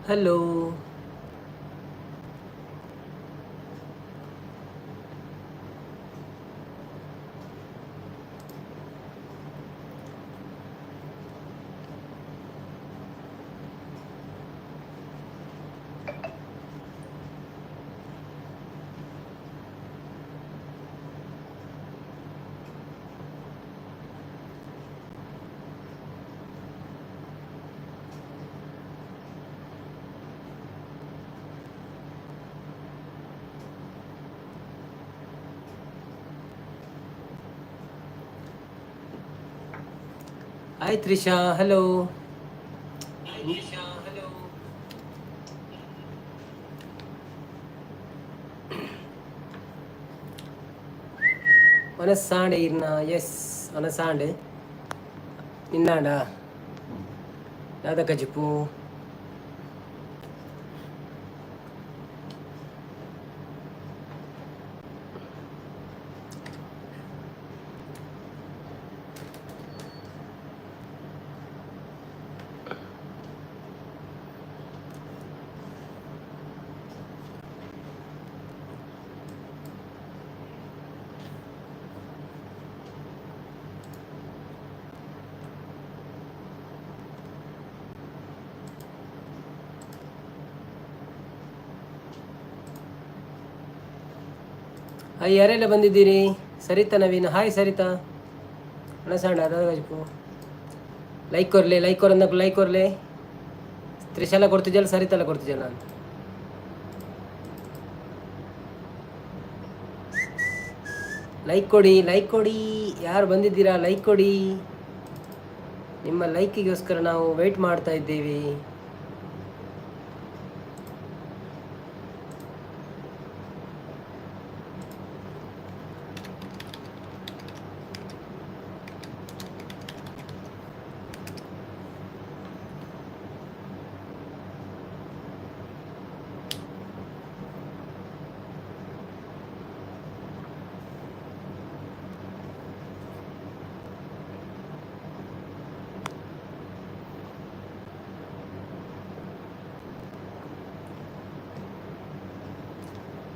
Hello. Hi Trisha, hello. മനസ്സാണ്ട് ഇരുന്ന yes മനസ്സാണ്ട് നിന്നാടാ ಯಾವ್ದಕ್ಕ ಜಿಪ್ಪು ಹಾಯ್, ಯಾರೆಲ್ಲ ಬಂದಿದ್ದೀರಿ? ಸರಿತಾ ನವೀನ್, ಹಾಯ್ ಸರಿತಾ. മനസ്സാണ്ട് അതാ ജിപ്പു ಲೈಕ್ ಕೊರ್ಲೆ ಲೈಕ್ ಕೊರ ಅಂದಕ್ಕೆ ಲೈಕ್ ಕೊರ್ಲೆ. ತ್ರಿಶಾಲ ಕೊಡ್ತಿದ್ದಲ್ಲ, ಸರಿತಲ್ಲ ಕೊಡ್ತಿದ್ದಲ್ಲ ಅಂತ. ಲೈಕ್ ಕೊಡಿ, ಲೈಕ್ ಕೊಡಿ. ಯಾರು ಬಂದಿದ್ದೀರಾ ಲೈಕ್ ಕೊಡಿ. ನಿಮ್ಮ ಲೈಕಿಗೋಸ್ಕರ ನಾವು ವೆಯ್ಟ್ ಮಾಡ್ತಾ ಇದ್ದೀವಿ.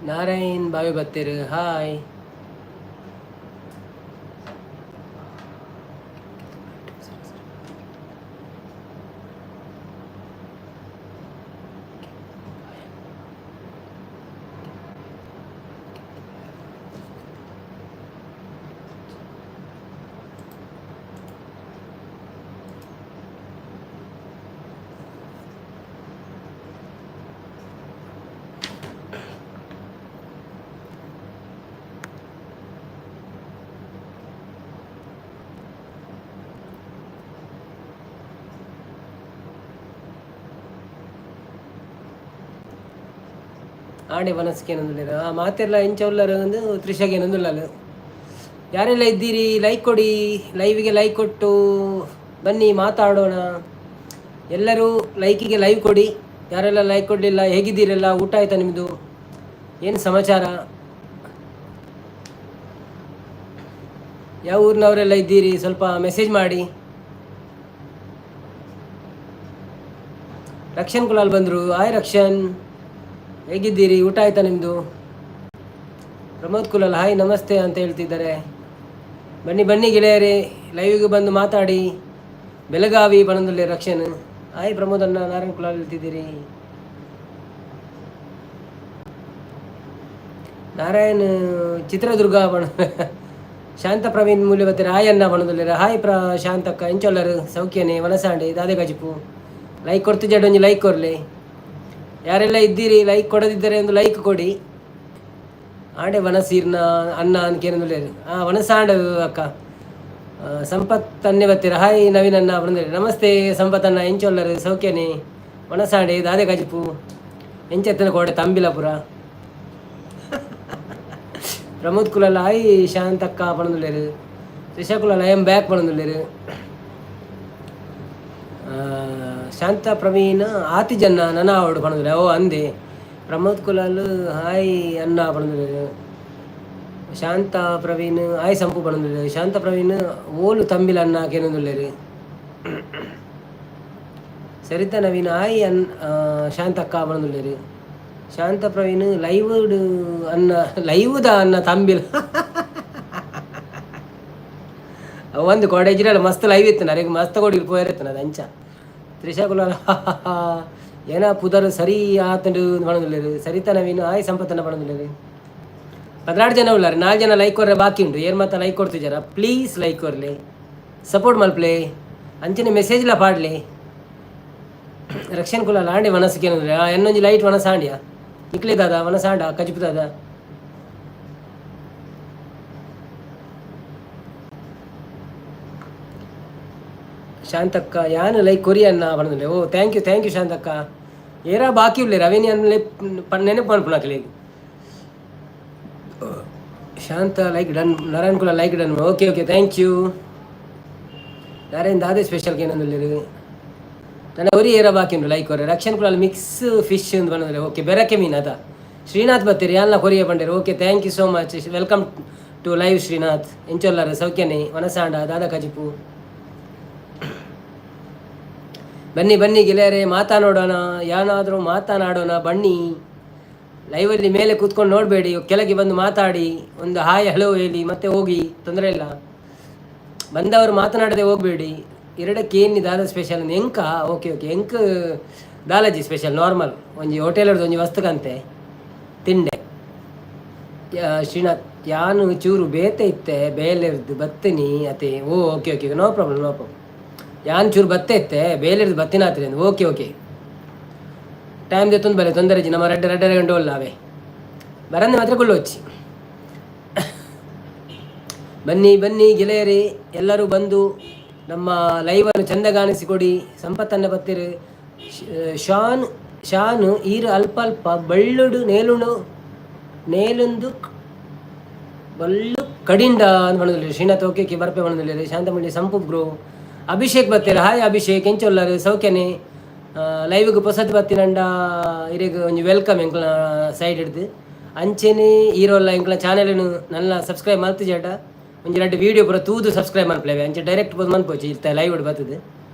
ನಾರಾಯಣ್ ಬಾವಿ ಬತ್ತೀರಿ, ಹಾಯ್. ಆಣೆ ಮನಸ್ಸಿಗೆ ಏನೊಂದಿಲ್ಲ ಆ ಮಾತೆಲ್ಲ ಎಂಚವುಲ್ಲರು ಒಂದು ತ್ರಿಷಾಗೆ ಏನೊಂದಿಲ್ಲ. ಯಾರೆಲ್ಲ ಇದ್ದೀರಿ ಲೈಕ್ ಕೊಡಿ, ಲೈವಿಗೆ ಲೈಕ್ ಕೊಟ್ಟು ಬನ್ನಿ ಮಾತಾಡೋಣ. ಎಲ್ಲರೂ ಲೈಕಿಗೆ ಲೈವ್ ಕೊಡಿ. ಯಾರೆಲ್ಲ ಲೈಕ್ ಕೊಡಲಿಲ್ಲ, ಹೇಗಿದ್ದೀರೆಲ್ಲ? ಊಟ ಆಯ್ತಾ ನಿಮ್ಮದು? ಏನು ಸಮಾಚಾರ? ಯಾವ ಊರಿನವರೆಲ್ಲ ಇದ್ದೀರಿ? ಸ್ವಲ್ಪ ಮೆಸೇಜ್ ಮಾಡಿ. ರಕ್ಷನ್ ಕುಲಾಲ್ ಬಂದರು, ಹಾಯ್ ರಕ್ಷನ್, ಹೇಗಿದ್ದೀರಿ? ಊಟ ಆಯ್ತಾ ನಿಮ್ಮದು? ಪ್ರಮೋದ್ ಕುಲಾಲ್ ಹಾಯ್ ನಮಸ್ತೆ ಅಂತ ಹೇಳ್ತಿದ್ದಾರೆ. ಬನ್ನಿ ಬನ್ನಿ ಗೆಳೆಯರೇ, ಲೈವಿಗೆ ಬಂದು ಮಾತಾಡಿ. ಬೆಳಗಾವಿ ಬಣದಲ್ಲಿ ರಕ್ಷನ್, ಹಾಯ್ ಪ್ರಮೋದ್ ಅನ್ನ. ನಾರಾಯಣ್ ಕುಲಾಲ್ ಹೇಳ್ತಿದ್ದೀರಿ. ನಾರಾಯಣ್ ಚಿತ್ರದುರ್ಗ ಬಣ. ಶಾಂತ ಪ್ರವೀಣ್ ಮೂಲ್ಯ ಬರ್ತಾರೆ, ಹಾಯ್ ಅನ್ನ ಬಣದಲ್ಲಿ. ಹಾಯ್ ಶಾಂತಕ್ಕ ಎಂಚೊಲ್ಲರು ಸೌಖ್ಯನೇ ವನಸಾಂಡೆ ದಾದೆ ಗಜಿಪು. ಲೈಕ್ ಕೊಡ್ತಿದ್ದೆ ಒಂಜಿ ಲೈಕ್ ಕೊರ್ಲೆ. ಯಾರೆಲ್ಲ ಇದ್ದೀರಿ ಲೈಕ್ ಕೊಡದಿದ್ದರೆ ಒಂದು ಲೈಕ್ ಕೊಡಿ. ಆಡೆ ವನಸೀರ್ನ ಅನ್ನ ಅನ್ಕೇನು ವನಸಾಂಡ ಅಕ್ಕ. ಸಂಪತ್ ಅನ್ನೆ ಬರ್ತೀರ, ಹಾಯ್ ನವೀನ್ ಅನ್ನ ಬಂದಿರಿ. ನಮಸ್ತೆ ಸಂಪತ್ ಅನ್ನ ಎಂಚೊಲ್ಲರು ಸೌಖ್ಯನೇ ವನಸಾಂಡೆ ದಾದೆ ಗಜಿಪು ಎಂಚೆತ್ತನ ಕೋಡೆ ತಂಬಿಲಾಪುರ. ಪ್ರಮೋದ್ ಕುಲಾಲ್ ಹಾಯ್ ಶಾಂತಕ್ಕ ಪಣದುಳ್ಳೇರು. Trisha Kulal I am back ಪಣದುಳ್ಳೇರು. ಶಾಂತ ಪ್ರವೀಣ್ ಆತಿ ಜನ್ನ ನನ್ನ ಅವಡು ಪಣದುಳ್ಳೆ ಓ ಅಂದೆ. ಪ್ರಮೋದ್ ಕುಲಾಲ್ ಹಾಯ್ ಅನ್ನ ಪಣದುಳ್ಳೇರು. ಶಾಂತ ಪ್ರವೀಣ್ ಹಾಯ್ ಸಂಪು ಪಣದುಳ್ಳೇರು. ಶಾಂತ ಪ್ರವೀಣ್ ಓಲು ತಂಬಿಲ ಅನ್ನ ಕೇನೊಂದುಳ್ಳೇರು. ಸರಿತಾ ನವೀನ್ ಹಾಯ್ ಶಾಂತಕ್ಕ ಬಂದುಲ್ಲೇರು ಶಾಂತ ಪ್ರವೀಣ್ ಲೈವ್ ಅನ್ನ ಲೈವ್ದ ಅನ್ನ ತಂಬಿಲ್ ಒಂದು ಕಾಲೇಜಿರಲ್ಲ ಮಸ್ತ್ ಲೈವ್ ಇತ್ತು ನನಗೆ ಮಸ್ತ್ ಕೊಡಿ ಪೋಯಿರತ್ತೆ ಅದು ಅಂಚ ತ್ರಿಷಾಕುಲ ಏನ ಪುದರ್ ಸರಿ ಆತಂಡು ಪಣದುಲ್ಲೇರು ಸರಿತಾ ನವೀನ್ ಹಾಯ್ ಸಂಪತ್ತನ್ನ ಪಣದುಲ್ಲೇರು 16 ಜನ ಉಳ್ಳಾರೆ 4 ಜನ ಲೈಕ್ ಕೊರ್ರೆ ಬಾಕಿ ಉಂಟು ಏನು ಮಾತ್ರ ಲೈಕ್ ಕೊಡ್ತಿದ್ದಾರ ಪ್ಲೀಸ್ ಲೈಕ್ ಕೊರ್ಲೆ ಸಪೋರ್ಟ್ ಮಲ್ಪ್ಲೆ ಅಂಚನೆ ಮೆಸೇಜ್ಲ ಪಾಡ್ಲೆ ರಕ್ಷಣ್ ಕುಲ ಆಂಡಿ ಮನಸ್ಸಿಗೆ ಏನಂದ್ರೆ ಎನ್ನೊಂಜಿ ಲೈಟ್ ಮನಸ್ಸು ಆಂಡಿಯ ನಿಕ್ಲಿದಾದ ಮನಸ್ಸಾಂಡ ಕಜಿಪುದಾದ ಶಾಂತಕ್ಕ ಯಾನು ಲೈಕ್ ಕೊರಿ ಅನ್ನ ಪಣದುಲ್ಲೆ ಓ ಥ್ಯಾಂಕ್ ಯು ಶಾಂತಕ್ಕ ಏರಾ ಬಾಕಿ ಉಳ್ಳೆ ರವಿನಿ ಅನ್ನಲೆ ನೆನಪು ಪಣಪುಣಕ್ಲೆ ಶಾಂತ ಲೈಕ್ ಡನ್ ನಾರಾಯಣ್ ಕುಲ like done okay thank you Narayan ದಾದೆ ಸ್ಪೆಷಲ್ಗೆ ಏನಂದಿಲ್ಲ ನನ್ನ ಅವರಿ ಏರ ಬಾಕಿ ಉಂಟು ಲೈಕ್ ಅವರೇ ರಕ್ಷಣ್ ಕುಲ ಮಿಕ್ಸ್ ಫಿಶ್ ಅಂತ ಬಂದರೆ ಓಕೆ ಬೆರಕೆ ಮೀನು ಅದ ಶ್ರೀನಾಥ್ ಬತ್ತೀರಿ ಎಲ್ಲ ಕೊರಿಯ ಬಂದಿರಿ okay thank you so much welcome to live Srinath ಎಂಚೊಲ್ಲರು ಸೌಖ್ಯನೇ ವನಸಾಂಡ ದಾದ ಕಜಿಪು ಬನ್ನಿ ಗೆಳೆಯರೇ ಮಾತನಾಡೋಣ ಏನಾದರೂ ಮಾತನಾಡೋಣ ಬನ್ನಿ ಲೈವಲ್ಲಿ ಮೇಲೆ ಕೂತ್ಕೊಂಡು ನೋಡಬೇಡಿ ಕೆಳಗೆ ಬಂದು ಮಾತಾಡಿ ಒಂದು ಹಾಯ್ ಹಲೋ ಹೇಳಿ ಮತ್ತೆ ಹೋಗಿ ತೊಂದರೆ ಇಲ್ಲ ಬಂದವರು ಮಾತನಾಡದೆ ಹೋಗಬೇಡಿ ಎರಡಕ್ಕೆ ಏನು ದಾದ ಸ್ಪೆಷಲ್ ಎಂಕ ಓಕೆ ಎಂಕ ದಾಲಜಿ ಸ್ಪೆಷಲ್ ನಾರ್ಮಲ್ ಒಂಜಿ ಹೋಟೆಲರ್ದು ಒಂಜಿ ವಸ್ತುಕಂತೆ ತಿಂಡೆ ಶ್ರೀನಾಥ್ ಯಾನು ಚೂರು ಬೇತೆ ಇತ್ತೆ ಬೇಲೆರ್ದು ಬತ್ತಿನಿ ಅತೆ ಓಕೆ ನೋ ಪ್ರಾಬ್ಲಮ್ ಯಾನ್ ಚೂರು ಬತ್ತೆ ಇತ್ತೆ ಬೇಲೆರ್ದು ಬತ್ತಿನ ಆತ್ರಿ ಅಂದು ಓಕೆ ಟೈಮ್ ದೆತ್ತೊಂದು ಬಲೆ ತೊಂದರೆ ನಮ್ಮ ರೆಡ್ಡೆ ಗಂಟೆ ಒಲ್ಲ ಅವೇ ಬರಂದೆ ಮಾತ್ರ ಗುಳ್ಳೊಚ್ಚಿ ಬನ್ನಿ ಗೆಳೆಯರೇ ಎಲ್ಲರೂ ಬಂದು ನಮ್ಮ ಲೈವನ್ನು ಚಂದಗಾಣಿಸಿಕೊಡಿ ಸಂಪತ್ತನ್ನ ಬತ್ತಿರು ಶಾನು ಈರು ಅಲ್ಪ ಬಳ್ಳುಡು ನೇಲುಂದು ಬಳ್ಳು ಕಡಿಂಡ ಅಂತ ಮಾಡೋದಿಲ್ಲ ಶ್ರೀನಾಥ್ ಓಕೆ ಬರ್ಪೆ ಮಾಡೋದಿಲ್ಲ ಶಾಂತಮಂಡಿ ಸಂಪು ಗ್ರೋ ಅಭಿಷೇಕ್ ಬತ್ತೀರ ಹಾಯ್ ಅಭಿಷೇಕ್ ಎಂಚೊಲ್ಲರು ಸೌಖ್ಯನೇ ಲೈವ್ಗೆ ಪೊಸತ್ ಬತ್ತಿನಂಡ ಇರೆಗ್ ಒಂಜಿ ವೆಲ್ಕಮ್ ಎಂಕ್ಲ ಸೈಡ್ ಹಿಡ್ದು ಅಂಚೆನೆ ಈರೋಲ್ಲ ಎಂಕ್ಲ ಚಾನೆಲ್ನು ನನ್ನ ಸಬ್ಸ್ಕ್ರೈಬ್ ಮಾಡ್ತು ಜೇಟ ಒಂಜಿ 2 ವೀಡಿಯೋ ಪೂರ ತೂದು ಸಬ್ಸ್ಕ್ರೈಬ್ ಮಾಡ್ಲೇವೆ ಅಂಚೆ ಡೈರೆಕ್ಟ್ ಬಂದು ಮನ್ಪೋಚಿ ಇರ್ತಾ ಲೈವ್ ಬರ್ತದೆ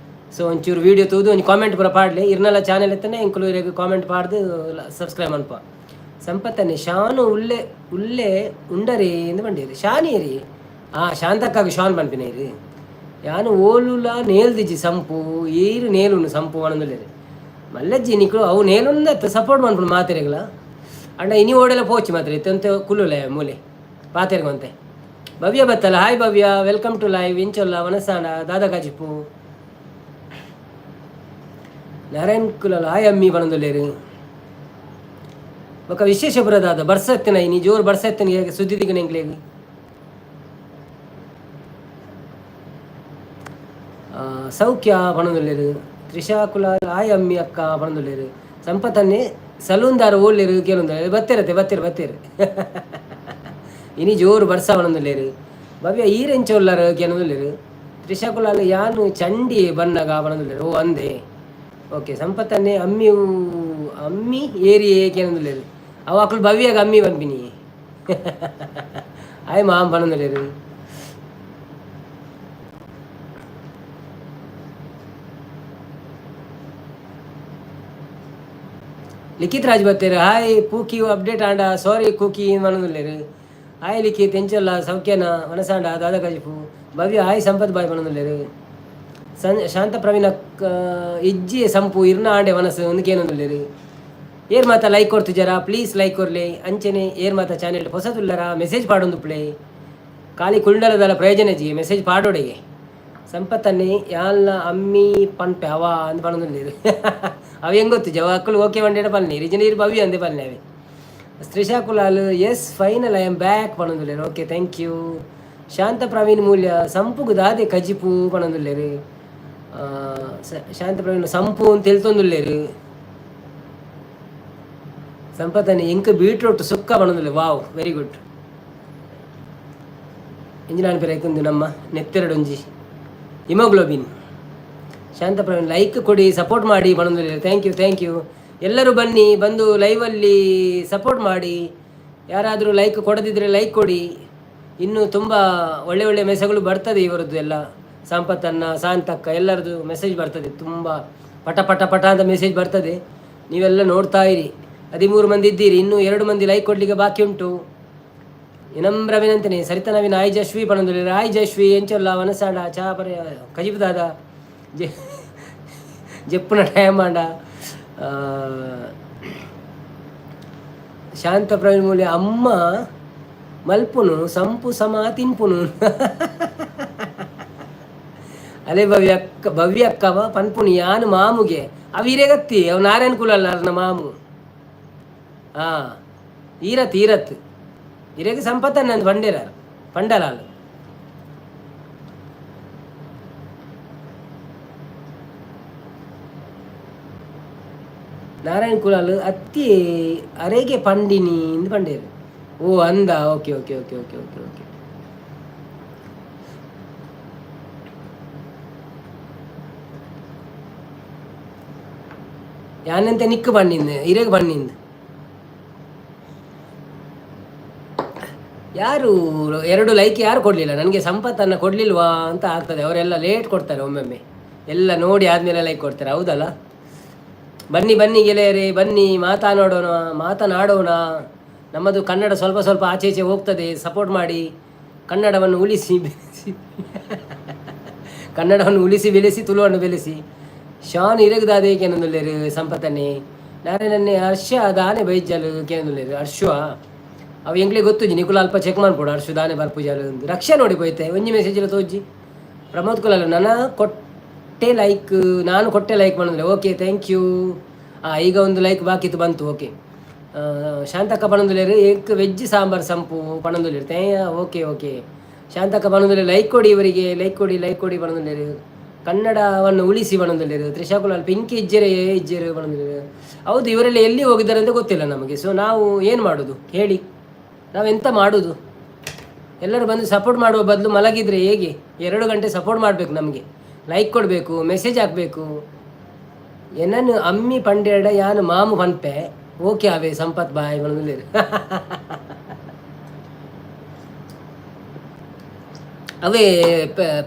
ಸೊ ಒಂಚೂರು ವೀಡಿಯೋ ತೂದು ಒಂಜಿ ಕಾಮೆಂಟ್ ಪೂರ ಪಾಡ್ಲಿ ಇರ್ನೆಲ್ಲ ಚಾನೆಲ್ ಎತ್ತನೆ ಎಂಕ್ಲು ಇರೆಗ್ ಕಾಮೆಂಟ್ ಪಾಡ್ದು ಸಬ್ಸ್ಕ್ರೈಬ್ ಮನ್ಪ ಸಂಪತ್ತನೆ ಶಾನು ಉಲ್ಲೆ ಉಂಡರಿ ಎಂದು ಬಂಡೀರಿ ಶಾನೀರಿ ಶಾಂತಕ್ಕಾಗಿ ಶಾನ್ ಪನ್ಪಿನೇರಿ ಯಾನು ಓಲುಲ ನೇಲ್ದಿಜ್ಜಿ ಸಂಪು ಈರು ನೇಲುನು ಸಂಪು ಅಣಂದುಲ್ಲೇರಿ ಮಲ್ಲಜ್ಜಿ ನಿಕ್ಳು ಅವು ನೇಲುಂದ ಸಪೋರ್ಟ್ ಮಾಡ್ಬಿಡು ಮಾತೆರೆಗಳ ಅಂಡ ಇನಿ ಓಡೆಲ್ಲ ಪೋಚಿ ಮಾತ್ರ ಇತ್ತಂತೆ ಕುಲ್ಲುಲೆ ಮೂಲೆ ಪಾತೆರೆಗಂತೆ ಭವ್ಯ ಬತ್ತಲ್ಲ hi Bhavya welcome to live ಇಂಚೊಲ್ಲ ವನಸಾಂಡ ದಾದಾ ಕಾಜಿಪ್ಪು ನಾರಾಯಣ್ ಕುಲಲ್ಲ ಹಾಯ್ ಅಮ್ಮಿ ಬಣಂದುಲ್ಲೇರು ఒక ವಿಶೇಷ ಬರದಾದ ಬರ್ಸತ್ತಿನ ಇನಿ ಜೋರು ಬರ್ಸತ್ತಿನ ಸುದ್ದಿ ದಿಗನ ಎಂಗ್ಲೇಗಿ ಸೌಖ್ಯ ಪಣದುಲ್ಲೇರು ತ್ರಿಷಾಕುಲ ಹಾಯ್ ಅಮ್ಮಿ ಅಕ್ಕ ಪಣದುಲ್ಲೇರು ಸಂಪತ್ತನ್ನೇ ಸಲೂನ್ದಾರ ಓಲ್ಲೇರು ಕೇಳೊಂದು ಬತ್ತಿರ ಇನಿ ಜೋರು ಬರ್ಸ ಪಣದುಲ್ಲೇರು ಭವ್ಯ ಈರೆಂಚೊಲ್ಲರು ಕೇಳೊಂದುಲ್ಲೇರು ತ್ರಿಷಾಕುಲ ಯಾನು ಚಂಡಿ ಬನ್ನಗ ಪಣದುಲ್ಲೇರು ಅಂದೆ ಓಕೆ ಸಂಪತ್ತನ್ನೇ ಅಮ್ಮಿ ಏರಿಯೇ ಕೇಳೊಂದುಲ್ಲೇರು ಅವು ಅಕ್ಕಳು ಭವ್ಯಾಗ ಅಮ್ಮಿ ಬಂಪಿನಿ ಆಯ್ ಮಾಂ ಪಣದುಲ್ಲೇರು ಲಿಖಿತ್ ರಾಜ್ ಬತ್ತೇರು ಹಾಯ್ ಪೂಕಿ ಅಪ್ಡೇಟ್ ಆಂಡ ಸಾರಿ ಕೂಕಿ ಮನದುಲ್ಲೇರು ಹಾಯ್ ಲಿಖಿತ್ ಎಂಚಲ್ಲ ಸೌಖ್ಯನ ಮನಸಾಂಡ ದಾದಾ ಕಜಿಪು ಭವ್ಯ ಹಾಯ್ ಸಂಪತ್ ಬಾಯ್ ಮನದುಲ್ಲೇರು ಶಾಂತ ಪ್ರವೀಣ ಇಜ್ಜಿ ಸಂಪು ಇರ್ನ ಆಂಡೆ ಮನಸ್ಸು ಒಂದಕ್ಕೇನೊಂದುಲ್ಲೇರು ಏರ್ ಮಾತ ಲೈಕ್ ಕೊಡ್ತಿದ್ದಾರ ಪ್ಲೀಸ್ ಲೈಕ್ ಕೊರ್ಲೆ ಅಂಚನೆ ಏರ್ ಮಾತ ಚಾನೆಲ್ ಹೊಸದುಲ್ಲರ ಮೆಸೇಜ್ ಪಾಡೊಂದು ಪ್ಲೇ ಖಾಲಿ ಕುಂಡಲದಲ್ಲ ಪ್ರಯೋಜನ ಜಿ ಮೆಸೇಜ್ ಪಾಡೋಡೆಗೆ ಸಂಪತ್ತನ್ನೇ ಯಾಲ್ನ ಅಮ್ಮಿ ಪನ್ಪೆ ಅವ ಅಂತ ಪಣದುಲ್ಲೇರು ಅವು ಹೆಂಗೆ ಗೊತ್ತು ಜವ ಅಕ್ಕಳು ಓಕೆ ಒಂಡೇಟ ಪಲ್ನಿ ರಿಜನೀರ್ ಭವ್ಯ ಅಂದೆ ಪಲ್ನಿ ಅವೆ Trisha Kulal yes final I am back ಪಣದುಲ್ಲೇರು okay thank you Shanta Praveen Moolya ಸಂಪುಗು ದಾದೆ ಕಜಿಪು ಪಣದುಲ್ಲೇರು ಶಾಂತ ಪ್ರವೀಣ್ ಸಂಪು ಅಂತ ತಿಳ್ತೊಂದುಲ್ಲೇರು ಸಂಪತ್ತನೆ ಇಂಕ ಬೀಟ್ರೂಟ್ ಸುಕ್ಕ ಪಣದುಲ್ಲೆ ವಾವ್ ವೆರಿ ಗುಡ್ ಇಂಜಿನ ಪೇರೈಕೊಂದು ನಮ್ಮ ನೆತ್ತೆರಡೊಂಜಿ ಹಿಮೋಗ್ಲೋಬಿನ್ ಶಾಂತ ಪ್ರವೀಣ್ ಲೈಕ್ ಕೊಡಿ ಸಪೋರ್ಟ್ ಮಾಡಿ ಪಣದುಲ್ಲೇರು ಥ್ಯಾಂಕ್ ಯು ಎಲ್ಲರೂ ಬನ್ನಿ ಬಂದು ಲೈವಲ್ಲಿ ಸಪೋರ್ಟ್ ಮಾಡಿ ಯಾರಾದರೂ ಲೈಕ್ ಕೊಡದಿದ್ದರೆ ಲೈಕ್ ಕೊಡಿ ಇನ್ನೂ ತುಂಬ ಒಳ್ಳೆ ಮೆಸೇಜ್ಗಳು ಬರ್ತದೆ ಇವರದ್ದು ಎಲ್ಲ ಸಂಪತ್ತನ್ನ ಶಾಂತಕ್ಕ ಎಲ್ಲರದ್ದು ಮೆಸೇಜ್ ಬರ್ತದೆ ತುಂಬ ಪಟ ಪಟ ಪಟ ಅಂತ ಮೆಸೇಜ್ ಬರ್ತದೆ, ನೀವೆಲ್ಲ ನೋಡ್ತಾ ಇರಿ. 13 ಮಂದಿ ಇದ್ದೀರಿ, ಇನ್ನೂ 2 ಮಂದಿ ಲೈಕ್ ಕೊಡಲಿಕ್ಕೆ ಬಾಕಿ ಉಂಟು. ವಿನಮ್ರ ವಿನಂತಿನಿ. ಸರಿತ ನವೀನ್ ಆಯ್ ಜಶ್ವಿ ಪಣಂದುಲಿ ಆಯ್ ಜಶ್ವಿ ಎಂಚೊಲ್ಲ ವನಸಾಡ ಚಾಪರ ಕಜಿಬ್ ದಾದ ಜೆಪ್ಪುನ ಟೈಮ್ ಮಾಡ ಶಾಂತ ಪ್ರವೀಣ್ ಮೂಲ್ಯ ಅಮ್ಮ ಮಲ್ಪುನು ಸಂಪು ಸಮ ತಿನ್ಪುನು ಅಲೆ ಭವ್ಯ ಅಕ್ಕವ ಪನ್ಪುನಿ ಯಾನು ಮಾಮುಗೆ ಅವಿರೇಗತ್ತಿ ಅವ್ ನಾರಾಯಣ ಕುಲ ಅಲ್ಲ ನನ್ನ ಮಾಮು. ಈರತ್ ಇರೇಗ ಸಂಪತ್ತನ್ನ ಅಂತ ಪಂಡಲಾಲು ನಾರಾಯಣ ಕುಲಾಲು ಅತ್ತಿ ಅರೆಗೆ ಪಂಡಿನಿ ಇಂದು ಪಂಡೇರು. ಓ ಅಂದ, okay okay okay okay okay okay. ಯಾನಂತೆ ನಿಕ್ಕು ಬಣ್ಣಿಂದ ಇರೇಗ ಬಣ್ಣಿಂದ ಯಾರು 2 ಲೈಕ್ ಯಾರು ಕೊಡಲಿಲ್ಲ ನನಗೆ, ಸಂಪತ್ತನ್ನು ಕೊಡಲಿಲ್ವಾ ಅಂತ ಆಗ್ತದೆ. ಅವರೆಲ್ಲ ಲೇಟ್ ಕೊಡ್ತಾರೆ, ಒಮ್ಮೊಮ್ಮೆ ಎಲ್ಲ ನೋಡಿ ಆದಮೇಲೆ ಲೈಕ್ ಕೊಡ್ತಾರೆ, ಹೌದಲ್ಲ? ಬನ್ನಿ ಬನ್ನಿ ಗೆಳೆಯರೇ, ಬನ್ನಿ ಮಾತನಾಡೋಣ. ನಮ್ಮದು ಕನ್ನಡ ಸ್ವಲ್ಪ ಸ್ವಲ್ಪ ಆಚೆ ಈಚೆ ಹೋಗ್ತದೆ, ಸಪೋರ್ಟ್ ಮಾಡಿ. ಕನ್ನಡವನ್ನು ಉಳಿಸಿ ಬೆಳೆಸಿ ತುಳುವನ್ನು ಬೆಳೆಸಿ. ಶಾನ್ ಇರಗದಾದೆ ಕೇನೊಂದುಲ್ಲೇರು ಸಂಪತ್ತನ್ನೇ ನಾನೇ ಹರ್ಷ ದಾನೆ ಬೈಜಲು ಕೇನೊಂದುಲ್ಲೇರು ಹರ್ಷ ಅವು ಎಂಗ್ಲಿಗೆ ಗೊತ್ತುಜಿ ನಿಕುಲ ಅಲ್ಪ ಚೆಕ್ ಮಾಡ್ಕೊಡು. ಹರ್ಷ ದಾನೆ ಬರ್ಪೂಜಾಲು ಒಂದು ರಕ್ಷೆ ನೋಡಿ ಹೋಯ್ತೆ ಒಂಜಿ ಮೆಸೇಜ್ ತೋಜಿ ಪ್ರಮೋದ್ ಕುಲಾಲು ನಾನು ಕೊಟ್ಟೆ ಲೈಕ್ ಮಾಡಿದ್ರೆ ಓಕೆ ಥ್ಯಾಂಕ್ ಯು. ಈಗ ಒಂದು ಲೈಕ್ ಬಾಕಿತ್ತು ಬಂತು, ಓಕೆ. ಶಾಂತಕ್ಕ ಪಣಂದುಲೇರು ಏಕ್ ವೆಜ್ ಸಾಂಬಾರ್ ಸಂಪು ಪಣಂದುಲೇರು ಓಕೆ ಓಕೆ. ಶಾಂತಕ್ಕ ಪಣಂದುಲೇರು ಲೈಕ್ ಕೊಡಿ, ಇವರಿಗೆ ಲೈಕ್ ಕೊಡಿ ಪಣಂದುಲೇರು. ಕನ್ನಡವನ್ನು ಉಳಿಸಿ ಬಣಂದುಲೇರು. ತ್ರಿಶಾಕುಲಾಲ್ ಪಿಂಕಿ ಇಜ್ಜೆರು ಬಣಂದುಲೇರು. ಹೌದು, ಇವರೆಲ್ಲ ಎಲ್ಲಿ ಹೋಗಿದ್ದಾರೆ ಅಂತ ಗೊತ್ತಿಲ್ಲ ನಮಗೆ. ಸೊ ನಾವು ಏನು ಮಾಡೋದು ಹೇಳಿ, ನಾವೆಂತ ಮಾಡೋದು? ಎಲ್ಲರೂ ಬಂದು ಸಪೋರ್ಟ್ ಮಾಡುವ ಬದಲು ಮಲಗಿದರೆ ಹೇಗೆ? 2 ಗಂಟೆ ಸಪೋರ್ಟ್ ಮಾಡಬೇಕು, ನಮಗೆ ಲೈಕ್ ಕೊಡಬೇಕು, ಮೆಸೇಜ್ ಹಾಕಬೇಕು. ಏನನ್ನು ಅಮ್ಮಿ ಪಂಡೇಡ ಯಾನು ಮಾಮು ಪನ್ಪೆ ಓಕೆ ಅವೇ ಸಂಪತ್ ಬಾಯ್ ಬಣಂದುಲೇರು. ಅವೇ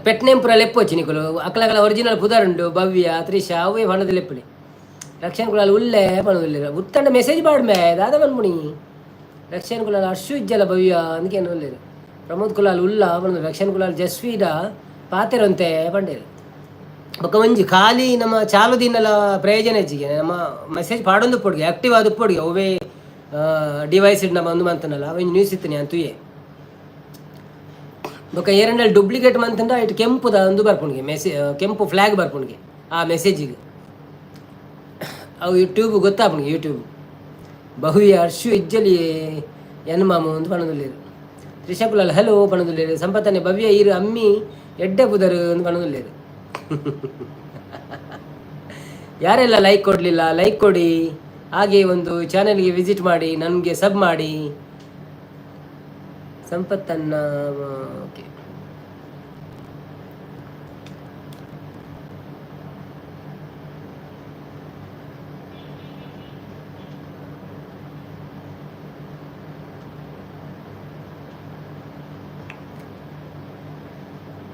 ಪೆಟ್ ನೇಮ್ ಪುರ ಲೆಪ್ಪೊಚ್ಚಿ ನಿಕುಲು ಅಕ್ಕಲಗಳ ಒರಿಜಿನಲ್ ಪುದರುಂಡು ಭವ್ಯ ತ್ರಿಷಾ ಅವೇ ಬಣ್ಣದ ಲೆಪ್ಪಲಿ. ರಕ್ಷಣ ಕುಲಾಲ್ ಉಲ್ಲೆ ಪಣದಿಲ್ಲ ಉತ್ತಂಡ ಮೆಸೇಜ್ ಮಾಡ್ಮೆ ದಾದ ಬನ್ಪುಣಿ. ರಕ್ಷಣ ಕುಲಾಲ್ ಅರ್ಶು ಇಜ್ಜಲ ಭವ್ಯ ಅಂದಕ್ಕೆ ಒಳ್ಳೆಯದು. ಪ್ರಮೋದ್ ಕುಲಾಲ್ ಉಲ್ಲ ಬಂದು ರಕ್ಷಣ ಕುಲಾಲ್ ಜಸ್ವೀಡ ಪಾತೆರಂತೆ ಪಂಡೇರು ಬೊಕ್ಕ ಮಂಜಿ ಖಾಲಿ ನಮ್ಮ ಚಾಲುದಿನಲ ಪ್ರಯೋಜನ ಹೆಚ್ಚಿಗೆ ನಮ್ಮ ಮೆಸೇಜ್ ಪಾಡೊಂದು ಪೊಡ್ಗೆ ಆಕ್ಟಿವ್ ಆದ ಪೊಡ್ಗೆ ಅವೇ ಡಿವೈಸ್ ನಮ್ಮ ಒಂದು ಮಂತನಲ್ಲ ಒಂದು ನ್ಯೂಸ್ ಇತ್ತು ಅಂತುಯೇ ಬೊಕ್ಕ ಏರಂಡಲ್ಲಿ ಡೂಪ್ಲಿಕೇಟ್ ಮಂತಂಡ ಇಟ್ಟು ಕೆಂಪುದ ಒಂದು ಬರ್ಪುಣಿಗೆ ಮೆಸೇಜ್ ಕೆಂಪು ಫ್ಲ್ಯಾಗ್ ಬರ್ಪುಣಿಗೆ ಆ ಮೆಸೇಜಿಗೆ ಅವು ಯೂಟ್ಯೂಬ್ ಗೊತ್ತಾಪುಣಿಗೆ ಯೂಟ್ಯೂಬ್ ಬಹುವಿ ಅರ್ಶು ಇಜ್ಜಲಿ ಎನ್ಮಾಮು ಅಂತ ಪಣದುಲ್ಲೇರು. ತ್ರಿಶಕುಲಲ್ಲಿ ಹಲೋ ಪಣದುಲ್ಲೇರು. ಸಂಪತ್ತನೆ ಭವ್ಯ ಇರು ಅಮ್ಮಿ ಎಡ್ಡೆ ಬುದರು ಅಂತ ಪಣದುಲ್ಲೇರು. ಯಾರೆಲ್ಲ ಲೈಕ್ ಕೊಡಲಿಲ್ಲ ಲೈಕ್ ಕೊಡಿ, ಹಾಗೆ ಒಂದು ಚಾನೆಲ್ಗೆ ವಿಸಿಟ್ ಮಾಡಿ, ನನಗೆ ಸಬ್ ಮಾಡಿ. ಸಂಪತ್ತನ್ನ ಓಕೆ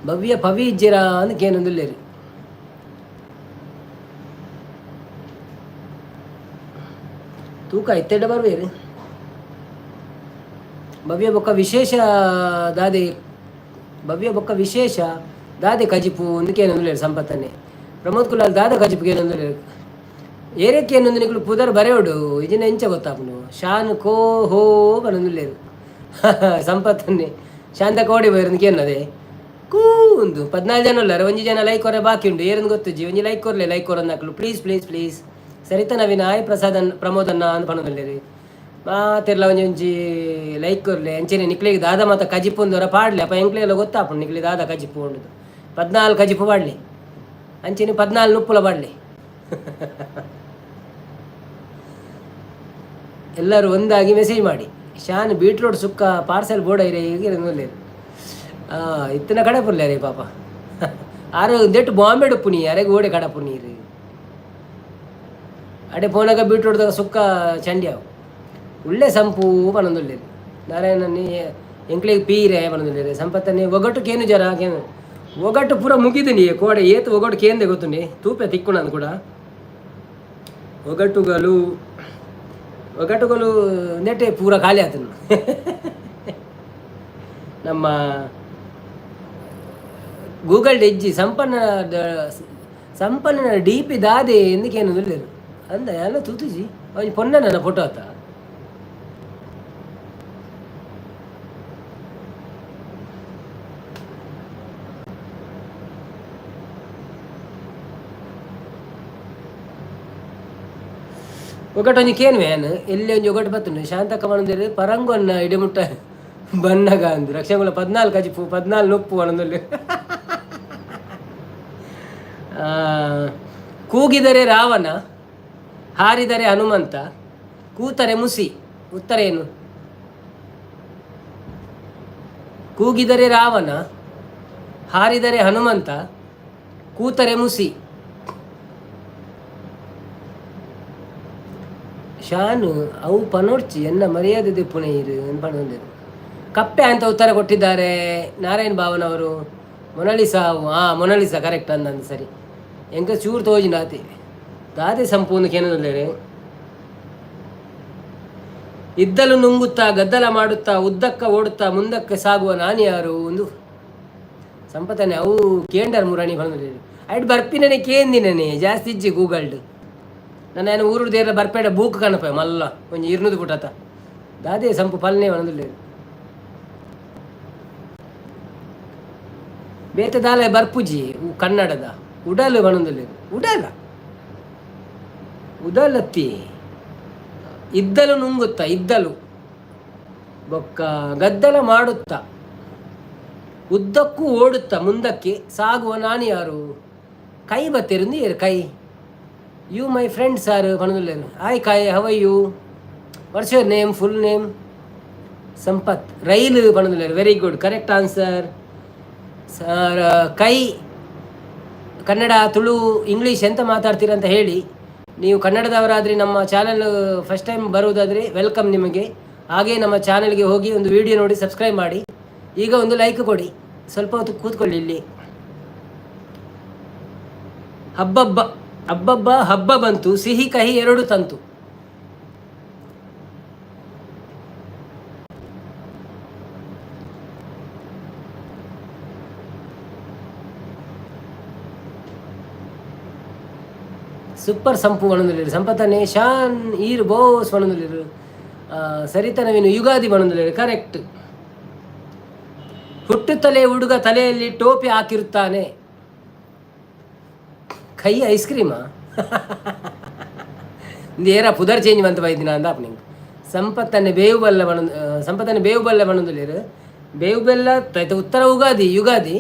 ಭವ್ಯ ಪವಿ ಇಜ್ಜಿರ ಅಂತ ಏನೊಂದಿಲ್ಲೇರಿ. ತೂಕ ಎತ್ತೆಡ್ಡ ಬರ್ಬೇರಿ. ಭವ್ಯ ಬೊಕ್ಕ ವಿಶೇಷ ದಾದೆ ಕಜಿಪು ಅಂದಕ್ಕೆ ಏನೊಂದಿಲ್ಲೇರು. ಸಂಪತ್ತನ್ನೇ ಪ್ರಮೋದ್ ಕುಲಾಲ್ ದಾದ ಕಜಿಪುಗೆ ಏನೊಂದಿಲ್ಲೇರು. ಏರಕ್ಕೆ ಏನೊಂದು ನಿಗಳು ಪುದರ್ ಬರೆಯೋಡು ಇದನ್ನ ಎಂಚ ಗೊತ್ತಾಪನು ಶಾನ್ ಕೋ ಹೋ ಬನೊಂದಿಲ್ಲೇರು. ಸಂಪತ್ತನ್ನೇ ಶಾಂತ ಕೋಡಿ ಬೈರಂದಕ್ಕೆ ಏನದೆ ಕೂ ಒಂದು 14 ಜನ ಅಲ್ಲಾರ 1 ಜನ ಲೈಕ್ ಕೊರೆ ಬಾಕಿ ಉಂಟು. ಏರನ್ನು ಗೊತ್ತುಜ್ಜಿ ಒಂಜಿ ಲೈಕ್ ಕೊರಲೆ ಲೈಕ್ ಕೊರನ್ನ ಹಾಕಲು ಪ್ಲೀಸ್ ಪ್ಲೀಸ್ ಪ್ಲೀಸ್. ಸರಿತ ನವೀನ್ ಆಯ್ ಪ್ರಸಾದನ್ ಪ್ರಮೋದನ್ನ ಅಂತ ಪಣದಲ್ಲಿ ಮಾತೆಲ್ಲ ಒಂಜಿ ಲೈಕ್ ಕೊರ್ಲೆ ಅಂಚೆನೆ ನಿಕ್ಲಿಗೆ ದಾದ ಮಾತ ಕಜಿಪು ಒಂದವರ ಪಾಡ್ಲಿ ಅಪ್ಪ ಎಂಕ್ಲೆಲ್ಲ ಗೊತ್ತಾಪು ನಿಕ್ಲಿ ದಾದ ಕಜಿಪು ಉಂಡು 14 ಕಜಿಪು ಪಾಡ್ಲಿ ಅಂಚೆನೆ 14 ನುಪ್ಪುಲ ಪಾಡ್ಲಿ. ಎಲ್ಲರೂ ಒಂದಾಗಿ ಮೆಸೇಜ್ ಮಾಡಿ. ಶಾನ್ ಬೀಟ್ರೋಟ್ ಸುಕ್ಕ ಪಾರ್ಸೆಲ್ ಬೋರ್ಡ್ ಐರೆ ಹೀಗೆ ಇತ್ತನ ಕಡೆ ಪುರ್ಲೆ ರೇ ಪಾಪ ಆರು ದೆಟ್ಟು ಬಾಂಬೆ ಡುಪ್ಪು ನೀ ಅರೆಗೆ ಓಡೆ ಕಡಪು ನೀರು ಅಡೆ ಪೋನಾಗ ಬೀಟ್ರೋಟ್ದಾಗ ಸುಕ್ಕ ಚಂಡ್ಯಾವು ಒಳ್ಳೆ ಸಂಪು ಪನೊಂದುಳ್ಳೇರಿ. ನಾರಾಯಣನ್ನೇ ಎಂಕ್ಲಿಗೆ ಪೀರೆ ಪನೊಂದುಳ್ಳೇರಿ. ಸಂಪತ್ತನ್ನೇ ಒಗಟು ಕೇನು ಜರ ಕೇನು ಒಗಟು ಪೂರ ಮುಗಿದು ನೀ ಕೋಡೆ ಏತು ಒಗಟು ಕೇಂದೆ ಗೊತ್ತು ನೀ ತೂಪೆ ತಿಕ್ಕು ನಾನು ಕೂಡ ಒಗಟುಗಳು ಒಗಟುಗಳು ನೆಟ್ಟೆ ಪೂರ ಖಾಲಿ ಆತನು ನಮ್ಮ ಗೂಗಲ್ ಎಜ್ಜಿ ಸಂಪನ್ನ ಡಿ ಪಿ ದಾದೆ ಎಂದಕ್ಕೇನು ಇಲ್ಲರು ಅಂದ ಎಲ್ಲ ತೂತುಜಿ ಅವನು ಪೊನ್ನ ನನ್ನ ಫೋಟೋ ಆತ ఒకటి కేను వ్యాన్ ఎల్లి ಒಂಜಿ ఒకటి ಬತ್ತುಂಡು ಶಾಂತಕ್ಕ ಮನಂದಿರು ಪರಂಗೊನ್ನ ಇಡಿಮುಟ್ಟ ಬನ್ನಗ ಅಂದು ರಕ್ಷಂಗುಲ 14 ಕಜಿಪು 14 ನೊಪ್ಪು ಅನಂದಲ್ಲಿ ಕೂಗಿದರೆ ರಾವಣ ಹಾರಿದರೆ ಹನುಮಂತ ಕೂತರೆ ಮುಸಿ ಉತ್ತರ ಏನು? ಕೂಗಿದರೆ ರಾವಣ ಹಾರಿದರೆ ಹನುಮಂತ ಕೂತರೆ ಮುಸಿ. ಶಾನು ಅವು ಪನೋಡ್ಚಿ ಎನ್ನ ಮರ್ಯಾದೆ ಪುಣೆ ಇರು ಪಣೊಂದಿರು ಕಪ್ಪೆ ಅಂತ ಉತ್ತರ ಕೊಟ್ಟಿದ್ದಾರೆ ನಾರಾಯಣ್ ಭಾವನವರು. ಮೊನಾಲಿಸಾ ಮೊನಾಲಿಸಾ ಕರೆಕ್ಟ್ ಅಂದಂದು ಸರಿ ಎಂಕ ಚೂರು ತೋಜಿ ನಾತಿ ದಾದೆ ಸಂಪೂರ್ಣ ಕೇನಲ್ಲೇ ಇದ್ದಲು ನುಂಗುತ್ತಾ ಗದ್ದಲ ಮಾಡುತ್ತಾ ಉದ್ದಕ್ಕ ಓಡುತ್ತಾ ಮುಂದಕ್ಕೆ ಸಾಗುವ ನಾನು ಯಾರು ಒಂದು ಸಂಪತ್ತನೆ ಅವು ಕೇಂಡರ್ ಮುರಾಣಿ ಬಂದ ಐಟ್ ಬರ್ಪಿನೇ ಕೇಂದಿನೇ ಜಾಸ್ತಿ ಇಜ್ಜಿ ಗೂಗಲ್ಡ್ ನನ್ನ ಏನು ಊರು ದೇರ ಬರ್ಪೇಡ ಬೂಕ್ ಕಣಪ ಮಲ್ಲ ಒಂಜಿ 200 ಪುಟತ ದಾದೆ ಸಂಪು ಪಲ್ನೆ ಬಂದಿಲ್ಲ ಬೇತದಾಲೆ ಬರ್ಪುಜಿ ಕನ್ನಡದ ಉಡಲು ಬಣದಲ್ಲಿ ಉಡಲತ್ತಿ ಇದ್ದಲು ನುಂಗುತ್ತಾ ಇದ್ದಲು ಬೊಕ್ಕ ಗದ್ದಲ ಮಾಡುತ್ತಾ ಉದ್ದಕ್ಕೂ ಓಡುತ್ತಾ ಮುಂದಕ್ಕೆ ಸಾಗುವ ನಾನು ಯಾರು? ಕೈ ಬತ್ತಿருந்து ಕೈ ಯು ಮೈ ಫ್ರೆಂಡ್ಸ್ ಆರ್ ಬಣದಲ್ಲಿ ಹಾಯ್ ಕಾಯ್ how you what's your name full name? Sampath ರೈಲು ಬಣದಲ್ಲಿ very good correct answer sir. ಕೈ ಕನ್ನಡ ತುಳು ಇಂಗ್ಲೀಷ್ ಎಂತ ಮಾತಾಡ್ತೀರ ಅಂತ ಹೇಳಿ. ನೀವು ಕನ್ನಡದವರಾದರೆ ನಮ್ಮ ಚಾನಲ್ ಫಸ್ಟ್ ಟೈಮ್ ಬರುವುದಾದರೆ ವೆಲ್ಕಮ್ ನಿಮಗೆ. ಹಾಗೆ ನಮ್ಮ ಚಾನಲ್ಗೆ ಹೋಗಿ ಒಂದು ವಿಡಿಯೋ ನೋಡಿ ಸಬ್ಸ್ಕ್ರೈಬ್ ಮಾಡಿ. ಈಗ ಒಂದು ಲೈಕ್ ಕೊಡಿ, ಸ್ವಲ್ಪ ಹೊತ್ತು ಕೂತ್ಕೊಳ್ಳಿ ಇಲ್ಲಿ. ಹಬ್ಬ ಬಂತು, ಸಿಹಿ ಕಹಿ ಎರಡು ತಂತು. ಸೂಪರ್ ಸಂಪು ಬಣದಲ್ಲಿರು ಸಂಪತ್ತನೆ ಶಾನ್ ಈರು ಬೋಸ್ ಬಣದಲ್ಲಿರು ಸರಿತನವೇನು ಯುಗಾದಿ ಬಣದಲ್ಲಿರು ಕರೆಕ್ಟ್. ಹುಟ್ಟುತ್ತಲೇ ಹುಡುಗ ತಲೆಯಲ್ಲಿ ಟೋಪಿ ಹಾಕಿರುತ್ತಾನೆ. ಕೈ ಐಸ್ ಕ್ರೀಮಾ ಏರ ಪುದರ್ ಚೇಂಜ್ ಬಂತ ಬೈದಿನ ಅಂದ ನಿಂಗೆ. ಸಂಪತ್ತನೆ ಬೇವು ಬಲ್ಲ ಬಣದಲ್ಲಿರು ಬೇವು ಬೆಲ್ಲ ಉತ್ತರ ಯುಗಾದಿ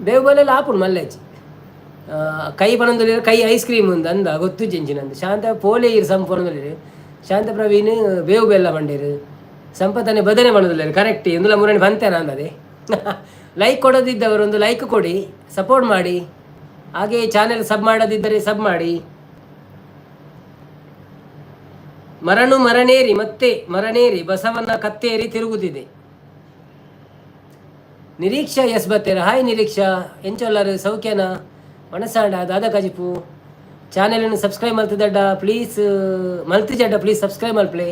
ಬೇವು ಬೆಲ್ಲ ಆಪುಣ್ ಮಲ್ಲೆಜ್ಜಿ. ಕೈ ಬಣದಲ್ಲಿ ಕೈ ಐಸ್ ಕ್ರೀಮ್ ఉంది ಅಂದ ಗೊತ್ತು ಜೆಂಚಿನಂದು. ಶಾಂತ ಪೋಲೆ ಇರು ಸಂಪೂರ್ಣದಲ್ಲಿ ಶಾಂತ ಪ್ರವೀಣ್ ಬೇವು ಬೆಲ್ಲ ಬಂಡಿರು ಸಂಪತ್ತನೆ ಬದನೆ ಬಣದಲ್ಲಿ ಕರೆಕ್ಟ್ ಇಂದುಲ ಮೂರನೇ ಬಂತೇನ ಅಂದದೆ. ಲೈಕ್ ಕೊಡೋದಿದ್ದವರು ಒಂದು ಲೈಕ್ ಕೊಡಿ, ಸಪೋರ್ಟ್ ಮಾಡಿ. ಹಾಗೆ ಚಾನೆಲ್ ಸಬ್ ಮಾಡೋದಿದ್ದರೆ ಸಬ್ ಮಾಡಿ. ಮರಣೇರಿ ಬಸವನ್ನ ಕತ್ತೇರಿ ತಿರುಗುತ್ತಿದೆ. ನಿರೀಕ್ಷಾ ಎಸ್ ಬತ್ತೇರ ಹಾಯ್ ನಿರೀಕ್ಷಾ ಎಂಚೊಲ್ಲರು ಸೌಖ್ಯನಾ ಮನಸಾಂಡ ದಾದ ಕಜಿಪು ಚಾನೆಲನ್ನು ಸಬ್ಸ್ಕ್ರೈಬ್ ಮಲ್ತಿದಡ್ಡ ಪ್ಲೀಸ್ ಮಲ್ತಿಜಡ್ಡ ಪ್ಲೀಸ್ ಸಬ್ಸ್ಕ್ರೈಬ್ ಮಲ್ಪ್ಲೆ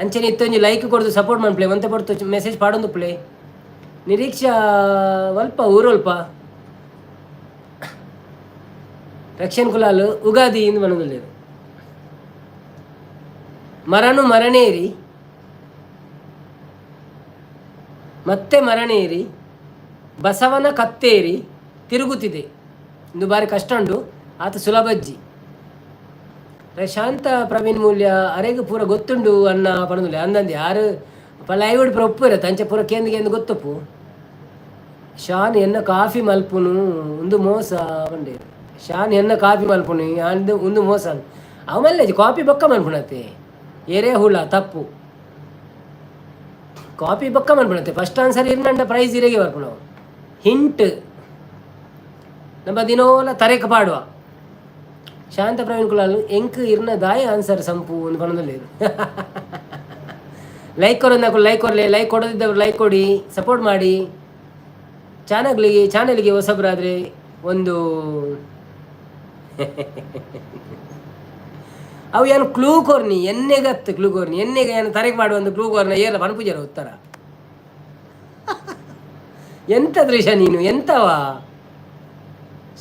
ಅಂಚನೆ ಇತ್ತೊಂಜಿ ಲೈಕ್ ಕೊಡೋದು ಸಪೋರ್ಟ್ ಮಲ್ಪ್ಲೆ ಒಂತೆ ಪಡ್ತು ಮೆಸೇಜ್ ಪಾಡೊಂದು ಪ್ಲೇ. ನಿರೀಕ್ಷಾ ಅಲ್ಪ ಊರಲ್ಪ ರಕ್ಷಣ್ ಕುಲಾಲ್ ಉಗಾದಿ ಇಂದು ಬಣ್ಣದಲ್ಲಿ ಮರಣೇರಿ ಮತ್ತೆ ಮರಣೇರಿ ಬಸವನ ಕತ್ತೇರಿ ತಿರುಗುತ್ತಿದೆ. ಇಂದು ಬಾರಿ ಕಷ್ಟ ಉಂಟು ಆತ ಸುಲಭಜ್ಜಿ. ಶಾಂತ ಪ್ರವೀಣ್ ಮೂಲ್ಯ ಅರೆಗೆ ಪೂರ ಗೊತ್ತುಂಡು ಅನ್ನ ಪಣದುಲೆ ಅಂದಂದು ಯಾರು ಲೈವ್ಡ್ ಪೂರ ಉಪ್ಪು ಇರತ್ತೆ ಅಂಚೆ ಪೂರ ಕೇಂದ್ರಿಗೆ ಗೊತ್ತಪ್ಪು. ಶಾನ್ ಎನ್ನ ಕಾಫಿ ಮಲ್ಪುನು ಒಂದು ಮೋಸ ಬಂಡೆ. ಶಾನ್ ಎನ್ನ ಕಾಫಿ ಮಲ್ಪುನು ಅಂದು ಒಂದು ಮೋಸ ಅವಲ್ಲೇ ಕಾಫಿ ಬೊಕ್ಕ ಮಲ್ಪುಣತ್ತೆ ಎರೆ ಹುಳ ತಪ್ಪು. ಕಾಫಿ ಬೊಕ್ಕ ಮಲ್ಪುಣತ್ತೆ ಫಸ್ಟ್ ಆನ್ಸರ್ ಇರ್ನಂಡ ಪ್ರೈಸ್ ಇರೆಗೆ ಬರ್ಪುಣ ಹಿಂಟ್ ನಮ್ಮ ದಿನೋಲ ತರೇಕ ಪಾಡುವ. ಶಾಂತ ಪ್ರವೀಣ್ ಕುಲಾಲ್ ಎಂಕ್ ಇರ್ನ ದಾಯ ಆನ್ಸರ್ ಸಂಪು ಒಂದು ಬಣದಲ್ಲಿ ಲೈಕ್ ಕೊಡೋದು ಲೈಕ್ ಕೊಡಲಿ, ಲೈಕ್ ಕೊಡೋದಿದ್ದವ್ರು ಲೈಕ್ ಕೊಡಿ, ಸಪೋರ್ಟ್ ಮಾಡಿ. ಚಾನಲ್ಗೆ ಹೊಸಬ್ರಾದರೆ ಒಂದು ಅವು ಏನು ಕ್ಲೂ ಕೋರ್ನಿ ಎಣ್ಣೆಗತ್ತು ಕ್ಲೂ ಕೋರ್ನಿ ಎಣ್ಣೆಗೆ ಏನು ತರಗೆ ಮಾಡುವ ಒಂದು ಕ್ಲೂ ಕೋರ್ನ ಏರ್ಲ ಪನ್ಪುಜರ ಉತ್ತರ ಎಂತ ದೃಶ್ಯ ನೀನು ಎಂತವಾ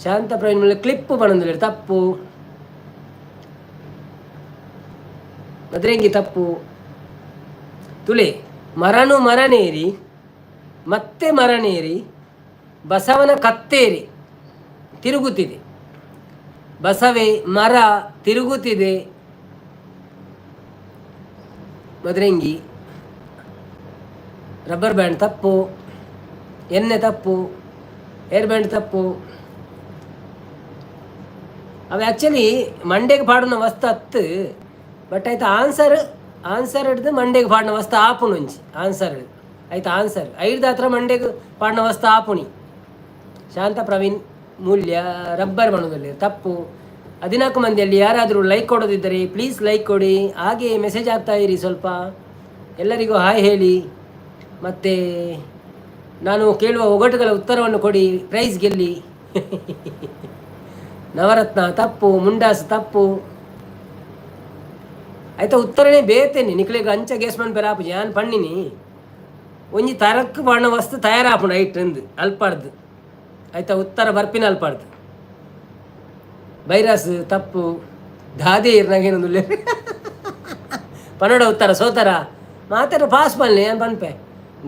ಶಾಂತ ಪ್ರವೀಣ್ ಮೇಲೆ ಕ್ಲಿಪ್ಪು ಪಣಂದು ತಪ್ಪು ಮದ್ರೆಂಗಿ ತಪ್ಪು ತುಳೆ ಮರನೇರಿ ಮತ್ತೆ ಮರನೇರಿ ಬಸವನ ಕತ್ತೇರಿ ತಿರುಗುತ್ತಿದೆ ಬಸವೇ ಮರ ತಿರುಗುತ್ತಿದೆ ಮದ್ರೆಂಗಿ ರಬ್ಬರ್ ಬ್ಯಾಂಡ್ ತಪ್ಪು ಎಣ್ಣೆ ತಪ್ಪು ಏರ್ ಬ್ಯಾಂಡ್ ತಪ್ಪು ಅವು ಆ್ಯಕ್ಚುಲಿ ಮಂಡೆಗೆ ಪಾಡಿನ ವಸ್ತು ಹತ್ತು ಬಟ್ ಆಯ್ತು ಆನ್ಸರ್ ಹಿಡ್ದು ಮಂಡೆಗೆ ಪಾಡಿನ ವಸ್ತು ಆಪುಣುಂಚಿ ಆನ್ಸರ್ ಹಿಡ್ದು ಆಯ್ತು ಆನ್ಸರ್ ಐದು ಹತ್ರ ಮಂಡೆಗೆ ಪಾಡಿನ ವಸ್ತು ಆಪುಣಿ ಶಾಂತ ಪ್ರವೀಣ್ ಮೂಲ್ಯ ರಬ್ಬರ್ ಬಣ್ಣದಲ್ಲಿ ತಪ್ಪು 14 ಮಂದಿಯಲ್ಲಿ ಯಾರಾದರೂ ಲೈಕ್ ಕೊಡೋದಿದ್ದರೆ ಪ್ಲೀಸ್ ಲೈಕ್ ಕೊಡಿ, ಹಾಗೆ ಮೆಸೇಜ್ ಆಗ್ತಾ ಇರಿ, ಸ್ವಲ್ಪ ಎಲ್ಲರಿಗೂ ಹಾಯ್ ಹೇಳಿ, ಮತ್ತು ನಾನು ಕೇಳುವ ಒಗಟುಗಳ ಉತ್ತರವನ್ನು ಕೊಡಿ, ಪ್ರೈಸ್ ಗೆಲ್ಲಿ. ನವರತ್ನ ತಪ್ಪು, ಮುಂಡಾಸ್ ತಪ್ಪು ಆಯ್ತಾ. ಉತ್ತರನೇ ಬೇತೇನೆ ನಿಕ್ಲೆಗೆ ಅಂಚ ಗೇಸ್ ಮನ್ ಬೇರೆ ಆಪು ಯಾನ್ ಪಣ್ಣಿನಿ ಒಂಜಿ ತರಕ್ಕೆ ಬಣ್ಣ ವಸ್ತು ತಯಾರಾಪುಂಡು ಐಟ್ರಂದು ಅಲ್ಪಾಡ್ದು ಆಯ್ತಾ. ಉತ್ತರ ಬರ್ಪಿನ ಅಲ್ಪಾಡ್ದು ಬೈರಾಸ್ ತಪ್ಪು. ದಾದೆ ಇರ್ನಾಗೇನೊಂದು ಪನ್ನಡ ಉತ್ತರ ಸೋತರ ಮಾತಾಡ ಪಾಸ್ ಬನ್ನಿ ಏನು ಪನ್ಪೆ.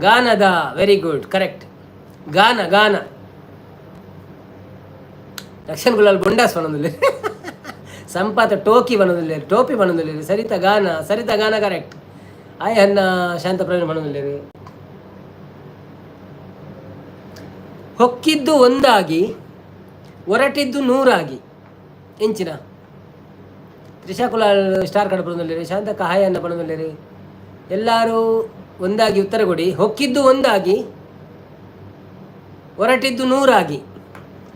ಗಾನದ ವೆರಿ ಗುಡ್ ಕರೆಕ್ಟ್. ಗಾನ ರಕ್ಷಣ್ ಗುಲಾಲ್ ಬೊಂಡಾಸ್ ಬನ್ನೊಂದುಲ್ಲೆ. ಸಂಪಾತ ಟೋಕಿ ಬನ್ನೊಂದುಲ್ಲೆ, ಟೋಪಿ ಬನ್ನೊಂದುಲ್ಲೆ. ಸರಿತಾ ಗಾನ ಕರೆಕ್ಟ್. ಆಯ್ ಅನ್ನ ಶಾಂತ ಪ್ರವೀಣ್ ಬನ್ನೊಂದುಲ್ಲೆ. ಹೊಕ್ಕಿದ್ದು ಒಂದಾಗಿ ಹೊರಟಿದ್ದು ನೂರಾಗಿ ಎಂಚಿನ ತ್ರಿಷಾ ಕುಲಾಲ್ ಸ್ಟಾರ್ ಕಡೆ ಬರೋದಿಲ್ಲ. ಶಾಂತಕ್ಕ ಹಾಯ್ ಅನ್ನ ಬರೋದಿಲ್ಲ. ಎಲ್ಲರೂ ಒಂದಾಗಿ ಉತ್ತರ ಕೊಡಿ. ಹೊಕ್ಕಿದ್ದು ಒಂದಾಗಿ ಹೊರಟಿದ್ದು ನೂರಾಗಿ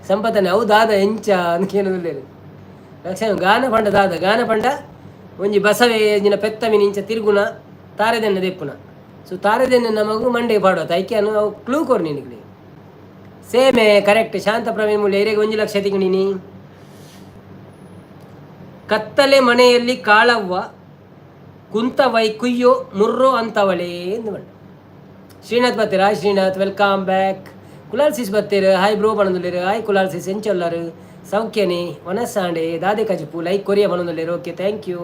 ಸಂಪತ್ತನೆ ಹೌದಾದ ಎಂಚ ಅನ್ಕೇನೋದಿಲ್ಲ. ಲಕ್ಷಣ ಗಾನ ಪಂಡ ಒಂಜಿ ಬಸವೆ ಎಂಜಿನ ಪೆತ್ತಮಿನ ಇಂಚ ತಿರುಗುನ ತಾರೆದೆನ್ನ ದೆಪ್ಪುನ. ಸೊ ತಾರೆದೆನ್ನ ನಮಗೂ ಮಂಡೆ ಪಾಡೋದು ಐಕ್ಯನು ಅವು ಕ್ಲೂ ಕೊರ್ ನಿನಗೆ ಸೇಮೆ ಕರೆಕ್ಟ್. ಶಾಂತ ಪ್ರವೀಣ್ ಮೂಲ್ಯ ಏರಿಯಾಗೆ 1 ಲಕ್ಷ ತಿಂಗಳಿನಿ. ಕತ್ತಲೆ ಮನೆಯಲ್ಲಿ ಕಾಳವ್ವ ಕುಂತವೈ ಕುಯ್ಯೋ ಮುರ್ರೋ ಅಂತವಳೇ ಎಂದು ಬಂಡ. ಶ್ರೀನಾಥ್ ಬತ್ತೀರ. Hi Srinath, welcome back. Kulal sis ಬತ್ತೀರ. ಹಾಯ್ ಬ್ರೋ ಬಣದುಲ್ಲೇರು. ಹಾಯ್ ಕುಲಾಲ್ ಸಿಸ್ ಎಂಚೊಲ್ಲರು ಸೌಖ್ಯನೇ ವನಸ್ಸಾಂಡೆ ದಾದೆ ಕಜಿಪು ಲೈಕ್ ಕೊರಿಯ ಬಣದುಲ್ಲೇರು. Okay thank you.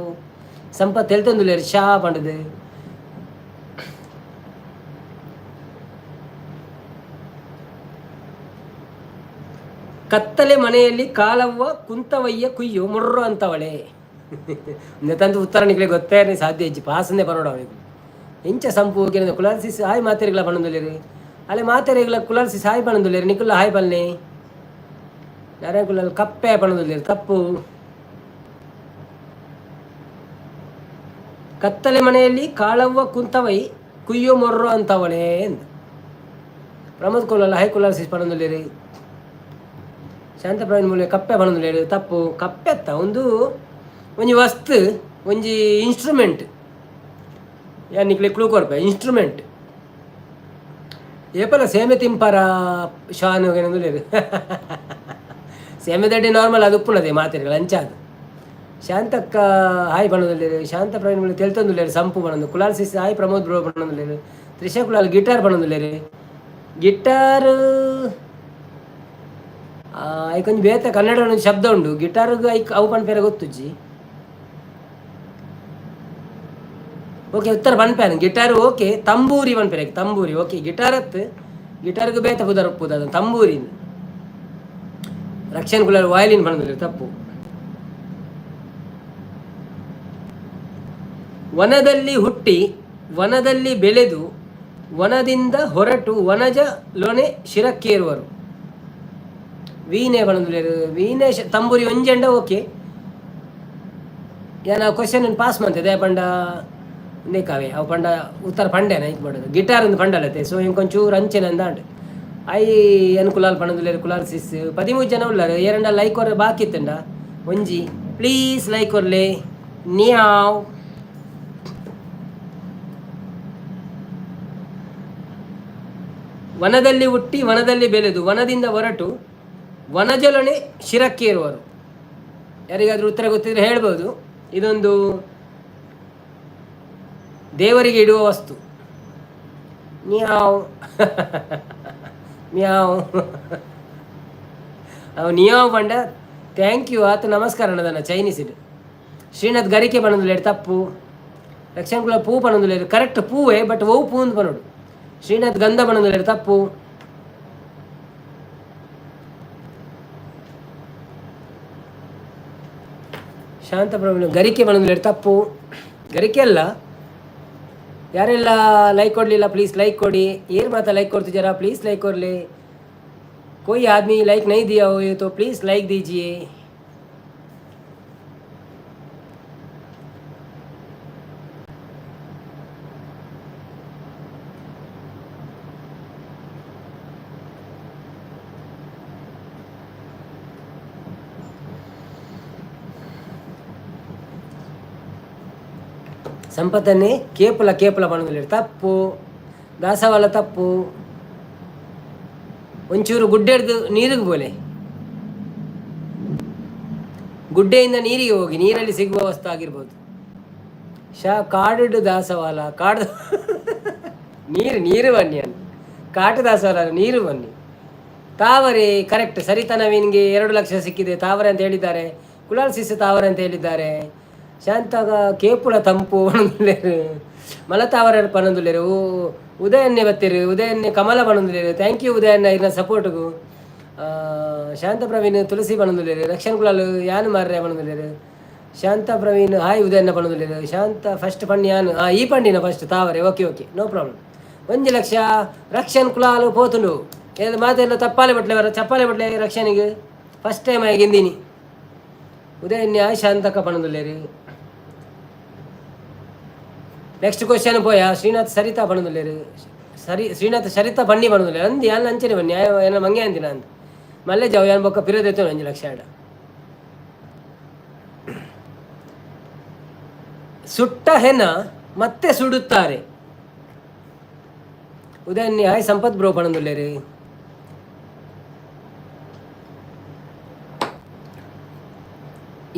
ಸಂಪತ್ ಎಲ್ತಂದುಲ್ಲೇರು ಶಾ ಪಂಡದು. ಕತ್ತಲೆ ಮನೆಯಲ್ಲಿ ಕಾಲವ್ವ ಕುಂತವಯ್ಯ ಕುಯ್ಯೋ ಮುರ್ರೋ ಅಂತವಳೆ. ತಂದು ಉತ್ತರ ನಿಕ್ಲೆ ಗೊತ್ತೇ ಸಾಧ್ಯ ಇಜ್ಜಿ ಪಾಸನ್ನೇ ಬರೋಣ ಅವನಿಗೆ ಎಂಚ ಸಂಪು ಕುಲಾಲ್ಸಿಸ್ ಹಾಯ್ ಮಾತೆರೆಗಳ ಬಣ್ಣದಲ್ಲಿರಿ. ಅಲ್ಲೇ ಮಾತೆರೆಗಳ ಕುಲಾಲ್ಸಿಸ್ ಹಾಯ್ ಬಣ್ಣದಲ್ಲಿರಿ. ನಿಕುಲ್ಲ ಹಾಯ್ ಬನ್ನಿ. ನಾರಾಯಣ ಕುಲಾಲ್ ಕಪ್ಪೆ ಬಣ್ಣದಲ್ಲಿರಿ. ತಪ್ಪು. ಕತ್ತಲೆ ಮನೆಯಲ್ಲಿ ಕಾಳವ್ವ ಕುಂತವೈ ಕುಯ್ಯೋ ಮೊರ್ರೋ ಅಂತವಳೆ ಎಂದು ಪ್ರಮೋದ್ ಕುಲಾಲ್ ಹಾಯ್ ಕುಲಾಲ್ಸಿಸ್ ಬಣ್ಣದಲ್ಲಿರಿ. ಶಾಂತ ಪ್ರವೀಣ್ ಮೂಲ್ಯ ಕಪ್ಪೆ ಬಣ್ಣದಲ್ಲಿ ತಪ್ಪು. ಕಪ್ಪೆ ಅತ್ತ ಒಂಜಿ ವಸ್ತು ಒಂಜಿ ಇನ್ಸ್ಟ್ರೂಮೆಂಟ್ ಯಾನ್ ನಿಕ್ಲೆ ಕ್ಲೂ ಕೊರ್ಪೆ ಇನ್ಸ್ಟ್ರೂಮೆಂಟ್ ಏಪಲ ಸೇಮೆ ತಿಂಪಾರ ಶಾನು ಏನಂದು ಸೇಮೆ ದಡ್ಡಿ ನಾರ್ಮಲ್ ಅದು ಉಪ್ಪುನದೆ ಮಾತಿರ್ಗಳು ಅಂಚಾದು. ಶಾಂತಕ್ಕ ಹಾಯ್ ಬಣ್ಣದಲ್ಲಿ. ಶಾಂತ ಪ್ರವೀಣ್ ಮೂಲ್ಯ ತೆಲ್ತಂದುಲ್ಲೇರು ಸಂಪು ಬಣ್ಣದು. Kulal sis hi Pramod bro ಬಣ್ಣದಲ್ಲಿ. ತ್ರಿಷಾ ಕುಲಾಲ್ ಗಿಟಾರ್ ಬಣ್ಣದಲ್ಲಿ. ಗಿಟಾರ್ ಐಕೊಂದು ಬೇತೆ ಕನ್ನಡ ಒಂದು ಶಬ್ದ ಉಂಡು ಗಿಟಾರ್ಗೆ ಐಕ್ ಅವು ಪನ್ಪೇರ ಗೊತ್ತುಜ್ಜಿ. ಓಕೆ ಉತ್ತರ ಪನ್ಪೇನ ಗಿಟಾರ್. ಓಕೆ ತಂಬೂರಿ ಪನ್ಪೇರ ತಂಬೂರಿ. ಓಕೆ ಗಿಟಾರ್ಗೆ ಬೇತ ಪುದರಪ್ಪುದ ಅದು ತಂಬೂರಿ. ರಕ್ಷಣ್ ಕುಲಾಲ್ ವಯಲಿನ್ ಬಣ್ಣದಲ್ಲಿ. ತಪ್ಪು. ವನದಲ್ಲಿ ಹುಟ್ಟಿ ವನದಲ್ಲಿ ಬೆಳೆದು ವನದಿಂದ ಹೊರಟು ವನಜ ಲೊನೆ ಶಿರಕ್ಕೇರುವರು. ವೀಣೆ ಬಣ್ಣದಲ್ಲಿ. ವೀಣೆ ತಂಬೂರಿ ಒಂಜೆಂಡ. ಓಕೆ ಏನ ಕ್ವಶನ್ ಪಾಸ್ ಮಾಡ್ತದೆ ಪಂಡ ನೇಕಾವೆ ಅವು ಪಂಡ ಉತ್ತರ ಪಂಡೇನ ಇದು ಮಾಡೋದು. ಗಿಟಾರ್ ಒಂದು ಪಂಡಲತ್ತೆ. ಸೊ ಇಂಕೊಂಚೂರು ಅಂಚೆನ ಅಂದಾಂಡು ಐ ಏನು ಕುಲಾಲ್ ಪಣ್ಣದುಲ್ಲೇರು. ಕುಲಾಲ್ ಸಿಸ್ 13 ಜನ ಉಳ್ಳಾರು. ಎರಡ ಲೈಕ್ ಕೊರ ಬಾಕಿ ಇತ್ತಂಡ ಒಂಜಿ ಪ್ಲೀಸ್ ಲೈಕ್ ಕೊರ್ಲೆ ನ್ಯಾವ್. ವನದಲ್ಲಿ ಹುಟ್ಟಿ ವನದಲ್ಲಿ ಬೆಳೆದು ವನದಿಂದ ಹೊರಟು ವನಜಲೊನೆ ಶಿರಕ್ಕೇರುವರು. ಯಾರಿಗಾದ್ರೂ ಉತ್ತರ ಗೊತ್ತಿದ್ರೆ ಹೇಳ್ಬೋದು. ಇದೊಂದು ದೇವರಿಗೆ ಇಡುವ ವಸ್ತು. ಮಿಯಾವ್ ಮಿಯಾವ್ ಅವು ನಿಯಾವ್ ಬಂಡ ಥ್ಯಾಂಕ್ ಯು ಆತ ನಮಸ್ಕಾರ ಅನ್ನೋದನ್ನ ಚೈನೀಸ್ ಇದು. ಶ್ರೀನಾಥ್ ಗರಿಕೆ ಪಣಂದುಲೇರು ತಪ್ಪು. ರಕ್ಷಣ್ ಕುಲ ಪೂ ಪಣಂದುಲೇರು ಕರೆಕ್ಟ್ ಪೂವೇ ಬಟ್ ಓ ಪೂ ಅಂತ ಪನೋಡು. ಶ್ರೀನಾಥ್ ಗಂಧ ಪಣಂದುಲೇರು ತಪ್ಪು. ಶಾಂತ ಪ್ರಭು ಗರಿಕೆ ಪಣಂದುಲೇರು ತಪ್ಪು. ಗರಿಕೆ ಅಲ್ಲ. ಯಾರೆಲ್ಲ ಲೈಕ್ ಕೊಡಲಿಲ್ಲ ಪ್ಲೀಸ್ ಲೈಕ್ ಕೊಡಿ. ಏನು ಮಾತಾ ಲೈಕ್ ಕೊಡ್ತಿದ್ದೀರಾ प्लीज़ लाइक कर ले. कोई आदमी लाइक नहीं दिया हो तो प्लीज़ लाइक दीजिए. ಸಂಪತ್ತನ್ನೇ ಕೇಪಲ ಕೇಪಲ ಬಣ್ಣದಲ್ಲಿ ತಪ್ಪು. ದಾಸವಾಳ ತಪ್ಪು. ಒಂಚೂರು ಗುಡ್ಡೆಡ್ದು ನೀರಿಗೆ ಬೋಲೆ. ಗುಡ್ಡೆಯಿಂದ ನೀರಿಗೆ ಹೋಗಿ ನೀರಲ್ಲಿ ಸಿಗುವ ವಸ್ತು ಆಗಿರ್ಬೋದು. ಕಾಡು ದಾಸವಾಳ ಕಾಡು ನೀರು ಬನ್ನಿ ಅಂತ. ಕಾಟು ದಾಸವಾಳ ನೀರು ಬನ್ನಿ. ತಾವರೆ ಕರೆಕ್ಟ್. ಸರಿತಾ ನವೀನ್ಗೆ 2 ಲಕ್ಷ ಸಿಕ್ಕಿದೆ. ತಾವರೆ ಅಂತ ಹೇಳಿದ್ದಾರೆ. ಕುಲಾಲ್ ಸಿಸ್ ತಾವರೆ ಅಂತ ಹೇಳಿದ್ದಾರೆ. ಶಾಂತಾಗ ಕೇಪುಳ ತಂಪು ಪಣಂದುಲೇರು. ಮಲತಾವರ ಪಣಂದುಲೇರು. ಉದಯನ್ನೇ ಬತ್ತಿರು. ಉದಯನ್ನೇ ಕಮಲ ಪಣಂದುಲೇರು. ಥ್ಯಾಂಕ್ ಯು ಉದಯನ್ನ ಇನ್ನ ಸಪೋರ್ಟ್ಗೂ. ಶಾಂತ ಪ್ರವೀಣ್ ತುಳಸಿ ಪಣಂದುಲೇರು. ರಕ್ಷಣ್ ಕುಲಾಲ್ ಯಾನು ಮಾರ್ರೆ ಪಣಂದುಲೇರು. ಶಾಂತ ಪ್ರವೀಣ್ ಹಾಯ್ ಉದಯನ್ನ ಪಣಂದುಲೇರು. ಶಾಂತ ಫಸ್ಟ್ ಪಣ್ಣಿ ಯಾನು ಈ ಪಂಡಿನ ಫಸ್ಟ್ ತಾವರೆ. Okay no problem. 1 lakh Rakshan Kulal ಪೋತುಂಡು. ಏನು ಮಾತೆಲ್ಲ ತಪ್ಪಾಲೆ ಬಟ್ಲೆ ಬರ ಚಪ್ಪಾಲೆ ಬಟ್ಲೆ ರಕ್ಷಣಿಗೆ ಫಸ್ಟ್ ಟೈಮ್ ಆಗಿ ಗೆಂದಿನಿ. ಉದಯನ್ಯ ಶಾಂತಕ ಪಣಂದುಲೇರು. ನೆಕ್ಸ್ಟ್ ಕ್ವಶನ್ ಪೋಯ ಶ್ರೀನಾಥ್ ಸರಿತಾ ಪಣಂದುಲೇರು. ಶ್ರೀನಾಥ್ ಸರಿತಾ ಬನ್ನಿ ಪಣಂದುಲೇರು ಅಂದು ಯಾನ್ ಅಂಚನೆ ಬನ್ನಿ ಏನ ಮಂಗೆ ಅಂದಿನ ಅಂತ ಮಲ್ಲೆ ಜಾವ್ ಯಾನ್ ಬೊಕ್ಕ ಪಿರೋದೈತೆ 1 ಲಕ್ಷ ಆಡ. ಸುಟ್ಟ ಹೆನ ಮತ್ತೆ ಸುಡುತ್ತಾರೆ. ಉದಯನ್ಯ ಹಾಯ್ ಸಂಪತ್ ಬ್ರೋ ಪಣಂದುಲೇರು.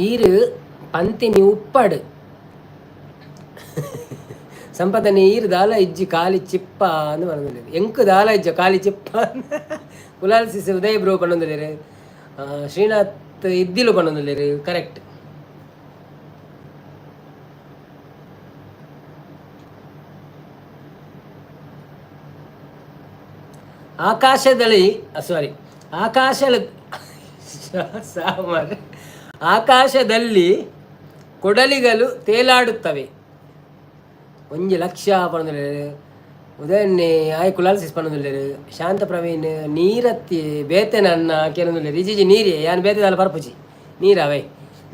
ಈರು ಪಂತಿನಿ ಉಪ್ಪಡು. ಸಂಪತ್ತನೆ ಈರು ದಾಲ ಇಜ್ಜಿ ಕಾಲಿ ಚಿಪ್ಪ ಅಂದು ಪಣಂದುಲೇರು. ಎಂಕು ದಾಲ ಇಜ್ಜ ಕಾಲಿ ಚಿಪ್ಪ ಕುಲಾಲ್ ಸಿಸ್ ಉದಯ್ ಬ್ರೋ ಪಣಂದುಲೇರು. ಶ್ರೀನಾಥ್ ಇದ್ದಿಲು ಪಣಂದುಲೇರು ಕರೆಕ್ಟ್. ಆಕಾಶದಲ್ಲಿ ಕೊಡಲಿಗಳು ತೇಲಾಡುತ್ತವೆ. 1 ಲಕ್ಷ ಪಣಂದುಲೇರು. ಉದಯನ್ನೇ ಆಯ್ ಕುಲಾಲ್ ಸಿಸ್ ಪಣಂದುಲೇರು. ಶಾಂತ ಪ್ರವೀಣ್ ನೀರತ್ತಿ ಬೇತೆ ನನ್ನ ಕೆಲವೊಂದು ರಿಜಿಜಿ ನೀರಿ ಯಾನ್ ಬೇತೆದಲ್ಲ ಪರ್ಪುಜಿ ನೀರವೇ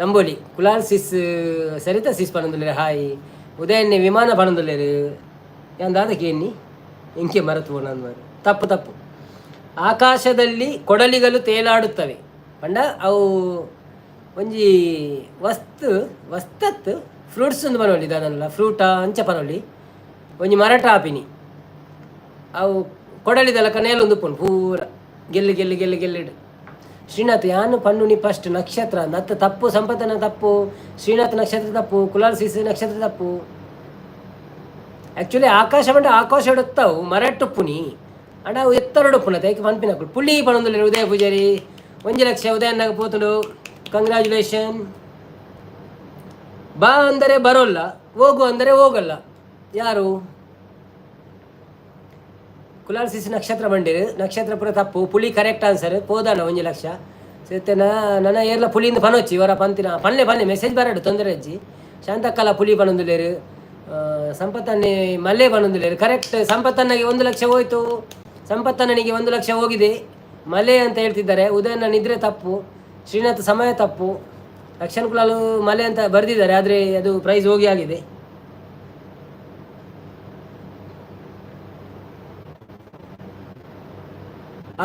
ನಂಬೋಲಿ. ಕುಲಾಲ್ ಸಿಸ್ ಸರಿತಾ ಸಿಸ್ ಪಣಂದುಲೇರು ಹಾಯ್. ಉದಯನ್ನೇ ವಿಮಾನ ಪಣಂದುಲೇರು. ಯಾನ್ ದಾದಕ್ಕೆ ಎನ್ನಿ ಇಂಕೆ ಮರೆತು ನಾನು ತಪ್ಪು. ಆಕಾಶದಲ್ಲಿ ಕೊಡಲಿಗಳು ತೇಲಾಡುತ್ತವೆ ಪಂಡ ಅವು ಒಂಜಿ ವಸ್ತತ್ತು ಫ್ರೂಟ್ಸ್ ಒಂದು ಪನೊಳ್ಳಿ ದಾದನಲ್ಲ ಫ್ರೂಟ ಅಂಚ ಪನೊಳ್ಳಿ ಒಂಜಿ ಮರಟ ಆಪಿನಿ ಅವು ಕೊಡಲಿದಲ್ಲ ಕನೆಯಲ್ಲೊಂದು ಪುಣ್ ಪೂರ ಗೆಲ್ಲಿಡು. ಶ್ರೀನಾಥ್ ಯಾನು ಪನ್ನುನಿ ಫಸ್ಟ್ ನಕ್ಷತ್ರ ನತ್ತ ತಪ್ಪು. ಸಂಪತ್ತನ ತಪ್ಪು. ಶ್ರೀನಾಥ್ ನಕ್ಷತ್ರ ತಪ್ಪು. ಕುಲಾಲ್ ಸಿಸ್ ನಕ್ಷತ್ರ ತಪ್ಪು. ಆ್ಯಕ್ಚುಲಿ ಆಕಾಶ ಪಂಡ ಆಕಾಶ ಎಡುತ್ತಾವು ಮರಟ್ಟು ಪುನಿ ಅಣ್ಣ ಅವು ಎತ್ತರಡು ಪುಣ ತೈಕೆ ಪನ್ಪಿನಕ್ಕಳು ಪುಳ್ಳಿ ಪಣಂದುಲೇರು. ಉದಯ ಪೂಜಾರಿ 1 ಲಕ್ಷ ಉದಯನ್ನಾಗ ಪೋತುಂಡು. ಕಂಗ್ರ್ಯಾಚುಲೇಷನ್. ಬಾ ಅಂದರೆ ಬರೋಲ್ಲ, ಹೋಗು ಅಂದರೆ ಹೋಗಲ್ಲ. ಯಾರು ಕುಲಾಲ್ ಸಿಸ್ ನಕ್ಷತ್ರ ಬಂಡಿರು. ನಕ್ಷತ್ರ ಪುರ ತಪ್ಪು. ಪುಳಿ ಕರೆಕ್ಟ್ ಆನ್ಸರ್. ಪೋದಾನ 1 ಲಕ್ಷ ಸೇತೆ ನನ್ನ ಏರ್ಲ ಪುಳಿಯಿಂದ ಪನೊಚ್ಚಿ ಇವರ ಪಂತಿನ ಪನ್ಲೆ ಮೆಸೇಜ್ ಬರಡು ತೊಂದರೆ ಅಜ್ಜಿ. ಶಾಂತಕ್ಕಲ ಪುಳಿ ಪಣಂದುಲೇರು. ಸಂಪತ್ತನ್ನೇ ಮಲ್ಲೆ ಪಣಂದುಲೇರು ಕರೆಕ್ಟ್. ಸಂಪತ್ತನಿಗೆ 1 ಲಕ್ಷ ಹೋಯ್ತು. ಸಂಪತ್ತನಿಗೆ 1 ಲಕ್ಷ ಹೋಗಿದೆ. ಮಲೆ ಅಂತ ಹೇಳ್ತಿದ್ದಾರೆ. ಉದಯನ ನಿದ್ರೆ ತಪ್ಪು. ಶ್ರೀನಾಥ್ ಸಮಯ ತಪ್ಪು. ರಕ್ಷಣ್ ಕುಲಾಲು ಮಲೆ ಅಂತ ಬರೆದಿದ್ದಾರೆ ಆದರೆ ಅದು ಪ್ರೈಸ್ ಹೋಗಿ ಆಗಿದೆ.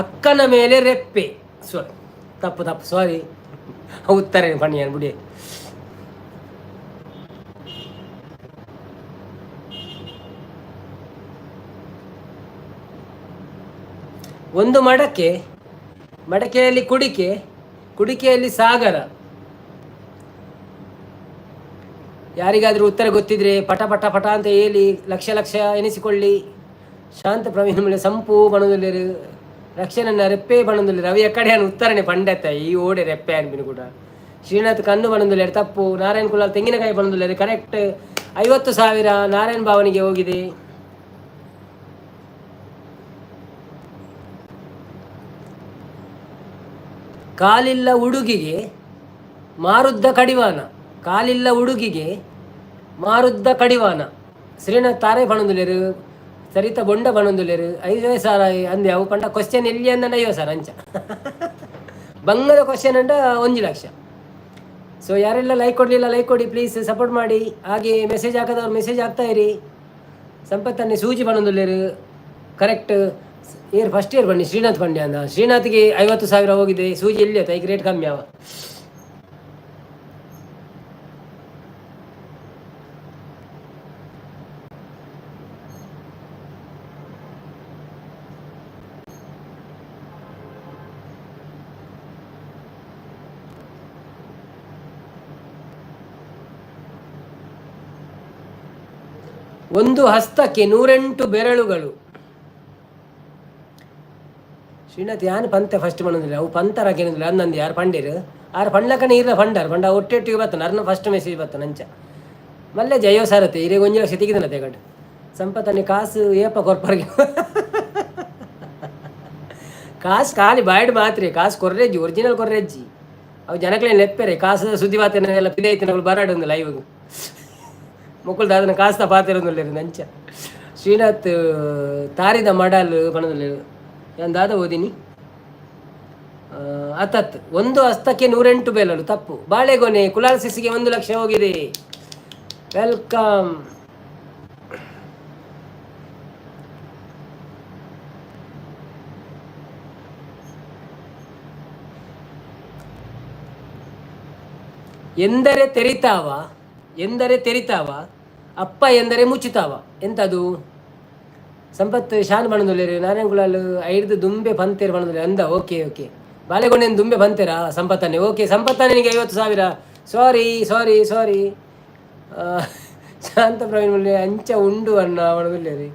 ಅಕ್ಕನ ಮೇಲೆ ರೆಪ್ಪೆ ತಪ್ಪು ಸಾರಿ ಉತ್ತರ ಪಣ್ಣಿಯಾನ್ ಬಿಡಿ. ಒಂದು ಮಡಕೆಯಲ್ಲಿ ಕುಡಿಕೆಯಲ್ಲಿ ಸಾಗರ. ಯಾರಿಗಾದರೂ ಉತ್ತರ ಗೊತ್ತಿದ್ರೆ ಪಟ ಪಟ ಪಟ ಅಂತ ಹೇಳಿ ಲಕ್ಷ ಲಕ್ಷ ಎನಿಸಿಕೊಳ್ಳಿ. ಶಾಂತ ಪ್ರವೀಣ್ ಮುಳ್ಳೆ ಸಂಪು ಬಣದಲ್ಲಿರು ರಕ್ಷಣನ್ನ ರೆಪ್ಪೆ ಬಣದಲ್ಲಿ ರವಿ ಕಡೆ ಉತ್ತರನೆ ಪಂಡತ್ತ ಈ ಓಡೆ ರೆಪ್ಪೆ ಅನ್ಬಿನು ಕೂಡ. ಶ್ರೀನಾಥ್ ಕಣ್ಣು ಬಣದಲ್ಲಿ ತಪ್ಪು. ನಾರಾಯಣ್ ಕುಲಾಲ್ ತೆಂಗಿನಕಾಯಿ ಬಣದಲ್ಲಿ ಕರೆಕ್ಟ್. 50,000 ನಾರಾಯಣ್ ಭಾವನಿಗೆ ಹೋಗಿದೆ. ಕಾಲಿಲ್ಲ ಹುಡುಗಿಗೆ ಮಾರುದ್ದ ಕಡಿವಾನ. ಕಾಲಿಲ್ಲ ಹುಡುಗಿಗೆ ಮಾರುದ್ದ ಕಡಿವಾನ. ಶ್ರೀನಾಥ್ ತಾರೆ ಬಣದುಲೇರು ಸರಿತ ಬೊಂಡ ಬಣದುಲೇರು 5,000 ಅಂದೆ ಅವು ಪಂಡ ಕ್ವಶನ್ ಎಲ್ಲಿ ಅಂದ 5,000 ಅಂಚ ಬಂಗದ ಕ್ವಶನ್ ಅಂಡ 1 ಲಕ್ಷ. ಸೊ ಯಾರೆಲ್ಲ ಲೈಕ್ ಕೊಡಲಿಲ್ಲ ಲೈಕ್ ಕೊಡಿ ಪ್ಲೀಸ್, ಸಪೋರ್ಟ್ ಮಾಡಿ. ಹಾಗೆ ಮೆಸೇಜ್ ಹಾಕೋದವ್ರು ಮೆಸೇಜ್ ಹಾಕ್ತಾ ಇರಿ. ಸಂಪತ್ತನ್ನೇ ಸೂಜಿ ಬಣದುಲೇರು ಕರೆಕ್ಟ್. ಫಸ್ಟ್ ಇಯರ್ ಬನ್ನಿ ಶ್ರೀನಾಥ್ ಪಂಡ್ಯ ಅಂದ. ಶ್ರೀನಾಥ್ಗೆ 50,000 ಹೋಗಿದೆ. ಸೂಜಿ ಎಲ್ಲಿ ಆಯ್ತು, ಈಗ ರೇಟ್ ಕಮ್ಮಿ ಅವ. ಒಂದು ಹಸ್ತಕ್ಕೆ 108 ಬೆರಳುಗಳು. ಶ್ರೀನಾಥ್ ಯಾನ್ ಪಂತೆ ಫಸ್ಟ್ ಮಾಡೋದಿಲ್ಲ ಅವು ಪಂತರಾಕೇನಿಲ್ಲ ಅನ್ನಂದು ಯಾರು ಪಂಡಿರು ಆರು ಪಂಡ್ಲಕ್ಕನ ಇರ ಪಂಡಾರು ಪಂಡ ಒಟ್ಟೊಟ್ಟಿಗೆ ಬರ್ತಾನೆ ಅರ್ನ ಫಸ್ಟ್ ಮೆಸೇಜ್ ಬರ್ತಾನೆ ಅಂಚ ಮಲ್ಲೆ ಜಯೋ ಸಾರತ್ತೆ ಇರೇ 1 ಲಕ್ಷ ತೆಗಿದನ ತೆಗಡು. ಸಂಪತ್ತನೆ ಕಾಸು ಏಪ ಕೊರ್ಪರ್ಗೆ ಕಾಸು ಖಾಲಿ ಬಾಯ್ಡ್ ಮಾತ್ರಿ. ಕಾಸು ಕೊರ್ರೆಜ್ಜಿ ಒರಿಜಿನಲ್ ಕೊರ್ರೆಜ್ಜಿ ಅವು ಜನಕ್ಲೇನು ಲೆಪ್ಪೆರೆ. ಕಾಸು ಸುದ್ದಿ ಬಾತನೆಲ್ಲ ಪಿದೈತಿನಗಳು ಬರಾಡೊಂದು ಲೈವ್ಗೆ ಮುಕ್ಕುಳ್ದು ಅದನ್ನು ಕಾಸ್ತಾ ಪಾತಿರೋದಿಲ್ಲ ಅಂಚ. ಶ್ರೀನಾಥ್ ತಾರಿದ ಮಡಲ್ ಪಣದಲ್ಲಿ ಎಂದಾದ ಓದಿನಿ. ಅತತ್ ಒಂದು ಹಸ್ತಕ್ಕೆ 108 ಬೆರಳು ತಪ್ಪು. ಬಾಳೆಗೊನೆ ಕುಲಾಲ್ ಸಿಸಿಗೆ 1 ಲಕ್ಷ ಹೋಗಿದೆ. ವೆಲ್ಕಮ್. ಎಂದರೆ ತೆರಿತಾವ, ಎಂದರೆ ತೆರಿತಾವ, ಅಪ್ಪ ಎಂದರೆ ಮುಚ್ಚುತ್ತಾವ. ಎಂಥದು? ಸಂಪತ್ ಶಾನ್ ಬಣದೊಳ್ಳೆರು ನಾರಾಯಣ ಗುಲಾಲ್ 5 ದುಂಬೆ ಬಂತೇರು ಬಣದೊಳ್ಳೆ ಅಂದ. ಓಕೆ ಓಕೆ ಬಾಳೆಗೊನೆಯನ್ನು ದುಂಬೆ ಬಂತೇರಾ ಸಂಪತ್ತನ್ನೇ. ಓಕೆ ಸಂಪತ್ತನಿಗೆ 50,000. Sorry sorry sorry. Shantha Praveen ಮುಳ್ಳೆ ಅಂಚ ಉಂಡು ಅಣ್ಣ ಬಣದೊಳ್ಳೆರಿ.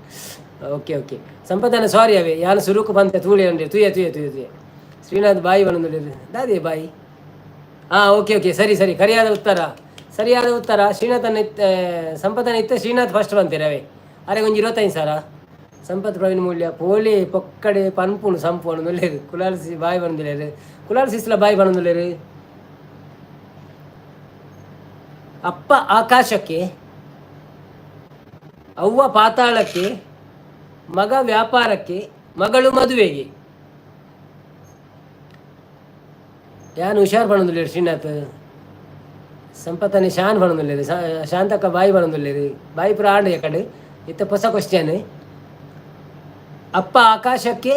ಓಕೆ ಓಕೆ ಸಂಪತ್ತನ ಸಾರಿ ಅವೇ ಯಾನು ಸುರುಕು ಬಂತೆ ತೂಳಿ ಅಂಡ್ರಿ ತುಯ್ಯ ತುಯ್ಯ ತುಯ್ಯ ತುಯ್ಯ. ಶ್ರೀನಾಥ್ ಬಾಯಿ ಬಣದೊಳ್ಳೆರಿ ದಾದಿ ಬಾಯಿ. ಓಕೆ ಓಕೆ ಸರಿ ಸರಿ ಸರಿಯಾದ ಉತ್ತರ ಸರಿಯಾದ ಉತ್ತರ. ಶ್ರೀನಾಥನ ಸಂಪತ್ತನ ಇತ್ತ ಶ್ರೀನಾಥ್ ಫಸ್ಟ್ ಬಂತೀರಿ ಅವೇ ಅರೆ ಒಂಜಿ 25,000. ಸಂಪತ್ ಪ್ರವೀಣ್ ಮೂಲ್ಯ ಪೋಲೆ ಪೊಕ್ಕಡೆ ಪನ್ಪುಣು ಸಂಪು ಬಣದೊಳ್ಳೆರು. ಕುಲಾಲ್ ಸಿ ಬಾಯಿ ಬಣದೊಳ್ಳೆರು. ಕುಲಾಲ್ ಸಿಸ್ಲ ಬಾಯಿ ಬಣದೊಳ್ಳೆರು. ಅಪ್ಪ ಆಕಾಶಕ್ಕೆ, ಅವ್ವ ಪಾತಾಳಕ್ಕೆ, ಮಗ ವ್ಯಾಪಾರಕ್ಕೆ, ಮಗಳು ಮದುವೆಗೆ. ಯಾನು ಹುಷಾರ್ ಬಣದೊಳ್ಳೆರು ಶ್ರೀನಾಥ್. ಸಂಪತ್ತನೆ ಶಾನ್ ಬಣದೊಳ್ಳೆರು. ಶಾಂತಕ್ಕ ಬಾಯಿ ಬಣದೊಳ್ಳೆರು. ಬಾಯಿ ಪುರ ಆಂಡ ಕಡೆ ಇತ್ತ ಹೊಸ ಕ್ವಶ್ಚನ್. ಅಪ್ಪ ಆಕಾಶಕ್ಕೆ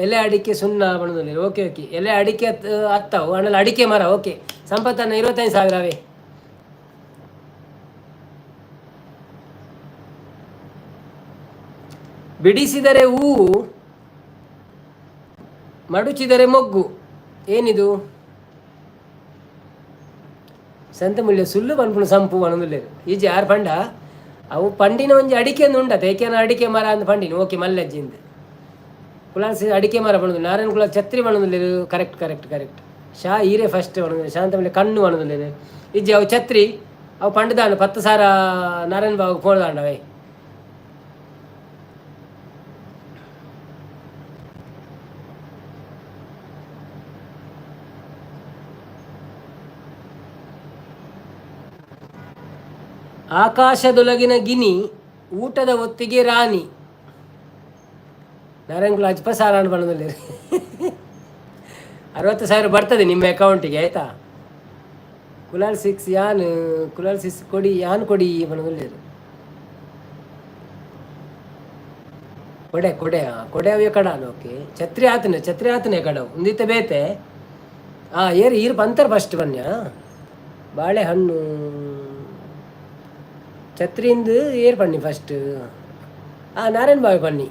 ಎಲೆ ಅಡಿಕೆ ಸುಣ್ಣ ಬಣದೊಳ್ಳೆರು. ಓಕೆ ಓಕೆ ಎಲೆ ಅಡಿಕೆ ಹತ್ತವು ಅಣ್ಣಲ್ಲಿ ಅಡಿಕೆ ಮರ. ಓಕೆ ಸಂಪತ್ತನ್ನ 25,000 ಅವೇ. ಬಿಡಿಸಿದರೆ ಹೂವು, ಮಡುಚಿದರೆ ಮೊಗ್ಗು. ಏನಿದು? ಸಂತ ಮುಳ್ಯ ಸುಳ್ಳು ಪನ್ಪುಣ ಸಂಪು ಬಣದೊಳ್ಳೆರು. ಈಜಿ 6 ಪಂಡ ಅವು ಪಂಡಿನ ಒಂಜಿ ಅಡಿಕೆ ಒಂದು ಉಂಡ ತೇಕೇನ ಅಡಿಕೆ ಮರ ಅಂತ ಪಂಡಿನ. ಓಕೆ ಮಲ್ಲಜ್ಜಿಂದ ಕುಲಾಲ್ ಅಡಿಕೆ ಮರ ಬಣದು. ನಾರಾಯಣ ಕುಲಾಲ್ ಛತ್ರಿ ಬಣದೊಳ್ಳೆರು. Correct correct correct. ಶಾ ಈರೇ ಫಸ್ಟ್ ಬಣದೊಳ್ಳೆ. ಶಾಂತ ಮುಳ್ಯ ಕಣ್ಣು ಬಣದೊಳ್ಳೆರು. ಇಜ್ಜಿ ಅವು ಛತ್ರಿ ಅವು ಪಂಡದಾಂಡ 10,000 ನಾರಾಯಣ ಬಾಬು ಕೋಣದಾಂಡವೇ. ಆಕಾಶದೊಳಗಿನ ಗಿನಿ ಊಟದ ಹೊತ್ತಿಗೆ ರಾಣಿ. ನಾರಾಯಣ ಕುಲ 50,000 ಬಣದಲ್ಲಿ 60,000 ಬರ್ತದೆ ನಿಮ್ಮ ಅಕೌಂಟಿಗೆ ಆಯಿತಾ. ಕುಲಾಲ್ 6 ಯಾನ್ ಕುಲಾಲ್ 6 ಕೊಡಿ ಯಾನ್ ಕೊಡಿ ಬಣದಲ್ಲಿ ಕೊಡೆ ಕೊಡೆ ಕೊಡೆ ಅವೇ ಕಡಾನು. ಓಕೆ ಛತ್ರಿ ಆತನೆ ಕಡವು ಒಂದಿತ್ತ ಬೇತೆ. ಏರು ಈರು ಬಂತಾರೆ ಫಸ್ಟ್ ಬನ್ಯ. ಬಾಳೆಹಣ್ಣು ಛತ್ರಿಯಿಂದ ಏರ್ ಪಣ್ಣಿ ಫಸ್ಟ್. ನಾರಾಯಣ ಬಾವಿ ಪಣ್ಣಿ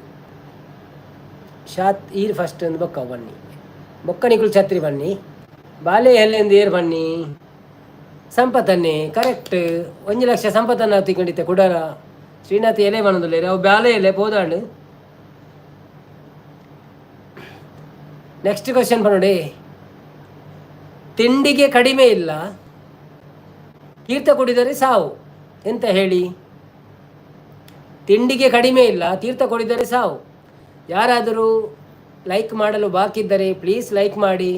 ಶಾತ್ ಈರು ಫಸ್ಟ್ ಒಂದು ಬೊಕ್ಕ ಬನ್ನಿ ಬೊಕ್ಕ ನಿಕುಲು ಛತ್ರಿ ಬನ್ನಿ. ಬಾಳೆ ಎಲೆಯಿಂದ ಏರ್ ಬನ್ನಿ ಸಂಪತ್ತನ್ನೇ ಕರೆಕ್ಟ್ 1,00,000 ಸಂಪತ್ತನ್ನು ತಿಕೊಂಡಿತ್ತೆ ಕುಡಾರ ಶ್ರೀನಾಥ್ ಎಲೆ ಮನದಲ್ಲ ಅವು ಬ್ಯಾಲೆ ಎಲೆ ಪೋದಾಂಡು. ನೆಕ್ಸ್ಟ್ ಕ್ವಶನ್ ನೋಡಿ. ತಿಂಡಿಗೆ ಕಡಿಮೆ ಇಲ್ಲ, ತೀರ್ಥ ಕುಡಿದರೆ ಸಾವು. ಎಂತ ಹೇಳಿ? ತಿಂಡಿಗೆ ಕಡಿಮೆ ಇಲ್ಲ, ತೀರ್ಥ ಕುಡಿದರೆ ಸಾವು. ಯಾರಾದರೂ ಲೈಕ್ ಮಾಡಲು ಬಾಕಿ ಇದ್ದರೆ ಪ್ಲೀಸ್ ಲೈಕ್ ಮಾಡಿ.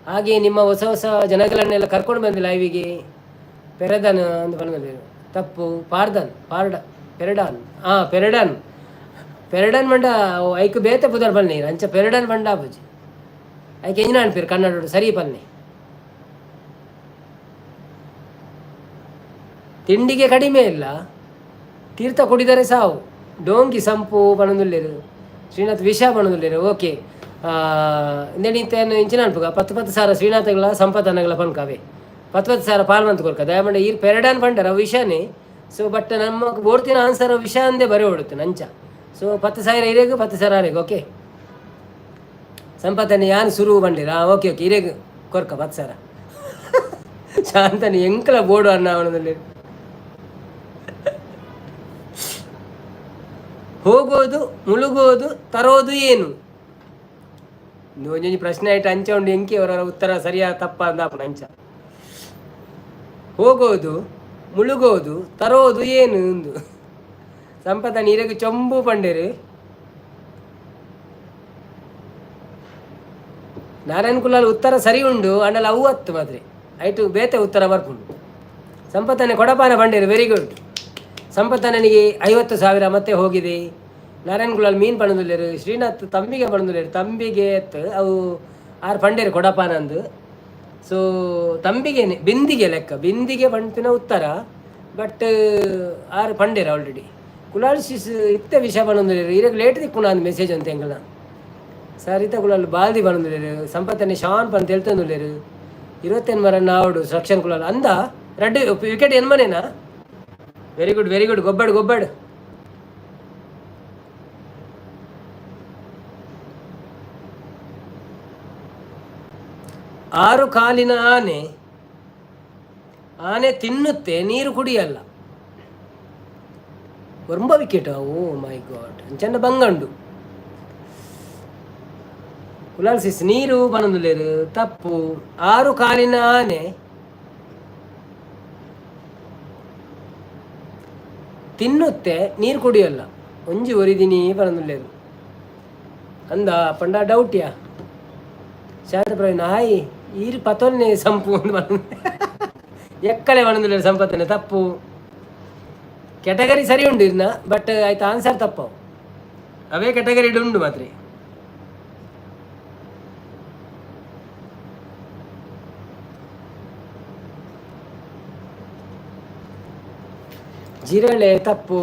ಹಾಗೆ ನಿಮ್ಮ ಹೊಸ ಹೊಸ ಜನಗಳನ್ನೆಲ್ಲ ಕರ್ಕೊಂಡು ಬಂದು ಲೈವಿಗೆ. ಪೆರದನ್ ಅಂತ ಬಂದಿದೆ, ತಪ್ಪು. ಪೆರಡಾನ್ ಪೆರಡನ್ ಮಂಡ ಐಕು ಬೇತೆ ಪುದರ್ ಬನ್ನಿ ಅಂಚ ಪೆರಡನ್ ಬಂಡ ಬುಜಿ ಐಕೆ ಎಂಜಿನ ಅನ್ಪೇರು ಕನ್ನಡ ಸರಿ ಪನ್ನಿ. ತಿಂಡಿಗೆ ಕಡಿಮೆ ಇಲ್ಲ, ತೀರ್ಥ ಕುಡಿದರೆ ಸಾವು. ಡೋಂಗಿ ಸಂಪು ಪಣದುಲ್ಲೇರು, ಶ್ರೀನಾಥ್ ವಿಷ ಪಣದುಲ್ಲೇರು. ಓಕೆ, ಇಂದೇನು ಇಂಚಿನ ಅನ್ಪುಗ 10,000 ಶ್ರೀನಾಥಗಳ ಸಂಪತ್ತನಗಳ ಪನ್ಕಾವೆ 10,000 ಪಾಲ್ಮಂತ ಕೊರ್ಕ ದಯಮಾಡಿ ಈ ಪೆರಡಾನ್ ಪಂಡರ ವಿಷನೇ. ಸೊ ಬಟ್ ನಮ್ಮ ಓಡ್ತಿನ ಆನ್ಸರ್ ವಿಷ ಅಂದೇ ಬರೀ ಓಡುತ್ತೆ ನಂಚ. ಸೊ 10,000 ಇರೇಗು 10,000 ಆರೇಗು. ಓಕೆ, ಸಂಪತ್ತನೆ ಯಾನು ಸುರು ಬಂಡಿರ. ಓಕೆ ಇರೇಗು ಕೊರ್ಕ 10,000 ಶಾಂತನಿ ಎಂಕಲ ಬೋರ್ಡು ಅನ್ನ ಅವನದಲ್ಲಿ. ಹೋಗೋದು, ಮುಳುಗೋದು, ತರೋದು ಏನು? ಒಂಜೊಂಜಿ ಪ್ರಶ್ನೆ ಆಯ್ತು ಅಂಚ ಉಂಡು ಎಂಕಿ ಅವರ ಉತ್ತರ ಸರಿಯಾ ತಪ್ಪ ಅಂದಾಪುನ ಅಂಚ. ಹೋಗೋದು, ಮುಳುಗೋದು, ತರೋದು ಏನು ಒಂದು ಸಂಪತ್ತ ನೀರಿಗೆ ಚೊಂಬು ಪಂಡೇರು. ನಾರಾಯಣ ಕುಲಾಲ್ ಉತ್ತರ ಸರಿ ಉಂಡು ಅಂಡಲ್ಲ ಅವು ಹತ್ತು ಮಾತ್ರೆ ಆಯ್ತು ಬೇತೆ ಉತ್ತರ ಬರ್ಕೊಂಡು. ಸಂಪತ್ತನೆ ಕೊಡಪಾನ ಪಂಡೇರು ವೆರಿ ಗುಡ್. ಸಂಪತ್ತನಿಗೆ 50,000 ಮತ್ತೆ ಹೋಗಿದೆ. ನಾರಾಯಣ ಕುಲಾಲ್ ಮೀನು ಪಣದುಲ್ಲೇರು. ಶ್ರೀನಾಥ್ ತಂಬಿಗೆ ಪಣದುಲ್ಲೇರು. ತಂಬಿಗೆ ಎತ್ತು ಅವು 6 ಪಂಡೇರು ಕೊಡಪಾನಂದು. ಸೊ ತಂಬಿಗೆನೆ ಬಿಂದಿಗೆ ಲೆಕ್ಕ, ಬಿಂದಿಗೆ ಪಂಪಿನ ಉತ್ತರ. ಬಟ್ 6 ಪಂಡೇರು ಆಲ್ರೆಡಿ. ಕುಲಾಲ್ ಶಿಸ್ ಇತ್ತ ವಿಷಯ ಪಣದುಲ್ಲೇರು. ಇರಕ್ಕೆ ಲೇಟ್ ದಿಕ್ಕುಣ ಅಂದು ಮೆಸೇಜ್ ಅಂತ ಹೆಂಗಲ್ಲ ಸರಿತ ಕುಲಾಲ್ ಬಾಲ್ದಿ ಪಣದುಲ್ಲೇರು. ಸಂಪತ್ತನೆ ಶಾನ್ ಪಂತ ಹೇಳ್ತಂದುಲ್ಲೇರು. 21 ಮರನ್ನ ಆವಡು ಸಕ್ಷನ್ ಕುಲಾಲ್ ಅಂದ 2 ವಿಕೆಟ್ ಎನ್ಮನೇನಾ. Very good very good. ಗೊಬ್ಬಡು 6 ಕಾಲಿನ ಆನೆ ತಿನ್ನುತ್ತೆ, ನೀರು ಕುಡಿಯಲ್ಲ. ಒಂಬ ವಿಕೆಟ್. ಓ ಮೈ ಗಾಡ್, ಚೆಂದ ಬಂಗಂಡು. ಕುಲಾಲ್ ಸಿಸ್ ನೀರು ಪನದುಲ್ಲೇರು ತಪ್ಪು. 6 ಕಾಲಿನ ಆನೆ ತಿನ್ನುತ್ತೆ, ನೀರು ಕುಡಿಯಲ್ಲ. ಒಂಜಿ ಒರಿದಿನಿ ಪನದುಲ್ಲೇರು ಅಂದ ಪಂಡ ಡೌಟ್ಯಾ. ಶಾಂತ ಪ್ರವೀಣ್ ಹಾಯ್ ಈರು ಪತೊನ್ನೆ ಸಂಪು ಒಂದು ಎಕ್ಕಲೆ ಪಣದುಲ್ಲೇರು ಸಂಪತ್ತನೆ ತಪ್ಪು. ಕ್ಯಾಟಗರಿ ಸರಿ ಉಂಡು ಇರ್ನ ಬಟ್ ಆಯ್ತು ಆನ್ಸರ್ ತಪ್ಪು. ಅವೇ ಕ್ಯಾಟಗರಿ ಉಂಡು ಮಾತ್ರ. ಜಿರಳೆ ತಪ್ಪು.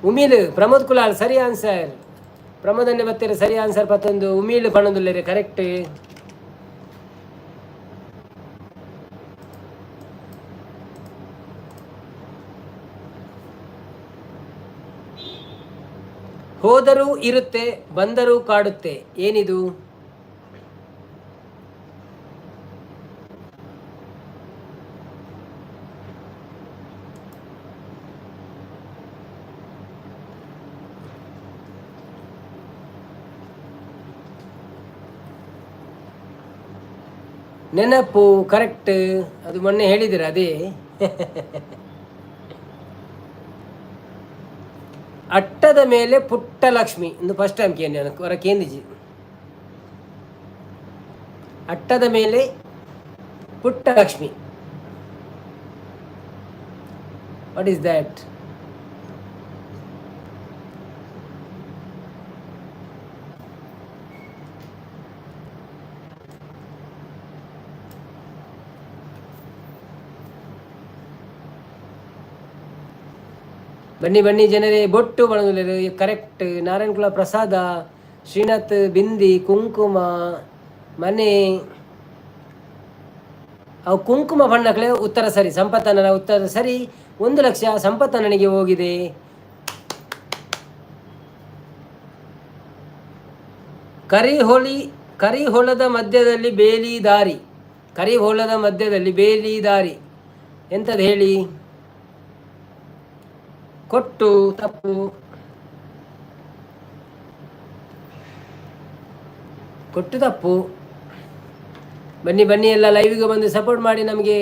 ಉಮೀಲ್ ಪ್ರಮೋದ್ ಕುಲಾಲ್ ಸರಿ ಆನ್ಸರ್. ಪ್ರಮೋದನ್ನೇ ಬತ್ತೀರ ಸರಿ ಆನ್ಸರ್ 11. ಉಮೀಲ್ ಪಣದುಲ್ಲೇರೆ ಕರೆಕ್ಟ್. ಹೋದರೂ ಇರುತ್ತೆ, ಬಂದರೂ ಕಾಡುತ್ತೆ, ಏನಿದು? ನೆನಪು ಕರೆಕ್ಟ್. ಅದು ಮೊನ್ನೆ ಹೇಳಿದಿರ ಅದೇ. ಅಟ್ಟದ ಮೇಲೆ ಪುಟ್ಟ ಲಕ್ಷ್ಮಿ ಇಂದು ಫಸ್ಟ್ ಟೈಮ್ ಕೇಳಿ ನಾನು ಹೊರ ಕೇಂದಿಜಿ. ಅಟ್ಟದ ಮೇಲೆ ಪುಟ್ಟ ಲಕ್ಷ್ಮಿ, ವಾಟ್ ಈಸ್ ದ್ಯಾಟ್? ಬನ್ನಿ ಬನ್ನಿ ಜನರೇ. ಬೊಟ್ಟು ಬಣದುಲ್ಲೇರು ಕರೆಕ್ಟ್. ನಾರಾಯಣ ಕುಲ ಪ್ರಸಾದ, ಶ್ರೀನಾಥ್ ಬಿಂದಿ, ಕುಂಕುಮ ಮನೆ ಅವು ಕುಂಕುಮ ಬಣ್ಣಗಳೇ ಉತ್ತರ ಸರಿ. ಸಂಪತ್ತನ ಉತ್ತರ ಸರಿ. 1,00,000 ಸಂಪತ್ತನಿಗೆ ಹೋಗಿದೆ. ಕರಿಹೊಳದ ಮಧ್ಯದಲ್ಲಿ ಬೇಲಿ ದಾರಿ. ಕರಿ ಹೊಲದ ಮಧ್ಯದಲ್ಲಿ ಬೇಲಿ ದಾರಿ ಎಂಥದ್ದು ಹೇಳಿ? ಕೊಟ್ಟು ತಪ್ಪು. ಕೊಟ್ಟು ತಪ್ಪು. ಬನ್ನಿ ಬನ್ನಿ ಎಲ್ಲ ಲೈವಿಗೆ ಬಂದು ಸಪೋರ್ಟ್ ಮಾಡಿ ನಮಗೆ.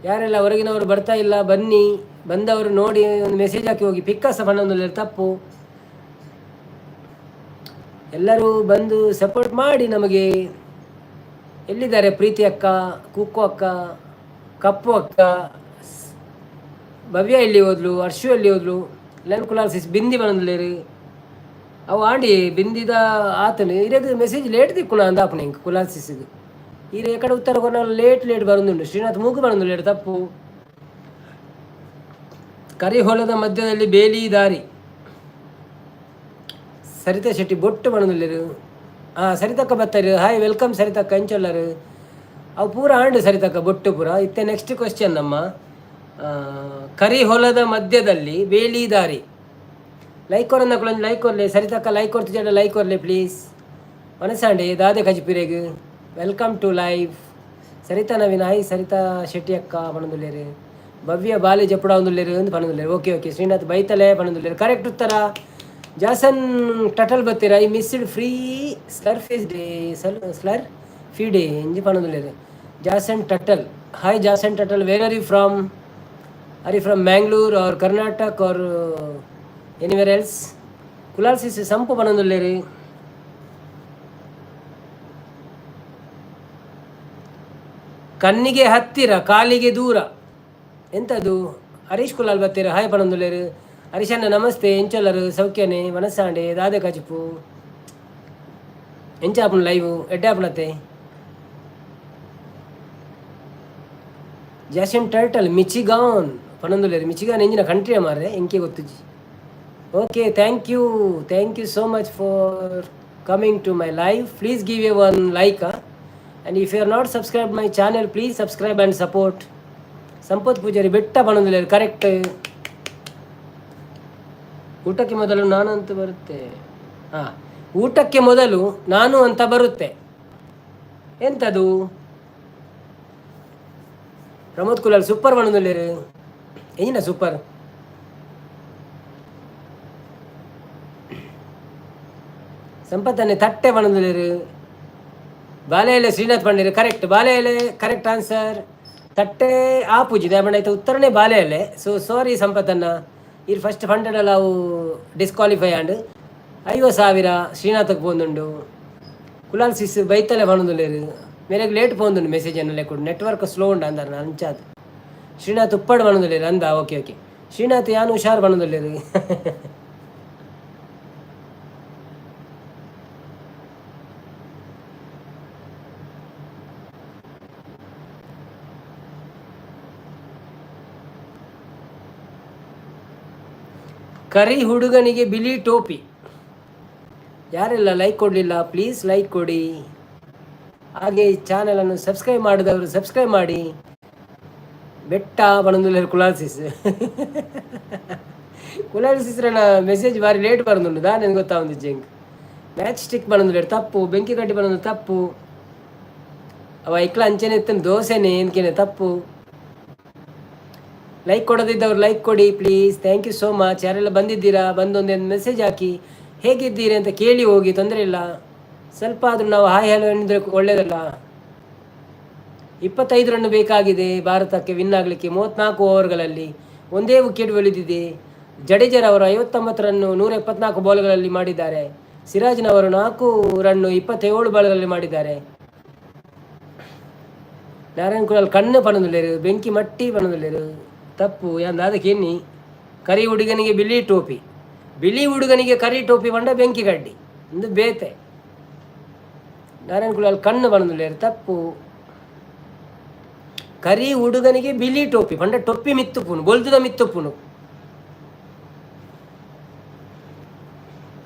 ಯಾರೆಲ್ಲ ಹೊರಗಿನವರು ಬರ್ತಾ ಇಲ್ಲ ಬನ್ನಿ. ಬಂದವರು ನೋಡಿ ಒಂದು ಮೆಸೇಜ್ ಹಾಕಿ ಹೋಗಿ. ಪಿಕ್ಕಸ ಬಣ್ಣದಲ್ಲಿ ತಪ್ಪು. ಎಲ್ಲರೂ ಬಂದು ಸಪೋರ್ಟ್ ಮಾಡಿ ನಮಗೆ. ಎಲ್ಲಿದ್ದಾರೆ ಪ್ರೀತಿ ಅಕ್ಕ, ಕುಕ್ಕು ಅಕ್ಕ, ಕಪ್ಪು ಅಕ್ಕ, ಭವ್ಯ ಎಲ್ಲಿ ಹೋದ್ಲು, ಹರ್ಷು ಎಲ್ಲಿ ಹೋದ್ಲು, ಲೆನ್ ಕುಲಾಲ್ಸಿಸ್ ಬಿಂದಿ ಬಣ್ಣದಲ್ಲಿ ಅವು ಆಂಡಿ ಬಿಂದಿದ ಆತನು ಇರದು ಮೆಸೇಜ್ ಲೇಟ್ ದಿಕ್ಕುಣ ಅಂದ ಆಪಣ ಇಂಕ ಕುಲಾಲ್ಸಿಸಿದು ಈರ ಎಕಡೆ ಉತ್ತರ ಕೊನ ಲೇಟ್ ಬರುಂದುಂಡು. ಶ್ರೀನಾಥ್ ಮೂಗು ಬರೋದು ಲೇಟ್ ತಪ್ಪು. ಕರಿ ಹೊಲದ ಮಧ್ಯದಲ್ಲಿ ಬೇಲಿ ದಾರಿ ಸರಿತಾ ಶೆಟ್ಟಿ ಬೊಟ್ಟು ಬಣ್ಣದಲ್ಲಿರು. ಸರಿತಕ್ಕ ಬರ್ತಾರೆ. ಹಾಯ್ ವೆಲ್ಕಮ್ ಸರಿತಕ್ಕ ಎಂಚೊಲ್ಲರು ಅವು ಪೂರ ಆಂಡು ಸರಿತಕ್ಕ ಬೊಟ್ಟು ಪೂರ. ಇತ್ತೆ ನೆಕ್ಸ್ಟ್ ಕ್ವಶನ್ ನಮ್ಮ ಕರಿ ಹೊಲದ ಮಧ್ಯದಲ್ಲಿ ಬೇಲಿ ದಾರಿ. ಲೈಕ್ ಕೊರನ್ನ ಕೊಳೊಂದು ಲೈಕ್ ಕೊರಲೆ ಸರಿತಕ್ಕ ಲೈಕ್ ಕೊಡ್ತಿದ್ದ ಲೈಕ್ ಕೊರಲೆ ಪ್ಲೀಸ್. ಮನಸ್ಸಾಂಡೆ ದಾದೆ ಕಜಿಪಿರೆಗ್ welcome to live. Saritha Naveen hi Saritha Shetty ಅಕ್ಕ ಪಣದುಲ್ಲೇರು. ಭವ್ಯ ಬಾಲೆ ಜಪ್ಪುಡ ಒಂದುಲ್ಲೇರು ಒಂದು ಪಣದುಲ್ಲೇರು. ಓಕೆ ಶ್ರೀನಾಥ್ ಬೈತಲೆ ಪಣದುಲ್ಲೇರು. ಕರೆಕ್ಟ್ ಉತ್ತರ. ಜಾಸನ್ ಟಟಲ್ ಬತ್ತೀರ. I missed free slur fees day slur fee day ಇಂಜಿ ಪಣದುಲ್ಲೇರು. Jason Tuttle hi Jason Tuttle. Where are you from? Are you from Mangalore or Karnataka R anywhere else? Kulal sis Sampu ಪಣದುಲ್ಲೇರು. ಕಣ್ಣಿಗೆ ಹತ್ತಿರ ಕಾಲಿಗೆ ದೂರ ಎಂಥದ್ದು? ಹರೀಶ್ ಕುಲಾಲ್ ಬತ್ತೀರ. ಹಾಯ್ ಪಣದುಲ್ಲೇರು. ಹರೀಶಣ್ಣ ನಮಸ್ತೆ ಎಂಚೊಲ್ಲರು ಸೌಖ್ಯನೇ? ಮನಸ್ಸಾಂಡೆ ದಾದೆ ಕಜಿಪು ಎಂಚಾಪುಣ ಲೈವ್ ಎಡ್ಡಾಪುಣತೆ. ಜಾಸನ್ ಟರ್ಟಲ್ ಮಿಚಿಗಾನ್ ಪಣದುಲ್ಲೇರು. ಮಿಚಿಗಾನ್ ಎಂಜಿನ ಕಂಟ್ರಿಯ ಮಾರ್ರೆ ಎಂಕೆ ಗೊತ್ತುಜಿ. Okay thank you so much for coming to my live. Please give a one like and if you are not subscribed my channel please subscribe and support. Sampath Poojari ಬೆಟ್ಟ ಪಣದುಲ್ಲೇರು. Correct. ಊಟಕ್ಕೆ ಮೊದಲು ನಾನು ಅಂತ ಬರುತ್ತೆ. ಊಟಕ್ಕೆ ಮೊದಲು ನಾನು ಅಂತ ಬರುತ್ತೆ ಎಂಥದು? ಪ್ರಮೋದ್ ಕುಲಾಲ್ ಸೂಪರ್ ಪಣದುಲ್ಲೇರು. ಏನ ಸೂಪರ್? ಸಂಪತ್ತನ್ನೇ ತಟ್ಟೆ ಪಣದುಲ್ಲೇರು. ಬಾಲೆ ಎಲೆ ಶ್ರೀನಾಥ್ ಪಂಡಿರು. ಕರೆಕ್ಟ್ ಬಾಲೆ ಎಲೆ ಕರೆಕ್ಟ್ ಆನ್ಸರ್. ತಟ್ಟೆ ಆ ಪೂಜಿದೆ ಬಣ್ಣ ಆಯ್ತು ಉತ್ತರನೇ ಬಾಲೆ ಎಲೆ. ಸೊ ಸಾರಿ ಸಂಪತ್ತನ್ನ ಇಲ್ಲಿ ಫಸ್ಟ್ ಫಂಡೆಡ್ ಅಲ್ಲ ಅವು ಡಿಸ್ಕ್ವಾಲಿಫೈ ಆಂಡ್ 50,000 ಶ್ರೀನಾಥಕ್ಕೆ ಬಂದುಂಡು. ಕುಲಾಲ್ ಸಿಸ್ ಬೈತಲೆ ಪಣದುಲ್ಲೇರು. ಮೇರೆಗೆ ಲೇಟ್ ಪೋಂದುಂಡು ಮೆಸೇಜ್ ಅನ್ನಲ್ಲೇ ಕೊಡು. ನೆಟ್ವರ್ಕ್ ಸ್ಲೋ ಉಂಡು ಅಂದಾರ ಅಂಚಾದ. ಶ್ರೀನಾಥ್ ಉಪ್ಪಡು ಪಣದುಲ್ಲೇರು ಅಂದ. ಓಕೆ ಶ್ರೀನಾಥ್ ಯಾನು ಹುಷಾರು ಪಣದುಲ್ಲೇರು. ಕರಿ ಹುಡುಗನಿಗೆ ಬಿಳಿ ಟೋಪಿ. ಯಾರೆಲ್ಲ ಲೈಕ್ ಕೊಡಲಿಲ್ಲ ಪ್ಲೀಸ್ ಲೈಕ್ ಕೊಡಿ. ಹಾಗೆ ಈ ಚಾನಲನ್ನು ಸಬ್ಸ್ಕ್ರೈಬ್ ಮಾಡಿದವರು ಸಬ್ಸ್ಕ್ರೈಬ್ ಮಾಡಿ. ಬೆಟ್ಟ ಪಣದುಲ್ಲೇರು ಕುಲಾಲ್ಸಿಸ್. ಕುಲಾಲ್ಸಿಸ್ರನ ಮೆಸೇಜ್ ಬಾರಿ ಲೇಟ್ ಬರೋದುಂಡು ನನಗೆ ಗೊತ್ತಾಗೊಂದು ಜಂಗ್. ಮ್ಯಾಚ್ ಸ್ಟಿಕ್ ಪಣದುಲ್ಲೇರು ತಪ್ಪು. ಬೆಂಕಿ ಕಟ್ಟಿ ಪಣದು ತಪ್ಪು. ಅವ ಇಕ್ಲ ಅಂಚೆನೆ ಎತ್ತನ ದೋಸೆನೆ ಏನ್ಕೇನೆ ತಪ್ಪು. ಲೈಕ್ ಕೊಡೋದಿದ್ದವ್ರು ಲೈಕ್ ಕೊಡಿ please. Thank you so much. ಯಾರೆಲ್ಲ ಬಂದಿದ್ದೀರಾ ಬಂದೊಂದು ಮೆಸೇಜ್ ಹಾಕಿ ಹೇಗಿದ್ದೀರಿ ಅಂತ ಕೇಳಿ ಹೋಗಿ. ತೊಂದರೆ ಇಲ್ಲ. ಸ್ವಲ್ಪ ಆದರೂ ನಾವು ಹಾಯ್ ಹಲೋ ಎಣಿದ್ರೆ ಒಳ್ಳೇದಲ್ಲ. 25 ರನ್ ಬೇಕಾಗಿದೆ ಭಾರತಕ್ಕೆ ವಿನ್ ಆಗಲಿಕ್ಕೆ. 34 ಓವರ್ಗಳಲ್ಲಿ ಒಂದೇ ವಿಕೆಟ್ ಒಲಿದಿದೆ. ಜಡೇಜರವರು 59 ರನ್ನು 174 ಬಾಲ್ಗಳಲ್ಲಿ ಮಾಡಿದ್ದಾರೆ. ಸಿರಾಜ್ನವರು 4 ರನ್ನು 27 ಬಾಲ್ಗಳಲ್ಲಿ ಮಾಡಿದ್ದಾರೆ. ನಾರಾಯಣ್ ಕುಲಾಲ್ ಕಣ್ಣು ಪಣದುಲ್ಲೇರು. ಬೆಂಕಿ ಮಟ್ಟಿ ಪಣದುಲ್ಲೇರು ತಪ್ಪು. ಅದಕ್ಕೆ ಎನ್ನಿ ಕರಿ ಹುಡುಗನಿಗೆ ಬಿಳಿ ಟೋಪಿ. ಬಿಳಿ ಹುಡುಗನಿಗೆ ಕರಿ ಟೋಪಿ ಬಂಡ ಬೆಂಕಿ ಗಡ್ಡಿ ಒಂದು ಬೇತೆ. ನಾರಾಯಣ್ ಕುಲಾಲ್ ಕಣ್ಣು ಪಣದುಲ್ಲೇರು ತಪ್ಪು. ಕರಿ ಹುಡುಗನಿಗೆ ಬಿಳಿ ಟೋಪಿ ಪಂಡ ಟೊಪ್ಪಿ ಮಿತ್ತುಪುನು ಬೊಲ್ದುದ ಮಿತ್ತುಪುನು.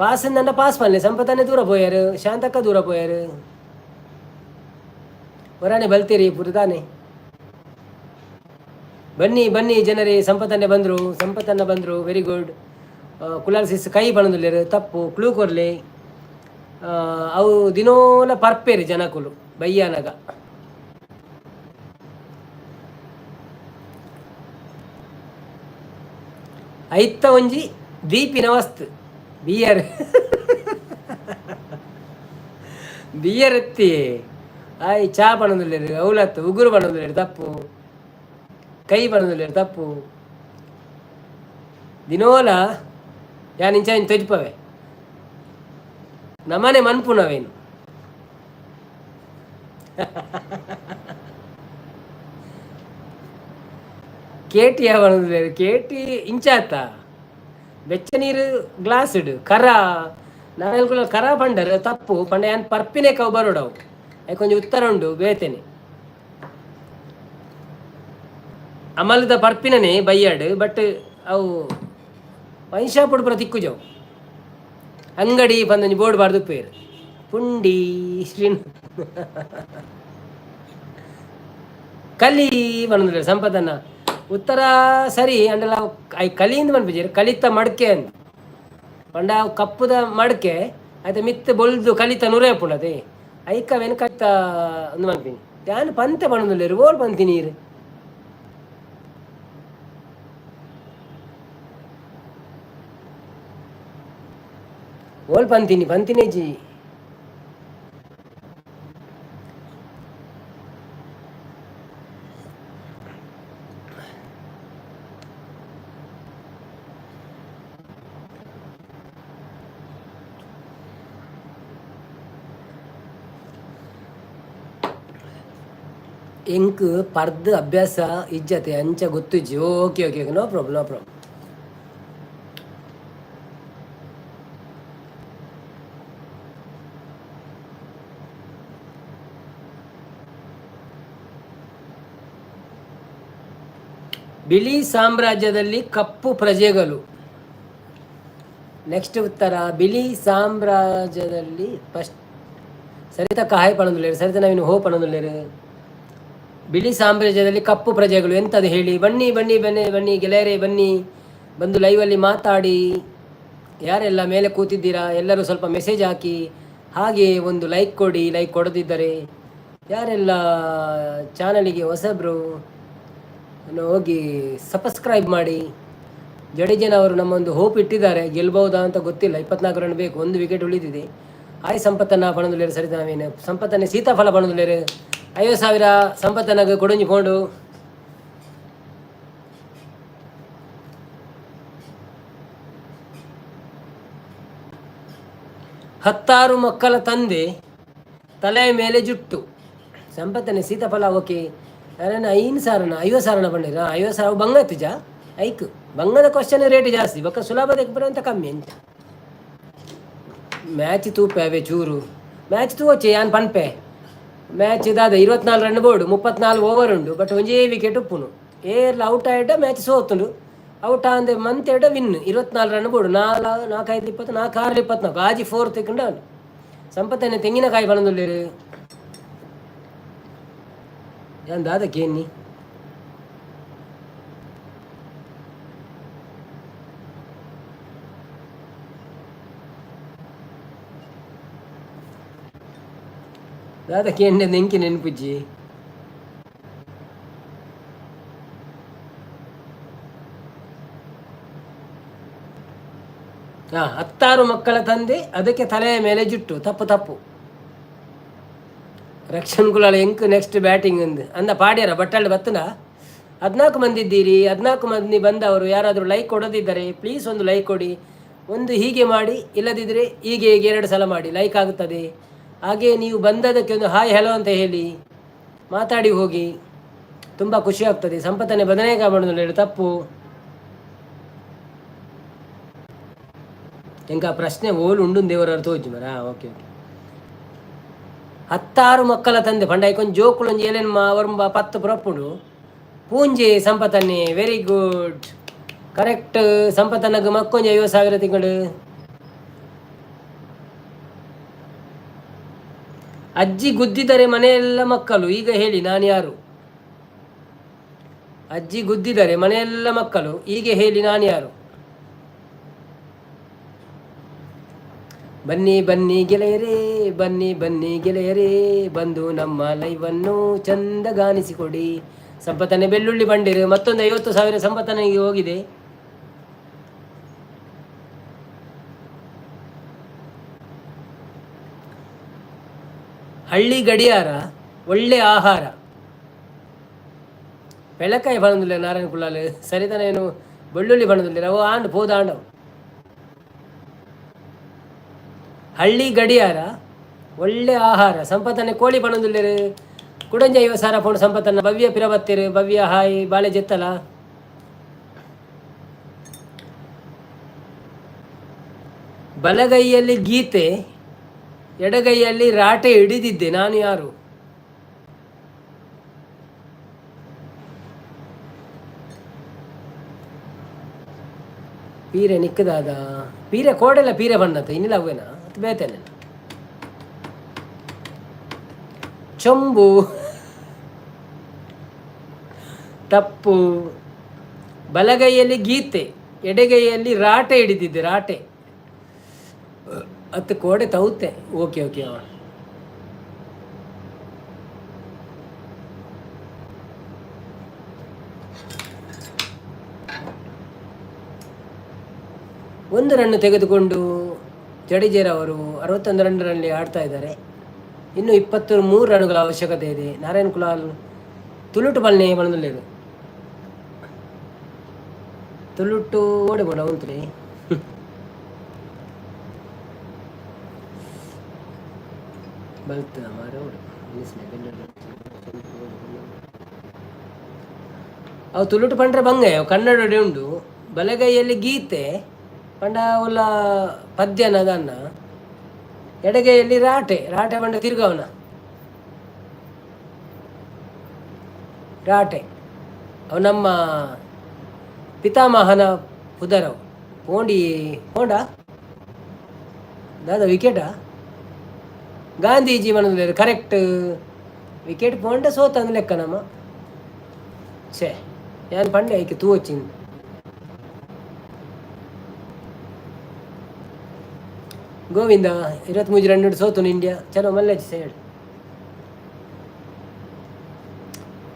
ಪಾಸಿಂದ ಪಾಸ್ ಪನ್ಲೆ ಸಂಪತ್ತನ್ನೇ ದೂರ ಪೋಯಾರು. ಶಾಂತಕ್ಕ ದೂರ ಪೋಯಾರು. ಹೊರಾನೆ ಬಲ್ತೀರಿ ಪುರದಾನೆ. ಬನ್ನಿ ಜನರೇ. ಸಂಪತ್ತನ್ನೇ ಬಂದರು ವೆರಿ ಗುಡ್. ಕುಲಾಲ್ಸಿಸ್ ಕೈ ಪಣದುಲ್ಲೇರು ತಪ್ಪು. ಕ್ಲೂ ಕೊರ್ಲೆ ಅವು ದಿನೋಲ ಪರ್ಪೇರಿ ಜನಕುಲು ಬಯ್ಯಾನಗ. ಐತ್ತ ಒಂಜಿ ದೀಪಿನ ವಸ್ತು ಬಿಯರ್ ಬಿಯರ್ ಎತ್ತಿ ಆಯ್ ಚಾ ಪಣದಲ್ಲಿ ಅವಲತ್ತು ಉಗುರು ಪಣದಲ್ಲಿ ತಪ್ಪು ಕೈ ಪಣದಲ್ಲಿ ತಪ್ಪು ದಿನೋಲ ಯಾನ್ ಇಂಚ ತೊಜ್ಪವೆ ನಮನೆ ಮನ್ಪುನವೇನು ಕೇಟಿ ಯಾವಣದಲ್ಲಿ ಕೇಟಿ ಇಂಚಾತ ಬೆಚ್ಚ ನೀರು ಗ್ಲಾಸ್ ಇಡು ಕರ ನಾನು ಕರ ಪಂಡರ್ ತಪ್ಪು ಪಂಡ ಏನು ಪರ್ಪಿನೇ ಕವು ಬರೋಡವು ಯಾಕೆ ಕೊಂಚ ಉತ್ತರ ಉಂಡು ಬೇತೇನೆ ಅಮಲ್ದ ಪರ್ಪಿನೇ ಬೈಯಾಡು ಬಟ್ ಅವು ವೈನ್ ಶಾಪ್ ಪುಡ ತಿಕ್ಕು ಜಾವು ಅಂಗಡಿ ಬಂದು ಬೋರ್ಡ್ ಬಾರ್ದು ಪೇರು ಪುಂಡಿ ಶ್ರೀನ್ ಕಲಿ ಬಂದ್ರೆ ಸಂಪದನ್ನ ಉತ್ತರ ಸರಿ ಅಂಡಲ್ಲ ಐ ಕಲಿಯಿಂದ ಬಂದ್ಬಿಜೀರಿ ಕಲಿತ ಮಡಕೆ ಅಂದ್ ಪಂಡ ಕಪ್ಪುದ ಮಡಕೆ ಆಯ್ತು ಮಿತ್ತ ಬೊಲ್ದು ಕಲಿತ ನುರೇ ಪುಣದೆ ಐಕವೇನು ಕಲಿತ ಒಂದು ಮನ್ಪಿನಿ ಯಾನು ಪಂತೆ ಬಣ್ಣದಲ್ಲಿ ಓಲ್ ಪಂತಿ ನೀರು ಓಲ್ ಪಂತಿನಿ ಜಿ ಎಂಕ್ ಪರ್ದು ಅಭ್ಯಾಸ ಇಜ್ಜತೆ ಅಂಚ ಗೊತ್ತಿಜ್ಜಿ okay okay no problem no problem ಬಿಳಿ ಸಾಮ್ರಾಜ್ಯದಲ್ಲಿ ಕಪ್ಪು ಪ್ರಜೆಗಳು ನೆಕ್ಸ್ಟ್ ಉತ್ತರ ಬಿಳಿ ಸಾಮ್ರಾಜ್ಯದಲ್ಲಿ ಫಸ್ಟ್ ಸರಿತ ಕಾಯಿ ಪಣದುಲ್ಲೇರು ಸರಿತ ನಾವಿನ್ನು ಹೋ ಪಣದುಲ್ಲೇರು ಬಿಳಿ ಸಾಮ್ರಾಜ್ಯದಲ್ಲಿ ಕಪ್ಪು ಪ್ರಜೆಗಳು ಎಂಥದ್ದು ಹೇಳಿ ಬನ್ನಿ ಬನ್ನಿ ಬನ್ನಿ ಬನ್ನಿ ಗೆಳೆಯರೇ ಬನ್ನಿ ಬಂದು ಲೈವಲ್ಲಿ ಮಾತಾಡಿ ಯಾರೆಲ್ಲ ಮೇಲೆ ಕೂತಿದ್ದೀರಾ ಎಲ್ಲರೂ ಸ್ವಲ್ಪ ಮೆಸೇಜ್ ಹಾಕಿ ಹಾಗೆ ಒಂದು ಲೈಕ್ ಕೊಡಿ ಲೈಕ್ ಕೊಡದಿದ್ದರೆ ಯಾರೆಲ್ಲ ಚಾನಲಿಗೆ ಹೊಸಬ್ರು ಹೋಗಿ ಸಬ್ಸ್ಕ್ರೈಬ್ ಮಾಡಿ ಜಡೇಜನ್ ಅವರು ನಮ್ಮೊಂದು ಹೋಪ್ ಇಟ್ಟಿದ್ದಾರೆ ಗೆಲ್ಬಹುದಾ ಅಂತ ಗೊತ್ತಿಲ್ಲ 24 ರನ್ ಬೇಕು 1 ವಿಕೆಟ್ ಉಳಿದಿದೆ ಆಯ್ ಸಂಪತ್ತನ್ನ ಪಣದುಲ್ಲೇರು ಸರಿತ ನಾವೇನು ಸಂಪತ್ತನ್ನೇ ಸೀತಾಫಲ ಪಣದುಲ್ಲೇರು 50,000 ಸಂಪತ್ತನಾಗ ಕೊಡಂಜಿ ಕೊಂಡು ಹತ್ತಾರು ಮಕ್ಕಳ ತಂದೆ ತಲೆಯ ಮೇಲೆ ಜುಟ್ಟು ಸಂಪತ್ತನೆ ಸೀತಾಫಲ ಓಕೆ ನಾನು 50,000 ಬಂದಿರ 50,000 ಬಂಗ ತುಜ ಐಕ್ ಬಂಗದ ಕ್ವಶನ್ ರೇಟ್ ಜಾಸ್ತಿ ಬಕ್ಕ ಸುಲಭದ ಅಂತ ಕಮ್ಮಿ ಅಂತ ಮ್ಯಾಚ್ ತೂಪೆ ಚೂರು ಮ್ಯಾಚ್ ತೂಚೆ ಯಾನ್ ಪನ್ಪೆ ಮ್ಯಾಚ್ ಇದಾದ 24 ರನ್ ಬೋರ್ಡು 34 ಓವರ್ ಉಂಡು ಬಟ್ ಒಂಜೇ ವಿಕೆಟ್ ಉಪ್ಪುನು ಏರ್ಲ ಔಟ್ ಆಯ್ಡ ಮ್ಯಾಚ್ ಸೋತುಂಡು ಔಟ್ ಅಂದೆ ಮಂತ್ ಎಡ ವಿನ್ 24 ರನ್ ಬೋರ್ಡು 4 5 20 4 6 24 ಆಜಿ 4 ತೆಕ್ಕೊಂಡು ಅವನು ಸಂಪತ್ತನೆ ತೆಂಗಿನಕಾಯಿ ಬಣದುಲ್ಲೇರು ಏನು ಅದಕ್ಕೇನಿ ಅದಕ್ಕೆ ಎಣ್ಣೆ ನೆಂಕಿ ನೆನಪಿಜ್ಜಿ ಹಾಂ 10 ಮಕ್ಕಳ ತಂದೆ ಅದಕ್ಕೆ ತಲೆಯ ಮೇಲೆ ಜುಟ್ಟು ತಪ್ಪು ರಕ್ಷಣ್ ಗುಲಾಳ ಎಂಕ್ ನೆಕ್ಸ್ಟ್ ಬ್ಯಾಟಿಂಗ್ ಅಂದ ಪಾಡ್ಯಾರ ಬಟ್ಟಳ್ಳಿ ಬತ್ತನ 14 ಮಂದಿ ಇದ್ದೀರಿ 14 ಮಂದಿ ಬಂದವರು ಯಾರಾದರೂ ಲೈಕ್ ಕೊಡೋದಿದ್ದರೆ ಪ್ಲೀಸ್ ಒಂದು ಲೈಕ್ ಕೊಡಿ ಒಂದು ಹೀಗೆ ಮಾಡಿ ಇಲ್ಲದಿದ್ದರೆ ಹೀಗೆ 2 ಸಲ ಮಾಡಿ ಲೈಕ್ ಆಗುತ್ತದೆ ಹಾಗೆ ನೀವು ಬಂದದಕ್ಕೆ ಒಂದು ಹಾಯ್ ಹೆಲೋ ಅಂತ ಹೇಳಿ ಮಾತಾಡಿ ಹೋಗಿ ತುಂಬ ಖುಷಿ ಆಗ್ತದೆ ಸಂಪತ್ತನೆ ಬದನೆಕಾಯಿ ಮಾಡೋದು ತಪ್ಪು ಎಂಕ ಪ್ರಶ್ನೆ ಓಲು ಉಂಡು ದೇವರ ಅರ್ಥ ಹೋಯ್ತು ಮರ ಓಕೆ 16 ಮಕ್ಕಳ ತಂದೆ ಪಂಡ ಕೊಂಚ ಜೋಕುಳೊಂಜಿ ಏನೇನು ಅವರಂಬ 10 ಪುರಪ್ಪುಂಡು ಪೂಂಜೆ ಸಂಪತ್ತನ್ನೇ ವೆರಿ ಗುಡ್ ಕರೆಕ್ಟ್ ಸಂಪತ್ತನಗ ಮಕ್ಕೊಂಜಿ 50,000 ತಿಂಗಳು ಅಜ್ಜಿ ಗುದ್ದಿದರೆ ಮನೆಯೆಲ್ಲ ಮಕ್ಕಳು ಈಗ ಹೇಳಿ ನಾನು ಯಾರು ಅಜ್ಜಿ ಗುದ್ದಿದರೆ ಮನೆಯೆಲ್ಲ ಮಕ್ಕಳು ಹೀಗೆ ಹೇಳಿ ನಾನು ಯಾರು ಬನ್ನಿ ಬನ್ನಿ ಗೆಳೆಯರೇ ಬನ್ನಿ ಗೆಳೆಯರೇ ಬಂದು ನಮ್ಮ ಲೈವನ್ನು ಚಂದಗಾನಿಸಿಕೊಡಿ ಸಂಪತ್ತನೆ ಬೆಳ್ಳುಳ್ಳಿ ಬಂಡಿರು ಮತ್ತೊಂದು 50,000 ಸಂಪತ್ತನಿಗೆ ಹೋಗಿದೆ ಹಳ್ಳಿ ಗಡಿಯಾರ ಒಳ್ಳೆ ಆಹಾರ. ಬೆಳಕಾಯಿ ಬಣದಿಲ್ಲ ನಾರಾಯಣ ಕುಲಾಲ್ ಸರಿತಾನ ಏನು ಬೆಳ್ಳುಳ್ಳಿ ಬಣದಿಲ್ಲ ಅವು ಆಂಡ್ ಪೋದಾಂಡವು. ಹಳ್ಳಿ ಗಡಿಯಾರ ಒಳ್ಳೆ ಆಹಾರ ಸಂಪತ್ತನೆ ಕೋಳಿ ಬಣದಿಲ್ಲ ಕುಡಂಜ ಇವ ಸಾರ ಪೋಣ ಸಂಪತ್ತನ್ನ ಭವ್ಯ ಪಿರಬತ್ತಿರು ಭವ್ಯ ಹಾಯಿ ಬಾಳೆ ಜೆತ್ತಲ. ಬಲಗೈಯಲ್ಲಿ ಗೀತೆ ಎಡಗೈಯಲ್ಲಿ ರಾಟೆ ಹಿಡಿದಿದ್ದೆ ನಾನು ಯಾರು? ಪೀರೆ ನಿಕ್ಕದಾದ ಪೀರೆ ಕೋಡೆಲ್ಲ ಪೀರೆ ಬಣ್ಣದ ಇನ್ನಿಲ್ಲ ಅವೇನ ಅದು ಬೇತೇನೆ. ಚೊಂಬು ತಪ್ಪು. ಬಲಗೈಯಲ್ಲಿ ಗೀತೆ ಎಡಗೈಯಲ್ಲಿ ರಾಟೆ ಹಿಡಿದಿದ್ದೆ ರಾಟೆ ಅತ್ತು ಕೋಡೆ ತೌತೆ. ಓಕೆ ಓಕೆ ಒಂದು ರನ್ನು ತೆಗೆದುಕೊಂಡು ಜಡೇಜರ್ ಅವರು 61 ರನ್ನಲ್ಲಿ ಆಡ್ತಾ ಇದ್ದಾರೆ. ಇನ್ನು 23 ರನ್ನುಗಳ ಅವಶ್ಯಕತೆ ಇದೆ. ನಾರಾಯಣ್ ಕುಲಾಲ್ ತುಳುಟು ಬಲ್ನೆ ಬಣ್ಣದಲ್ಲಿರು ತುಳುಟು ಓಡಿಬೋಣ ಉಂತ್ರಿ. ಬಲ್ತದ ಮಾರ ಓಡು ಅವು ತುಳುಟು ಪಂಡ್ರೆ ಬಂಗೆ ಅವು ಕನ್ನಡ ಉಂಡು. ಬಲಗೈಯಲ್ಲಿ ಗೀತೆ ಪಂಡ ಒಲ್ಲ ಪದ್ಯನ ಅದನ್ನ ಎಡಗೈಯಲ್ಲಿ ರಾಟೆ ರಾಟೆ ಪಂಡ ತಿರ್ಗವನ ರಾಟೆ ಅವು ನಮ್ಮ ಪಿತಾಮಹನ ಪುದರವು ಪೋಂಡಿ ಪೋಂಡ ದಾದ ವಿಕೆಟಾ ಗಾಂಧೀಜಿ ಮನದಲ್ಲಿ ಕರೆಕ್ಟ್ ವಿಕೆಟ್ ಪೋಂಡ ಸೋತ ಅಂದ್ ಲೆಕ್ಕ ನಮ್ಮ ಛೇ ಯಾನ್ ಪಂಡೆ ಐಕೆ ತೂ వచ్చింది. ಗೋವಿಂದ 23 ರನ್ ಸೋತು ಇಂಡಿಯಾ ಚಲೋ ಮಲ್ಲೇಜ್ ಸೈಡ್.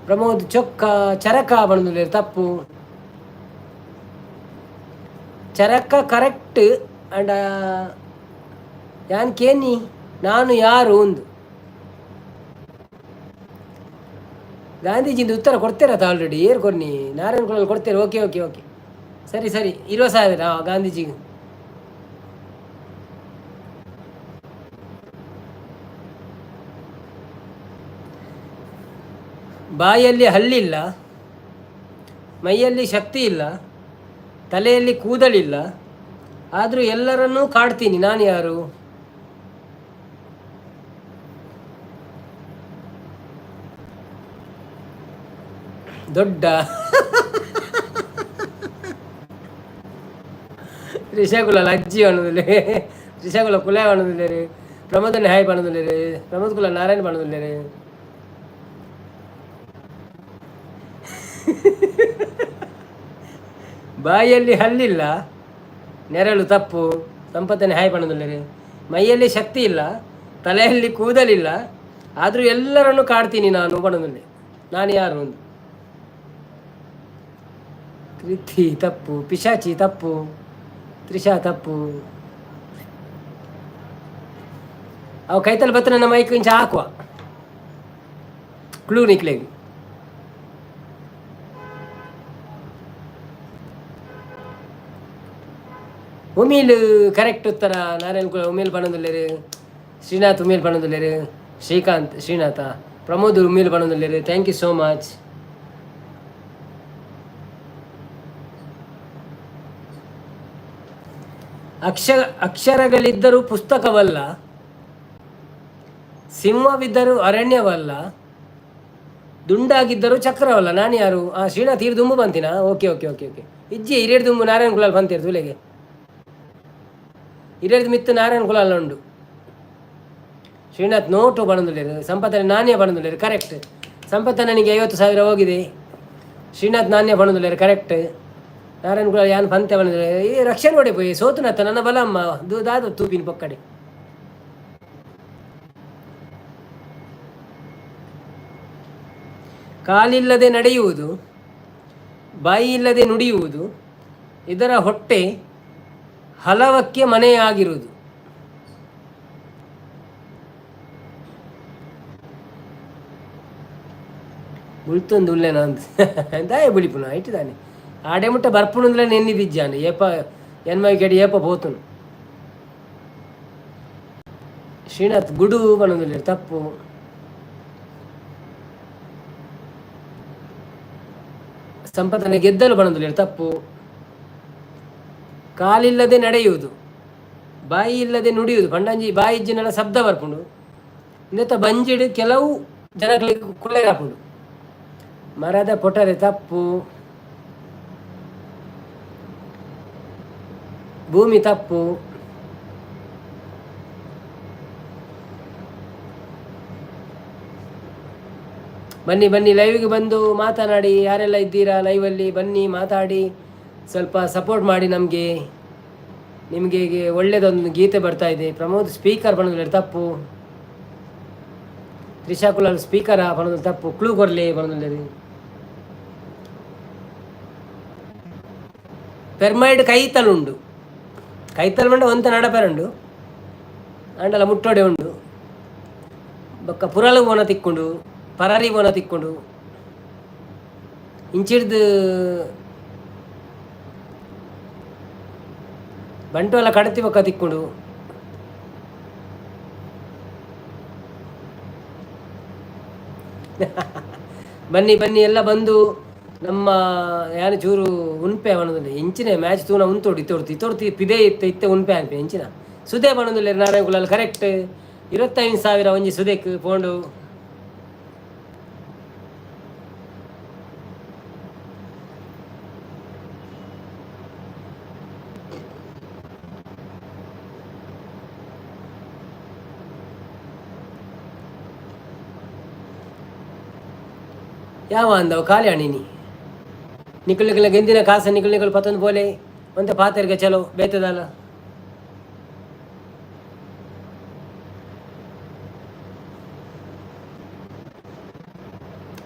ಪ್ರಮೋದ್ ಚೊಕ್ಕ ಚರಕ ಬಣದಲ್ಲಿ ತಪ್ಪು. ಚರಕ ಕರೆಕ್ಟ್ ಅಂಡ್ ಯಾನ್ ಕೇನಿ ನಾನು ಯಾರು ಒಂದು ಗಾಂಧೀಜಿಂದ ಉತ್ತರ ಕೊಡ್ತೀರತ್ತ ಆಲ್ರೆಡಿ ಏರ್ ಕೊರ್ನಿ ನಾರಾಯಣ ಕುಲಾಲ್ ಕೊಡ್ತೀರ. ಓಕೆ ಓಕೆ ಓಕೆ ಸರಿ ಸರಿ 20,000 ಗಾಂಧೀಜಿಗೆ. ಬಾಯಲ್ಲಿ ಹಲ್ಲಿಲ್ಲ, ಮೈಯಲ್ಲಿ ಶಕ್ತಿ ಇಲ್ಲ, ತಲೆಯಲ್ಲಿ ಕೂದಲಿಲ್ಲ, ಆದರೂ ಎಲ್ಲರನ್ನೂ ಕಾಡ್ತೀನಿ ನಾನು ಯಾರು? ದೊಡ್ಡ ರಿಷಾಕುಲ ಅಜ್ಜಿ ಅನ್ನೋದಿಲ್ಲ, ರಿಷಾಕುಲ ಕುಲ ಅನ್ನೋದಿಲ್ಲ ರೀ, ಪ್ರಮೋದನೆ ಹಾಯ್ ಬಣ್ಣದಿಲ್ಲ ರೀ, ಪ್ರಮೋದ್ ಕುಲ ನಾರಾಯಣ ಬಣ್ಣದಿಲ್ಲ ರೀ. ಬಾಯಲ್ಲಿ ಹಲ್ಲಿಲ್ಲ, ನೆರಳು ತಪ್ಪು, ಸಂಪತ್ತನೆ ಹಾಯ್ ಬಣ್ಣದಿಲ್ಲ ರೀ. ಮೈಯಲ್ಲಿ ಶಕ್ತಿ ಇಲ್ಲ, ತಲೆಯಲ್ಲಿ ಕೂದಲಿಲ್ಲ, ಆದರೂ ಎಲ್ಲರನ್ನು ಕಾಡ್ತೀನಿ ನಾನು ಬಣ್ಣದಲ್ಲಿ ನಾನು ಯಾರು ಒಂದು. ಕೃತಿ ತಪ್ಪು, ಪಿಶಾಚಿ ತಪ್ಪು, ತ್ರಿಷಾ ತಪ್ಪು. ಅವು ಕೈತಲ್ಲಿ ಬತ್ತ ನನ್ನ ಮೈಕ್ ಇಂಚ ಹಾಕುವ ಕ್ಲೂ ನಿಕ್ಲೆಗೆ. ಉಮೀಲ್ ಕರೆಕ್ಟ್ ಉತ್ತರ. ನಾರಾಯಣ್ ಕುಲ ಉಮೀಲ್ ಬಣ್ಣದಲ್ಲಿರು, ಶ್ರೀನಾಥ್ ಉಮೀಲ್ ಬಣ್ಣದಲ್ಲಿರು, ಶ್ರೀಕಾಂತ್ ಶ್ರೀನಾಥ, ಪ್ರಮೋದ್ ಉಮೀಲ್ ಬಣ್ಣದಲ್ಲಿರು. Thank you so much. ಅಕ್ಷರಗಳಿದ್ದರೂ ಪುಸ್ತಕವಲ್ಲ, ಸಿಂಹವಿದ್ದರೂ ಅರಣ್ಯವಲ್ಲ, ದುಂಡಾಗಿದ್ದರೂ ಚಕ್ರವಲ್ಲ ನಾನು ಯಾರು? ಶ್ರೀನಾಥ್ ಇರು ದುಂಬು ಬಂತಿನ. ಓಕೆ ಓಕೆ ಓಕೆ ಓಕೆ ಇಜ್ಜಿ ಹಿರಿಯರ್ ದುಂಬು ನಾರಾಯಣ ಕುಲಾಲ್ ಬಂತಿರು ತುಲೆಗೆ. ಹಿರಿಯರ್ದು ಮಿತ್ತು ನಾರಾಯಣ ಕುಲಾಲ್ ಉಂಡು. ಶ್ರೀನಾಥ್ ನೋಟು ಬಣದುಳ್ಳೇರು, ಸಂಪತ್ತನೆ ನಾಣ್ಯ ಬಣದುಳ್ಳೇರು ಕರೆಕ್ಟ್. ಸಂಪತ್ತ ನನಗೆ 50,000 ಹೋಗಿದೆ. ಶ್ರೀನಾಥ್ ನಾಣ್ಯ ಬಣದುಳ್ಳೇರು ಕರೆಕ್ಟ್. ನಾರಾಯಣ ಕುಲಾಲ್ ಯಾನ್ ಪಂತೆ ಬಣದುಳ್ಳೆ ಈ ರಕ್ಷಣೆ ಹೊಡೆ ಪೋಯಿ ಸೋತುನತ್ತ ನನ್ನ ಬಲಮ್ಮ ದಾದ ತೂಪಿನ ಪಕ್ಕಡೆ. ಕಾಲಿಲ್ಲದೆ ನಡೆಯುವುದು, ಬಾಯಿ ಇಲ್ಲದೆ ನುಡಿಯುವುದು, ಇದರ ಹೊಟ್ಟೆ ಹಲವಕ್ಕೆ ಮನೆಯಾಗಿರುವುದು. ಬುಳ್ತೊಂದು ಉಲ್ಲೆನ ಅಂತ ದಾಯ ಬುಳಿಪುನ ಇಟ್ಟಿದ್ದಾನೆ ಆಡೆ ಮುಟ್ಟ ಬರ್ಪುಣಂದ್ರೆ ನೆನ್ನಿದಿಜ್ಜಾನೆ ಏಪ ಎನ್ಮೈ ಕೆಡಿ ಏಪ ಪೋತುನು ಶ್ರೀನಾಥ್ ಗುಡು ಬಣ್ಣದಲ್ಲಿ ತಪ್ಪು ಸಂಪತ್ತನ ಗೆದ್ದಲು ಬಣ್ಣದಲ್ಲಿ ತಪ್ಪು ಕಾಲಿಲ್ಲದೆ ನಡೆಯುವುದು ಬಾಯಿ ಇಲ್ಲದೆ ನುಡಿಯುವುದು ಪಂಡಂಜಿ ಬಾಯಿ ಇಜ್ಜಿನೆಲ್ಲ ಶಬ್ದ ಬರ್ಪುಂಡು ಇನ್ನೆತ್ತ ಬಂಜಿಡು ಕೆಲವು ಜನಗಳಿಗೆ ಕೊಳ್ಳೆ ಹಾಪುಂಡು ಮರದ ಪೊಟರೆ ತಪ್ಪು ಭೂಮಿ ತಪ್ಪು ಬನ್ನಿ ಬನ್ನಿ ಲೈವ್ಗೆ ಬಂದು ಮಾತನಾಡಿ ಯಾರೆಲ್ಲ ಇದ್ದೀರಾ ಲೈವಲ್ಲಿ ಬನ್ನಿ ಮಾತಾಡಿ ಸ್ವಲ್ಪ ಸಪೋರ್ಟ್ ಮಾಡಿ ನಮಗೆ ನಿಮಗೆ ಒಳ್ಳೆಯದೊಂದು ಗೀತೆ ಬರ್ತಾ ಇದೆ ಪ್ರಮೋದ್ ಸ್ಪೀಕರ್ ಬಣ್ಣದಲ್ಲಿ ತಪ್ಪು ತ್ರಿಶಾಕುಲರ್ ಸ್ಪೀಕರ ಬಣ್ಣದಲ್ಲಿ ತಪ್ಪು ಕ್ಲೂ ಕೊರಲಿ ಬಣ್ಣದಲ್ಲಿ ಪೆರ್ಮೈಡ್ ಕೈತಲುಂಡು ಕೈತಲ್ ಬಂಡ ಒಂತ ನಡಪೆರಂಡು ಅಂಡಲ ಮುಟ್ಟೋಡೆ ಉಂಡು ಬೊಕ್ಕ ಪುರಲು ಬೋನ ತಿಕ್ಕೊಂಡು ಪರಾರಿ ಬೋನ ತಿಕ್ಕೊಂಡು ಇಂಚಿಡ್ದು ಬಂಟು ಎಲ್ಲ ಕಡತಿ ಬೊಕ್ಕ ತಿಕ್ಕೊಂಡು ಬನ್ನಿ ಬನ್ನಿ ಎಲ್ಲ ಬಂದು ನಮ್ಮ ಯಾರು ಚೂರು ಉನ್ಪೆ ಬಣ್ಣದಲ್ಲಿ ಇಂಚಿನ ಮ್ಯಾಚ್ ತೂನ ಉಂತೋಡು ಇತ್ತೋಡ್ತಿ ಪಿದೆ ಇತ್ತೆ ಉನ್ಪೆ ಅನ್ಪೆ ಇಂಚಿನ ಸುದೆ ಬಣ್ಣದಲ್ಲಿ ನಾರಾಯಣಗುಲಲ್ಲಿ ಕರೆಕ್ಟ್ 25,000 ಒಂಜಿ ಸುದೇಕ್ ಪೋಂಡು ಯಾವ ಅಂದವು ಖಾಲಿ ಹಣಿನಿ ನಿಕಲ್ ಗೆಂದಿನ ಕಾಸ ನಿಕಲ್ ಪತ್ತೊಂದು ಬೋಲೆ ಒಂತೆ ಪಾತೆರ್ಗೆ ಚಲೋ ಬೇತದಲ್ಲ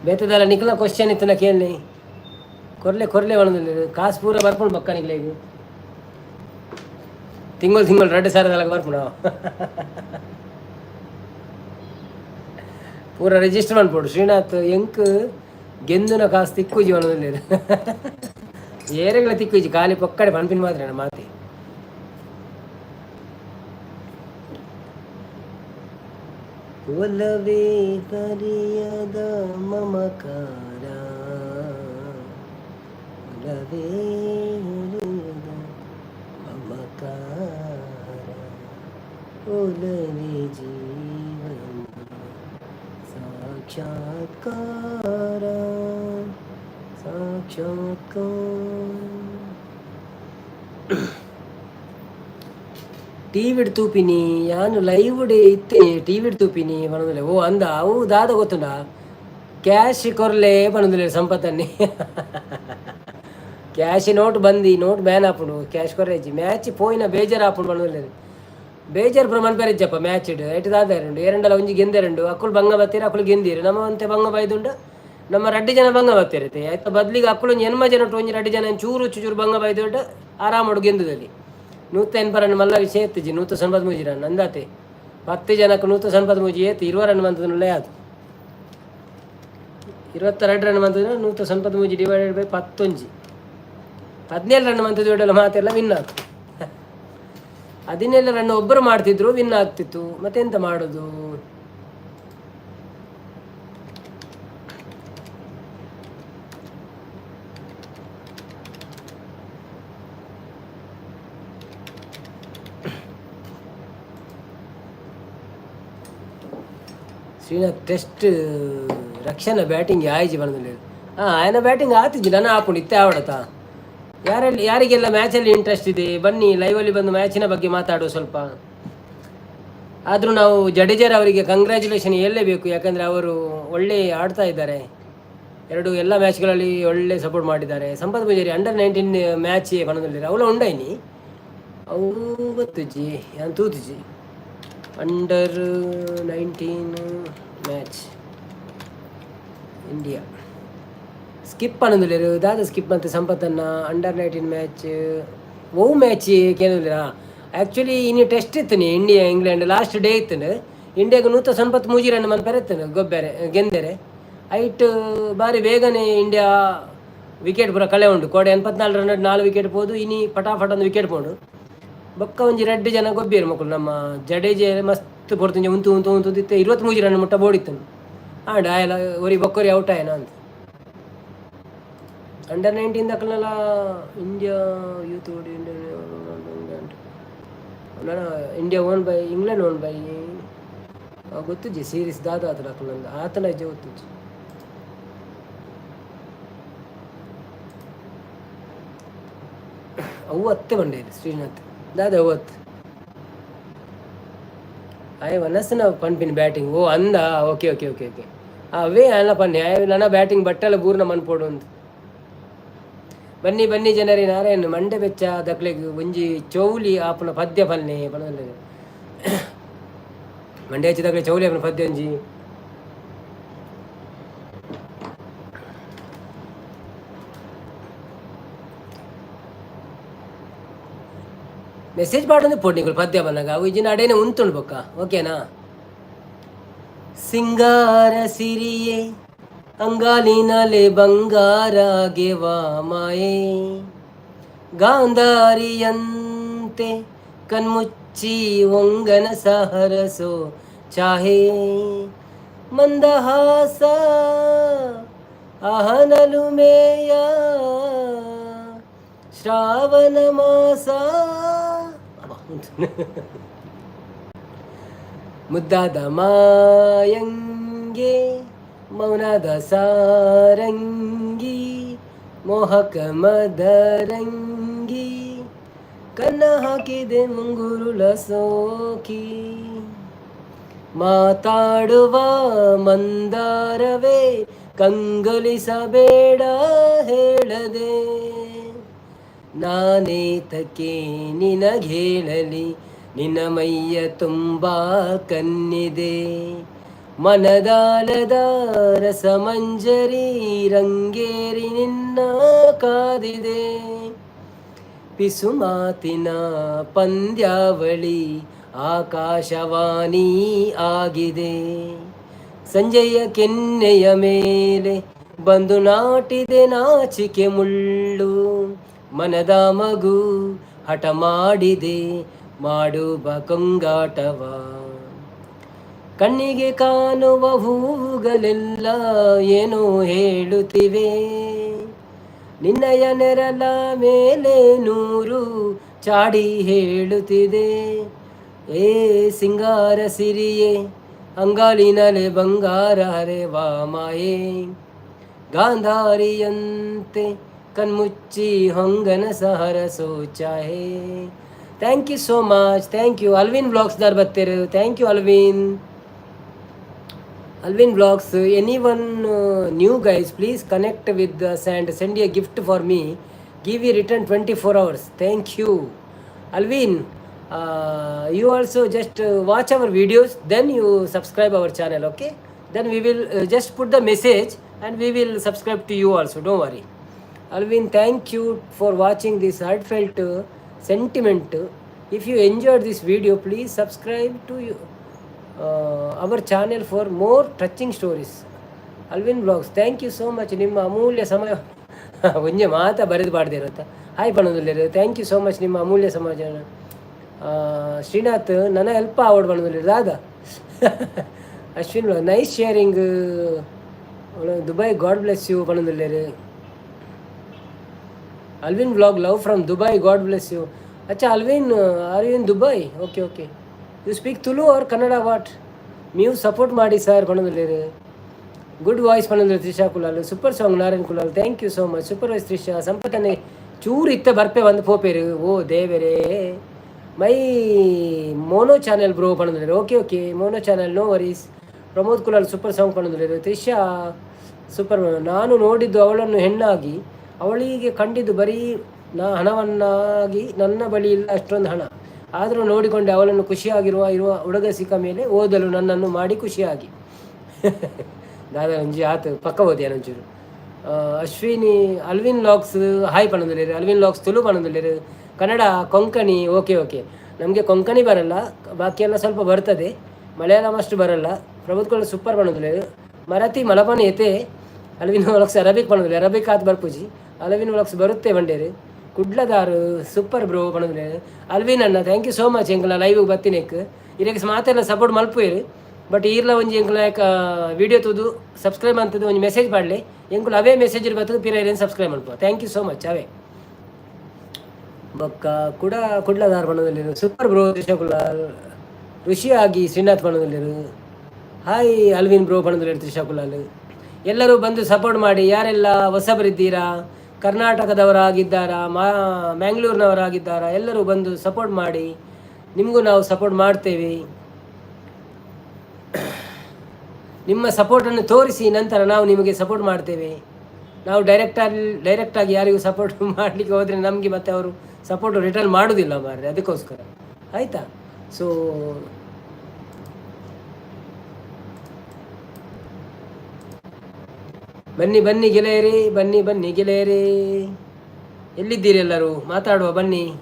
ಬೇತದಲ್ಲ ನಿಕಲ್ನ ಕ್ವಶನ್ ಇತ್ತು ನಾ ಕೇಳಿ ಕೊರ್ಲೆ ಒಣದಲ್ಲಿ ಕಾಸು ಪೂರ ಬರ್ಕೊಂಡು ಬಕ್ಕ ನಿಕ್ಲೆಗು ತಿಂಗಳು 2 ಸಾವಿರದಲ್ಲ ಬರ್ಪುಣ ಪೂರ ರಿಜಿಸ್ಟರ್ ಮಾಡ್ಬೋಡು ಶ್ರೀನಾಥ್ ಎಂಕ್ ಗೆಂದುನ ಕಾಸು ತಿಕ್ಕುಜಿ ಒಣದಲ್ಲಿ ಏರೆಗಳ ತಿಕ್ಕುಜಿ ಖಾಲಿ ಪೊಕ್ಕಡೆ ಪನ್ಪಿನ ಮಾತ್ರ ಮಾತಿ ಒಲವೇ ಕರಿಯದ ಮಮಕಾರ ಒಲವೇ ಹುರಿಯದ ಮಮಕಾರ ಒಲವೇ ಜೀವನ ಸಾಕ್ಷಾತ್ಕಾರ ಟಿವಿ ತೂಪಿನಿ ಯಾನು ಲೈವ್ ಇತ್ತೆ ಟಿವಿ ತೂಪಿನಿ ಬಣದಲೆ ಓ ಅಂದ ಅವು ದಾದ ಗೊತ್ತುಂಡ ಕ್ಯಾಶ್ ಕೊರ್ಲೆ ಬಣದಲೆ ಸಂಪತ್ತನ್ನಿ ಕ್ಯಾಶ್ ನೋಟ್ ಬಂದು ನೋಟ್ ಬ್ಯಾನ್ ಹಾಪುಂಡು ಕ್ಯಾಶ್ ಕೊರ್ರೆಜ್ಜಿ ಮ್ಯಾಚ್ ಪೋಯಿನ ಬೇಜಾರು ಹಾಪುಂಡು ಬಣದಲೆ ಬೇಜಾರು ಪ್ರಮಾಣ ಪೆರೆಜ್ಜಪ್ಪ ಮ್ಯಾಚ್ ಎಟ್ಟು ದಾದಾರುಂಡು ಎರಡಲ್ಲ ಒಂಜಿ ಗೆಂದೆರುಂಡು ಅಕ್ಕಳು ಭಂಗ ಬತ್ತೀರ ಅಕ್ಕಳು ಗೆಂದಿರು ನಮ್ಮ ಅಂತೆ ಭಂಗ ಬೈದುಂಡು ನಮ್ಮ ರಡ್ಡಿ ಜನ ಭಂಗ ಬತ್ತಿರತ್ತೆ ಆಯ್ತು ಬದ್ಲಿಗೆ ಅಕ್ಕಳು ಎನ್ಮ ಜನ ಒಂಜಿ ರಡ್ಡಿ ಜನ ಚೂರು ಭಂಗ ಬೈದುಂಡು ಆರಾಮಡು ಗೆಂದುದಲ್ಲಿ 180 ರನ್ ಮಲ್ಲ ವಿಷಯ ಎತ್ತಿಜಿ 193 ರನ್ ಅಂದಾತೆ 10 ಜನಕ್ಕೆ 193 ಏತಿ 20 ರನ್ ಬಂತದಲ್ಲೇ ಅದು 22 ರನ್ ಬಂತದ 193 ಡಿವೈಡೆಡ್ ಬೈ 11 17 ರನ್ ಬಂತದಲ್ಲ ಮಾತೆಲ್ಲ ವಿನ್ ಆಗ್ತು 17 ರನ್ ಒಬ್ಬರು ಮಾಡ್ತಿದ್ರು ವಿನ್ ಆಗ್ತಿತ್ತು ಮತ್ತೆಂತ ಮಾಡೋದು ಶ್ರೀನಾಥ್ ಟೆಸ್ಟ್ ರಕ್ಷಣ ಬ್ಯಾಟಿಂಗ್ ಆಯ್ಜಿ ಬಂದಲ್ಲಿ ఆయన ಬ್ಯಾಟಿಂಗ್ ಆತಿದ್ದಿ ನಾನು ಹಾಕೊಂಡು ಇತ್ತೆ ಆವಡತ ಯಾರಿಗೆಲ್ಲ ಮ್ಯಾಚಲ್ಲಿ ಇಂಟ್ರೆಸ್ಟ್ ಇದೆ ಬನ್ನಿ ಲೈವಲ್ಲಿ ಬಂದು ಮ್ಯಾಚಿನ ಬಗ್ಗೆ ಮಾತಾಡುವ ಸ್ವಲ್ಪ ಆದರೂ ನಾವು ಜಡೇಜರ್ ಅವರಿಗೆ ಕಂಗ್ರ್ಯಾಚುಲೇಷನ್ ಹೇಳಲೇಬೇಕು ಯಾಕಂದರೆ ಅವರು ಒಳ್ಳೆ ಆಡ್ತಾ ಇದ್ದಾರೆ ಎಲ್ಲ ಮ್ಯಾಚ್ಗಳಲ್ಲಿ ಒಳ್ಳೆ ಸಪೋರ್ಟ್ ಮಾಡಿದ್ದಾರೆ ಸಂಪತ್ ಪೂಜಾರಿ ಅಂಡರ್-19 ಮ್ಯಾಚ್ ಬಣ್ಣದಲ್ಲಿ ಅವಳ ಉಂಡೈನಿ ಅವು ಗೊತ್ತುಜ್ಜಿ ನಾನು ತೂತುಜಿ ಅಂಡರ್-19 ಮ್ಯಾಚ್ ಇಂಡಿಯಾ ಸ್ಕಿಪ್ ಅನ್ನೋದಿಲ್ಲ ದಾದ ಸ್ಕಿಪ್ ಮತ್ತು ಸಂಪತ್ತನ್ನ ಅಂಡರ್-19 ಮ್ಯಾಚ್ ಓ ಮ್ಯಾಚ್ ಕೇಳಿಲ್ಲ ಆ್ಯಕ್ಚುಲಿ ಇನ್ನು ಟೆಸ್ಟ್ ಇತ್ತು ಇಂಡಿಯಾ ಇಂಗ್ಲೆಂಡ್ ಲಾಸ್ಟ್ ಡೇ ಇತ್ತು ಇಂಡಿಯಾಗೆ 193 ರನ್ ಮಂತ್ ಬರುತ್ತಾನೆ ಗೊಬ್ಬರೆ ಗೆಂದರೆ ಐಟ್ ಬಾರಿ ಬೇಗನೆ ಇಂಡಿಯಾ ವಿಕೆಟ್ ಪೂರ ಕಳೆ ಉಂಡು ಕೋಡೆ 84 ರನ್ 4 ವಿಕೆಟ್ ಪೋದು ಇನಿ ಪಟಾಫಟ್ ಒಂದು ವಿಕೆಟ್ ಪೋಂಡು ಬೊಕ್ಕ ಒಂಜಿ 2 ಜನ ಗೊಬ್ಬೇರು ಮಕ್ಕಳು ನಮ್ಮ ಜಡೇಜೆ ಮಸ್ತ್ ಪೊಡ್ತುಂಜೆ ಉಂತು ಉಂತು ಉಂತು ದಿತ್ತೆ 23 ರನ್ ಮುಟ್ಟ ಬೋಡಿತ್ತನು ಆಯಲ ಒರಿ ಬೊಕ್ಕರಿ ಔಟ್ ಆಯನ ಅಂತ ಅಂಡರ್ 19 ದಕ್ಕಲೆಲ್ಲ India youth India won by England won by ಗೊತ್ತುಜಿ ಸೀರೀಸ್ ದಾದ ಆತರ ಅಕ್ಕಲಂದ ಆತನ ಅಜ್ಜೆ ಗೊತ್ತುಜಿ ಅವು ಅತ್ತೆ ಬಂಡೆ ಶ್ರೀನಾಥ್ ದಾದ ಅವತ್ತು ಆಯ್ ವನಸ್ನ ಪನ್ಪಿನ ಬ್ಯಾಟಿಂಗ್ ಓ ಅಂದ ಓಕೆ ಓಕೆ ಓಕೆ ಓಕೆ ಅವೇ ಅಲ್ಲ ಪನ್ನಿ ನನ್ನ ಬ್ಯಾಟಿಂಗ್ ಬಟ್ಟೆಲ್ಲ ಬೂರ್ನ ಮನ್ಪೋಡು ಅಂತ ಬನ್ನಿ ಬನ್ನಿ ಜನರಿ ನಾರಾಯಣ ಮಂಡೆ ಬೆಚ್ಚ ದಕ್ಲೆಗ್ ಒಂಜಿ ಚೌಲಿ ಆಪನ ಪದ್ಯ ಪಲ್ನೆ ಪನದಲ್ಲಿ ಮಂಡೆ ಹೆಚ್ಚಿ ದಕ್ಲೆ ಚೌಲಿ ಆಪನ ಪದ್ಯ ಒಂಜಿ ಮೆಸೇಜ್ ಪಾಡೊಂದು ಪೋಡ್ನಿಗಳು ಪದ್ಯ ಬನ್ನಾಗ ಅವು ಇಜಿನ ಅಡೇನೆ ಉಂತುಂಡು ಬೊಕ್ಕ ಓಕೆನಾ ಸಿಂಗಾರ ಸಿರಿಯೇ ಅಂಗಾಲಿನಲೆ ಬಂಗಾರಾಗೆವ ಮಾಯೆ ಗಾಂಧಾರಿಯಂತೆ ಕಣ್ಮುಚ್ಚಿ ಒಂಗನ ಸಹರಸೋ ಚಾಹೆ ಮಂದಹಾಸ ಅಹನಲು ಮೇಯ ಶ್ರಾವಣ ಮಾಸ ಮುದ್ದಾದ ಮಾಯಂಗೆ ಮೌನದ ಸಾರಂಗಿ ಮೋಹಕ ಮದರಂಗಿ ಕನ್ನ ಹಾಕಿದೆ ಮುಂಗುರುಳ ಸೋಕಿ ಮಾತಾಡುವ ಮಂದಾರವೇ ಕಂಗೊಲಿಸಬೇಡ ಹೇಳದೆ ನಾನೇತಕ್ಕೆ ನಿನಗೇಳಲಿ ನಿನ್ನ ಮೈಯ ತುಂಬ ಕನ್ನಿದೆ ಮನದಾಲದ ರಸಮಂಜರಿ ರಂಗೇರಿ ನಿನ್ನ ಕಾದಿದೆ ಪಿಸು ಮಾತಿನ ಪಂದ್ಯಾವಳಿ ಆಕಾಶವಾಣಿ ಆಗಿದೆ ಸಂಜೆಯ ಕೆನ್ನೆಯ ಮೇಲೆ ಬಂದು ನಾಟಿದೆ ನಾಚಿಕೆ ಮುಳ್ಳು ಮನದ ಮಗು ಹಠ ಮಾಡಿದೆ ಮಾಡುವ ಕೊಂಗಾಟವ ಕಣ್ಣಿಗೆ ಕಾಣುವ ಹೂವುಗಳೆಲ್ಲ ಏನೋ ಹೇಳುತ್ತಿವೆ ನಿನ್ನಯ ನೆರಳ ಮೇಲೆ ನೂರು ಚಾಡಿ ಹೇಳುತ್ತಿದೆ ಏ ಸಿಂಗಾರ ಸಿರಿಯೇ ಅಂಗಾಲಿನಲೆ ಬಂಗಾರ ಹರೆವಾ ಮಾಯೆ ಗಾಂಧಾರಿಯಂತೆ ಕಣ್ಮುಚ್ಚಿ ಹೊಂಗನ ಸಹರ ಸೋಚಾಹೆ thank you so much thank you Alvin ಬ್ಲಾಗ್ಸ್ದಾರ್ ಬರ್ತೀರು thank you Alvin Vlogs. Anyone new guys, please connect with us and send a gift for me. Give you return 24 hours. Thank you. Alvin, you also just watch our videos, then you subscribe our channel, okay? Then we will just put the message and we will subscribe to you also. Don't worry. Alvin, thank you for watching this heartfelt sentiment. If you enjoyed this video, please subscribe to our channel for more touching stories. Alvin Vlogs, thank you so much. ನಿಮ್ಮ ಅಮೂಲ್ಯ ಸಮಯ ಒಂಜೆ ಮಾತಾ ಬರೆದು ಬಾಡ್ದೆ ಇರುತ್ತಾ hi ಪಣದಲ್ಲಿ thank you so much ನಿಮ್ಮ ಅಮೂಲ್ಯ ಸಮಾಜ ಶ್ರೀನಾಥ್ ನನ್ನ ಹೆಲ್ಪ್ ಆವಡ್ ಪಣದಲ್ಲಿ ದಾದ Ashwin nice sharing Dubai God bless you ಪಣದಲ್ಲಿ Alvin Vlog love from Dubai, God bless you. Acha Alvin, are you in Dubai? Okay, okay. You speak Tulu or Kannada what? ನೀವು support ಮಾಡಿ ಸರ್ ಪಣದಲ್ಲಿ good voice ಪಣದಲ್ಲಿ Trisha Kulal super song Narayan Kulal thank you so much super voice Trisha ಸಂಪತ್ತನೆ ಚೂರು ಇತ್ತ ಬರ್ಪೆ ಒಂದು ಪೋಪೇರು ಓ ದೇವರೇ ಮೈ ಮೋನೋ ಚಾನೆಲ್ ಬ್ರೋ ಪಣದಲ್ಲಿ okay okay mono channel no worries Pramod Kulal super song ಪಣದಲ್ಲಿ ತ್ರಿಷಾ ಸೂಪರ್ ನಾನು ನೋಡಿದ್ದು ಅವಳನ್ನು ಹೆಣ್ಣಾಗಿ ಅವಳಿಗೆ ಕಂಡಿದ್ದು ಬರೀ ಹಣವನ್ನಾಗಿ ನನ್ನ ಬಳಿ ಇಲ್ಲ ಅಷ್ಟೊಂದು ಹಣ ಆದರೂ ನೋಡಿಕೊಂಡೆ ಅವಳನ್ನು ಇರುವ ಹುಡುಗ ಸಿಕ್ಕ ಮೇಲೆ ಓದಲು ನನ್ನನ್ನು ಮಾಡಿ ಖುಷಿಯಾಗಿ ದಾದಾ ಒಂಜಿ ಆತು ಪಕ್ಕ ಓದಿ ಒಂಚೂರು ಅಶ್ವಿನಿ ಅಲ್ವಿನ್ ಲಾಗ್ಸ್ ಹಾಯ್ ಪಣದಲ್ಲಿರು ಅಲ್ವಿನ್ ಲಾಗ್ಸ್ ತುಳು ಪಣದಲ್ಲಿರು ಕನ್ನಡ ಕೊಂಕಣಿ ಓಕೆ ಓಕೆ ನಮಗೆ ಕೊಂಕಣಿ ಬರಲ್ಲ ಬಾಕಿ ಎಲ್ಲ ಸ್ವಲ್ಪ ಬರ್ತದೆ ಮಲಯಾಳಂ ಅಷ್ಟು ಬರಲ್ಲ ಪ್ರಭುತ್ವಗಳು ಸೂಪರ್ ಪಣದಲ್ಲಿರು ಮರಾಠಿ ಮಲಪಾನ ಏತೆ ಅಲವಿನ ಒಳಕ್ಸ್ ಅರಬಿಕ್ ಪಣದಿಲ್ಲ ಅರಬಿಕ್ ಆತ್ ಬರ್ಪುಜಿ ಅಲವಿನ ಒಳಕ್ಸ್ ಬರುತ್ತೆ ಬಂಡೇರು ಕುಡ್ಲದಾರು ಸೂಪರ್ ಬ್ರೋ ಪಣದಿಲ್ಲ ಅಲ್ವಿನ್ ಅಣ್ಣ ಥ್ಯಾಂಕ್ ಯು ಸೋ ಮಚ್ ಎಂಕಲ ಲೈವ್ ಬತ್ತಿನೆಕ್ ಇರಕ್ಕೆ ಮಾತೆಲ್ಲ ಸಪೋರ್ಟ್ ಮಲ್ಪುಯರು ಬಟ್ ಈರ್ಲ ಒಂಜಿ ಎಂಕುಲ ವಿಡಿಯೋ ತೂದು ಸಬ್ಸ್ಕ್ರೈಬ್ ಅಂತದ್ದು ಒಂದು ಮೆಸೇಜ್ ಮಾಡಲಿ ಎಂಕುಲು ಅವೇ ಮೆಸೇಜ್ ಬರ್ತದೆ ಪಿರ ಇರೇನು ಸಬ್ಸ್ಕ್ರೈಬ್ ಮಲ್ಪ ಥ್ಯಾಂಕ್ ಯು ಸೋ ಮಚ್ ಅವೇ ಬೊಕ್ಕ ಕುಡ್ಲದಾರ್ ಬಣ್ಣದಲ್ಲಿರು ಸೂಪರ್ ಬ್ರೋ ತ್ರಿಷಾಕುಲಾಲ್ ಋಷಿ ಆಗಿ ಶ್ರೀನಾಥ್ ಬಣ್ಣದಲ್ಲಿರು ಹಾಯ್ ಅಲ್ವಿನ್ ಬ್ರೋ ಬಣ್ಣದಲ್ಲಿ ತ್ರಿಷಾಕುಲಾಲ್ ಎಲ್ಲರೂ ಬಂದು ಸಪೋರ್ಟ್ ಮಾಡಿ ಯಾರೆಲ್ಲ ಹೊಸಬರಿದ್ದೀರಾ ಕರ್ನಾಟಕದವರಾಗಿದ್ದಾರಾ ಮ್ಯಾಂಗ್ಳೂರಿನವರಾಗಿದ್ದಾರಾ ಎಲ್ಲರೂ ಬಂದು ಸಪೋರ್ಟ್ ಮಾಡಿ ನಿಮಗೂ ನಾವು ಸಪೋರ್ಟ್ ಮಾಡ್ತೇವೆ ನಿಮ್ಮ ಸಪೋರ್ಟನ್ನು ತೋರಿಸಿ ನಂತರ ನಾವು ನಿಮಗೆ ಸಪೋರ್ಟ್ ಮಾಡ್ತೇವೆ ನಾವು ಡೈರೆಕ್ಟಾಗಿ ಯಾರಿಗೂ ಸಪೋರ್ಟ್ ಮಾಡಲಿಕ್ಕೆ ಹೋದರೆ ನಮಗೆ ಮತ್ತೆ ಅವರು ಸಪೋರ್ಟ್ ರಿಟರ್ನ್ ಮಾಡೋದಿಲ್ಲ ಮಾರ್ರೆ ಅದಕ್ಕೋಸ್ಕರ ಆಯಿತಾ ಸೊ ಬನ್ನಿ ಬನ್ನಿ ಗೆಳೆಯರಿ ಬನ್ನಿ ಬನ್ನಿ ಗೆಳೆಯರಿ ಎಲ್ಲಿದ್ದೀರಿ ಎಲ್ಲರೂ ಮಾತಾಡುವ ಬನ್ನಿ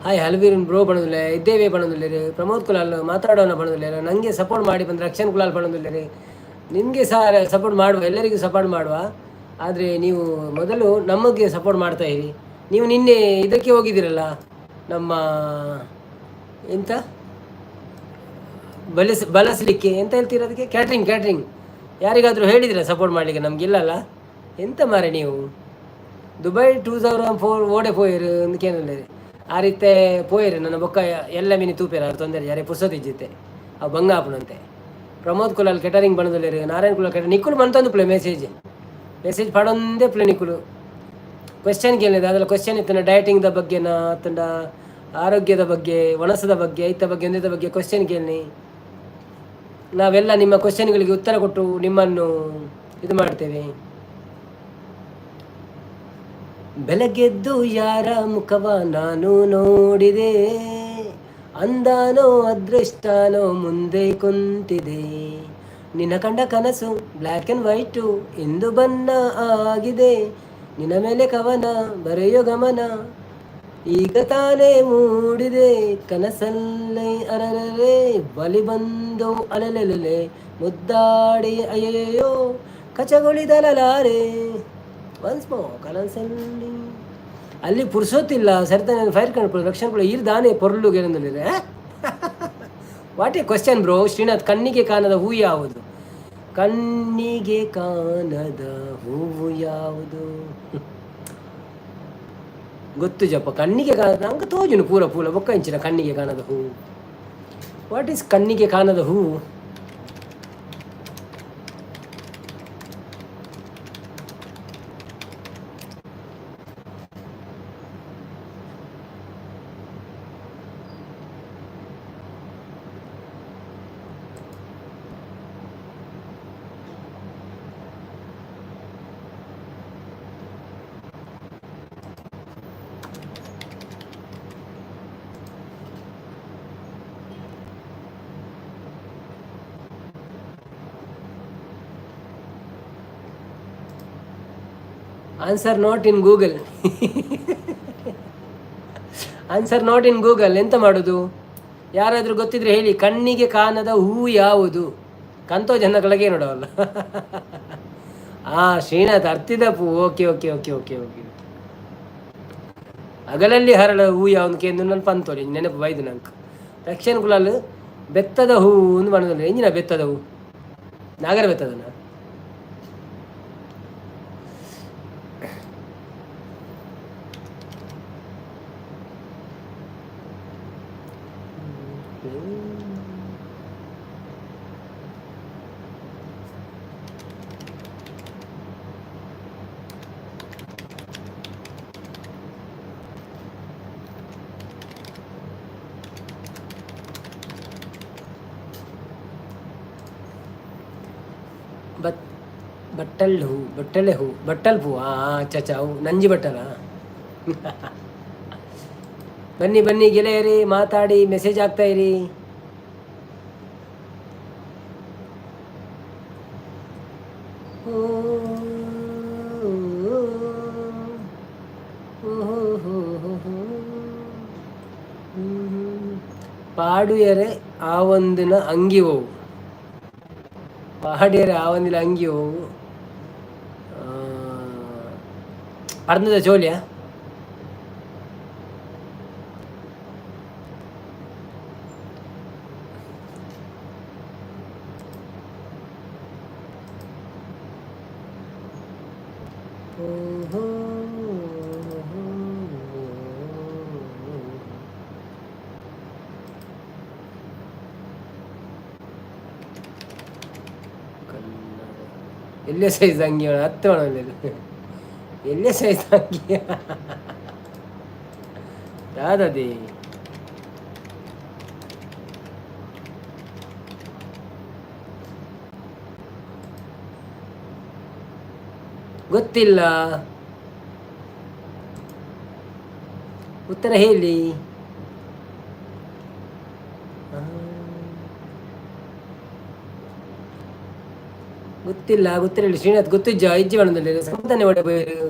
ಹಾಯ್ ಹಲ್ವೀರಿನ್ ಬ್ರೋ ಬಣದಿಲ್ಲ ಇದ್ದೇವೆ ಬಣದಿಲ್ಲ ಪ್ರಮೋದ್ ಕುಲಾಲ್ ಮಾತಾಡೋಣ ಬಣದಿಲ್ಲ ನನಗೆ ಸಪೋರ್ಟ್ ಮಾಡಿ ಬಂದರೆ ರಕ್ಷಣ್ ಕುಲಾಲ್ ಬಣದಿಲ್ಲ ನಿಮಗೆ ಸಹ ಸಪೋರ್ಟ್ ಮಾಡುವ ಎಲ್ಲರಿಗೂ ಸಪೋರ್ಟ್ ಮಾಡುವ ಆದರೆ ನೀವು ಮೊದಲು ನಮಗೆ ಸಪೋರ್ಟ್ ಮಾಡ್ತಾ ಇರಿ ನೀವು ನಿನ್ನೆ ಇದಕ್ಕೆ ಹೋಗಿದ್ದೀರಲ್ಲ ನಮ್ಮ ಎಂತ ಬಳಸಲಿಕ್ಕೆ ಎಂತ ಹೇಳ್ತೀರ ಅದಕ್ಕೆ ಕ್ಯಾಟ್ರಿಂಗ್ ಯಾರಿಗಾದರೂ ಹೇಳಿದಿರ ಸಪೋರ್ಟ್ ಮಾಡಲಿಕ್ಕೆ ನಮಗಿಲ್ಲಲ್ಲ ಎಂತ ಮಾರೆ ನೀವು ದುಬೈ 2004 ಓಡೆ ಪೋಯಿರು ಅಂದಕೇನಲ್ಲ ಆ ರೀತಿ ಪೋಯಿರು ನನ್ನ ಬೊಕ್ಕ ಎಲ್ಲ ಮೀನಿ ತೂಪೇರ ಅವ್ರು ತೊಂದರೆ ಯಾರೇ ಪುಸ್ತಕ ಅವು ಬಂಗಾಪನಂತೆ ಪ್ರಮೋದ್ ಕುಲಾಲ್ ಕೆಟರಿಂಗ್ ಬಣ್ಣದಲ್ಲಿ ನಾರಾಯಣ್ ಕುಲಾಲ್ ಕೆಟರಿಂಗ್ ನಿಕ್ಕುಲು ಬಂತಂದು ಪ್ಲೇ ಮೆಸೇಜ್ ಪಡೊಂದೇ ಪ್ಲೇ ನಿಕ್ಕುಲು ಕ್ವೆಶ್ಚನ್ ಕೇಳಿದೆ ಅದರಲ್ಲಿ ಕ್ವೆಶ್ಚನ್ ಇತ್ತನ ಡಯಟಿಂಗ್ದ ಬಗ್ಗೆನ ತಂಡ ಆರೋಗ್ಯದ ಬಗ್ಗೆ ವನಸದ ಬಗ್ಗೆ ಐತ ಬಗ್ಗೆ ಒಂದಿದ ಬಗ್ಗೆ ಕ್ವೆಶ್ಚನ್ ಕೇಳಿ ನಾವೆಲ್ಲ ನಿಮ್ಮ ಕ್ವೆಶ್ಚನ್ಗಳಿಗೆ ಉತ್ತರ ಕೊಟ್ಟು ನಿಮ್ಮನ್ನು ಇದು ಮಾಡ್ತೇವೆ ಬೆಳಗ್ಗೆದ್ದು ಯಾರ ಮುಖವ ನಾನು ನೋಡಿದೆ ಅಂದಾನೋ ಅದೃಷ್ಟನೋ ಮುಂದೆ ಕುಂತಿದೆ ನಿನ್ನ ಕಂಡ ಕನಸು ಬ್ಲ್ಯಾಕ್ ಆ್ಯಂಡ್ ವೈಟು ಎಂದು ಬಣ್ಣ ಆಗಿದೆ ನಿನ್ನ ಮೇಲೆ ಕವನ ಬರೆಯೋ ಗಮನ ಈಗ ತಾನೇ ಮೂಡಿದೆ ಕನಸಲ್ಲೇ ಅರರರೆ ಬಲಿ ಬಂದು ಅಲಲೆಲೆ ಮುದ್ದಾಡಿ ಅಯ್ಯಯ್ಯೋ ಕಚಗೊಳಿದಲಾರೆ ಒನ್ಸ್ ಮೋ ಕನಸಲ್ಲಿ ಅಲ್ಲಿ ಪುರ್ಸೋತಿಲ್ಲ ಸರಿತಾನೆ ಫೈರ್ ಕಂಡು ರಕ್ಷಣೆ ಈರ್ ದಾನೆ ಪೊರ್ಲು ಗೆರಂದಲ್ಲಿದೆ what a question bro Srinath ಕಣ್ಣಿಗೆ ಕಾಣದ ಹೂ ಯಾವುದು ಕಣ್ಣಿಗೆ ಕಾಣದ ಹೂವು ಯಾವುದು ಗೊತ್ತು ಜಪ್ಪ ಕಣ್ಣಿಗೆ ಕಾಣದ ನಂಗೆ ತೋಜುನು ಪೂರ ಬೊಕ್ಕ ಇಂಚಿನ ಕಣ್ಣಿಗೆ ಕಾಣದ ಹೂ ವಾಟ್ ಈಸ್ ಕಣ್ಣಿಗೆ ಕಾಣದ ಹೂ ಆನ್ಸರ್ ನಾಟ್ ಇನ್ ಗೂಗಲ್ ಎಂತ ಮಾಡೋದು ಯಾರಾದರೂ ಗೊತ್ತಿದ್ರೆ ಹೇಳಿ ಕಣ್ಣಿಗೆ ಕಾಣದ ಹೂ ಯಾವುದು ಕಂತೋ ಜನಗಳಿಗೆ ನೋಡವಲ್ಲ ಶ್ರೀನಾಥ್ ಅರ್ತಿದ ಪೂ ಓಕೆ ಅಗಲಲ್ಲಿ ಹರಳ ಹೂ ಯಾವನ್ಕೆ ಎಂದು ನನ್ನ ಪಂತೋಳಿ ನೆನಪು ಬೈದು ನಂಗೆ ರಕ್ಷಣ್ ಕುಲಾಲ್ ಬೆತ್ತದ ಹೂ ಒಂದು ಮಾಡೋದಿಲ್ಲ ಎಂಜಿನ ಬೆತ್ತದ ಹೂ ನಾಗರ ಬೆತ್ತದನ ಬಟ್ಟಲ್ ಹೂ ಅಚ್ಚ ಅವು ನಂಜಿ ಬಟ್ಟಲ ಬನ್ನಿ ಬನ್ನಿ ಗೆಳೆಯರಿ, ಮಾತಾಡಿ, ಮೆಸೇಜ್ ಆಗ್ತಾ ಇರಿ. ಪಾಡುಯರೆ ಆವೊಂದಿನ ಅಂಗಿ ಹೋವು, ಪಾಡಿಯರೆ ಆವೊಂದಿನ ಅಂಗಿ ಹೋವು, ಅರ್ಧದ ಜೋಲಿಯ ಎಲ್ಲೇ ಸೈಜ್ ಅಂಗಿ ಹತ್ತು ಎಲ್ಲೇ ಸೈಜ್ ಅಂಗಿ ಯಾವ್ದದಿ ಗೊತ್ತಿಲ್ಲ, ಉತ್ತರ ಹೇಳಿ. ಗೊತ್ತಿಲ್ಲ ಗೊತ್ತಿರಲಿ ಶ್ರೀನಾಥ್ ಗೊತ್ತಿಜ್ಜ ಇಜ್ಜಿ ಬಣ್ಣದಲ್ಲಿ ಸಂತಾನೆ ಒಡೆ ಪೋಯರು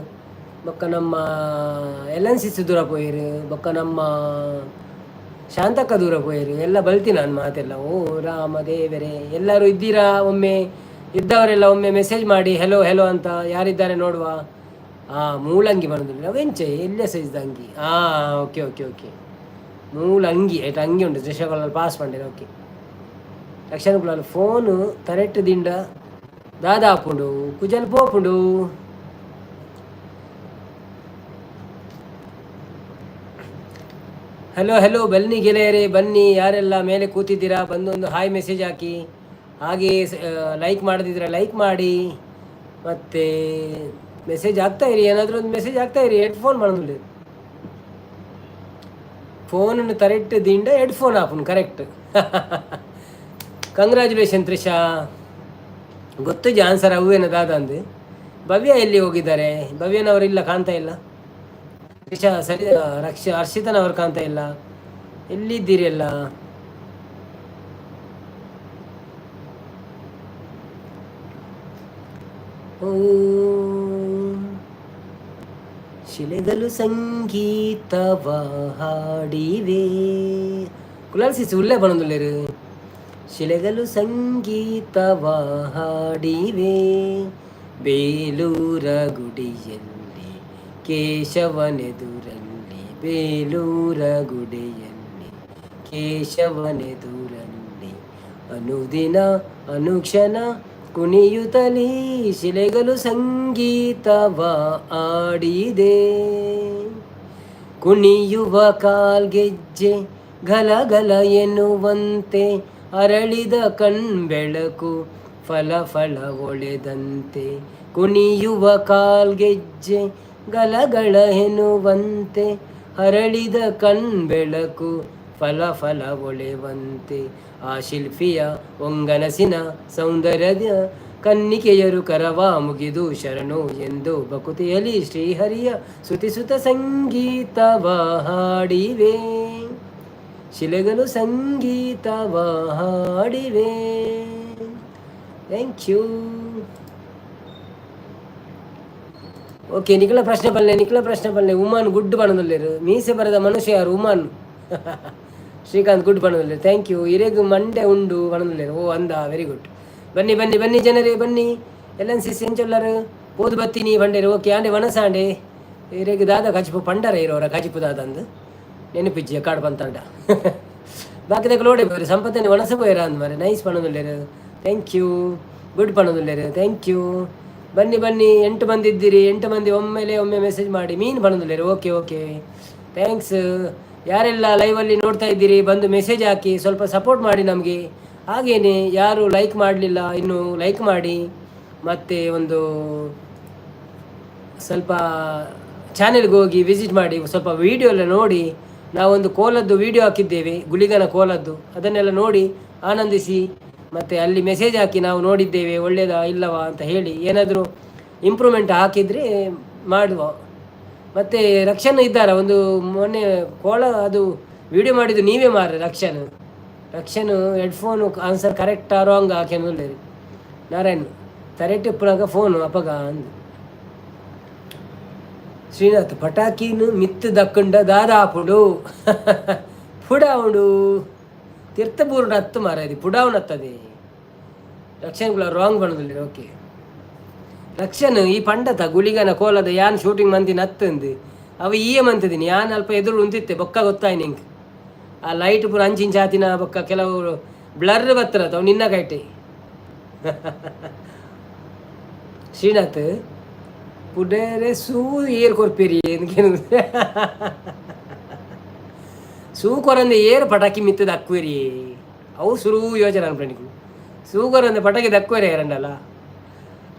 ಬೊಕ್ಕ ನಮ್ಮ ಎಲ್.ಎನ್.ಸಿ ದೂರ ಪೋಯರು ಬೊಕ್ಕ ನಮ್ಮ ಶಾಂತಕ್ಕ ದೂರ ಪೋಯರು ಎಲ್ಲ ಬಲ್ತಿ ನಾನು ಮಾತೆಲ್ಲ. ಓ ರಾಮ ದೇವರೇ, ಎಲ್ಲರೂ ಇದ್ದೀರಾ? ಒಮ್ಮೆ ಇದ್ದವರೆಲ್ಲ ಒಮ್ಮೆ ಮೆಸೇಜ್ ಮಾಡಿ ಹೆಲೋ ಹೆಲೋ ಅಂತ. ಯಾರಿದ್ದಾರೆ ನೋಡುವ. ಮೂಲಂಗಿ ಬರೋದಿಲ್ಲ ಅವೆಂಚೆ ಎಲ್ಲೇ ಸೈಜ್ದ ಅಂಗಿ. ಓಕೆ ಓಕೆ ಓಕೆ, ಮೂಲ ಅಂಗಿ ಆಯ್ತು, ಅಂಗಿ ಉಂಟು ದೃಶ್ಯಗಳಲ್ಲಿ ಪಾಸ್ ಮಾಡಿರ. ಓಕೆ, ಲಕ್ಷಣ ಫೋನು ಕರೆಕ್ಟ್ ದಿಂಡ ದಾದಾಪುಂಡು ಕುಜಲ್ ಪೋಪುಂಡು. ಹಲೋ ಹಲೋ, ಬನ್ನಿ ಗೆಳೆಯರೇ ಬನ್ನಿ. ಯಾರೆಲ್ಲ ಮೇಲೆ ಕೂತಿದ್ದೀರಾ ಬಂದೊಂದು ಹಾಯ್ ಮೆಸೇಜ್ ಹಾಕಿ. ಹಾಗೆ ಲೈಕ್ ಮಾಡದಿದ್ರೆ ಲೈಕ್ ಮಾಡಿ, ಮತ್ತು ಮೆಸೇಜ್ ಆಗ್ತಾ ಇರಿ. ಏನಾದರೂ ಒಂದು ಮೆಸೇಜ್ ಆಗ್ತಾ ಇರಿ. ಹೆಡ್ಫೋನ್ ಮಾಡೋದಿಲ್ಲ, ಫೋನನ್ನು ಕರೆಕ್ಟ್ ದಿಂಡ ಹೆಡ್ಫೋನ್ ಆಪುನು ಕರೆಕ್ಟ್. ಕಂಗ್ರ್ಯಾಚುಲೇಷನ್ ತ್ರಿಷಾ, ಗೊತ್ತು ಆನ್ಸರ್ ಅವೇನ ದಾದ ಅಂದು. ಭವ್ಯ ಎಲ್ಲಿ ಹೋಗಿದ್ದಾರೆ? ಭವ್ಯನವರಿಲ್ಲ, ಕಾಣ್ತಾ ಇಲ್ಲ. ತ್ರಿಷಾ ಸರಿ, ಹರ್ಷಿತನವರು ಕಾಣ್ತಾ ಇಲ್ಲ. ಎಲ್ಲಿದ್ದೀರಿ ಎಲ್ಲ? ಶಿಲೆಗಳು ಸಂಗೀತವ ಹಾಡಿವೆ. ಕುಲಾಲ್ಸಿಸಿ ಉಲ್ಲೇ ಬಣದುಲ್ಲೇರು. ಶಿಲೆಗಳು ಸಂಗೀತವ ಹಾಡಿವೆ ಬೇಲೂರ ಗುಡಿಯಲ್ಲಿ ಕೇಶವನೆದುರಲ್ಲಿ. ಬೇಲೂರ ಗುಡಿಯಲ್ಲಿ ಕೇಶವನೆದುರಲ್ಲಿ ಅನುದಿನ ಅನುಕ್ಷಣ ಕುಣಿಯುತ್ತಲೀ ಶಿಲೆಗಳು ಸಂಗೀತವ ಆಡಿದೆ. ಕುಣಿಯುವ ಕಾಲ್ಗೆಜ್ಜೆ ಗಲಗಲ ಎನ್ನುವಂತೆ ಅರಳಿದ ಕಣ್ಬೆಳಕು ಫಲ ಫಲ ಒಳೆದಂತೆ. ಕುಣಿಯುವ ಕಾಲ್ಗೆಜ್ಜೆ ಗಲಗಳ ಎನ್ನುವಂತೆ ಅರಳಿದ ಕಣ್ಬೆಳಕು ಫಲ ಫಲ ಒಳೆವಂತೆ. ಆ ಶಿಲ್ಪಿಯ ಒಂಗನಸಿನ ಸೌಂದರ್ಯದ ಕನ್ನಿಕೆಯರು ಕರವ ಮುಗಿದು ಶರಣು ಎಂದು ಬಕುತಿಯಲ್ಲಿ ಶ್ರೀಹರಿಯ ಸ್ತುತಿಸುತ್ತ ಸಂಗೀತವ ಹಾಡಿವೆ. ಶಿಲೆಗಳು ಸಂಗೀತವ ಹಾಡಿವೆ. Thank you. ಓಕೆ, ನಿಖಿಲ ಪ್ರಶ್ನೆ ಬಲ್ಲೆ ಉಮಾನ್ ಗುಡ್ ಬಣ್ಣದಲ್ಲಿರು. ಮೀಸೆ ಬರದ ಮನುಷ್ಯ ಯಾರು? ಉಮಾನ್. ಶ್ರೀಕಾಂತ್ ಗುಡ್ ಬಣ್ಣದಲ್ಲಿರು. Thank you. ಇರೆಗು ಮಂಡೆ ಉಂಡು ಬಣ್ಣದಲ್ಲಿರು. ಓ ಅಂದ, ವೆರಿ ಗುಡ್. ಬನ್ನಿ ಬನ್ನಿ ಬನ್ನಿ ಜನರೇ ಬನ್ನಿ. ಎಲ್.ಎನ್.ಸಿ ಸೆಂಚೊಲ್ಲರು ಓದು ಬತ್ತೀನಿ ಬಂಡೇರು. ಓಕೆ, ಆಂಡೆ ವನಸಾಂಡೆ ಇರೆಗು ದಾದ ಕಜಿಪು ಪಂಡರ ಇರೋರ ಕಜಿಪು ದಾದ ಅಂದು ನೆನಪಿಜ್ಜಿಯ ಕಾಡು ಬಂತಾಂಡ. ಬಾಕಿದಾಗ ಲೋಡೆ ಬೋರು ಸಂಪತ್ತನೆ ಒಣಸ ಬೋಯರ ಅಂದ ಮಾರೆ. ನೈಸ್ ಪಣದುಲ್ಲೇರು. Thank you. ಗುಡ್ ಪಣದುಲ್ಲೇರು. Thank you. ಬನ್ನಿ ಬನ್ನಿ, 8 ಮಂದಿ ಇದ್ದೀರಿ. 8 ಮಂದಿ ಒಮ್ಮೆ ಮೆಸೇಜ್ ಮಾಡಿ. ಮೀನು ಪಣದುಲ್ಲೇರು. Okay okay, thanks. ಯಾರೆಲ್ಲ ಲೈವಲ್ಲಿ ನೋಡ್ತಾ ಇದ್ದೀರಿ ಬಂದು ಮೆಸೇಜ್ ಹಾಕಿ, ಸ್ವಲ್ಪ ಸಪೋರ್ಟ್ ಮಾಡಿ ನಮಗೆ. ಹಾಗೇನೆ ಯಾರು ಲೈಕ್ ಮಾಡಲಿಲ್ಲ ಇನ್ನು ಲೈಕ್ ಮಾಡಿ. ಮತ್ತು ಒಂದು ಸ್ವಲ್ಪ ಚಾನೆಲ್ಗೆ ಹೋಗಿ ವಿಸಿಟ್ ಮಾಡಿ, ಸ್ವಲ್ಪ ವೀಡಿಯೋ ಎಲ್ಲ ನೋಡಿ. ನಾವೊಂದು ಕೋಲದ್ದು ವೀಡಿಯೋ ಹಾಕಿದ್ದೇವೆ, ಗುಳಿಗನ ಕೋಲದ್ದು. ಅದನ್ನೆಲ್ಲ ನೋಡಿ ಆನಂದಿಸಿ. ಮತ್ತು ಅಲ್ಲಿ ಮೆಸೇಜ್ ಹಾಕಿ ನಾವು ನೋಡಿದ್ದೇವೆ, ಒಳ್ಳೆಯದಾ ಇಲ್ಲವಾ ಅಂತ ಹೇಳಿ. ಏನಾದರೂ ಇಂಪ್ರೂವ್ಮೆಂಟ್ ಹಾಕಿದರೆ ಮಾಡುವ. ಮತ್ತು ರಕ್ಷನ್ ಇದ್ದಾರ ಒಂದು ಮೊನ್ನೆ ಕೋಳ ಅದು ವಿಡಿಯೋ ಮಾಡಿದ್ದು ನೀವೇ ಮಾರ್ರೆ ರಕ್ಷನ್ ಹೆಡ್ಫೋನು ಆನ್ಸರ್ ಕರೆಕ್ಟಾ ರಾಂಗ್ ಹಾಕ್ಯಾನ ನಾರಾಯಣ್ ತರೆಟ್ ಇಪ್ಪನಾಗ ಫೋನು ಅಪಗ ಅಂದು ಶ್ರೀನಾಥ್ ಪಟಾಕಿನು ಮಿತ್ತು ದಕ್ಕಂಡ ದಾದಾಪುಡು ಪುಡಾವುಡು ತೀರ್ಥಪೂರ್ಣ ಹತ್ತು ಮಾರಾಯದಿ ಪುಡಾವನ್ ಹತ್ತದೆ ರಕ್ಷನ್ಗಳ ರಾಂಗ್ ಬಣ್ಣದಲ್ಲಿ ಓಕೆ ರಕ್ಷನ್ ಈ ಪಂಡತ ಗುಳಿಗನ ಕೋಲದ ಯಾನ್ ಶೂಟಿಂಗ್ ಮಂದಿನ ಹತ್ತಂದು ಅವ ಈಯೆ ಮಂತಿದ್ದೀನಿ ಯಾನ್ ಅಲ್ಪ ಎದುರು ಉಂತಿತ್ತೆ ಬೊಕ್ಕ ಗೊತ್ತಾಯ್ ನಿಂಗೆ ಆ ಲೈಟ್ ಪೂರ 5 ಇಂಚ್ ಆತಿನ ಬೊಕ್ಕ ಕೆಲವು ಬ್ಲರ್ ಬತ್ತರತ ಅವು ನಿನ್ನ ಕೈಟೆ ಶ್ರೀನಾಥ್ ಪುಡೇರೆ ಸೂ ಏರ್ ಕೊರ್ಪೇರಿ ಸೂ ಕೊರಂದೆ ಏರ್ ಪಟಾಕಿ ಮಿತ್ತದ ಅಕ್ವೇರಿ ಅವು ಸುರು ಯೋಚನೆ ಅನ್ಪಣಿಕು ಸೂ ಕೊರಂದೆ ಪಟಾಕಿ ದಕ್ವೇರಿ ಎರಡಲ್ಲ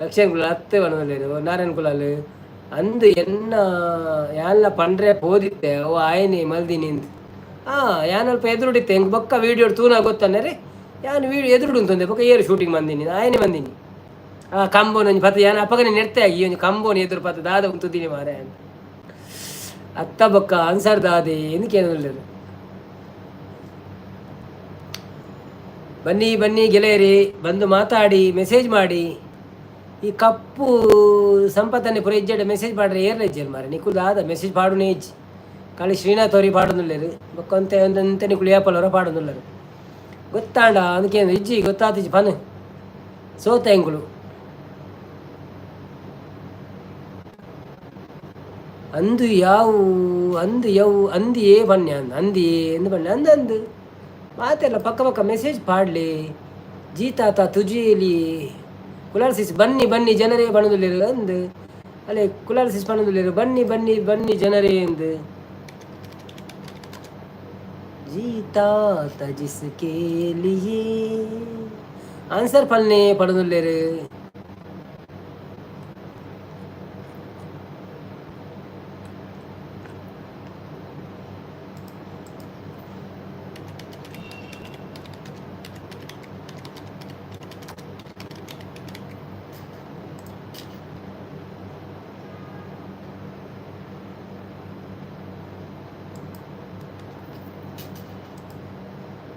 ಲಕ್ಷಣ ಹತ್ತೆ ಬಣ್ಣದಲ್ಲೇರು ನಾರಾಯಣ ಕುಲಾಲು ಅಂದು ಎನ್ನ ಯಾನ್ಲ ಪಂಡ್ರೆ ಹೋದಿತ್ತೆ ಅವು ಆಯನಿ ಮಲ್ದಿನಿ ಅಂತ ಯಾನಲ್ಪ ಎದುರುಡಿತ್ತೆ ಹೆಂಗೆ ಬೊಕ್ಕ ವೀಡಿಯೋ ತೂನ ಗೊತ್ತಾನೆ ರೀ ಯಾನು ವೀಡಿಯೋ ಎದುರುಡು ಅಂತಂದೆ ಬೊಕ್ಕ ಏರು ಶೂಟಿಂಗ್ ಬಂದೀನಿ ಆಯನಿ ಬಂದೀನಿ ಕಂಬೋನ ಪತ್ತ ಯಾನ ಅಪ್ಪಗನೆ ನೆಡ್ತೆ ಆಗಿ ಒಂದು ಕಂಬೋನ ಎದುರು ಪತ್ತ ದಾದ ಉಂತಿದ್ದೀನಿ ಮಾರೆ ಅಂತ ಅತ್ತ ಬೊಕ್ಕ ಅನ್ಸರ್ ದಾದೆ ಎಂದು ಕೇಳಿದ್ರು ಬನ್ನಿ ಬನ್ನಿ ಗೆಳೆಯರಿ ಬಂದು ಮಾತಾಡಿ ಮೆಸೇಜ್ ಮಾಡಿ ಈ ಕಪ್ಪು ಸಂಪತ್ತನ್ನೇ ಪುರ ಇಜ್ಜಡೆ ಮೆಸೇಜ್ ಮಾಡ್ರೆ ಏರ್ಲ ಇಜ್ಜಲ್ ಮಾರೆ ನಿಕುಲ್ ಆದ ಮೆಸೇಜ್ ಪಾಡುನೇ ಇಜ್ಜಿ ಕಾಳಿ ಶ್ರೀನಾಥ್ ಅವ್ರಿಗೆ ಪಾಡುನುಳ್ಳರು ಬೊಕ್ಕಂತೆ ಒಂದಂತೆ ನಿಕುಲ್ ಯಾಪಲ್ ಪಾಡುನುಳ್ಳರು ಗೊತ್ತಾಂಡ ಅದಕ್ಕೆ ಇಜ್ಜಿ ಗೊತ್ತಾತಿಜ್ಜಿ ಪನ್ ಸೋತ ಎಂಗುಳು ಅಂದು ಯಾವು ಅಂದು ಯವು ಅಂದಿಯೇ ಬನ್ನಿ ಅಂದಿಯೇ ಎಂದು ಬನ್ನಿ ಅಂದು ಮಾತೆಲ್ಲ ಪಕ್ಕ ಮೆಸೇಜ್ ಪಾಡ್ಲಿ ಜೀತಾತ ತುಜಿಲಿ ಕುಲಾರ್ಸಿಸ್ ಬನ್ನಿ ಬನ್ನಿ ಜನರೇ ಬಣ್ಣದಲ್ಲಿರು ಅಂದು ಅಲ್ಲೇ ಕುಲಾರ್ಸಿಸ್ ಬಣ್ಣದಲ್ಲಿರು ಬನ್ನಿ ಬನ್ನಿ ಬನ್ನಿ ಜನರೇ ಎಂದು ಜೀತಾತ ಜಿಸ್ಕೆ ಲಿಯೇ ಆನ್ಸರ್ ಪಲ್ನೆ ಪಡನುಲ್ಲೇರು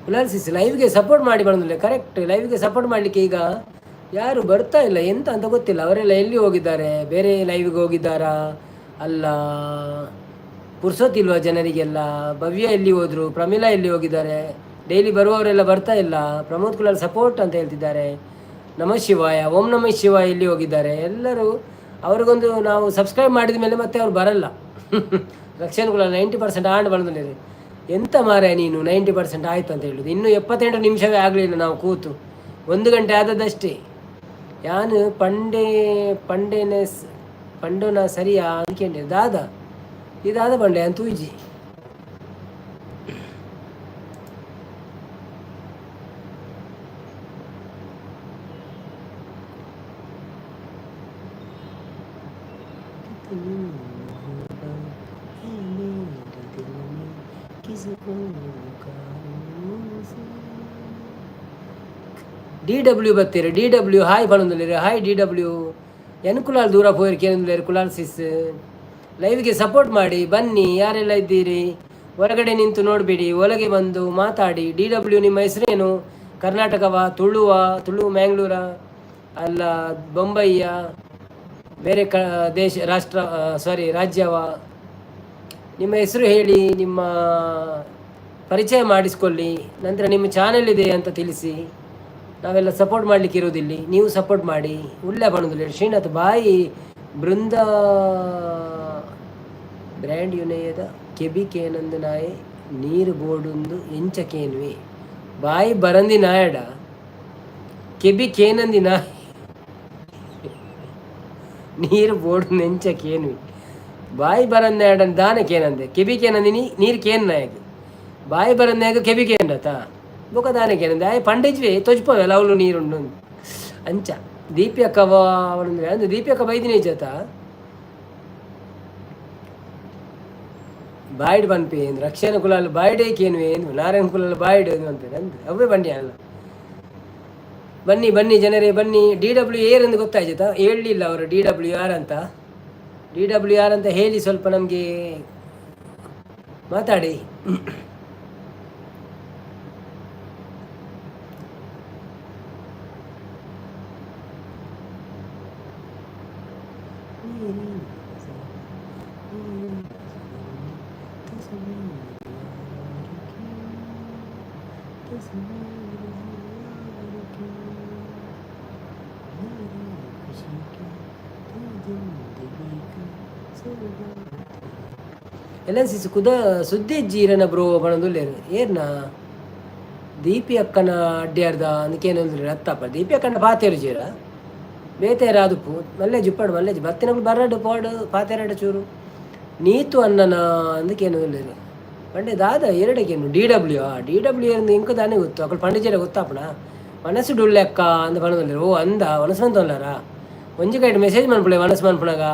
ಕುಲಾರ್ಸಿಸ್ ಲೈವ್ಗೆ ಸಪೋರ್ಟ್ ಮಾಡಿ ಬಂದಿಲ್ಲ ಕರೆಕ್ಟ್ ಲೈವ್ಗೆ ಸಪೋರ್ಟ್ ಮಾಡಲಿಕ್ಕೆ ಈಗ ಯಾರು ಬರ್ತಾ ಇಲ್ಲ ಎಂತ ಅಂತ ಗೊತ್ತಿಲ್ಲ ಅವರೆಲ್ಲ ಎಲ್ಲಿ ಹೋಗಿದ್ದಾರೆ ಬೇರೆ ಲೈವ್ಗೆ ಹೋಗಿದ್ದಾರಾ ಅಲ್ಲ ಪುರ್ಸೋತಿಲ್ವಾ ಜನರಿಗೆಲ್ಲ ಭವ್ಯ ಎಲ್ಲಿ ಹೋದರು ಪ್ರಮೀಳಾ ಎಲ್ಲಿ ಹೋಗಿದ್ದಾರೆ ಡೈಲಿ ಬರುವವರೆಲ್ಲ ಬರ್ತಾ ಇಲ್ಲ ಪ್ರಮೋದ್ ಕುಲಾಲ್ ಸಪೋರ್ಟ್ ಅಂತ ಹೇಳ್ತಿದ್ದಾರೆ ನಮಃ ಶಿವಾಯ ಓಂ ನಮಃ ಶಿವಾಯ ಎಲ್ಲಿ ಹೋಗಿದ್ದಾರೆ ಎಲ್ಲರೂ ಅವ್ರಿಗೊಂದು ನಾವು ಸಬ್ಸ್ಕ್ರೈಬ್ ಮಾಡಿದ ಮೇಲೆ ಮತ್ತೆ ಅವ್ರು ಬರಲ್ಲ ರಕ್ಷಣ್ ಕುಲಾಲ್ 90% ಆಂಡ್ ಬಂದಿದ್ದೀರಿ ಎಂತ ಮಾರೆ ನೀನು 90% ಆಯಿತು ಅಂತ ಹೇಳೋದು ಇನ್ನೂ 78 ನಿಮಿಷವೇ ಆಗಲಿಲ್ಲ ನಾವು ಕೂತು 1 ಗಂಟೆ ಆದದ್ದಷ್ಟೇ ಯಾನು ಪಂಡೋನ ಸರಿಯಾ ಅನ್ಕೊಂಡೆ ದಾದ ಇದಾದ ಬಂಡೆ ಅಂತ ತೂಜಿ DW ಬರ್ತೀರಿ DW ಹಾಯ್ ಬಣ್ಣದಲ್ಲಿರಿ ಹಾಯ್ DW ಕುಲಾಲ್ ದೂರ ಹೋಗಿರ್ಕೇಂದ್ಲೇರಿ ಕುಲಾಲ್ಸಿಸ್ ಲೈವ್ಗೆ ಸಪೋರ್ಟ್ ಮಾಡಿ ಬನ್ನಿ ಯಾರೆಲ್ಲ ಇದ್ದೀರಿ ಹೊರಗಡೆ ನಿಂತು ನೋಡಬೇಡಿ ಒಳಗೆ ಬಂದು ಮಾತಾಡಿ DW ನಿಮ್ಮ ಹೆಸರೇನು ಕರ್ನಾಟಕವಾ ತುಳು ಮ್ಯಾಂಗ್ಳೂರ ಅಲ್ಲ ಬೊಂಬೈಯ ಬೇರೆ ರಾಜ್ಯವ ನಿಮ್ಮ ಹೆಸರು ಹೇಳಿ ನಿಮ್ಮ ಪರಿಚಯ ಮಾಡಿಸ್ಕೊಳ್ಳಿ ನಂತರ ನಿಮ್ಮ ಚಾನೆಲ್ ಇದೆ ಅಂತ ತಿಳಿಸಿ ನಾವೆಲ್ಲ ಸಪೋರ್ಟ್ ಮಾಡಲಿಕ್ಕೆ ಇರೋದಿಲ್ಲ ನೀವು ಸಪೋರ್ಟ್ ಮಾಡಿ ಉಳ್ಳೆ ಬಣ್ಣದಲ್ಲಿ ಶ್ರೀನಾಥ್ ಬಾಯಿ ಬೃಂದ ಬ್ರ್ಯಾಂಡ್ ಯುನಯದ ಕೆಬಿಕೇನಂದು ನಾಯೆ ನೀರು ಬೋರ್ಡೊಂದು ಎಂಚಕೇನ್ವಿ ಬಾಯಿ ಬರಂದಿ ನಾಯಡ ಕೆಬಿಕೇನಂದಿ ನಾಯ್ ನೀರು ಬೋರ್ಡೊಂದು ಎಂಚಕೇನ್ವಿ ಬಾಯಿ ಬರಂದ ದಾನಕ್ಕೇನಂದೆ ಕೆಬಿಕೇನಂದಿ ನೀರು ಕೇನ್ ನಾಯಕ ಬಾಯಿ ಬರಂದಾಗ ಕೆಬಿಕೇನತ ಬೊಕ ದಾನಕ್ಕೇನಂದೆ ಆಯ್ ಪಂಡಿಜ್ವಿ ತೊಜ್ಪವೆಲ್ಲ ಅವಳು ನೀರುಂಡು ಅಂಚ ದೀಪಿ ಅಕ್ಕವ ಅವಳಂದ್ರೆ ಅಂದ್ರೆ ದೀಪಿ ಅಕ್ಕ ಬೈದಿನಿ ಜೊತ ಬಾಯ್ಡ್ ಬನ್ಪಿ ಅಂದ್ರೆ ರಕ್ಷಣ ಕುಲಾಲ್ ಬಾಯ್ಡೇಕೇನು ಏನು ನಾರಾಯಣ ಕುಲಾಲ್ ಬಾಯ್ಡ್ ಅಂತೇನೆ ಅಂದ್ರೆ ಅವೇ ಬಂಡಿ ಅಲ್ಲ ಬನ್ನಿ ಜನರೇ ಬನ್ನಿ DW ಏರೆಂದು ಗೊತ್ತಾಯ್ತಾ ಹೇಳಲಿಲ್ಲ ಅವರು DW ಯಾರಂತ DWR ಅಂತ ಹೇಳಿ ಸ್ವಲ್ಪ ನಮಗೆ ಮಾತಾಡಿ. ಎಲ್ಲ ಕುದ ಸುದ್ದಿ ಜೀರನ ಬ್ರೋ ಬಣದುಲ್ಲೇರು ಏರ್ನ ದೀಪಿ ಅಕ್ಕನ ಅಡ್ಡಿಯಾರ್ದ ಅದಕ್ಕೇನು ಅತ್ತಪ್ಪ ದೀಪಿ ಅಕ್ಕನ ಪಾತೇರು ಜೀರ ಬೇತೇರ ಅದುಪ್ಪು ಮಲ್ಲೆ ಜುಪ್ಪಡು ಮಲ್ಲೆ ಬತ್ತಿನ ಬರಡು ಪಾಡು ಪಾತೇರಡು ಚೂರು ನೀತು ಅನ್ನನ ಅದಕ್ಕೇನು ಇಲ್ಲೇರು ಪಂಡೆ ದಾದ ಎರಡಕ್ಕೇನು DW ಎಂದು ಇಂಕ ತಾನೇ ಗೊತ್ತು ಅಕ್ಕಳು ಪಂಡಿಜರ ಗೊತ್ತಾಪಣ ಮನಸ್ಸು ಡುಳ್ಳೆಕ್ಕ ಅಂತ ಬಣದಲ್ಲೇರು ಓ ಅಂದ ಮನಸ್ಸು ಅಂತಲ್ಲಾರ ಒಂಜಿ ಕೈಟ್ ಮೆಸೇಜ್ ಮನ್ಪುಳೆ ಮನಸ್ಸು ಮನ್ಪುಣಗ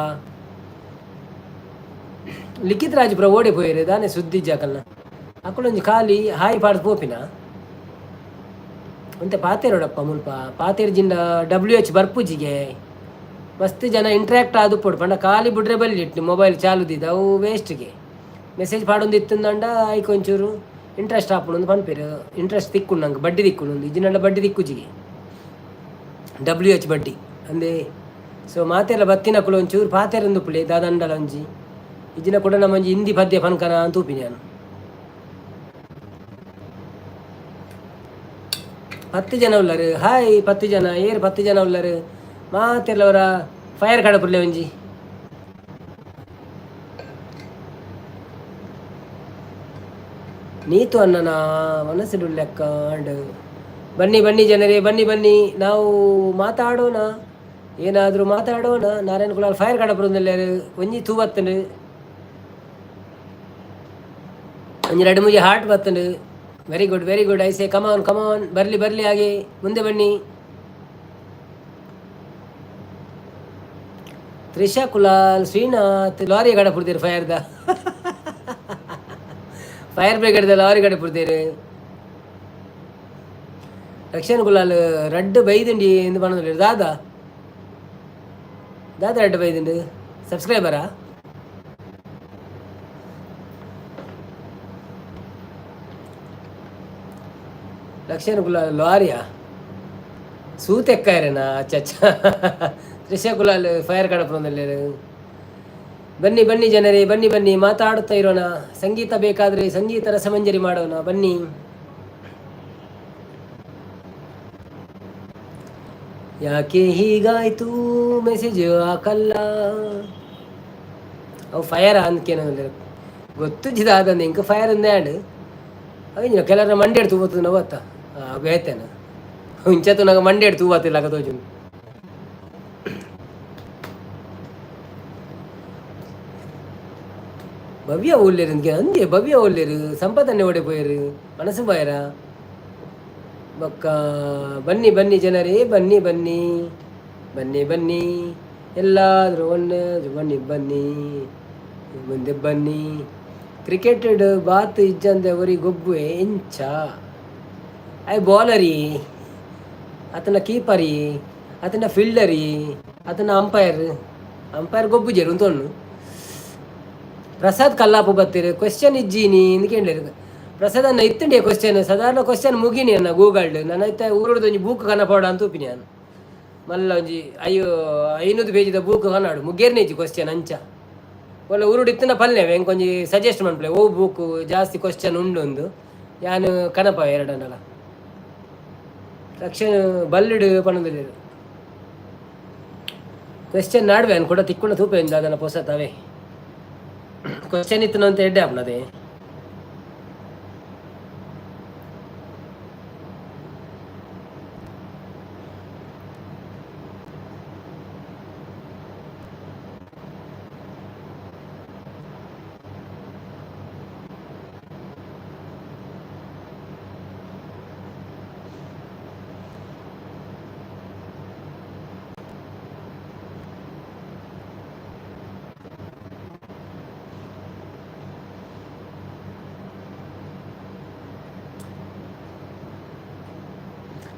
ಲಿಖಿತ್ ರಾಜಪುರ ಓಡಿ ಪೋಯಿರು ದಾನೆ ಸುದ್ದಿ ಜಾಕಲ್ನ ಅಕ್ಕಳೊಂಜಿ ಖಾಲಿ ಹಾಯಿ ಪಾಡ್ದು ಪೋಪಿನ ಅಂತೆ ಪಾತೇರೋಡಪ್ಪ ಮುಲ್ಪ ಪಾತೇರು ಜಿಂಡ WH ಬರ್ಪುಜಿಗೆ ಮಸ್ತ್ ಜನ ಇಂಟ್ರಾಕ್ಟ್ ಆದು ಪೋಡು ಪಂಡ ಖಾಲಿ ಬಿಡ್ರೆ ಬಲ್ಲಿ ಇಟ್ಟು ಮೊಬೈಲ್ ಚಾಲುದಿದ್ದು ಅವು ವೇಸ್ಟ್ಗೆ ಮೆಸೇಜ್ ಪಾಡೊಂದು ಇತ್ತಂದಂಡ ಆಯ್ಕೆ ಒಂಚೂರು ಇಂಟ್ರೆಸ್ಟ್ ಹಾಪುಣೊಂದು ಪನ್ಪೇರು ಇಂಟ್ರೆಸ್ಟ್ ತಿಕ್ಕು ನಂಗೆ ಬಡ್ಡಿ ದಿಕ್ಕುಣೊಂದು ಇಜಿನಲ್ಲ ಬಡ್ಡಿ ದಿಕ್ಕುಜಿಗೆ WH ಬಡ್ಡಿ ಅಂದೆ ಸೊ ಮಾತೆಲ್ಲ ಬತ್ತಿನಕ್ಕಳು ಒಂಚೂರು ಪಾತೇರಂದು ಪುಳಿ ದಾದಂಡಲ ಒಂಜಿ ಇಜಿನ ಕೂಡ ನಮ್ಮಂಜಿ ಹಿಂದಿ ಪದ್ಯ ಪನ್ಕನ ಅಂತ ಉಪಿ ನಾನು 10 ಜನ ಉಳ್ಳರು ಹಾಯ್ 10 ಜನ 10 ಜನ ಉಳ್ಳರು ಮಾತೆಲ್ಲವರ ಫೈರ್ ಕಡಪುರ್ಲೆ ಒಂಜಿ ನೀತು ಅನ್ನನ ಮನಸ್ಸಿಡು ಲೆಕ್ಕ ಬನ್ನಿ ಬನ್ನಿ ಜನರೇ ಬನ್ನಿ ನಾವು ಮಾತಾಡೋಣ ಏನಾದರೂ ಮಾತಾಡೋಣ ನಾರಾಯಣ ಕುಲಾಲ್ ಫೈರ್ ಕಡಪುರದಲ್ಲಾರು ಒಂಜಿ ತೂವತ್ತನು ಒಂಜಿ 2-3 ಹಾರ್ಟ್ ಬತ್ತಂಡು ವೆರಿ ಗುಡ್ ಐಸೆ ಕಮಾನ್ ಬರ್ಲಿ ಹಾಗೆ ಮುಂದೆ ಬನ್ನಿ. ತ್ರಿಷಾ ಕುಲಾಲ್ ಶ್ರೀನಾಥ್ ಲಾರಿ ಗಡ ಪುಡ್ತೀರು ಫೈರ್ ಬ್ರಿಗೇಡ್ ಲಾರಿ ಗಡ ಪುಡ್ತೀರು. ರಕ್ಷಣ್ ಕುಲಾಲ್ ರಡ್ಡು ಬೈದುಂಡಿ ಎಂದು ಬಣ್ಣದಲ್ಲಿ ದಾದಾ ರಡ್ಡು ಬೈದುಂಡು ಸಬ್ಸ್ಕ್ರೈಬರಾ ಲಕ್ಷಣ ಕುಲಾಲ್ ಲಾರಿಯಾ ಸೂತೆಕ್ಕಾಯರೇನಾ ಅಚ್ಚ ತ್ರಿಷಾ ಕುಲಾಲ್ ಫೈರ್ ಕಡಪುರದಲ್ಲಿ ಬನ್ನಿ ಜನರೇ ಬನ್ನಿ ಮಾತಾಡುತ್ತಾ ಇರೋಣ. ಸಂಗೀತ ಬೇಕಾದರೆ ಸಂಗೀತ ರಸಮಂಜರಿ ಮಾಡೋಣ ಬನ್ನಿ. ಯಾಕೆ ಹೀಗಾಯ್ತು ಮೆಸೇಜ್ ಹಾಕಲ್ಲ ಅವು ಫೈರ್ ಅಂದ್ಕೇನ ಗೊತ್ತು ಜಿದಾದಂದು ಇಂಕ ಫೈರ್ ಅಂದ್ಯಾಡು ಅಯ್ಯ ಕೆಲರ ಮಂಡ್ಯಾಡು ತೂಬತ್ತು ನವತ್ತ ಬೇತೇನ ಇಂಚತ್ತು ನಂಗೆ ಮಂಡ್ಯಾಡು ತೂಬತ್ತಿಲ್ಲ ತೋಜು ಭವ್ಯ ಒಳ್ಳೆರು ಅಂದೆ ಭವ್ಯ ಒಳ್ಳೆರು ಸಂಪದನ್ನೇ ಓಡಿಪೋಯರು ಮನಸ್ಸು ಬಾಯರ ಬಕ್ಕ ಬನ್ನಿ ಜನರೇ ಬನ್ನಿ ಎಲ್ಲಾದರೂ ಒಳ್ಳೆದು ಬನ್ನಿ ಮುಂದೆ ಬನ್ನಿ. ಕ್ರಿಕೆಟೆಡ್ ಬಾತ್ ಇಜ್ಜಂದೆ ಅವರಿ ಗೊಬ್ಬುವೆ ಇಂಚ ಐ ಬೌಲರಿ ಅತನ ಕೀಪರಿ ಅತನ ಫೀಲ್ಡರಿ ಅತನ ಅಂಪೈರ್ ಗೊಬ್ಬು ಜರು ಅಂತೊಣ್ಣು. ಪ್ರಸಾದ್ ಕಲ್ಲಾಪು ಬತ್ತೀರು ಕ್ವೆಶ್ಚನ್ ಇಜ್ಜೀನಿ ಎಂದು ಕೇಳಿರು. ಪ್ರಸಾದ್ ಅನ್ನ ಇತ್ತಂಡಿ ಕ್ವೆಶ್ಚನ್ ಸಾಧಾರಣ ಕ್ವೆಶ್ಚನ್ ಮುಗಿನಿ ಅನ್ನ ಗೂಗಲ್ಡ್ ನನ್ನ ಇತ್ತ ಊರದ್ದು ಒಂಜಿ ಬೂಕ್ ಕನಪಾಡ ಅಂತ ಉಪಿನಿ ನಾನು ಮಲ್ಲ ಒಂಜಿ 500 ಪೇಜಿದ ಬೂಕ್ ಕನಾಡು ಮುಗೇರ್ನೇಜಿ ಕ್ವೆಶ್ಚನ್ ಅಂಚ ಒಳ್ಳೆ ಊರುಡು ಇತ್ತಿನ ಪಲ್ಯವೆ ಹೆಂಗೆ ಸಜೆಸ್ಟ್ ಮಾಡ್ಪ್ಲೆ ಓ ಬುಕ್ ಜಾಸ್ತಿ ಕ್ವಶನ್ ಉಂಡು ಒಂದು ಯಾನು ಕನಪ ಎರಡನ್ನಲ್ಲ ತಕ್ಷಣ ಬಲ್ಲಿಡು ಪಣದಲ್ಲಿ ಕ್ವೆಶ್ಚನ್ ನಾಡ್ವೆ ಅನ್ ಕೂಡ ತಿಕ್ಕೊಂಡು ತೂಪೆ ಅದನ್ನ ಪೊಸತ್ತವೆ ಕ್ವಶನ್ ಇತ್ತು ಅಂತ ಎಡ್ಡೆ ಅಪ್ಪನದೇ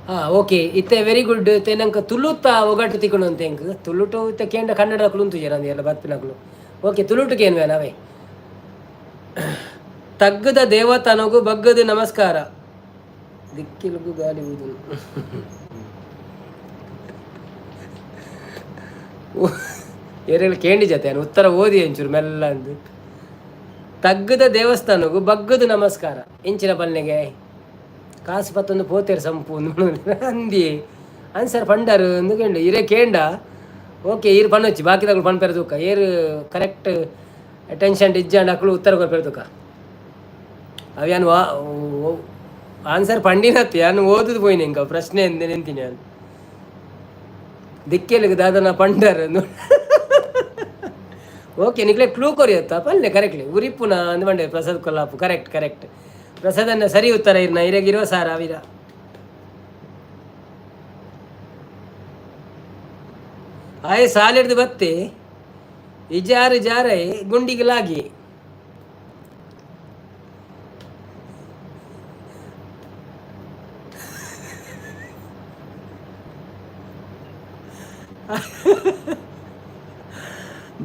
ಹಾಂ ಓಕೆ ಇತ್ತೆ ವೆರಿ ಗುಡ್ ಇತ್ತೆ ನಂಗೆ ತುಳುತ್ತ ಒಗಟು ತಿಕ್ಕೊಂಡು ಅಂತ ಹೆಂಗೆ ತುಳುಟು ಇತ್ತೆ ಕೇಂದ್ರ ಕನ್ನಡ ಕುಲುಂತು ಜನ ಎಲ್ಲ ಬತ್ತಿನಗಳು ಓಕೆ ತುಳುಟುಗೆ ಏನು ನಾವೇ ತಗ್ಗದ ದೇವತನಗು ಬಗ್ಗದ ನಮಸ್ಕಾರ ದಿಕ್ಕಿಲುಗು ಗಾಳಿ ಊದು ಏರೆಲ್ಲ ಕೇಂಡಿ ಜತೆ ಉತ್ತರ ಓದಿ ಒಂಚೂರು ಮೆಲ್ಲ ಅಂದು ತಗ್ಗದ ದೇವಸ್ಥಾನಗೂ ಬಗ್ಗದು ನಮಸ್ಕಾರ ಇಂಚಿನ ಬಲ್ನೆಗೆ ಕಾಸು ಪತ್ತೊಂದು ಪೋತೇರು ಸಂಪು ಅಂದಿ ಆನ್ಸರ್ ಪಂಡರು ಅಂದುಕೊಂಡು ಇರೇ ಕೇಂಡ ಓಕೆ ಈರು ಪಣ್ಣೊಚ್ಚಿ ಬಾಕಿದಾಗಲು ಪಣ್ ಪೆರದುಕ ಏರು ಕರೆಕ್ಟ್ ಅಟೆನ್ಷನ್ ಇಜ್ಜಾಂಡ್ ಹಾಕಲು ಉತ್ತರ ಕೊರ್ಪೆರದುಕ ಅವ್ಯಾನು ಆನ್ಸರ್ ಪಂಡಿನತ್ತಿ ನಾನು ಓದುದು ಪೋಯ್ನಿ ಇಂಕ ಪ್ರಶ್ನೆ ಎಂದೆ ನಿಂತೀನಿ ನಾನು ದಿಕ್ಕೆಲಿಗೆ ದಾದನ ಪಂಡರ್ ಓಕೆ ನಿಕ್ಲೆ ಕ್ಲೂ ಕೊರಿಯತ್ತ ಪಲ್ಲೆ ಕರೆಕ್ಟ್ಲಿ ಉರಿಪುನ ಅಂದ್ಬಂಡೆ ಪ್ರಸಾದ್ ಕೊಲ್ಲಾಪು ಕರೆಕ್ಟ್ ಕರೆಕ್ಟ್ ಪ್ರಸಾದನ್ನ ಸರಿ ಉತ್ತರ ಇರ್ನ ಇರಗಿರೋ ಸಾರ ಅವಿರ ಆಯ್ ಸಾಲಿಡ್ದು ಬತ್ತೆ ಇಜಾರು ಜಾರೈ ಗುಂಡಿಗಲಾಗಿ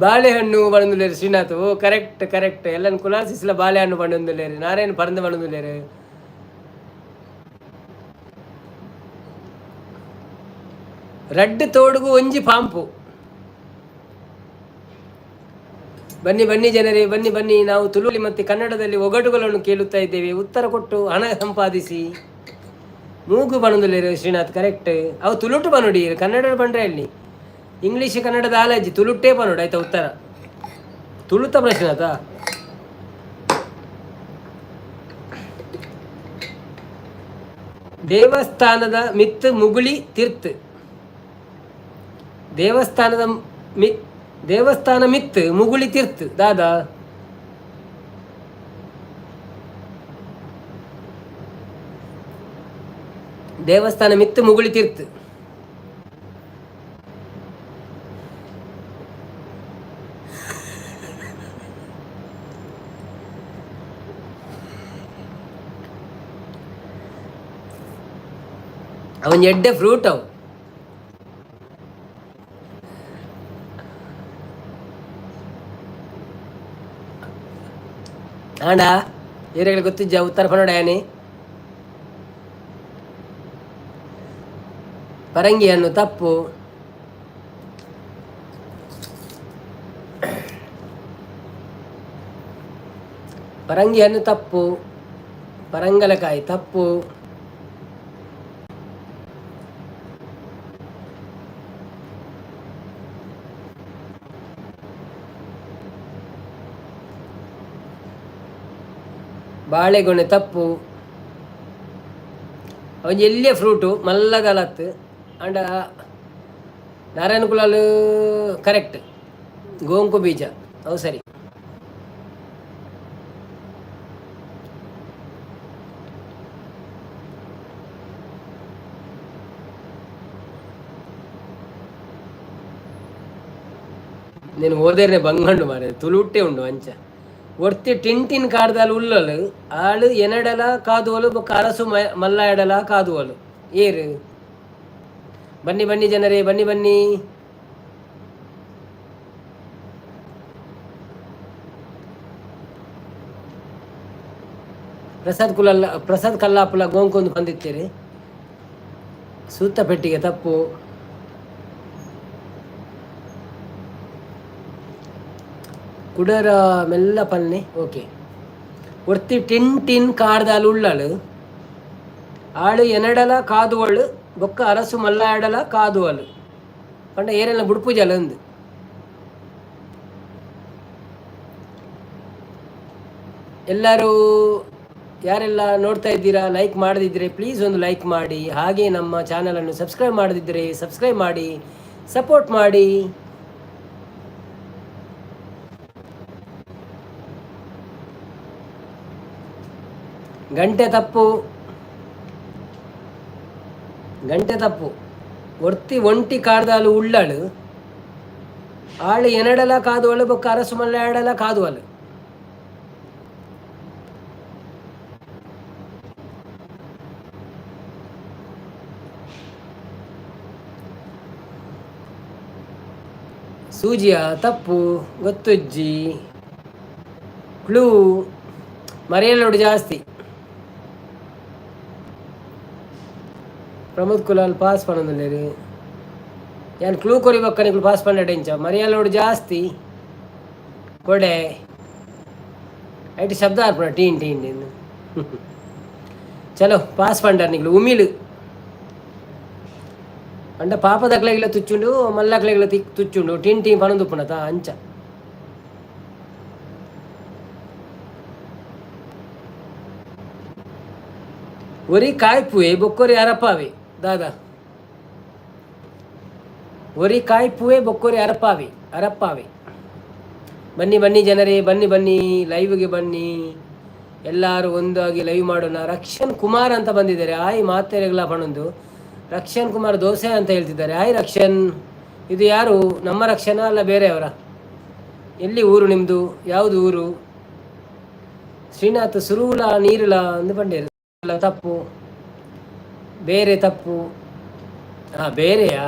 ಬಾಳೆಹಣ್ಣು ಬಣ್ಣದುಲೇರು ಶ್ರೀನಾಥ್ ಓ ಕರೆಕ್ಟ್ ಕರೆಕ್ಟ್ ಎಲ್ಲನ ಕುಲಾಸಿಸ್ಲ ಬಾಳೆಹಣ್ಣು ಬಣ್ಣದುಲೇರು ನಾರಾಯಣ ಪರಂದ ಬಣ್ಣದುಲೇರು ರಡ್ಡ್ ತೋಡುಗು ಒಂಜಿ ಪಾಂಪು ಬನ್ನಿ ಬನ್ನಿ ಜನರೇ ಬನ್ನಿ ಬನ್ನಿ ನಾವು ತುಳುಲಿ ಮತ್ತು ಕನ್ನಡದಲ್ಲಿ ಒಗಟುಗಳನ್ನು ಕೇಳುತ್ತಾ ಇದ್ದೇವೆ ಉತ್ತರ ಕೊಟ್ಟು ಹಣ ಸಂಪಾದಿಸಿ ಮೂಗು ಬಣ್ಣದುಲೇರು ಶ್ರೀನಾಥ್ ಕರೆಕ್ಟ್ ಅವು ತುಳುಟು ಬನ್ನುಡಿ ಕನ್ನಡ ಬಂದ್ರೆ ಅಲ್ಲಿ ಇಂಗ್ಲೀಷ್ ಕನ್ನಡದ ಆಲಜಿ ತುಳುಟ್ಟೇ ಪನ್ನೋಡು ಆಯ್ತಾ ಉತ್ತರ ತುಳುತ ಪ್ರಶ್ನೆ ಆತಾ ದೇವಸ್ಥಾನದ ಮಿತ್ ಮುಗುಳಿ ತೀರ್ತ್ ದೇವಸ್ಥಾನ ಮಿತ್ ಮುಗುಳಿ ತೀರ್ತ್ ದಾದಾ ದೇವಸ್ಥಾನ ಮಿತ್ ಮುಗುಳಿ ತೀರ್ತ್ ಅವನ್ ಎಡ್ಡೆ ಫ್ರೂಟ್ ಅವು ಆಂಡ ಏರಿಯಾಗಳು ಗೊತ್ತಿಜ್ಜ ಉತ್ತರ ಕನ್ನಡ ಯಾನೆ ಪರಂಗಿ ಹಣ್ಣು ತಪ್ಪು ಪರಂಗಿ ಹಣ್ಣು ತಪ್ಪು ಪರಂಗಲಕಾಯಿ ತಪ್ಪು ಬಾಳೆಗೊನೆ ತಪ್ಪು ಅವನ್ ಎಲ್ಲಿಯ ಫ್ರೂಟು ಮಲ್ಲಗಲತ್ ಅಂಡ ನಾರಾಯಣ ಕುಲಾಲ್ ಕರೆಕ್ಟ್ ಗೋಂಕು ಬೀಜ ಅವು ಸರಿ నేను ఓదేరిన బంగండు మారే తులుట్టే ఉండు అంచ ఒర్తి టింటిన్ కాడదాలు ఉల్లలు ఆళ్ళు ఎనడల కాదువలు ఒక అరసు మల్ల ఎడల కాదువలు ఏరు ಬನ್ನಿ ಬನ್ನಿ ಜನರೇ ಬನ್ನಿ ಬನ್ನಿ ಪ್ರಸಾದ್ ಕಲ್ಲಾಪುಲ ಗೋಂಕೊಂದು ಬಂದಿತ್ತೀರಿ ಸೂತ್ತ ಪೆಟ್ಟಿಗೆ ತಪ್ಪು ಕುಡರ ಮೆಲ್ಲ ಪಲ್ನೆ ಓಕೆ ಒರ್ತಿ ಟಿನ್ ಕಾಡ್ದಾಲು ಉಳ್ಳಳು ಆಳು ಎನಡಲ ಕಾದುವಳು ಬೊಕ್ಕ ಅರಸು ಮಲ್ಲಾಡಲ ಕಾದುವಳು ಪಂಡ ಏರೆಲ್ಲ ಬುಡ್ಪೂಜಲ ಒಂದು ಎಲ್ಲರೂ ಯಾರೆಲ್ಲ ನೋಡ್ತಾ ಇದ್ದೀರಾ ಲೈಕ್ ಮಾಡದಿದ್ದರೆ ಪ್ಲೀಸ್ ಒಂದು ಲೈಕ್ ಮಾಡಿ, ಹಾಗೆ ನಮ್ಮ ಚಾನಲನ್ನು ಸಬ್ಸ್ಕ್ರೈಬ್ ಮಾಡದಿದ್ದರೆ ಸಬ್ಸ್ಕ್ರೈಬ್ ಮಾಡಿ, ಸಪೋರ್ಟ್ ಮಾಡಿ. ಗಂಟೆ ತಪ್ಪು, ಗಂಟೆ ತಪ್ಪು. ಒರ್ತಿ ಒಂಟಿ ಕಾಡ್ದಾಲು ಉಳ್ಳಳು ಆಳು ಎನಡಲ ಕಾದುವಳು ಬೊಕ್ಕ ಅರಸು ಮಲ್ಲ ಆಡಲ ಕಾದುವಳು. ಸೂಜಿಯ ತಪ್ಪು ಗೊತ್ತುಜ್ಜಿ. ಕ್ಲೂ ಮರೆಯಲ್ಲೋಡು ಜಾಸ್ತಿ. ಪ್ರಮೋದ್ ಕುಲಾಲ್ ಪಾಸ್ ಪಣ್ಣೊಂದುಲ್ಲೆರ್. ಯಾನ್ ಕ್ಲೂ ಕೊರಿಬಕ್ಕ ನಿಕ್ಲು ಪಾಸ್ ಪಂಡ ಇಂಚ ಮರೆಯಲ್ಲೋಡು ಜಾಸ್ತಿ ಕೊಡೆ ಐಟಿ ಶಬ್ದ ಆರ್ಪಣ ಟೀನ್ ಟೀನ್ ಟೀನ್. ಚಲೋ ಪಾಸ್ ಪಂಡರ್ ನಿಕ್ಲು ಉಮಿಳು ಅಂಡ ಪಾಪದಕ್ಲೆಗ್ಲ ತುಚ್ಚುಂಡು ಮಲ್ಲಕ್ಲೆಗ್ಲ ತುಚ್ಚುಂಡು ಟೀನ್ ಟೀನ್ ಪಣದುಪ್ಪುಣತ ಅಂಚ. ಒರಿ ಕಾಯ್ಪುವೆ ಬೊಕ್ಕೊರಿ ಅರಪಾವೆ ದಾದಾ. ಒರಿ ಕಾಯ್ಪುವೆ ಬೊಕ್ಕೊರಿ ಅರಪ್ಪಾವೆ. ಬನ್ನಿ ಬನ್ನಿ ಜನರೇ, ಬನ್ನಿ ಬನ್ನಿ ಲೈವ್ಗೆ ಬನ್ನಿ, ಎಲ್ಲರೂ ಒಂದಾಗಿ ಲೈವ್ ಮಾಡೋಣ. ರಕ್ಷನ್ ಕುಮಾರ್ ಅಂತ ಬಂದಿದ್ದಾರೆ. ಆಯ್ ಮಾತೆರೆಗ್ಲ ಪಣೊಂದು ರಕ್ಷನ್ ಕುಮಾರ್ ದೋಸೆ ಅಂತ ಹೇಳ್ತಿದ್ದಾರೆ. ಆಯ್ ರಕ್ಷನ್, ಇದು ಯಾರು? ನಮ್ಮ ರಕ್ಷಣ ಅಲ್ಲ ಬೇರೆಯವರ? ಎಲ್ಲಿ ಊರು ನಿಮ್ಮದು? ಯಾವುದು ಊರು? ಶ್ರೀನಾಥ್ ಸುರುವುಲ ನೀರುಲ ಅಂದು ಬಂಡೇರು. ತಪ್ಪು, ಬೇರೆ ತಪ್ಪು. ಹಾಂ ಬೇರೆಯಾ?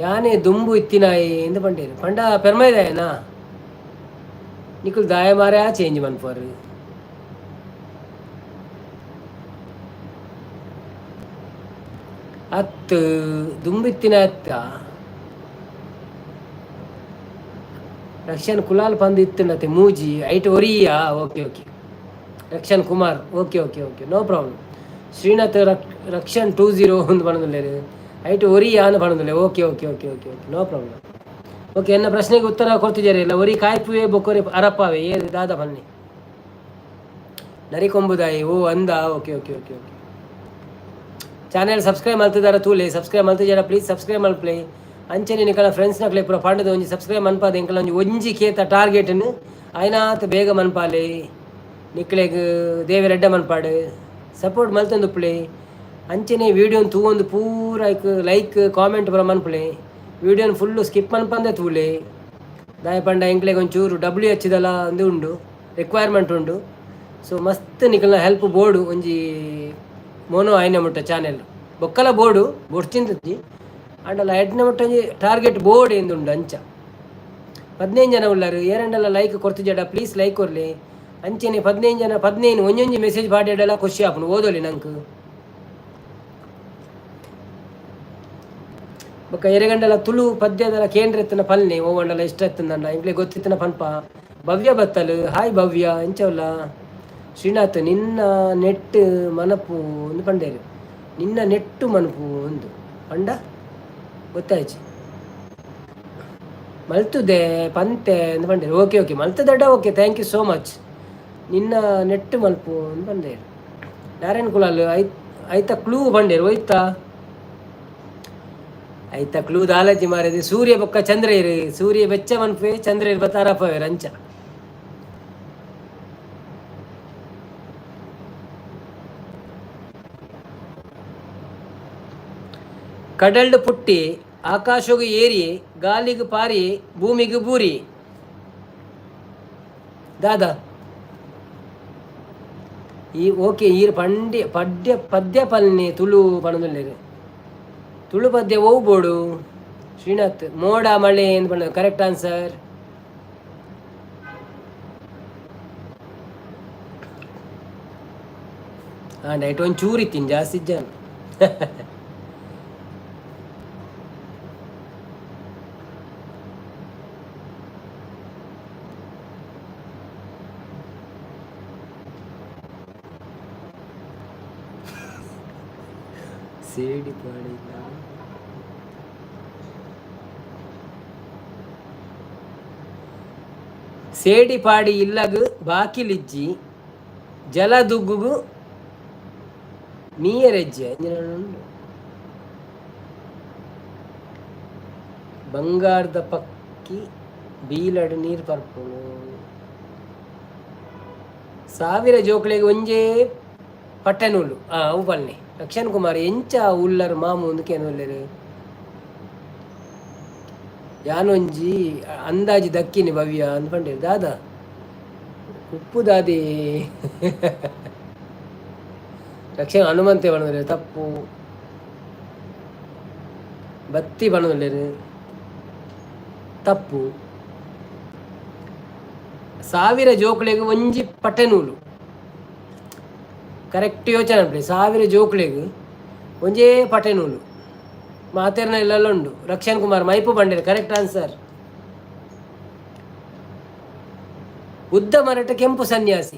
ಯಾನೇ ದುಂಬು ಇತ್ತಿನಾಯಿ ಎಂದು ಬಂಡೇರು ಪಂಡ ಪೆರ್ಮೈದಾಯನಾ ನಿಖುಲ್ ದಾಯ ಮಾರ ಚೇಂಜ್ ಮನ್ಪರ್. ಅತ್ತು ದುಂಬಿತ್ತಿನ ಅತ್ತ ರಕ್ಷನ್ ಕುಲಾಲ್ ಪಂದು ಇತ್ತುಂಡತೆ ಮೂಜಿ ಐಟ್ ಒರಿಯಾ. Okay okay Rakshan Kumar, okay okay okay no problem. Srinath Rakshan 20 ಒಂದು ಪಣದುಲ್ಲೇರು ಐಟ್ ಒರಿಯಾ ಅನ್ನು ಪಣದುಲ್ಲೆ. Okay okay okay okay okay no problem. Okay ಎನ್ನ ಪ್ರಶ್ನೆಗೆ ಉತ್ತರ ಕೊಡ್ತಿದ್ದಾರೆ ಇಲ್ಲ. ಒರಿ ಕಾಯ್ಪುವೆ ಬೊಕ್ಕೊರೆ ಅರಪ್ಪಾವೆ ಏರು ದಾದ ಬನ್ನಿ ನರಿಕೊಂಬುದಾಯಿ ಓ ಅಂದ. Okay okay okay okay channel subscribe ಮಾಡ್ತಿದ್ದಾರೆ ತೂಲೆ ಸಬ್ಸ್ಕ್ರೈಬ್ ಮಾಡ್ತಿದ್ದಾರ ಪ್ಲೀಸ್ ಸಬ್ಸ್ಕ್ರೈಬ್ ಮಲ್ಪ್ಲೆ. ಅಂಚನೆ ನಿಕಲ ಫ್ರೆಂಡ್ಸ್ನಕ್ಲೆ ಪೂರ ಪಂಡದ ಒಂಜಿ ಸಬ್ಸ್ಕ್ರೈಬ್ ಮನ್ಪಾದೆ ಎಂಕಲ ಒಂಜಿ ಕೇತ ಟಾರ್ಗೆಟ್ನು ಆಯ್ನಾತ್ ಬೇಗ ಮನ್ಪಾಲೆ ನಿಕ್ಲೆಗ್ ದೇವಿ ರೆಡ್ಡ ಮನ್ಪಾಡು ಸಪೋರ್ಟ್ ಮಲ್ತೊಂದುಪ್ಲೆ. ಅಂಚನೆ ವೀಡಿಯೋನ ತೂವೊಂದು ಪೂರ ಲೈಕ್ ಕಾಮೆಂಟ್ ಪೂರ ಮನ್ಪುಲೆ. ವೀಡಿಯೋನ ಫುಲ್ಲು ಸ್ಕಿಪ್ ಮನ್ಪಂದೆ ತೂಲೆ ದಾಯ ಪಂಡ ಎಂಕ್ಲೆಗ್ ಒಂಚೂರು WH ದಲ ಒಂದು ಉಂಡು ರಿಕ್ವೈರ್ಮೆಂಟ್ ಉಂಡು. ಸೊ ಮಸ್ತ್ ನಿಕಲ್ನ ಹೆಲ್ಪ್ ಬೋರ್ಡು ಒಂಜಿ ಮೋನೋ ಆಯ್ನ ಮುಟ್ಟ ಚಾನೆಲ್ ಬೊಕ್ಕಲ ಬೋರ್ಡು ಬೊಡ್ಚಿಂದಿ ಅಂಡಲ್ಲ ಎಡ್ನ ಮುಟ್ಟ ಟಾರ್ಗೆಟ್ ಬೋರ್ಡ್ ಎಂದುಂಡು ಅಂಚ 15 ಜನ ಉಳ್ಳಾರು ಏರಂಡಲ್ಲ ಲೈಕ್ ಕೊಡ್ತಿದ್ದಾಡ ಪ್ಲೀಸ್ ಲೈಕ್ ಕೊರ್ಲಿ. ಅಂಚೆನೆ 15 ಜನ 15 ಒಂಜೊಂಜಿ ಮೆಸೇಜ್ ಪಾಡ್ಯಾಡಲ್ಲ ಖುಷಿ ಆಪುನು ಓದೋಲಿ ನಂಗೆ. ಬೊಕ್ಕ ಎರೆಗಂಡಲ ತುಳು ಪದ್ಯದಲ ಕೇಂದ್ರ ಎತ್ತನ ಪಲ್ನೆ ಓವಂಡಲ ಇಷ್ಟ ಎತ್ತಂದಂಡ ಇಂಗ್ಲೆ ಗೊತ್ತಿತ್ತನ ಪನ್ಪ. ಭವ್ಯ ಬತ್ತಲು ಹಾಯ್ ಭವ್ಯ ಎಂಚವಲ್ಲ. ಶ್ರೀನಾಥ್ ನಿನ್ನ ನೆಟ್ಟು ಮನಪು ಒಂದು ಪಂಡೇರು ನಿನ್ನ ನೆಟ್ಟು ಮನಪು ಒಂದು ಪಂಡ ಗೊತ್ತಾಯ್ತು ಮಲ್ತುದೆ ಪಂತೆ ಎಂದು ಪಂಡೇರು. ಓಕೆ ಓಕೆ ಮಲ್ತದಡ್ಡ okay thank you so much. ನಿನ್ನ ನೆಟ್ಟು ಮಲ್ಪು ಎಂದು ಪಂಡೇರು. ನಾರಾಯಣ್ ಕುಲಾಲ್ ಐತ ಕ್ಲೂ ಪಂಡೇರು ಹೋಯ್ತಾ ಐತ ಕ್ಲೂ ದಾಲಜಿ ಮಾರಿದೆ. ಸೂರ್ಯ ಬೊಕ್ಕ ಚಂದ್ರ ಇರು ಸೂರ್ಯ ಬೆಚ್ಚ ಮನ್ಪೆ ಚಂದ್ರ ಇರು ಬತ್ತಾರಪ್ಪವೆ ರಂಚ. ಕಡಲ್ಡು ಪುಟ್ಟಿ ಆಕಾಶಗೂ ಏರಿ ಗಾಲಿಗೂ ಪಾರಿ ಭೂಮಿಗೂ ಬೂರಿ ದಾದಾ. ಈ ಓಕೆ ಈ ಪದ್ಯ ಪಲ್ನೆ ತುಳು ಪಣದುಲ್ಲೇರು ತುಳು ಪದ್ಯ ಓ ಬೋಡು. ಶ್ರೀನಾಥ್ ಮೋಡ ಮಳೆ ಎಂದು ಪಣ ಕರೆಕ್ಟ್ ಆನ್ಸರ್. ಹಾಂ ಡೈಟ್ ಒಂಚೂರು ಇತ್ತೀನಿ ಜಾಸ್ತಿ ಜನ. ಸೇಡಿ ಪಾಡಿಲ್ಲ ಸೇಡಿ ಪಾಡಿ ಇಲ್ಲಗು ಬಾಕಿಲಿಜ್ಜಿ ಜಲದುಗ್ಗುಗು ನೀರೆಜ್ಜೆ ಬಂಗಾರದ ಪಕ್ಕಿ ಬೀಲಡು ನೀರು ಪರ್ಪುಣು 1000 ಜೋಕ್ಲೆಗೆ ಒಂಜೇ ಪಟ್ಟೆನೂಲು ಅವು ಪಲ್ನೆ. ರಕ್ಷನ್ ಕುಮಾರ್ ಎಂಚ ಉಲ್ಲರು ಮಾಮು ಒಂದು ಕೇನೊಲ್ಲೆರು ಯಾನೊಂಜಿ ಅಂದಾಜಿ ದಕ್ಕಿನಿ ಭವ್ಯ ಅಂದ್ಕೊಂಡೇರು ದಾದ ಉಪ್ಪು ದಾದಿ. ರಕ್ಷನ್ ಹನುಮಂತೆ ಬಣ್ಣದಲ್ಲೇರು ತಪ್ಪು. ಬತ್ತಿ ಬಣ್ಣದಲ್ಲೇರು ತಪ್ಪು. 1000 ಜೋಕ್ಲೆಗ್ ಒಂಜಿ ಪಟೆನೂಲು. ಕರೆಕ್ಟ್ ಯೋಚನೆ ಮಾಡಿ. 1000 ಜೋಕ್ಲೆಗ್ ಒಂಜೇ ಪಟೆನೂಲು. ಮಾತೆರ್ನ ಇಲ್ಲೆಲ್ಲ ಉಂಡು. ರಕ್ಷಣ್ ಕುಮಾರ್ ಮೈಪು ಬಂಡೇರು ಕರೆಕ್ಟ್ ಆನ್ಸರ್. ಉದ್ದ ಮರಟ ಕೆಂಪು ಸನ್ಯಾಸಿ.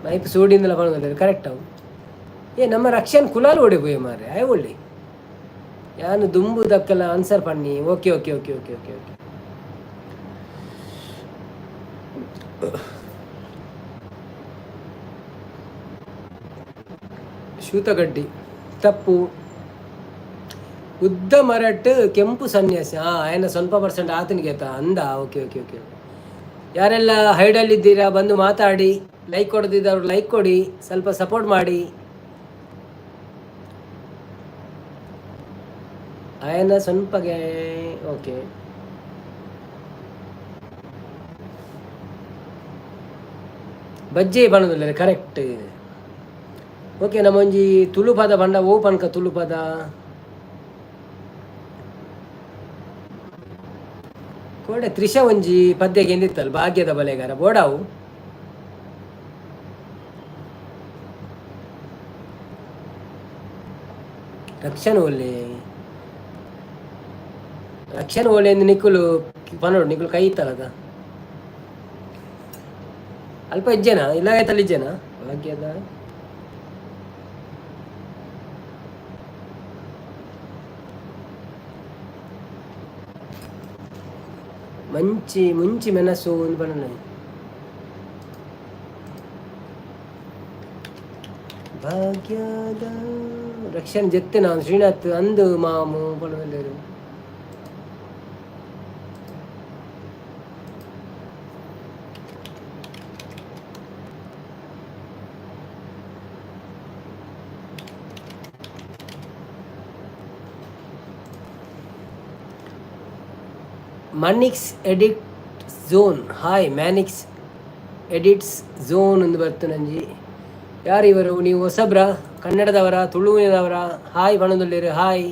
ಮೈಪು ಸೂಡಿಂದಲ ಬಂದ ಕರೆಕ್ಟ್ ಅವು. ನಮ್ಮ ರಕ್ಷಣ್ ಕುಲಾಲ್ ಓಡಿ ಪೋಯ್ ಮಾರೆ ಆಯ್ ಒಳ್ಳೆ ಯಾನು ದುಂಬು ದಕ್ಕಲ್ಲ ಆನ್ಸರ್ ಪಣ್ಣಿ. Okay okay okay okay okay okay ಶೂತಗಡ್ಡಿ ತಪ್ಪು. ಉದ್ದ ಮರಟ್ ಕೆಂಪು ಸನ್ಯಾಸಿ. ಆಯನ ಸ್ವಲ್ಪ ಪರ್ಸೆಂಟ್ ಆತನಿಗೆ ಅಂದ. Okay okay okay. ಯಾರೆಲ್ಲ ಹೈಡಲ್ಲಿದ್ದೀರಾ ಬಂದು ಮಾತಾಡಿ. ಲೈಕ್ ಕೊಡದಿದ್ದವ್ರು ಲೈಕ್ ಕೊಡಿ, ಸ್ವಲ್ಪ ಸಪೋರ್ಟ್ ಮಾಡಿ. ಆಯನ ಸ್ವಲ್ಪಗೆ ಓಕೆ. ಬಜ್ಜಿ ಬಣ್ಣದಲ್ಲಿ ಕರೆಕ್ಟ್. ಓಕೆ ನಮ್ಮೊಂಜಿ ತುಳು ಪದ ಬಂಡ ಓ ಪನ್ಕ ತುಳು ಪದ. ಕೋಡೆ ತ್ರಿಷ ಒಂಜಿ ಪದ್ಯಗೆ ಎಂದಿತ್ತಲ್ಲ ಭಾಗ್ಯದ ಬಲೆಗಾರ ಬೋಡಾವು. ರಕ್ಷಣ್ ಓಲೆ ಎಂದು ನಿಕ್ಕುಲು ಪನೋಡು ನಿಕ್ಕುಲು ಕೈ ಇತ್ತಲ್ಲದ ಅಲ್ಪ ಇಜ್ಜನ ಇಲ್ಲ ಆಯ್ತಲ್ಲ ಇಜ್ಜನ ಭಾಗ್ಯದ ಮುಂಚಿ ಮೆಣಸು ಒಂದು ಬಣ್ಣ. ಭಾಗ್ಯದ ರಕ್ಷಣ್ ಜೊತೆ ನಾನು ಶ್ರೀನಾಥ್ ಅಂದು ಮಾಮು ಬಣ್ಣದಲ್ಲಿರು. Manix edit zone. Hi Manix edits zone ಎಂದು ಬರ್ತು ನಂಜಿ. ಯಾರು ಇವರು? ನೀವು ಹೊಸಬ್ರ, ಕನ್ನಡದವರ, ತುಳುವಿನವರ? ಹಾಯ್ ಬಣದಲ್ಲಿರು. ಹಾಯ್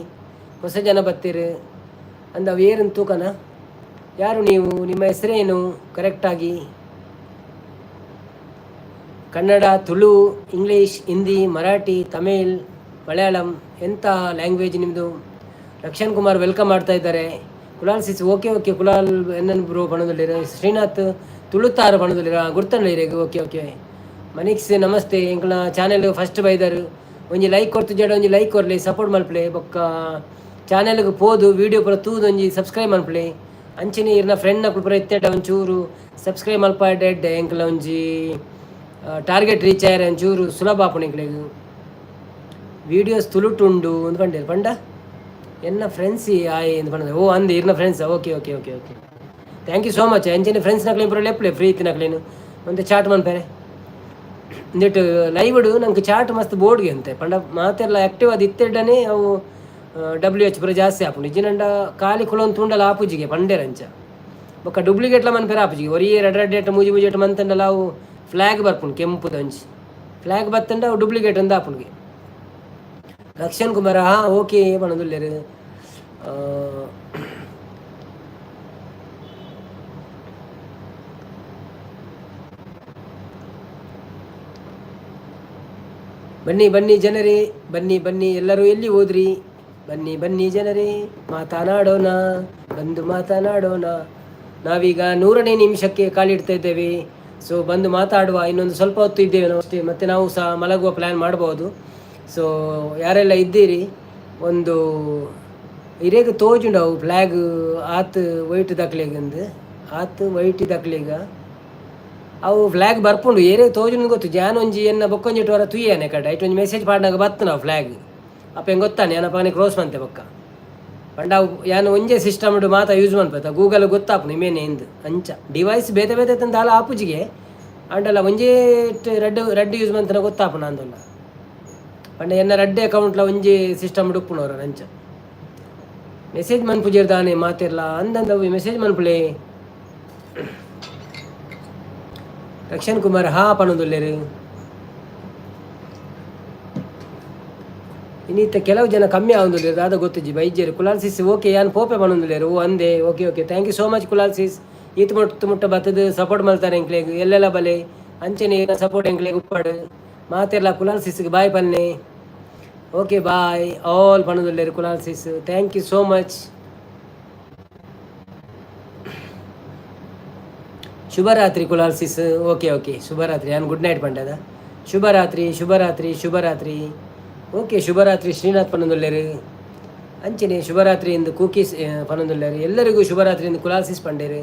ಹೊಸ ಜನ ಬತ್ತೀರು ಅಂದ ಏರನ್ ತೂಕನ. ಯಾರು ನೀವು? ನಿಮ್ಮ ಹೆಸರೇನು ಕರೆಕ್ಟಾಗಿ? ಕನ್ನಡ, ತುಳು, ಇಂಗ್ಲೀಷ್, ಹಿಂದಿ, ಮರಾಠಿ, ತಮಿಳ್, ಮಲಯಾಳಂ ಎಂಥ ಲ್ಯಾಂಗ್ವೇಜ್ ನಿಮ್ಮದು? ರಕ್ಷಣ್ ಕುಮಾರ್ ವೆಲ್ಕಮ್ ಮಾಡ್ತಾ ಇದ್ದಾರೆ. Kulal sis okay okay. Kulal ಎನ್ ಬ್ರೋ ಬಣದಲ್ಲಿರ. ಶ್ರೀನಾಥ್ ತುಳುತ್ತಾರ ಬಣದಲ್ಲಿರ ಗುರ್ತಂಡ್ಲಿರ. Okay okay. ಮನಿಕ್ಸ್ ನಮಸ್ತೆ. ಎಂಕಲ ಚಾನೆಲ್ ಫಸ್ಟ್ ಬೈದರು ಒಂಜಿ ಲೈಕ್ ಕೊಡ್ತು ಜಡ ಒಂಜಿ ಲೈಕ್ ಕೊರಲಿ ಸಪೋರ್ಟ್ ಮಲ್ಪಲೆ. ಬೊಕ್ಕ ಚಾನೆಲ್ಗೆ ಪೋದು ವೀಡಿಯೋ ಪೂರ ತೂದು ಒಂಜಿ ಸಬ್ಸ್ಕ್ರೈಬ್ ಮಲ್ಪಲೆ. ಅಂಚಿನ ಇರ್ನ ಫ್ರೆಂಡ್ನ ಪೂರ ಎತ್ತೆಡ ಒಂಚೂರು ಸಬ್ಸ್ಕ್ರೈಬ್ ಮಲ್ಪ ಡೆಡ್ ಎಂಕಲ ಒಂಜಿ ಟಾರ್ಗೆಟ್ ರೀಚ್ ಆಯ್ರೆ ಒಂಚೂರು ಸುಲಭ ಆಪುಣ ಎಂಕ್ಲೆಗ್. ವೀಡಿಯೋಸ್ ತುಳುಟುಂಡು ಒಂದು ಪಂಡೇರು ಪಂಡ ಎನ್ನ ಫ್ರೆಂಡ್ಸ್ ಆಯ್ ಎಂದು ಪಂಡ. ಓ ಅಂದು ಇರ್ನ friends. Okay okay okay okay. Thank you so much. ಎಂಚಿನ ಫ್ರೆಂಡ್ಸ್ ನಕ್ಲೇನು ಪೂರ ಲೆಪ್ಲೆ ಫ್ರೀ ಇತ್ತು ನಕ್ಲೇನು ಒಂದು ಚಾಟ್ ಮನ್ಪೇರೆ ಇಂದಿಟ್ಟು ಲೈವ್ಡು ನಂಗೆ ಚಾಟ್ ಮಸ್ತ್ ಬೋರ್ಡ್ಗೆ ಅಂತೆ ಪಂಡ ಮಾತೆಲ್ಲ ಆ್ಯಕ್ಟಿವ್ ಅದು ಇತ್ತೆಡ್ಡನೇ ಅವು WH ಪೂರ ಜಾಸ್ತಿ ಆಪುಂಡು. ಇಜ್ಜಿನಂಡ ಖಾಲಿ ಕುಲೊಂದು ತುಂಡಲ್ಲ ಆಪುಜಿಗೆ ಪಂಡೇರಂಚ ಬೊಕ್ಕ ಡೂಪ್ಲಿಕೇಟ್ಲ ಮನ್ಪೇರ ಆಪುಜಿಗೆ ಒರಿಯೇ ರೆಡ್ ಮೂಜಿ ಮಂತಂಡಲ್ಲ ಅವು ಫ್ಲ್ಯಾಗ್ ಬರ್ಪುಂಡು ಕೆಂಪುದ ಅಂಚಿ ಫ್ಲ್ಯಾಗ್ ಬತ್ತಂಡ ಅವು ಡೂಪ್ಲಿಕೇಟ್ ಅಂದ ಆಪುಂಡಿಗೆ. ರಕ್ಷಣ್ ಕುಮಾರ ಓಕೆ ಪಣದುಲ್ಲೇರು. ಬನ್ನಿ ಬನ್ನಿ ಜನರೇ, ಬನ್ನಿ ಬನ್ನಿ ಎಲ್ಲರೂ. ಎಲ್ಲಿ ಹೋದ್ರಿ? ಬನ್ನಿ ಬನ್ನಿ ಜನರೇ, ಮಾತನಾಡೋಣ, ಬಂದು ಮಾತನಾಡೋಣ. ನಾವೀಗ 100ನೇ ನಿಮಿಷಕ್ಕೆ ಕಾಲಿಡ್ತಾ ಇದ್ದೇವೆ. ಸೊ ಬಂದು ಮಾತಾಡುವ. ಇನ್ನೊಂದು ಸ್ವಲ್ಪ ಹೊತ್ತು ಇದ್ದೇವೆ ನಾವು ಅಷ್ಟೇ. ಮತ್ತು ನಾವು ಸಹ ಮಲಗುವ ಪ್ಲ್ಯಾನ್ ಮಾಡ್ಬೋದು. ಸೊ ಯಾರೆಲ್ಲ ಇದ್ದೀರಿ ಒಂದು ಇರೇಗ ತೋಜುಂಡವು ಫ್ಲ್ಯಾಗ್ ಆತು ವೈಟ್ ದಕ್ಲೆಗಂದು ಆತು ವೈಟ್ ದಕ್ಲೆಗ ಅವು ಫ್ಲ್ಯಾಗ್ ಬರ್ಪುಂಡು ಏರೇ ತೋಜುಂಡು ಗೊತ್ತು. ಜಾನ್ ಒಂಜಿ ಎನ್ನ ಬೊಕ್ಕೊಂಜಿಟ್ಟು ವರ ತುಯ್ಯಾನೆ ಕಡ ಇಟ್ಟೊಂಜಿ ಮೆಸೇಜ್ ಪಾಡ್ನಾಗ ಬತ್ತು ನಾವು ಫ್ಲ್ಯಾಗ್ ಅಪ್ಪ ಹೆಂಗೆ ಗೊತ್ತಾನೆ ಏನಪ್ಪ ಕ್ಲೋಸ್ ಮಂತೆ ಬೊಕ್ಕ ಪಂಡ ಅವು ಯಾನು ಒಂಜೇ ಸಿಸ್ಟಮ್ ಮಾತಾ ಯೂಸ್ ಮಾಡ್ಬೇಕ. ಗೂಗಲ್ ಗೊತ್ತಾಪು ನಿಮೇನೆ ಎಂದು ಅಂಚ ಡಿವೈಸ್ ಬೇತೆ ಬೇತೆ ತಂದು ಹಾಲು ಆಪುಜಿಗೆ ಅಂಡಲ್ಲ ಒಂಜೇ ರೆಡ್ ಯೂಸ್ ಮಂತನ ಗೊತ್ತಾಪು ನಂದಲ್ಲ ಪಂಡ ಎನ್ನ ರೆಡ್ ಅಕೌಂಟ್ಲ ಒಂಜಿ ಸಿಸ್ಟಮ್ ಡುಪ್ಪುನವ್ರ ಅಂಚ ಮೆಸೇಜ್ ಮನ್ಪುಜಿರ್ದಾನೆ ಮಾತಿರ್ಲ ಅಂದಂದ ಮೆಸೇಜ್ ಮನ್ಪುಲೆ. ರಕ್ಷಣ್ ಕುಮಾರ್ ಪಣದುಲ್ಲೇರು. ಇನ್ನಿತ್ತ ಕೆಲವು ಜನ ಕಮ್ಮಿ ಆಗೊಂದುಲ್ಲೇರು ಅದ ಗೊತ್ತುಜಿ ಬೈಜ್ಯರು ಕುಲಾಲ್ ಸಿಸ್ ಓಕೆ ಯಾನ್ ಪೋಪೆ ಬಂದೊಂದುಲ್ಲೇರು ಓ ಅಂದೆ okay okay thank you so much Kulal sis ಈತ್ ಮುಟ್ಟ ಬತ್ತದು ಸಪೋರ್ಟ್ ಮಾಡ್ತಾರೆ ಎಂಕ್ಲೆಗ್ ಎಲ್ಲೆಲ್ಲ ಬಲೆ ಅಂಚನೆ ಸಪೋರ್ಟ್ ಎಂಕ್ಲೆಗ್ ಉಪ್ಪಾಡು ಮಾತೆಲ್ಲ ಕುಲಾಲ್ ಸಿಸ್ಗೆ ಬಾಯ್ ಪನ್ನೆ ಓಕೆ ಬಾಯ್ ಆಲ್ ಪಣದುಲ್ಲೇರು Kulal sis thank you so much. ಶುಭರಾತ್ರಿ ಕುಲಾಲ್ ಸಿಸ್ ಓಕೆ ಓಕೆ ಶುಭರಾತ್ರಿ ನಾನು ಗುಡ್ ನೈಟ್ ಪಂಡದ ಶುಭರಾತ್ರಿ ಶುಭರಾತ್ರಿ ಶುಭರಾತ್ರಿ ಓಕೆ ಶುಭರಾತ್ರಿ ಶ್ರೀನಾಥ್ ಪನ್ನೊಂದುಲ್ಲೇರು ಅಂಚನೆ ಶುಭರಾತ್ರಿ ಎಂದು ಕೂಕೀಸ್ ಪನ್ನೊಂದುಲ್ಲೇರು ಎಲ್ಲರಿಗೂ ಶುಭರಾತ್ರಿ ಎಂದು ಕುಲಾಲ್ ಸಿಸ್ ಪಂಡೇರು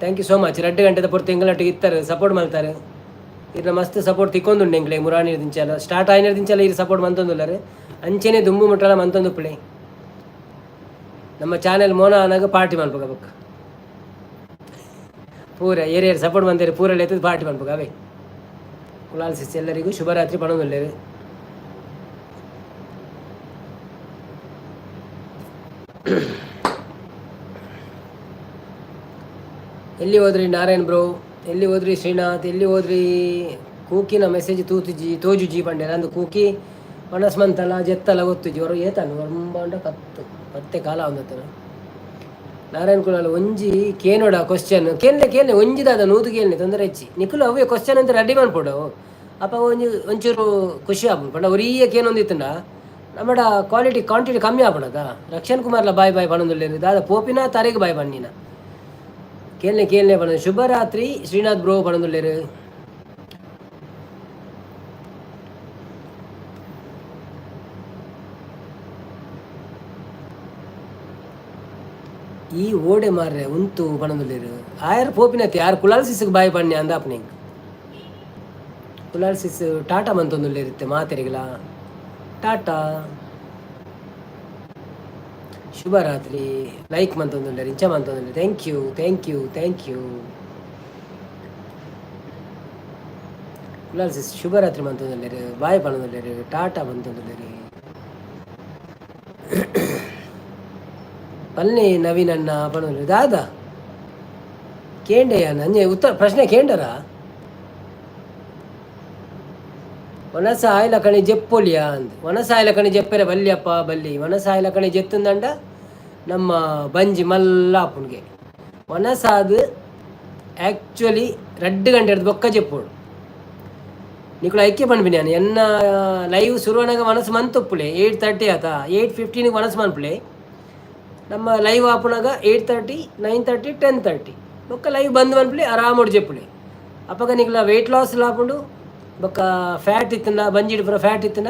ಥ್ಯಾಂಕ್ ಯು ಸೋ ಮಚ್ 2 ಗಂಟೆದ ಪೊರ್ತು ಎಂಗಳೊಟ್ಟಿಗೆ ಇತ್ತಾರೆ ಸಪೋರ್ಟ್ ಮಾಡ್ತಾರೆ ಇದ್ರ ಮಸ್ತ್ ಸಪೋರ್ಟ್ ತಿಕ್ಕೊಂದುಂಡು ಎಂಗ್ಲೆ ಮುರಾಣಿರ ದಿಂಚಲ ಸ್ಟಾರ್ಟ್ ಆಯ್ನರ ದಿಂಚಲ ಇರು ಸಪೋರ್ಟ್ ಮಂತೊಂದುಲ್ಲಾರೆ ಅಂಚನೆ ದುಂಬು ಮುಟ್ಟಲ ಮಂತೊಂದು ಪ್ಲೇ ನಮ್ಮ ಚಾನೆಲ್ ಮೋನ ಅನ್ನಾಗ ಪಾರ್ಟಿ ಮಾಡ್ಬೇಕು ಪೂರ ಏರಿಯರ್ ಸಪೋರ್ಟ್ ಬಂದೇರಿ ಪೂರಲ್ಲಿ ಎತ್ತದ ಪಾರ್ಟಿ ಮಾಡ್ಬೇಕು ಅವೇ ಕುಲಾಲ್ ಸಿಸ್ ಎಲ್ಲರಿಗೂ ಶುಭರಾತ್ರಿ ಪಣೊಂದುಲ್ಲೇರು. ಎಲ್ಲಿ ಹೋದ್ರಿ ನಾರಾಯಣ್ ಬ್ರೋ, ಎಲ್ಲಿ ಹೋದ್ರಿ ಶ್ರೀನಾಥ್, ಎಲ್ಲಿ ಹೋದ್ರಿ ಕೂಕಿನ ಮೆಸೇಜ್ ತೋಜುಜಿ ಪಂಡೆ ನಂದು ಕೂಕಿ ಮನಸ್ಮಂತಲ್ಲ ಜೆತ್ತಲ್ಲ ಗೊತ್ತುಜಿ ಅವರು ಏತಾನು ಒಂಬಂಡ ಪತ್ತೆ ಕಾಲ ಒಂದತ್ತನ ನಾರಾಯಣ್ ಕುಲಾಲ್ ಒಂಜಿ ಕೇನೋಡ ಕ್ವಶನ್ ಕೇಳನೆ ಒಂಜಿದಾದ ನೂತು ಕೇಳನೆ ತೊಂದರೆ ಹೆಚ್ಚಿ ನಿಖಲು ಅವೇ ಕ್ವಶನ್ ಅಂತ ರೆಡಿ ಮಾಡ್ಕೊಡವು ಅಪ್ಪ ಒಂಚೂರು ಖುಷಿ ಆಗ್ಬೋದು ಪಂಡ ಒರಿಯ ಕೇನೊಂದಿತ್ತಂಡ ನಮ್ಮಡ ಕ್ವಾಂಟಿಟಿ ಕಮ್ಮಿ ಆಗ್ಬಿಡದ ರಕ್ಷಣ್ ಕುಮಾರ್ಲ ಬಾಯ್ ಬಾಯ್ ಪಣೊಂದುಲ್ಲೇರು ದಾದ ಪೋಪಿನ ತಾರೆಗೆ ಬಾಯ್ ಬಣ್ಣಿನ ಕೇಳನೆ ಪಣ ಶುಭರಾತ್ರಿ ಶ್ರೀನಾಥ್ ಬ್ರೋ ಪಣೊಂದುಲ್ಲೇರು. ಈ ಓಡೆ ಮಾರ್ರೆ ಉಂತು ಪಣೊಂದುಲ್ಲೇರು ಆಯರ್ ಪೋಪಿನತಿ ಯಾರು ಕುಲಾಲ್ ಸಿಸ್ಗೆ ಬಾಯ್ ಬಣ್ಣೆ ಅಂದಾಪನಿಂಗ್ ಕುಲಾಲ್ ಸಿಸ್ ಟಾಟಾ ಮಂತೊಂದುಲ್ಲೇರುತ್ತೆ ಮಾತೆರಿಗಲ ಟಾಟಾ ಶುಭರಾತ್ರಿ ಲೈಕ್ ಮಂತೊಂದುಲ್ಲೇರು ಇಂಚ ಮಂತೊಂದುಲ್ಲೇರು thank you thank you thank you Kulal sis ಶುಭರಾತ್ರಿ ಮಂತೊಂದುಲ್ಲೇರು ಬಾಯ್ ಪಣೊಂದುಲ್ಲೇರು ಟಾಟಾ ಮಂತೊಂದುಲ್ಲೇರು ಪಲ್ಲೆ ನವೀನ್ ಅಣ್ಣ ಪಣೊಂದುಲ್ಲೇರು ದಾದ ಕೇಂಡೆಯ ನಂಜೆ ಉತ್ತರ ಪ್ರಶ್ನೆ ಕೇಂಡರ ಒನಸ ಆಯ್ಲ ಕಣಿ ಜೆಪ್ಪೊಲಿಯಾ ಅಂದ್ ಒನಸ ಆಯ್ಲ ಕಣಿ ಜೆಪ್ಪರೆ ಬಲ್ಲಿಯಪ್ಪ ಬಲ್ಲಿ ಒನಸ ಆಯ್ಲ ಕಣಿ ಜೆತ್ತಂದಂಡ ನಮ್ಮ ಬಂಜಿ ಮಲ್ಲಾಪುನ್ಗೆ ಒನಸ ಅದು ಆ್ಯಕ್ಚುಲಿ 2 ಗಂಟೆ ಹಿಡ್ದು ಬೊಕ್ಕ ಜೆಪ್ಪೋಡು ನಿಕುಲು ಐಕ್ಯ ಪಣ್ಬಿನಿ ನಾನು ಎನ್ನ ಲೈವ್ ಶುರುವನಾಗ ಮನಸ್ಸು ಮಂತೊಪ್ಪುಲೆ 8:30 ಆತ 8:15 ಮನಸ್ಸು ಮನ್ಪುಲೆ ನಮ್ಮ ಲೈವ್ ಆಪುನಾಗ 8:30 9:30 10:30 ಬೊಕ್ಕ ಲೈವ್ ಬಂದು ಮನ್ಪುಲೆ ಆರಾಮೋಡು ಜೆಪ್ಪುಲೆ ಅಪ್ಪಗ ನಿಕುಲ ವೆಯ್ಟ್ ಲಾಸ್ ಲಾಪುಂಡು ಬೊಕ್ಕ ಫ್ಯಾಟ್ ಇತ್ತನ ಬಂಜಿಡ್ ಪೂರ ಫ್ಯಾಟ್ ಇತ್ತನ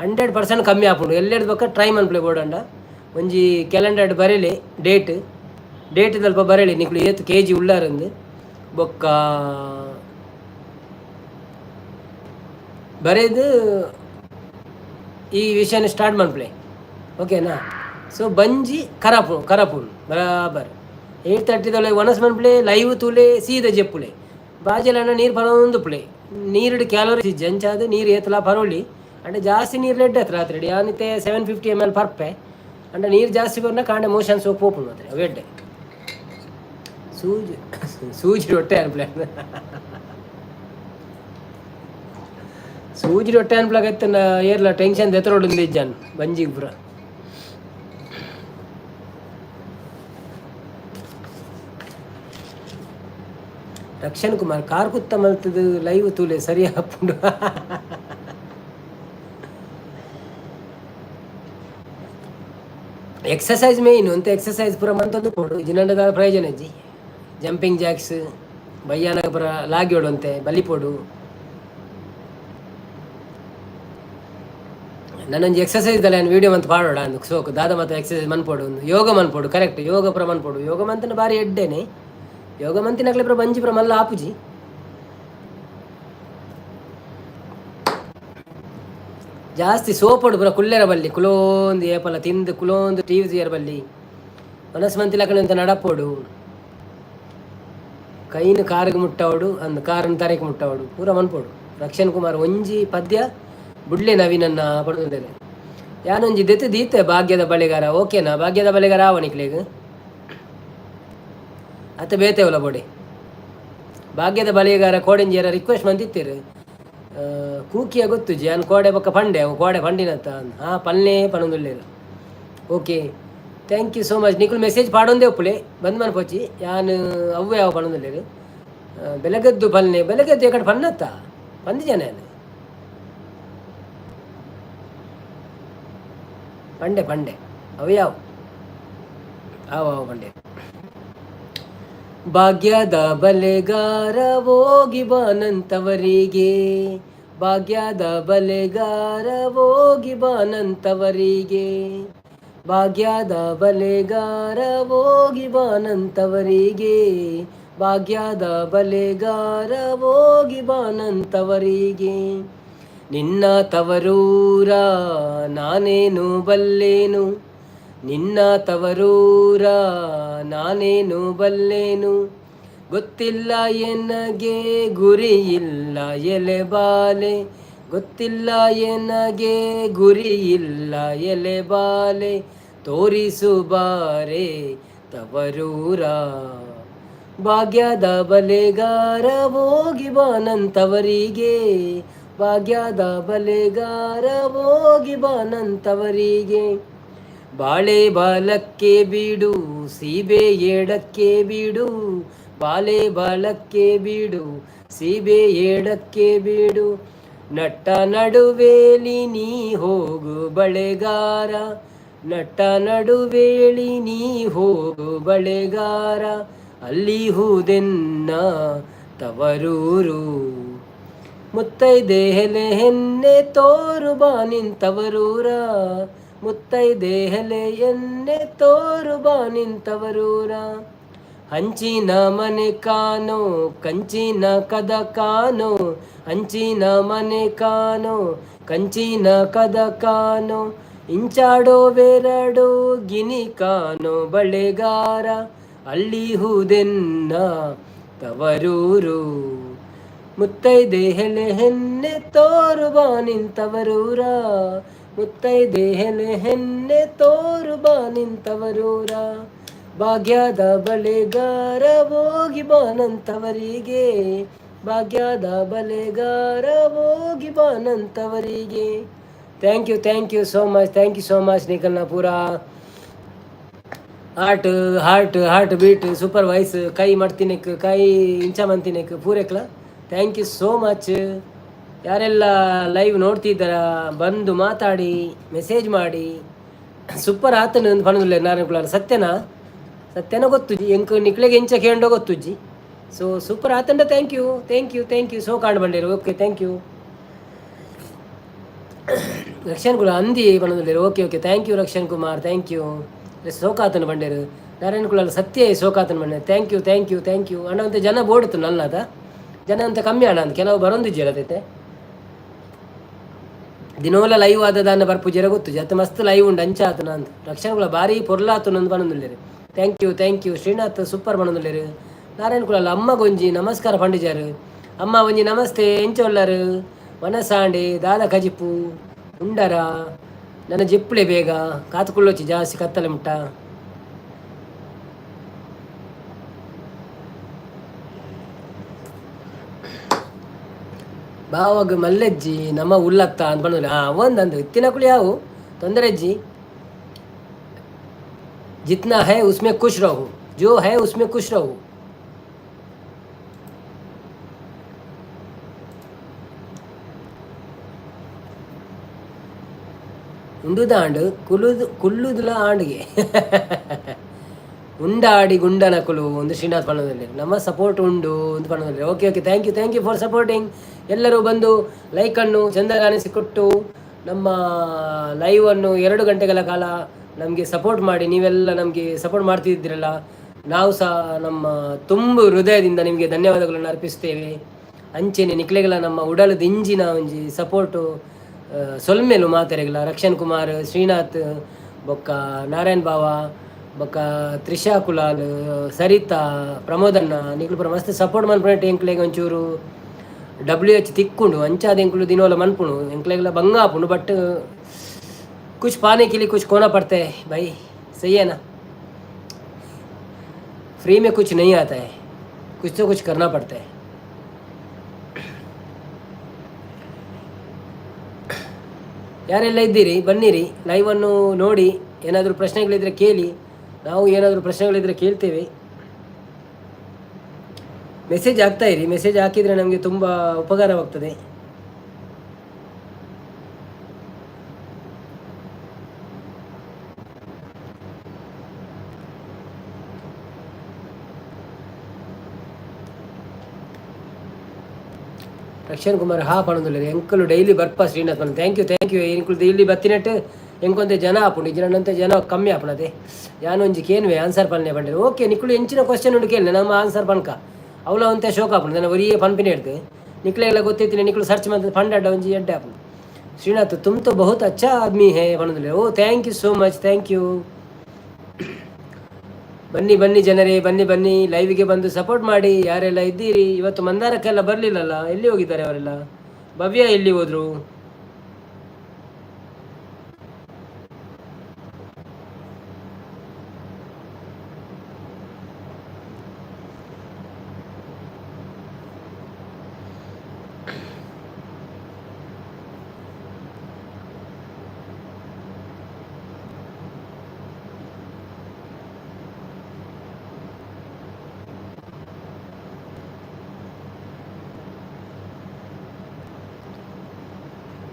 100% ಕಮ್ಮಿ ಆಪುಂಡು ಎಲ್ಲೆಡ್ ಬೊಕ್ಕ ಟ್ರೈ ಮನ್ಪುಲೆ ಬೋಡಂಡ ಒಂಜಿ ಕ್ಯಾಲೆಂಡರ್ ಬರೇಲೆ ಡೇಟ್ ಸ್ವಲ್ಪ ಬರೇಳಿ ನಿಕುಲು 8 kg ಉಳ್ಳಾರಂದು ಬೊಕ್ಕ ಬರೆದು ಈ ವಿಷಯನ ಸ್ಟಾರ್ಟ್ ಮನ್ಪುಲೆ ಓಕೆನಾ. ಸೊ ಬಂಜಿ ಕರಪುಂಡು ಬರಾಬರ್ 8:30 ಒನಸ್ ಮನ್ಪುಲೆ ಲೈವ್ ತೂಲೆ ಸೀದ ಜೆಪ್ಪುಲೆ ಬಾಜಲಣ್ಣ ನೀರು ಪರೊಂದು ಪುಳೆ ನೀರು ಕ್ಯಾಲೋರಿ ಜಂಚಾದ ನೀರು ಏತಲ ಪರೋಳಿ అంటే ಜಾಸ್ತಿ ನೀರು ಲೆಡ್ ಹತ್ರ ರಾತ್ರಿ ಯಾನಿತ್ತೆ 750 ml ಪರ್ಪೆ అంటే ನೀರು ಜಾಸ್ತಿ ಬರ್ನ ಕಾಂಡೆ ಮೋಷನ್ ಸೋಪ್ ಓಪನ್ ಮಾತ್ರ ವೆಡ್ಡೆ ಸೂಜಿ ರೊಟ್ಟೆ ಅನ್ಪ್ಲೆ ಸೂಜಿ ರೊಟ್ಟೆ ಅನ್ಪ್ಲಾಗತ್ತೆ ಏರ್ಲ ಟೆನ್ಷನ್ ದೆತ್ತರೋಡಿಂದ ಇಜ್ಜಾನ್ ಬಂಜಿಗೆ ಪುರ ರಕ್ಷಣ್ ಕುಮಾರ್ ಕಾರ್ ಕುತ್ತ ಮಲ್ತದು ಲೈವ್ ತೂಲೆ ಸರಿ ಹಾಪುಂಡು ಎಕ್ಸಸೈಸ್ ಮೇಯ್ನ್ ಅಂತ ಎಕ್ಸಸೈಸ್ ಪೂರ ಮಂತಂದು ಕೊಡು ಜಿನಂಡದ ಪ್ರಯೋಜನ ಅಜ್ಜಿ ಜಂಪಿಂಗ್ ಜಾಕ್ಸ್ ಬಯ್ಯಾನಗ ಪುರ ಲಾಗಿಯೋಡು ಅಂತೆ ಬಲಿಪೋಡು ನನ್ನೊಂದು ಎಕ್ಸಸೈಸ್ ದಲ್ಲ ನಾನು ವೀಡಿಯೋ ಮಂತ್ ಪಾಡೋಡ ಅಂದು ಸೋಕು ದಾದ ಮತ್ತು ಎಕ್ಸಸೈಸ್ ಮನ್ಪೋಡು ಒಂದು ಯೋಗ ಮನ್ಪೋಡು ಕರೆಕ್ಟ್ ಯೋಗ ಪುರ ಮನ್ಪೋಡು ಯೋಗ ಮಂತನ ಭಾರಿ ಎಡ್ಡೇನೆ ಯೋಗ ಮಂತಿನಕ್ಲೆ ಪುರ ಬಂಜಿ ಪುರ ಮಲ್ಲ ಆಪುಜಿ ಜಾಸ್ತಿ ಸೋಪೋಡು ಪುರ ಕುಲ್ಲೆರ ಬಲ್ಲಿ ಕುಲೋಂದು ಏಪಲ ತಿಂದು ಕುಲೋಂದು ಟಿ ವಿ ಸಿಯರ್ ಬಲ್ಲಿ ಮನಸ್ಸು ಮಂತಿಲಕಡೆ ಅಂತ ನಡಪೋಡು ಕೈನ ಕಾರಿಗೆ ಮುಟ್ಟವಡು ಅಂದು ಕಾರನ್ನು ತರೆಗೆ ಮುಟ್ಟವಡು ಪೂರ ಮನ್ಪೋಡು. ರಕ್ಷಣ್ ಕುಮಾರ್ ಒಂಜಿ ಪದ್ಯ ಬುಡ್ಲೆ ನವೀನನ್ನ ಪಡೆದಿದ್ದೇನೆ ಯಾನೊಂಜಿ ದೆತ್ತು ದೀತೆ ಭಾಗ್ಯದ ಬಳೆಗಾರ ಓಕೆನಾ ಭಾಗ್ಯದ ಬಳೆಗಾರ ಆವಣಿಕ್ಲೇಗ ಅತ್ತ ಬೇತೇವಲ್ಲ ಬೋಡೆ ಭಾಗ್ಯದ ಬಳೆಗಾರ ಕೋಡೆಂಜಿಯರ ರಿಕ್ವೆಸ್ಟ್ ಮಂತಿತ್ತೀರು ಕೂಕಿಯ ಗೊತ್ತುಜಿ ಅನ್ ಕೋಡೆ ಬೊಕ್ಕ ಪಂಡೆ ಅವು ಕೋಡೆ ಪಂಡಿನತ್ತ ಹಾಂ ಪಲ್ನೇ ಪನೊಂದುಲ್ಲೇರು okay thank you so much ನಿಕುಲು ಮೆಸೇಜ್ ಪಾಡೊಂದೇ ಒಪ್ಪುಲೆ ಬಂದ್ ಮನ್ಪೋಚಿ ಯಾನ್ ಅವ್ವೆ ಯಾವ ಪನೊಂದುಲ್ಲೇರು ಬೆಳಗದ್ದು ಪಲ್ನೆ ಬೆಳಗದ್ದು ಯಾಕಡೆ ಪನ್ನತ್ತ ಪಂದಿಜಾನೆ ಪಂಡೆ ಪಂಡೆ ಅವು ಯಾವ ಅವು ಪಂಡೆ ಭಾಗ್ಯದ ಬಲೆಗಾರ ಹೋಗಿ ಬಾನಂತವರಿಗೆ ಭಾಗ್ಯದ ಬಲೆಗಾರ ಹೋಗಿ ಬಾನಂತವರಿಗೆ ಭಾಗ್ಯದ ಬಲೆಗಾರ ಹೋಗಿ ಬಾನಂತವರಿಗೆ ಭಾಗ್ಯದ ಬಲೆಗಾರ ಹೋಗಿ ಬಾನಂತವರಿಗೆ ನಿನ್ನ ತವರೂರ ನಾನೇನು ಬಲ್ಲೇನು ನಿನ್ನ ತವರೂರ ನಾನೇನು ಬಲ್ಲೇನು ಗೊತ್ತಿಲ್ಲ ಎನಗೆ ಗುರಿ ಇಲ್ಲ ಎಲೆ ಬಾಲೆ ಗೊತ್ತಿಲ್ಲ ಎನಗೆ ಗುರಿ ಇಲ್ಲ ಎಲೆ ಬಾಲೆ ತೋರಿಸು ಬಾರೆ ತವರೂರ ಭಾಗ್ಯದ ಬಲೆಗಾರ ಹೋಗಿ ಬಾನಂತವರಿಗೆ ಭಾಗ್ಯದ ಬಲೆಗಾರ ಹೋಗಿ ಬಾನಂತವರಿಗೆ ಬಾಳೆ ಬಾಲಕ್ಕೆ ಬೀಡು ಸೀಬೆ ಎಡಕ್ಕೆ ಬೀಡು ಬಾಳೆ ಬಾಲಕ್ಕೆ ಬೀಡು ಸೀಬೆ ಎಡಕ್ಕೆ ಬೀಡು ನಟ್ಟ ನಡುವೇಲಿ ನೀ ಹೋಗು ಬಳೆಗಾರ ನಟ್ಟ ನಡುವೇಳಿ ನೀ ಹೋಗು ಬಳೆಗಾರ ಅಲ್ಲಿ ಹೂದೆನ್ನ ತವರೂರು ಮುತ್ತೈದೆ ಹೆಲೆ ಹೆನ್ನೆ ತೋರು ಬಾ ನಿಂತವರೂರ ಮುತ್ತೈದೆ ಹೆಲೆ ಎನ್ನೆ ತೋರು ಬಾ ನಿಂತವರೂರ ಹಂಚಿನ ಮನೆ ಕಾನೋ ಕಂಚಿನ ಕದ ಕಾನೋ ಹಂಚಿನ ಮನೆ ಕಾನೋ ಕಂಚಿನ ಕದ ಕಾನೋ ಇಂಚಾಡೋವೆರಡು ಗಿನಿ ಕಾನೋ ಬಳೆಗಾರ ಅಲ್ಲಿ ಹೂದೆನ್ನ ತವರೂರು ಮುತ್ತೈದೆ ಹೆಲೆ ಹೆನ್ನೆ ತೋರು ಬಾ ನಿಂತವರೂರ ಮುತ್ತೈದೆ ಹೆಲೆ ಹೆನ್ನೆ ತೋರು ಬಾ ನಿಂತವರೂರ ಭಾಗ್ಯದ ಬಲೆಗಾರ ಹೋಗಿ ಬಾನಂತವರಿಗೆ ಭಾಗ್ಯದ ಬಲೆಗಾರ ಹೋಗಿ ಬಾನಂತವರಿಗೆ ಥ್ಯಾಂಕ್ ಯು ಸೋ ಮಚ್ ನಿಖಲ್ನ ಪೂರಾ ಹಾರ್ಟ್ ಬೀಟ್ ಸೂಪರ್ ವಾಯ್ಸ್ ಕೈ ಮಾಡ್ತೀನಕ್ ಕೈ ಇಂಚ ಮಂತಿನಕ್ ಪೂರೆಕ್ಲ ಥ್ಯಾಂಕ್ ಯು ಸೋ ಮಚ್ ಯಾರೆಲ್ಲ ಲೈವ್ ನೋಡ್ತಿದ್ದಾರ ಬಂದು ಮಾತಾಡಿ ಮೆಸೇಜ್ ಮಾಡಿ ಸೂಪರ್ ಆತನ ಪಣದುಲ್ಲ ನಾರಾಯಣ ಸತ್ಯನ ಗೊತ್ತುಜಿ ಎಂಕ್ ನಿಕ್ಲೆಗೆ ಎಂಚ ಕೇಂಡೋ ಗೊತ್ತುಜ್ಜಿ ಸೊ ಸೂಪರ್ ಆತಂಡ ಥ್ಯಾಂಕ್ ಯು ಸೋ ಕಾಂಡ್ ಬಂಡೇರು okay thank you Rakshan Kumar ಅಂದಿ ಪಣದುಲ್ಲೇರು okay thank you Rakshan Kumar thank you ಸೋಕಾತನ ಬಂಡೇರು ನಾರಾಯಣ ಕುಲಾಲ್ ಸತ್ಯ ಸೋಕಾತನ ಬಂಡೆ ಥ್ಯಾಂಕ್ ಯು ಅಣ್ಣ ಅಂತ ಜನ ಬೋಡ್ತು ನಲ್ಲದ ಜನ ಅಂತ ಕಮ್ಮಿ ಅಣ್ಣ ಅಂತ ಕೆಲವು ಬರೊಂದಿಜ್ಜಿರತೈತೆ ದಿನೋಲ ಲೈವ್ ಆದದಾನ ಬರ್ಪುಜಿರ ಗೊತ್ತು ಜತ ಮಸ್ತ್ ಲೈವ್ ಉಂಡು ಅಂಚಾತನ ಅಂತ ರಕ್ಷಣಗಳ ಭಾರಿ ಪೊರ್ಲಾತು ನಂದು ಪಣದುಲ್ಲೇರು ಥ್ಯಾಂಕ್ ಯು ಶ್ರೀನಾಥ್ ಸೂಪರ್ ಪಣದುಲ್ಲೇರು ನಾರಾಯಣ ಕುಲಾಲ್ ಅಮ್ಮ ಗೊಂಜಿ ನಮಸ್ಕಾರ ಪಂಡಿಜಾರು ಅಮ್ಮ ಒಂಜಿ ನಮಸ್ತೆ ಎಂಚೊಲ್ಲರು ಮನಸಾಂಡೆ ದಾದ ಕಜಿಪು ಉಂಡರ ನನ್ನ ಜಿಪ್ಪಳೆ ಬೇಗ ಕಾತುಕೊಳ್ಳೋಚಿ ಜಾಸ್ತಿ ಕತ್ತಲೆ ಮುಟ್ಟ ಬಾವಾಗ ಮಲ್ಲೆಜ್ಜಿ ನಮ್ಮ ಉಲ್ಲತ್ತ ಅಂತ ಬಂದ್ರೆ ಒಂದಂದು ಇತ್ತಿನ ಕುಳಿ ಯಾವು ತೊಂದರೆ ಅಜ್ಜಿ ಜಿತ್ನಾ ಹೈ ಉಸ್ಮೆ ಖುಷ್ ರಹು ಜೋ ಹೈ ಉಸ್ಮೆ ಖುಷ್ ರಹು ಉಂಡುದಾಂಡು ಕುಲ್ಲುದುಲ ಆಂಡಿಗೆ ಉಂಡಾಡಿ ಗುಂಡನ ಕುಲು ಒಂದು ಶ್ರೀನಾಥ್ ಪಣದಲ್ಲಿ ನಮ್ಮ ಸಪೋರ್ಟ್ ಉಂಡು ಒಂದು ಪಣದಲ್ಲಿ okay thank you for supporting ಎಲ್ಲರೂ ಬಂದು ಲೈಕನ್ನು ಚಂದಗಾನಿಸಿಕೊಟ್ಟು ನಮ್ಮ ಲೈವನ್ನು 2 ಗಂಟೆಗಳ ಕಾಲ ನಮಗೆ ಸಪೋರ್ಟ್ ಮಾಡಿ ನೀವೆಲ್ಲ ನಮಗೆ ಸಪೋರ್ಟ್ ಮಾಡ್ತಿದ್ದೀರಲ್ಲ ನಾವು ಸಹ ನಮ್ಮ ತುಂಬು ಹೃದಯದಿಂದ ನಿಮಗೆ ಧನ್ಯವಾದಗಳನ್ನು ಅರ್ಪಿಸ್ತೇವೆ ಅಂಚೆನೆ ನಿಕ್ಲೆಗಳ ನಮ್ಮ ಉಡಲದ ಇಂಜಿನ ಒಂಜಿ ಸಪೋರ್ಟು ಸೊಲ್ಮೆಲು ಮಾತಾರೆಗಳ ರಕ್ಷಣ್ ಕುಮಾರ್ ಶ್ರೀನಾಥ್ ಬೊಕ್ಕ ನಾರಾಯಣ್ ಬಾವ ಬೊಕ್ಕ ತ್ರಿಷಾ ಕುಲಾಲ್ ಸರಿತಾ ಪ್ರಮೋದಣ್ಣ ನಿಕ್ಲು ಪೂರ ಮಸ್ತ್ ಸಪೋರ್ಟ್ ಮನ್ಪುನಟ್ಟು ಎಂಕ್ಲೆಗೆ ಒಂಚೂರು WH ತಿಕ್ಕುಂಡು ಅಂಚಾದ ಎಂಕ್ಲು ದಿನೋಲ ಮನ್ಪುಣು ಎಂಕ್ಲೆಗ್ಲ ಬಂಗಾಪುಂಡು ಬಟ್ कुछ पाने के लिए कुछ खोना पड़ता है भाई सही है ना फ्री में कुछ नहीं आता है कुछ तो कुछ करना पड़ता है ಯಾರೆಲ್ಲ ಇದ್ದೀರಿ ಬನ್ನಿರಿ, ಲೈವನ್ನು ನೋಡಿ. ಏನಾದರೂ ಪ್ರಶ್ನೆಗಳಿದ್ರೆ ಕೇಳಿ, ನಾವು ಏನಾದರೂ ಪ್ರಶ್ನೆಗಳಿದ್ರೆ ಕೇಳ್ತೇವೆ. ಮೆಸೇಜ್ ಆಗ್ತಾ ಇರಿ, ಮೆಸೇಜ್ ಹಾಕಿದರೆ ನಮಗೆ ತುಂಬ ಉಪಕಾರವಾಗ್ತದೆ. ರಕ್ಷಣ್ ಕುಮಾರ್ ಹಾ ಪಣದುಲ್ಲ ಎಂಕಲು ಡೈಲಿ ಬರ್ಪ ಶ್ರೀನಾಥ್ ಪಣ ಥ್ಯಾಂಕ್ ಯು ಎಂಕುಲು ಡೈಲಿ ಬತ್ತಿನಟ್ಟು ಎಂಕೊಂತೆ ಜನ ಆಪುಂಡು ಇಜ್ಜಿನಂತೆ ಜನ ಕಮ್ಮಿ ಆಪುಣದೆ ಯಾನು ಒಂಜಿ ಕೇನುವೆ ಆನ್ಸರ್ ಪನ್ನೆ ಬಂಡೆ ಓಕೆ ನಿಕ್ಕುಲು ಎಂಚಿನ ಕ್ವಶನ್ ಉಂಡು ಕೇಳಿ ನಮ್ಮ ಆನ್ಸರ್ ಪನ್ಕ ಅವಳ ಒಂತೆ ಶೋಕ ಆಪುಂಡು ನನ್ನ ಒರಿಯೇ ಪನ್ಪಿನ ಹಿಡ್ದು ನಿಕ್ಲೆಲ್ಲ ಗೊತ್ತಿತ್ತಿನ ನಿಕ್ಕಲು ಸರ್ಚ್ ಮಾಡ್ತಾರೆ ಫಂಡ್ ಅಡ್ಡ ಒಂಜಿ ಎಡ್ಡೆ ಆಪುಂಡು. ಶ್ರೀನಾಥ್ ತುಮ್ ತೋ ಬಹುತ್ ಅಚ್ಚಾ ಆದ್ಮಿ ಹೇ ಪಣದುಲ್ಲ. Oh thank you so much, thank you. ಬನ್ನಿ ಬನ್ನಿ ಜನರೇ, ಬನ್ನಿ ಬನ್ನಿ ಲೈವ್ಗೆ ಬಂದು ಸಪೋರ್ಟ್ ಮಾಡಿ. ಯಾರೆಲ್ಲ ಇದ್ದೀರಿ? ಇವತ್ತು ಮಂದಾರಕ್ಕೆಲ್ಲ ಬರಲಿಲ್ಲಲ್ಲ, ಎಲ್ಲಿ ಹೋಗಿದ್ದಾರೆ ಅವರೆಲ್ಲ? ಭವ್ಯ ಎಲ್ಲಿ ಹೋದ್ರು?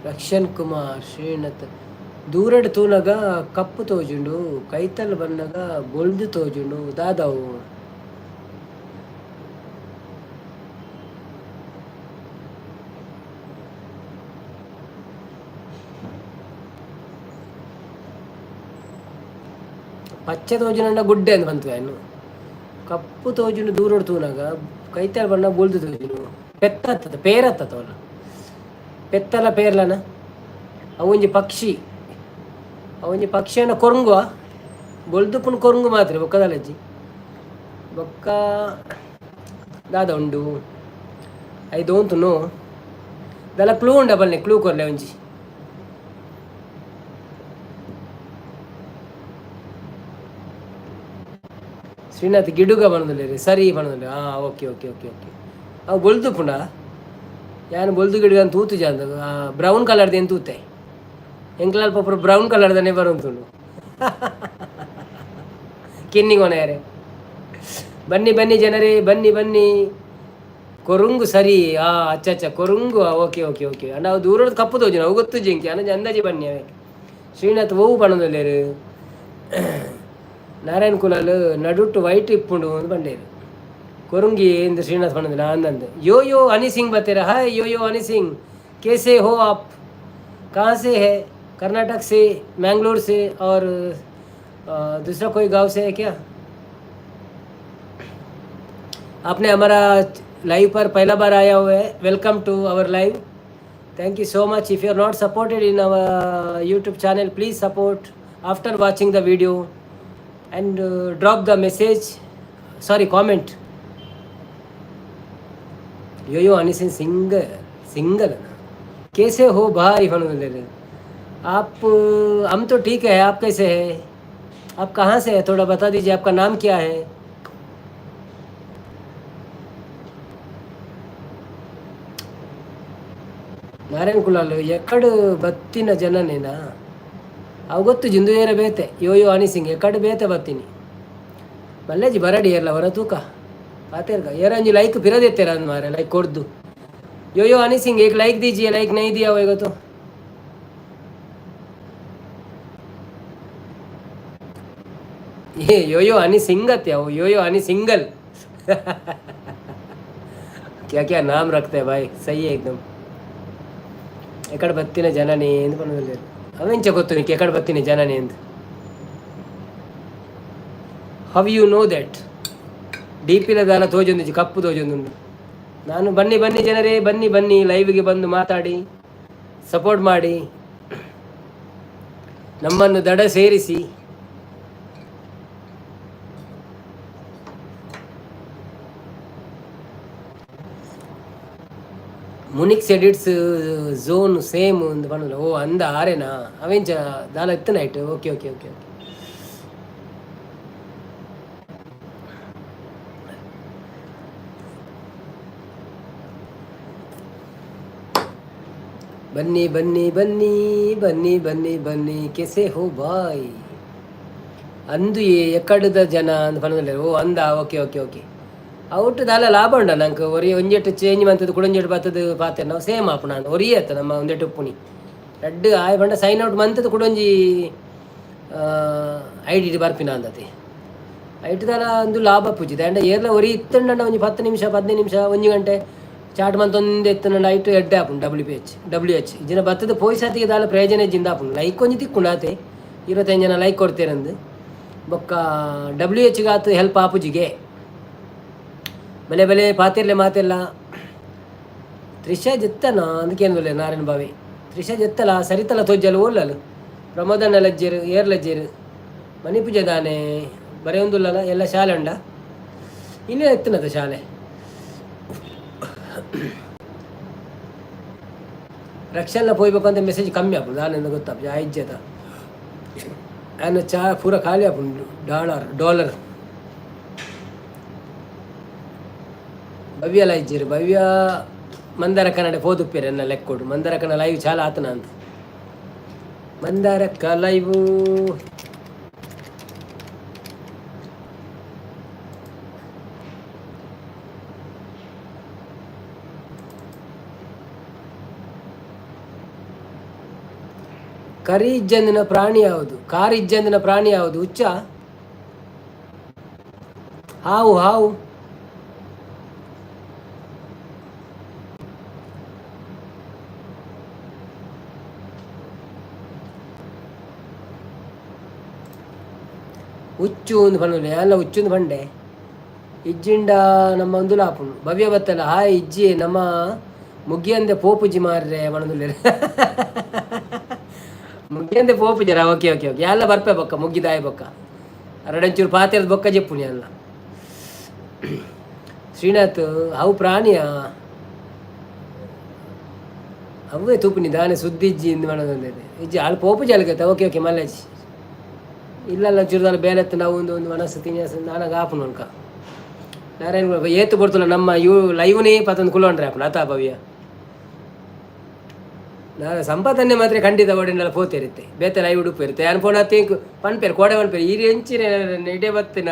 ರಕ್ಷಣ್ ಕುಮಾರ್ ಶ್ರೀನಾಥ್ ದೂರಡ್ ತೂನಗ ಕಪ್ಪು ತೋಜುಂಡು ಕೈತಲ್ ಬನ್ನಗ ಬೊಳ್ದು ತೋಜುಂಡು ದಾದವು ಪಚ್ಚೆ ತೋಜುಂಡ ಗುಡ್ಡೆ ಅಂತ ಬಂತು ಏನು ಕಪ್ಪು ತೋಜುಂಡು ದೂರಡ್ ತೂನಗ ಕೈತಲ್ ಬಣ್ಣ ಬೊಳ್ದು ತೋಜುಂಡು ಪೆತ್ತ ಪೇರತ್ತವಲ್ಲ ಪೆತ್ತಲ ಪೇರ್ಲನ ಅವೊಂಜಿ ಪಕ್ಷಿ ಅವೊಂಜಿ ಪಕ್ಷಿಯನ್ನ ಕೊರಂಗುವ ಬೊಳ್ದುಪುನ್ ಕೊರಂಗು ಮಾತ್ರ ಬೊಕ್ಕದಲಜ್ಜಿ ಬೊಕ್ಕ ದಾದ ಉಂಡು ಐ ಡೋಂಟ್ ನೋ ದಲ ಕ್ಲೂ ಉಂಡ ಬಲ್ಲೆ ಕ್ಲೂ ಕೊರ್ಲೆ ಒಂಜಿ ಶ್ರೀನಾಥ್ ಗಿಡುಗ ಬಣದಲ್ಲಿ ಸರಿ ಬಣದಲ್ಲಿ ಓಕೆ ಓಕೆ ಓಕೆ ಓಕೆ ಅವು ಬೊಳ್ದುಪುಂಡ ಯಾನು ಬೊಲ್ದು ಗಿಡ ಅಂತ ತೂತು ಜಾಂದ ಬ್ರೌನ್ ಕಲರ್ದು ಏನು ತೂತೆ ಎಂಕ್ಲಾಲ್ ಪಪ್ರ ಬ್ರೌನ್ ಕಲರ್ದನೇ ಬರುಂತುಂಡು ಕಿನ್ನಿಗೋಣ ಯಾರೇ ಬನ್ನಿ ಬನ್ನಿ ಜನರೇ ಬನ್ನಿ ಬನ್ನಿ ಕೊರುಂಗು ಸರಿ ಅಚ್ಚ ಕೊರುಂಗು ಓಕೆ ಓಕೆ ಓಕೆ ನಾವು ದೂರದ ಕಪ್ಪು ತೋಜು ನಾವು ಗೊತ್ತು ಜಿಂಕಿ ಅನ್ನಜಿ ಅಂದಾಜಿ ಬನ್ನಿ ಅವೇ ಶ್ರೀನಾಥ್ ಓವು ಬಣ್ಣದಲ್ಲೇರು ನಾರಾಯಣ್ ಕುಲಾಲ್ ನಡುಟ್ಟು ವೈಟ್ ಇಪ್ಪುಂಡು ಅಂತ ಬಂಡೇರು ಕೊರುಂಗಿ ಎಂದು ಶ್ರೀನಾಥ್ ಪಣದಿಲ್ಲ ಅಂದಂದು यो हनी सिंह बतेरा हाय यो हनी सिंह कैसे हो आप कहाँ से है कर्नाटक से मैंगलोर से और दूसरा कोई गांव से है क्या आपने हमारा लाइव पर पहला बार आया हुआ है welcome to our live thank you so much if you are not supported in our YouTube channel please support after watching the video and drop the message comment yo Honey Singh single कैसे हो भाई fun आप हम तो ठीक है आप कैसे हैं आप कहाँ से हैं थोड़ा बता दीजिए आपका नाम क्या है ನಾರಾಯಣ್ ಕುಲಾಲ್ ಎಕಡು ಬತ್ತಿನ ಜನನೇನಾ ಅವು ಗೊತ್ತು ಜಿಂದು ಏರ ಬೇತೆ यो हनी सिंह ಎಕಡು ಬೇತೆ ಬತ್ತೀನಿ ಮಲ್ಲೇಜಿ ಬರಡಿ ಎಲ್ಲ ಹೊರ ತೂಕ पातेर यार अंजी लाइक फिर देते रहा मारे लाइक कर दो यो हनी सिंह एक लाइक दीजिए लाइक नहीं दिया होगा तो ये यो हनी सिंह क्या हो यो हनी सिंगल क्या क्या नाम रखते हैं भाई सही है एकदम ಎಕಡೆ ಬತ್ತಿನ ಜನನೇ ಎಂದು ಬಂದಿಲ್ಲ ಅವೆಂಚ ಗೊತ್ತು ನಿಕ್ಕೆ ಎಕಡೆ ಬತ್ತಿನ ಜನನೇ ಎಂದು ಹೌ ಯು ನೋ ದಟ್ ಡಿಪಿಲ ದಾಲ ತೋಜೊಂದು ಕಪ್ಪು ತೋಜೊಂದುಂಡು ನಾನು ಬನ್ನಿ ಬನ್ನಿ ಜನರೇ ಬನ್ನಿ ಬನ್ನಿ ಲೈವ್ಗೆ ಬಂದು ಮಾತಾಡಿ ಸಪೋರ್ಟ್ ಮಾಡಿ ನಮ್ಮನ್ನು ದಡ ಸೇರಿಸಿ ಮುನಿಕ್ಸ್ ಎಡಿಟ್ಸ್ ಝೋನ್ ಸೇಮ್ ಒಂದು ಬಣ್ಣಲ್ಲ ಓ ಅಂದ ಆರೇನಾ ಅವೆಂಚ ದಾಲ ಇತ್ತು night okay okay okay okay ಬನ್ನಿ ಬನ್ನಿ ಬನ್ನಿ ಬನ್ನಿ ಬನ್ನಿ ಬನ್ನಿ ಕೆಸೆ ಹೋ ಬಾಯ್ ಅಂದು ಎಕ್ಕಡದ ಜನ ಅಂತ ಪನದಲ್ಲಿ ಓ ಅಂದ ಓಕೆ ಓಕೆ ಓಕೆ ಔಟ್ ದಾಲ ಲಾಭ ಉಂಡ ನಂಗೆ ಒರಿ ಒಂಜೆಟ್ಟು ಚೇಂಜ್ ಮಂತದ್ದು ಕುಡಂಜೆಟ್ಟು ಬತ್ತದು ಪಾತೆ ನಾವು ಸೇಮ್ ಆಪುಣ ಅಂತ ಒರಿ ಆಯ್ತು ನಮ್ಮ ಒಂದೆಟ್ಟು ಉಪ್ಪುನಿ ರಡ್ಡು ಆಯ್ ಬಂಡ ಸೈನ್ ಔಟ್ ಮಂತದ್ದು ಕುಡೊಂಜಿ ಐಡಿ ಬರ್ಪಿನ ಅಂದತೆ ಐಟ್ ದಾಲ ಒಂದು ಲಾಭ ಪೂಜಿದೆ ಅಂಡ ಏರ್ಲ ಒರಿ ಇತ್ತಂಡ ಒಂಜಿ 10 ನಿಮಿಷ 15 ನಿಮಿಷ 1 ಗಂಟೆ ಚಾಟ್ ಮಂತ್ ಒಂದು ಎತ್ತನ ಐಟು ಎಡ್ಡೆ ಆಪುಂಡು WH ಇಜಿನ ಬತ್ತದ ಪೋಯಿ ಸತಿಗೆ ದಾಲ ಪ್ರಯೋಜನ ಜಿಂದ ಆಪುಂಡು ಲೈಕ್ ಒಂಜಿ ತಿಕ್ಕುಂಡಾತೆ 25 ಜನ ಲೈಕ್ ಕೊಡ್ತೇರಂದು ಬೊಕ್ಕ WH ಗಾತು ಹೆಲ್ಪ್ ಆಪುಜಿಗೆ ಬಲೆ ಬಲೆ ಪಾತಿರ್ಲೆ ಮಾತೆಲ್ಲ ತ್ರಿಷಾ ಜೆತ್ತನ ಅಂದಕ್ಕೇನು ನಾರಾಯಣ ಬಾವಿ ತ್ರಿಷಾ ಜೆತ್ತಲ ಸರಿತಲ ತೊಜ್ಜಲು ಓಲ್ಲಲು ಪ್ರಮೋದನ ಲಜ್ಜೇರು ಏರ್ ಲಜ್ಜೇರು ಮನಿ ಪೂಜೆ ದಾನೆ ಬರೀ ಒಂದುಲ್ಲಲ್ಲ ಎಲ್ಲ ಶಾಲೆ ಉಂಡ ಇಲ್ಲೇ ಎತ್ತನದ ಶಾಲೆ ರಕ್ಷೆಲ್ಲ ಪೋಯ್ಬೇಕು ಅಂತ ಮೆಸೇಜ್ ಕಮ್ಮಿ ಆಪುಂಡು ನಾನೆಂದು ಗೊತ್ತಾಪ ಐಜ್ಜದ ఆయన ಪೂರ ಖಾಲಿ ಆಪುಂಡು ಡಾಲರ್ ಭವ್ಯ ಲೈಜ್ಜೇರು ಭವ್ಯ ಮಂದಾರ ಕನ್ನಡ ಪೋದುಪ್ಪೇರು ಎನ್ನ ಲೆಕ್ಕೊಡು ಮಂದಾರ ಕನ್ನಡ ಲೈವ್ ಚಾಲ ಆತನ ಅಂತ ಮಂದಾರಕ್ಕ ಲೈವು ಕರಿ ಇಜ್ಜಂದಿನ ಪ್ರಾಣಿ ಯಾವುದು ಕಾರಿ ಇಜ್ಜಂದಿನ ಪ್ರಾಣಿ ಯಾವುದು ಹುಚ್ಚ ಹಾವು ಹಾವು ಹುಚ್ಚು ಒಂದು ಬಂದು ಎಲ್ಲ ಹುಚ್ಚುಂದು ಬಂಡೆ ಇಜ್ಜಿಂಡ ನಮ್ಮ ಒಂದು ಲಾಪುಂಡು ಭವ್ಯ ಬತ್ತಲ್ಲ ಹಾಯ್ ಇಜ್ಜಿ ನಮ್ಮ ಮುಗಿಯಂದೆ ಪೋಪುಜಿ ಮಾರ್ರೆ ಮಣದುಲ್ಲೆ ಮುಗಿಯಂದೆ ಪೋಪುಜರ ಓಕೆ ಓಕೆ ಓಕೆ ಎಲ್ಲ ಬರ್ಪೆ ಬೊಕ್ಕ ಮುಗ್ಗಿದಾಯ ಬೊಕ್ಕ ಎರಡಂಚೂರು ಪಾತ್ರದ ಬೊಕ್ಕ ಜೆಪ್ಪುನಿ ಎಲ್ಲ ಶ್ರೀನಾಥ್ ಅವು ಪ್ರಾಣಿಯ ಅವೇ ತೂಪುನಿ ದಾನೆ ಸುದ್ದಿ ಇಜ್ಜಿ ಇಂದು ಮಾಡೋದಂದ್ರೆ ಇಜ್ಜಿ ಅಲ್ಲಿ ಪೋಪುಜಿ ಅಲ್ಗತ್ತೆ ಓಕೆ ಓಕೆ ಮಲ್ಲಾಜಿ ಇಲ್ಲಲ್ಲ ಚುರುದಾಲ ಬೇಲೆತ್ತು ನಾವು ಒಂದು ಮನಸ್ಸು ತಿನ್ನಿಸ ನಾನಾಗ ಆಪುನು ಅನ್ಕ ನಾರಾಯಣ ಏತು ಬರ್ತಲ್ಲ ನಮ್ಮ ಲೈವ್ನೇ ಪತ್ತೊಂದು ಕುಲೋಂಡ್ರೆ ಆಪುನ ಅತಾ ಭವ್ಯ ನಾನು ಸಂಪಾದನೆ ಮಾತ್ರ ಖಂಡಿತ ಓಡಿನೆಲ್ಲ ಪೋತಿರುತ್ತೆ ಬೇತೆ ಲೈವ್ ಉಡುಪು ಇರುತ್ತೆ ಏನು ಫೋನ್ ಹತ್ತಿ ಪನ್ಪೇರು ಕೋಡೆ ಪನ್ಪೇರು ಈ ಹೆಂಚಿನ ಇಡೇ ಬತ್ತಿನ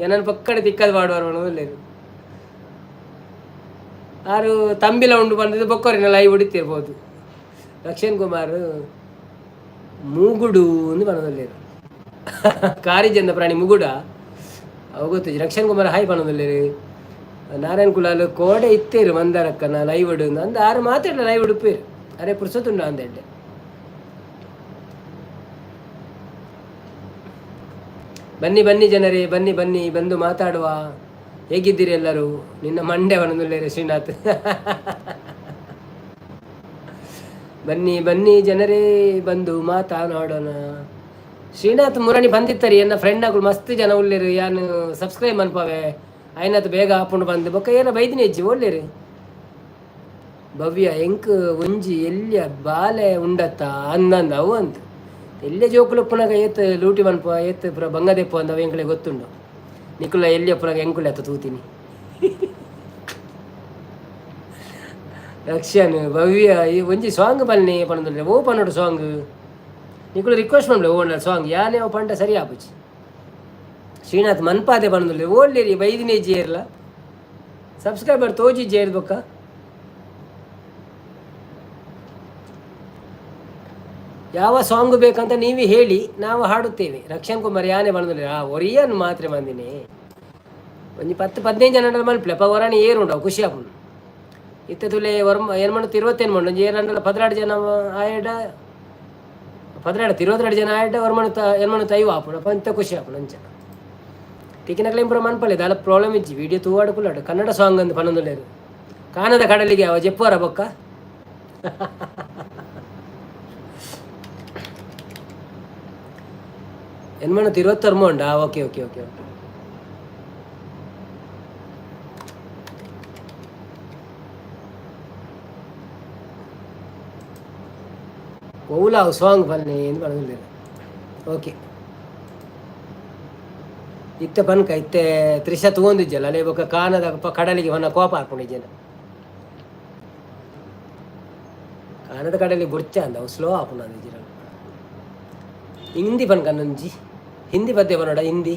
ಏನನ್ನು ಪಕ್ಕಡೆ ತಿಕ್ಕದು ಮಾಡುವರು ಒಳ್ಳೆಯದು ಯಾರು ತಂಬಿಲ ಉಂಡು ಬಂದಿದ್ದು ಬೊಕ್ಕವರಿನ ಲೈವ್ ಉಡಿತಿರ್ಬೋದು ಲಕ್ಷಣ್ ಕುಮಾರ್ ಮೂಗುಡು ಎಂದು ಬಣ್ಣದಲ್ಲಿರು ಕಾರಿಜಂದ ಪ್ರಾಣಿ ಮುಗುಡ ಅವು ಗೊತ್ತು ರಕ್ಷಣ್ ಕುಮಾರ್ ಹಾಯ್ ಬಣ್ಣದಲ್ಲಿರು ನಾರಾಯಣ್ ಕುಲಾಲ್ ಕೋಡೆ ಇತ್ತೇರು ಮಂದಾರಕ್ಕನ ಲೈವ್ ಉಡು ಅಂದ ಆರು ಮಾತಾಡಲ ಲೈವ್ ಉಡುಪೇರು ಅರೆ ಪುರ್ಸೊತ್ತುಂಡ ಅಂದೆಡ್ಡೆ ಬನ್ನಿ ಬನ್ನಿ ಜನರೇ ಬನ್ನಿ ಬನ್ನಿ ಬಂದು ಮಾತಾಡುವ ಹೇಗಿದ್ದೀರಿ ಎಲ್ಲರೂ ನಿನ್ನ ಮಂಡ್ಯವನದಲ್ಲೇ ಶ್ರೀನಾಥ್ ಬನ್ನಿ ಬನ್ನಿ ಜನರೇ ಬಂದು ಮಾತಾಡೋಣ ಶ್ರೀನಾಥ್ ಮುರಣಿ ಬಂದಿತ್ತರಿ ಎನ್ನ ಫ್ರೆಂಡ್ ಆಗಳು ಮಸ್ತ್ ಜನ ಉಳ್ಳೇರು ಯಾನು ಸಬ್ಸ್ಕ್ರೈಬ್ ಅನ್ಪವೆ ಆಯ್ನತ್ ಬೇಗ ಹಾಕೊಂಡು ಬಂದು ಬೊಕ್ಕ ಏನ ಬೈದಿನಿ ಹೆಜ್ಜಿ ಒಳ್ಳೇರು ಭವ್ಯ ಎಂಕ್ ಒಂಜಿ ಎಲ್ಲಿಯ ಬಾಲೆ ಉಂಡತ್ತ ಅಂದಂದ ಅವು ಅಂತ ಎಲ್ಲೇ ಜೋಕುಲಪ್ಪನಾಗ ಏತ್ ಲೂಟಿ ಮನ್ಪ ಏತ್ ಪುರ ಬಂಗದೆಪ್ಪು ಅಂದ ಎಂಕಳೆ ಗೊತ್ತುಂಡು ನಿಕುಲ ಎಲ್ಲಿಯಪ್ಪನಾಗ ಎಂಕುಲೆ ಅತ್ತ ತೂತೀನಿ ರಕ್ಷನ್ ಭವ್ಯ ಈ ಒಂಜಿ ಸಾಂಗ್ ಬನ್ನಿ ಪಣದ್ರೆ ಓ ಪನ್ನೋಡು ಸಾಂಗ್ ನಿಕುಲು ರಿಕ್ವೆಸ್ಟ್ ಮಾಡ್ಲೆ ಓ ಸಾಂಗ್ ಯಾನೇ ಪಂಡ ಸರಿ ಆಪುಚಿ ಶ್ರೀನಾಥ್ ಮನ್ಪಾದೆ ಪಣದ್ರೆ ಓಡ್ಲೇರಿ ಬೈದಿನೇ ಜೇರ್ಲ ಸಬ್ಸ್ಕ್ರೈಬರ್ ತೋಜಿ ಜೇರ್ ಬೊಕ್ಕ ಯಾವ ಸಾಂಗ್ ಬೇಕಂತ ನೀವೇ ಹೇಳಿ ನಾವು ಹಾಡುತ್ತೇವೆ ರಕ್ಷಣ್ ಕುಮಾರ್ ಯಾನೇ ಬಂದ್ರೆ ಒರಿಯನ್ನು ಮಾತ್ರ ಬಂದಿನಿ ಒಂಜಿ 10-15 ಜನ ಮಲ್ಪಲೆ ಹೊರಾಣಿ ಏರುಂಡವು ಖುಷಿ ಆಪುಂಡು ಇತ್ತ ತುಲೆ ಏನು ಮಾಡುತ್ತೆ 21 ಮಂಡು ಒಂಜಿ 16 ಜನ ಆಯಡ 22 ಜನ ಆಯಡ ಏನು ಮಾಡುತ್ತೆ 5 ಆಪುಂಡು ಇಂತ ಖುಷಿ ಆಪುಂಡು ಅಂಚ ಟಿಕಿನಕ್ಲೆ ಇಂಪ್ರೂವ್ ಮನ್ಪಲ್ಲೆ ದಾಲ ಪ್ರಾಬ್ಲಮ್ ಇಜ್ಜಿ ವಿಡಿಯೋ ತೂವಾಡು ಕುಲ್ಲಾಡು ಕನ್ನಡ ಸಾಂಗ್ ಅಂದು ಪನ್ನೊಂದುಲ್ಲೇರು ಕಾನದ ಕಡಲಿಗೆ ಅವ ಜೆಪ್ಪುವರ ಬೊಕ್ಕ ಏನು ಮಾಡುತ್ತೆ 26 ಮಂಡ ಓಕೆ ಓಕೆ ಓಕೆ ಓಕೆ ಓಲಾ ಸಾಂಗ್ ಬನ್ನಿ ಏನು ಮಾಡೋದಿಲ್ಲ ಓಕೆ ಇತ್ತೆ ಪನ್ಕ ಇತ್ತೆ ತ್ರಿಷ ತಗೊಂಡಿಜ್ಜಲ್ಲ ಅಲ್ಲೇ ಬೊಕ್ಕ ಕಾನದ ಕಡಲಿಗೆ ಹೊನ್ನ ಕೋಪ ಹಾಕೊಂಡಿದ್ದೇನೆ ನನದ ಕಡೆಯಲ್ಲಿ ಬುರ್ಚ ಅಂದ ಅವು ಸ್ಲೋ ಆಪುನ ಜಿರಲ್ ಹಿಂದಿ ಬನ್ ಕನ್ನಂಜಿ ಹಿಂದಿ ಪದ್ಯ ಬನ್ನೋಡ ಹಿಂದಿ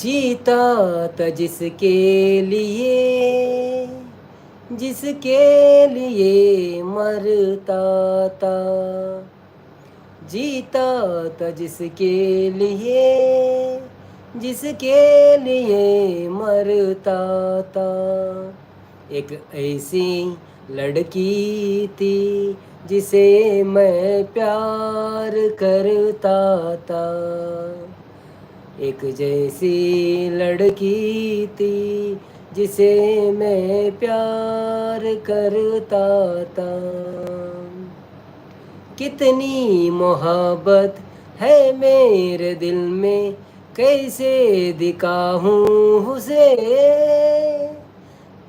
जीता था जिसके लिए मरता था, जीता था जिसके लिए मरता था। एक ऐसी लड़की थी जिसे मैं प्यार करता था, एक जैसी लड़की थी जिसे मैं प्यार करता था। कितनी मोहब्बत है मेरे दिल में, कैसे दिखाऊं उसे,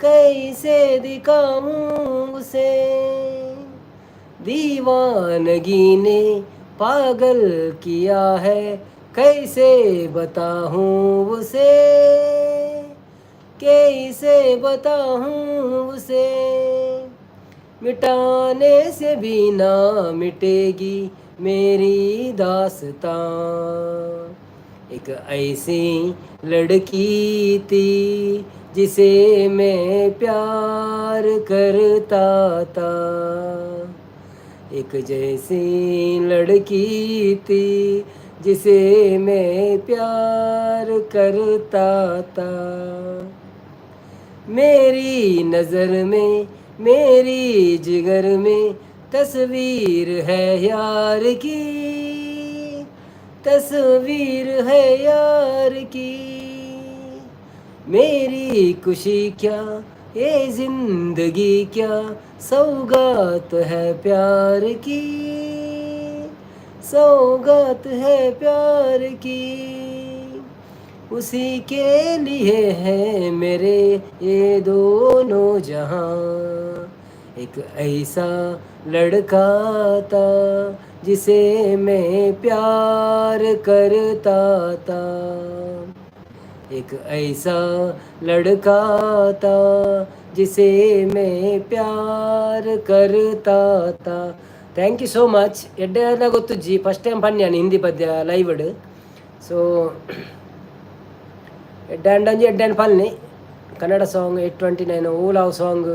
कैसे दिखाऊं उसे। दीवानगी ने पागल किया है, कैसे बताऊं उसे, कैसे बताऊं उसे। मिटाने से भी ना मिटेगी मेरी दास्तां, एक ऐसी लड़की थी जिसे मैं प्यार करता था, एक जैसी लड़की थी जिसे मैं प्यार करता था। मेरी नज़र में मेरी जिगर में तस्वीर है यार की, तस्वीर है यार की। मेरी खुशी क्या ये जिंदगी क्या सौगात है प्यार की, सौगात है प्यार की। उसी के लिए है मेरे ये दोनों जहां, एक ऐसा लड़का था जिसे मैं प्यार करता था, एक ऐसा लड़का था जिसे मैं प्यार करता था। Thank you so much. ಎಡ್ಡೆಲ್ಲ ಗೊತ್ತು ಜಿ, ಫಸ್ಟ್ ಟೈಮ್ ಪನ್ಯಾನು ಹಿಂದಿ ಪದ್ಯ ಲೈವ್ಡ್. ಸೊ ಎಡ್ಡಂಡಂಜಿ ಎಡ್ಡಂಡು ಪಲ್ನಿ ಕನ್ನಡ ಸಾಂಗ್ 829 ಓಲಾವ್ ಸಾಂಗ್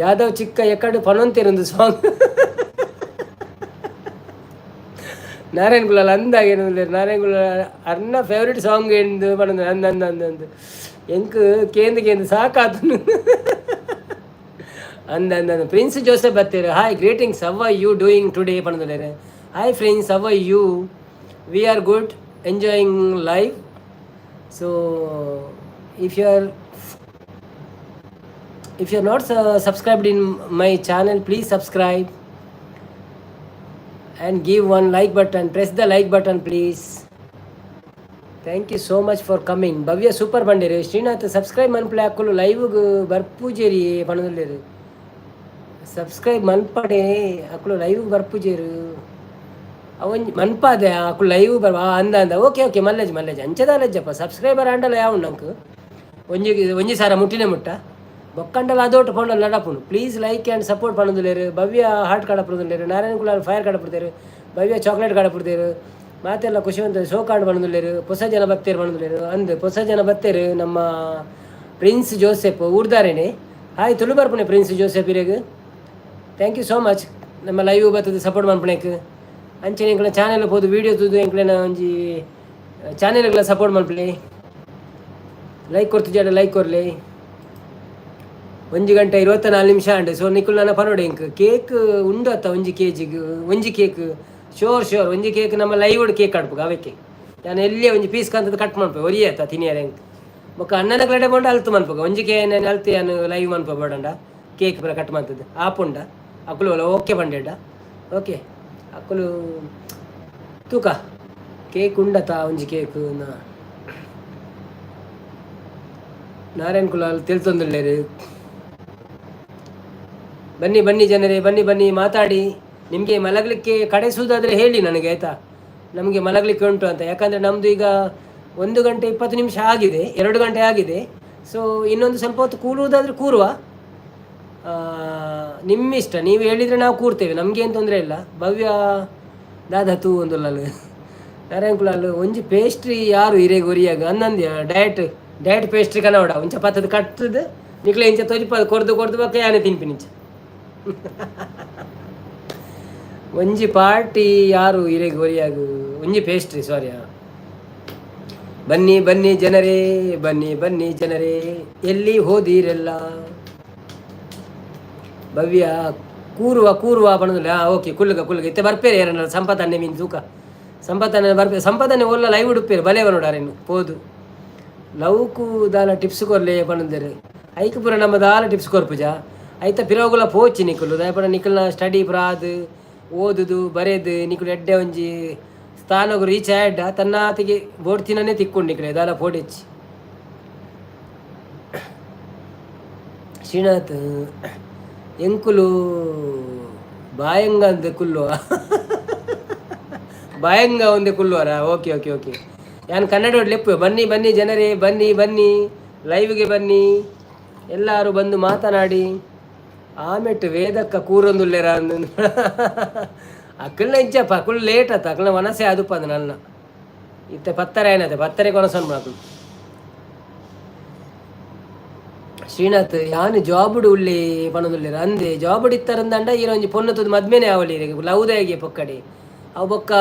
ಯಾದವ್ ಚಿಕ್ಕ ಎಕ್ಕಡು ಪನೊಂತಿರೊಂದು ಸಾಂಗ್ ನಾರಾಯಣ್ ಗುಲಾಲ್ ಅಂದಾಗೇನು ನಾರಾಯಣ್ ಗುಲಾಲ್ ಅನ್ನ ಫೇವ್ರೆಟ್ ಸಾಂಗ್ ಎಂದು ಪನೊಂದು ಅಂದು ಎಂಕ್ ಕೇಂದು ಸಾಕಾತು ಅಂದ ಪ್ರಿನ್ಸ್ ಜೋಸೆಫ್ ಬರ್ತೀರ. Hi greetings, how are you doing today ಪಣದಲ್ಲೇ. Hi friends, how are you? We are good, enjoying live. So if you are not subscribed in my channel, please subscribe and give one like button, press the like button please. Thank you so much for coming. Bhavya super ಬಂದಿರಿ. Srinath subscribe ಮನ್ಪಲೆ ಹಾಕಲು live ಬರ್ಪೂಜೇರಿ ಪಣದಲ್ಲೇರು. Subscribe ಮನ್ಪಡೆ ಹಾಕಲು live ಬರ್ಪೂಜೇರು ಅವನ್ ಮನ್ಪಾದೆ ಹಾಕಲು live ಬರ್ವಾ ಅಂದ okay okay ಮಲ್ಲೇಜ್ ಅಂಚದಲ್ಲಜ್ಜಪ್ಪ subscriber ಆಂಡಲ್ಲ ಯಾವ ನಂಕು ಒಂಜಿ ಸಾರ ಮುಟ್ಟಿನೇ ಮುಟ್ಟ ಬೊಕ್ಕಂಡಲ್ಲ ಅದೋಟು ಪೊಂಡಲ್ಲ ನಡಪುನು. ಪ್ಲೀಸ್ ಲೈಕ್ ಆ್ಯಂಡ್ ಸಪೋರ್ಟ್ ಪಣದುಲೇರು. ಭವ್ಯ ಹಾರ್ಟ್ ಕಡಪುಡುದಿಲ್ಲೇರು, ನಾರಾಯಣ ಕುಲಾಲ್ ಫೈರ್ ಕಡಪುಡ್ತೇರು, ಭವ್ಯ ಚಾಕ್ಲೇಟ್ ಕಡಪುಡ್ತೇರು, ಮಾತೆಲ್ಲ ಖುಷಿವಂತ ಶೋ ಕಾರ್ಡ್ ಪಣದುಲೇರು, ಹೊಸ ಜನ ಬತ್ತೇರು ಪಣದುಲೇರು. ಅಂದು ಹೊಸ ಜನ ಬತ್ತೇರು ನಮ್ಮ ಪ್ರಿನ್ಸ್ ಜೋಸೆಫ್ ಊರ್ದಾರೇನೆ. ಹಾಯ್ ತುಳು ಬರ್ಪುಣೆ ಪ್ರಿನ್ಸ್ ಜೋಸೆಫ್ ಇರೇಗು. ಥ್ಯಾಂಕ್ ಯು ಸೋ ಮಚ್ ನಮ್ಮ ಲೈವ್ ಬರ್ತದೆ ಸಪೋರ್ಟ್ ಮನ್ಪಣೆಕ್. ಅಂಚನೆ ಎಂಕ್ಲ ಚಾನೆಲ್ ಹೋದು ವೀಡಿಯೋ ತೂದು ಎಂಕ್ಲೆನ ಒಂಜಿ ಚಾನೆಲ್ಗಳ ಸಪೋರ್ಟ್ ಮನ್ಪಲೆ. ಲೈಕ್ ಕೊಡ್ತು ಜಾಡ ಲೈಕ್ ಕೊರ್ಲೆ. 1 ಗಂಟೆ 24 ನಿಮಿಷ ಅಂಡು. ಸೊ ನಿಖುಲ್ ನನ್ನ ಪನೋಡೆ ಎಂಕ್ ಕೇಕ್ ಉಂಡು ಅತ್ತ 1 kg ಒಂಜಿ ಕೇಕ್ ಶೋರ್ 1 ಕೇಕ್ ನಮ್ಮ ಲೈವ್ ಕೇಕ್ ಕಡ್ಪು ಅವಕ್ಕೆ ನಾನು ಎಲ್ಲಿ ಒಂಜಿ ಪೀಸ್ ಕಂತದ್ದು ಕಟ್ ಮನ್ಪೆ ಒರಿಯತ್ತ ತಿನಿಯರ ಎಂಕ್ ಬೊಕ್ಕ ಅಣ್ಣನ ಕ್ಲಡೆ ಬೋಂಡ ಅಲ್ತು ಮನ್ಪಗ ಒಂಜಿ ನಾನು ಅಲ್ತು ನಾನು ಲೈವ್ ಮನ್ಪ ಬೋಡಂಡ ಕೇಕ್ ಪೂರ ಕಟ್ ಮಾಡ್ತದ್ದು ಆಪುಂಡ ಅಕ್ಕಲು ಓಕೆ ಬಂಡೆಡ್ಡ ಓಕೆ ಅಕ್ಕಲು ತೂಕ ಕೇಕ್ ಉಂಡತ ಒಂಜಿ ಕೇಕ್ ನಾರಾಯಣ್ ಕುಲಾಲ್ ತಿಳ್ತೊಂದುಲ್ಲೇರು. ಬನ್ನಿ ಜನರೇ, ಬನ್ನಿ ಮಾತಾಡಿ. ನಿಮಗೆ ಮಲಗಲಿಕ್ಕೆ ಕಡೆಸುವುದಾದರೆ ಹೇಳಿ ನನಗೆ ಆಯಿತಾ, ನಮಗೆ ಮಲಗಲಿಕ್ಕೆ ಉಂಟು ಅಂತ. ಯಾಕಂದರೆ ನಮ್ಮದು ಈಗ 1 ಗಂಟೆ 20 ನಿಮಿಷ ಆಗಿದೆ, 2 ಗಂಟೆ ಆಗಿದೆ. ಸೊ ಇನ್ನೊಂದು ಸ್ವಲ್ಪ ಹೊತ್ತು ಕೂರುವುದಾದರೆ ಕೂರುವ, ನಿಮ್ಮಿಷ್ಟ. ನೀವು ಹೇಳಿದರೆ ನಾವು ಕೂರ್ತೇವೆ, ನಮಗೇನು ತೊಂದರೆ ಇಲ್ಲ. ಭವ್ಯ ದಾದತು ಒಂದು ಲಲ್ ನಾರಾಯಣ ಕುಲಾಲ್ ಒಂಜಿ ಪೇಸ್ಟ್ರಿ ಯಾರು ಇರೇಗ ಒರಿಯಾಗ ಅನ್ನಂದ್ಯ ಡಯಟ್ ಪೇಸ್ಟ್ರಿ ಕನವಡ ಒಂಚ ಪತ್ತದ ಕಟ್ಟದು ನಿಕ್ಲೆ ಇಂಚ ತೊಜಿಪ ಕೊರ್ದು ಬಕ್ಕ ಯಾನೆ ತಿನ್ಪಿನಿಂಚ ಒಂಜಿ ಪಾರ್ಟಿ ಯಾರು ಇರೇಗ ಒರಿಯಾಗ ಒಂಜಿ ಪೇಸ್ಟ್ರಿ ಸಾರಿ. ಬನ್ನಿ ಬನ್ನಿ ಜನರೇ, ಬನ್ನಿ ಬನ್ನಿ ಜನರೇ, ಎಲ್ಲಿ ಹೋದಿರೆಲ್ಲ. ಭವ್ಯ ಕೂರುವ ಬಣ್ಣದಲ್ಲಿ ಓಕೆ ಕುಲ್ಲುಗ ಇತ್ತೆ ಬರ್ಪೇರೆ ಯಾರನ್ನ ಸಂಪತ್ತನ್ನೇ ಮೀನು ತೂಕ ಸಂಪತ್ತನ್ನೇ ಬರ್ಪೇರೆ. ಸಂಪತ್ತನ್ನೇ ಒಲ್ಲ ಲೈವ್ ಉಡುಪೇರು ಬಲೆ ನೋಡಾರೇನು ಪೋದು ಲವ್ಕು ದಾಲ ಟಿಪ್ಸ್ ಕೊರ್ಲೆ ಪಣಂದೇರು ಐಕ್ ಪೂರ ನಮ್ಮ ದಾಲ ಟಿಪ್ಸ್ ಕೊರ್ಪುಜ ಐತ ಪಿರೋಗುಲ ಪೋಚಿ ನಿಕ್ಕುಲು ದಯಪಡ ನಿಕ್ಕಲ್ನ ಸ್ಟಡಿ ಪ್ರಾದ್ ಓದುದು ಬರೆದು ನಿಕ್ಕುಲು ಎಡ್ಡೆ ಒಂಜಿ ಸ್ಥಾನಗು ರೀಚ್ ಆಯ್ಡ ತನ್ನಾತಿಗೆ ಬೋಡ್ತಿನೇ ತಿಕ್ಕೊಂಡು ನಿಕ್ಕಲೆ ದಾಲ ಪೋಡೆಚ್ಚಿ. ಶ್ರೀನಾಥ್ ಎಂಕುಲು ಬಾಯಂಗ ಅಂದೆ ಕುಲ್ಲುವ ಬಾಯಂಗ ಒಂದೇ ಕುಲ್ಲುವರ. ಓಕೆ ಓಕೆ ಓಕೆ ನಾನು ಕನ್ನಡ ಲೆಪ್ಪು. ಬನ್ನಿ ಬನ್ನಿ ಜನರೇ, ಬನ್ನಿ ಬನ್ನಿ ಲೈವ್ಗೆ ಬನ್ನಿ, ಎಲ್ಲರೂ ಬಂದು ಮಾತನಾಡಿ. ಆಮೆಟ್ಟು ವೇದಕ್ಕ ಕೂರೊಂದುಲ್ಲೆರ ಅಂದು ಅಕ್ಕಲ್ನ ಇಜ್ಜಪ್ಪ ಕುಲ್ ಲೇಟ್ ಆತ ಅಕ್ಕಲ್ನ ಮನಸ್ಸೇ ಅದಪ್ಪ ಅಂದ ನನ್ನ ಇತ್ತೆ ಪತ್ತರೆ ಏನತೆ ಪತ್ತರೆ ಕೊನಸನ್ ಮಾತು. ಶ್ರೀನಾಥ್ ಯಾನು ಜಾಬುಡು ಉಳ್ಳಿ ಪಣದುಲ್ಲೆರ ಅಂದೆ ಜಾಬುಡು ಇತ್ತಾರಂದಂಡ ಈರೊಂಜಿ ಪೊನ್ನತದ ಮದ್ಮೆನೇ ಅವಲಿ ಲವ್ದಾಗೆ ಪೊಕ್ಕಡಿ ಅವು ಬೊಕ್ಕ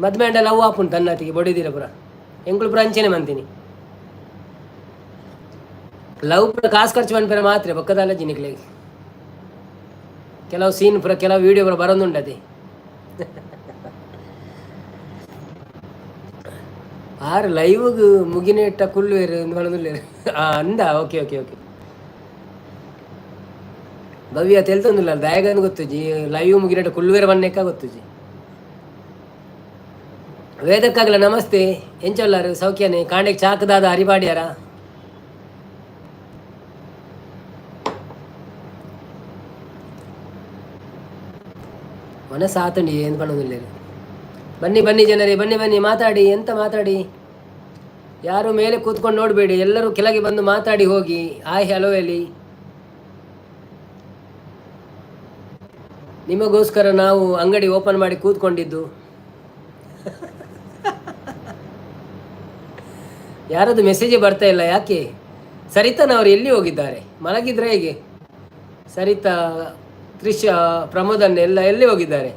ಮದ್ಮೆ ಅಂಡ ಲವ್ ಆಪುಂಟು ತನ್ನತಿಗೆ ಬಡಿದಿರ ಪುರ ಎಂಕುಲು ಪುರ ಅಂಚೆನೆ ಮಂತೀನಿ ಲವ್ ಪುರ ಕಾಸು ಖರ್ಚು ಮನ್ಪೇರ ಮಾತ್ರ ಬೊಕ್ಕದಲ್ಲ ಜಿನಿಕ್ಲೆಗೆ ಕೆಲವು ಸೀನ್ ಪುರ ಕೆಲವು ವೀಡಿಯೋ ಪುರ ಬರೋದುಂಡದೆ ಆರು ಲೈವ್ಗೆ ಮುಗಿನ ಇಟ್ಟ ಕುಳ್ಳುವೇರು ಬರೋದಿಲ್ಲ ಅಂದ. ಓಕೆ ಓಕೆ ಓಕೆ ಭವ್ಯ ತೆಲ್ತೊಂದಿಲ್ಲ ದಯಗನ್ ಗೊತ್ತುಜಿ ಲೈವ್ ಮುಗಿನ ಕುಳ್ಳುವೇರು ಬನ್ನೆಕ್ಕ ಗೊತ್ತುಜಿ. ವೇದಕ್ಕಾಗಲ ನಮಸ್ತೆ ಎಂಚೊಲ್ಲಾರು ಸೌಖ್ಯನೇ ಕಾಂಡೆಗೆ ಚಾಕದಾದ ಹರಿಬಾಡ್ಯಾರ. ಮನಸ್ಸು ಆತಂಡಿ ಏನು ಕಾಣೋದಿಲ್ಲ. ಬನ್ನಿ ಬನ್ನಿ ಜನರೇ, ಬನ್ನಿ ಬನ್ನಿ ಮಾತಾಡಿ. ಎಂತ ಮಾತಾಡಿ, ಯಾರು ಮೇಲೆ ಕೂತ್ಕೊಂಡು ನೋಡಬೇಡಿ, ಎಲ್ಲರೂ ಕೆಳಗೆ ಬಂದು ಮಾತಾಡಿ ಹೋಗಿ. ಹಾಯ್ ಹಲೋ ಹೇಳಿ. ನಿಮಗೋಸ್ಕರ ನಾವು ಅಂಗಡಿ ಓಪನ್ ಮಾಡಿ ಕೂತ್ಕೊಂಡಿದ್ದು. ಯಾರದು ಮೆಸೇಜೇ ಬರ್ತಾ ಇಲ್ಲ, ಯಾಕೆ? ಸರಿತಾನವರು ಎಲ್ಲಿ ಹೋಗಿದ್ದಾರೆ? ಮಲಗಿದ್ರೆ ಹೇಗೆ? ಸರಿತಾ, ತ್ರಿಷಾ, ಪ್ರಮೋದನ್ ಎಲ್ಲ ಎಲ್ಲಿ ಹೋಗಿದ್ದಾರೆ?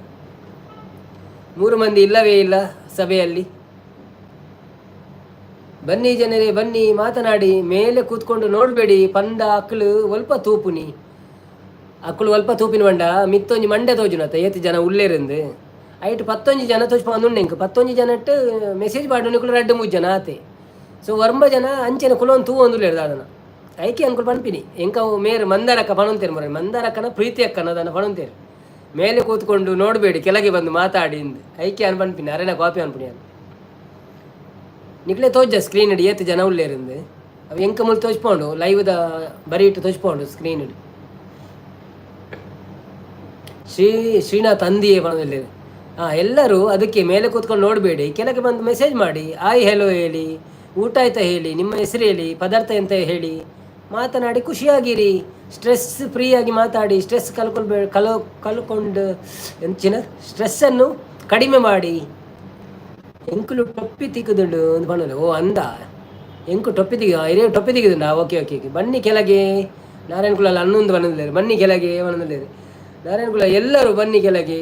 3 ಮಂದಿ ಇಲ್ಲವೇ ಇಲ್ಲ ಸಭೆಯಲ್ಲಿ. ಬನ್ನಿ ಜನರೇ ಬನ್ನಿ ಮಾತನಾಡಿ. ಮೇಲೆ ಕೂತ್ಕೊಂಡು ನೋಡಬೇಡಿ. ಪಂಡ ಅಕ್ಕಳು ಒಲ್ಪ ತೂಪುನಿ ಅಕ್ಕಳು ಒಲ್ಪ ತೂಪಿನ ಮಂಡ ಮಿತ್ತೊಂಜಿ ಮಂಡೆ ತೋಜುನತ್ತ ಏತಿ ಜನ ಉಳ್ಳೇರಂದು ಐಟ್ 11 ಜನ ತೋಚ್ಪಂದು ಎಂಕ್ 11 ಜನಟ್ಟು ಮೆಸೇಜ್ ಪಾಡು 2-3 ಜನ ಆತೆ. ಸೊ 9 ಜನ ಅಂಚೆನ ಕುಲೊಂದು ತೂ ಒಂದು ದಾದನ ಐಕೆ ಅಂಕುಲು ಪನ್ಪಿನಿ ಎಂಕ ಮೇರು ಮಂದಾರಕ್ಕ ಪಣಂತೇರು ಮರ ಮಂದಾರಕ್ಕನ ಪ್ರೀತಿ ಅಕ್ಕನ ಅದನ್ನು ಪಣಂತೇರು. ಮೇಲೆ ಕೂತ್ಕೊಂಡು ನೋಡಬೇಡಿ, ಕೆಳಗೆ ಬಂದು ಮಾತಾಡಿ ಐಕೆ ಅನ್ ಪನ್ಪಿನಿ ಅರೆನ ಕಾಪಿ ಅನ್ಪಿನಿ ಅನ್ನು ನಿಕ್ಲೆ ತೋಜ ಸ್ಕ್ರೀನ್ ಇಡಿ ಏತು ಜನ ಉಳ್ಳೇರಿಂದ ಅವು ಎಂಕ ಮುಲ್ ತೋಚ್ಕೊಂಡು ಲೈವ್ದ ಬರೀ ಇಟ್ಟು ತೋಚ್ಕೊಂಡು ಸ್ಕ್ರೀನ್ ಇಡಿ. ಶ್ರೀನಾಥ್ ಅಂದಿಯೇ ಪಣದಲ್ಲಿ ಎಲ್ಲರೂ ಅದಕ್ಕೆ ಮೇಲೆ ಕೂತ್ಕೊಂಡು ನೋಡಬೇಡಿ, ಕೆಳಗೆ ಬಂದು ಮೆಸೇಜ್ ಮಾಡಿ. ಆಯ್ ಹೆಲೋ ಹೇಳಿ, ಊಟ ಆಯ್ತಾ ಹೇಳಿ, ನಿಮ್ಮ ಹೆಸರು ಹೇಳಿ, ಪದಾರ್ಥ ಎಂತ ಹೇಳಿ, ಮಾತನಾಡಿ ಖುಷಿಯಾಗಿರಿ. ಸ್ಟ್ರೆಸ್ ಫ್ರೀಯಾಗಿ ಮಾತಾಡಿ. ಸ್ಟ್ರೆಸ್ ಕಲ್ಕೊಂಡು ಎಂಚಿನ ಸ್ಟ್ರೆಸ್ಸನ್ನು ಕಡಿಮೆ ಮಾಡಿ. ಎಂಕುಲು ಟೊಪ್ಪಿ ತಿಕ್ಕುದುಂಡು ಅಂತ ಬಣ್ಣಲ್ಲ. ಓ ಅಂದ ಎಂಕು ಟೊಪ್ಪಿ ಹಿರಿಯ ಟೊಪ್ಪಿ ತೆಗೆದುಂಡ. ಓಕೆ ಓಕೆ ಓಕೆ ಬನ್ನಿ ಕೆಳಗೆ. ನಾರಾಯಣ ಕುಲಲ್ಲಿ ಹನ್ನೊಂದು ಬಣ್ಣದಿದ್ದಾರೆ. ಬನ್ನಿ ಕೆಳಗೆ ಬಣ್ಣದಿದ್ದಾರೆ ನಾರಾಯಣ ಕುಲ. ಎಲ್ಲರೂ ಬನ್ನಿ ಕೆಳಗೆ.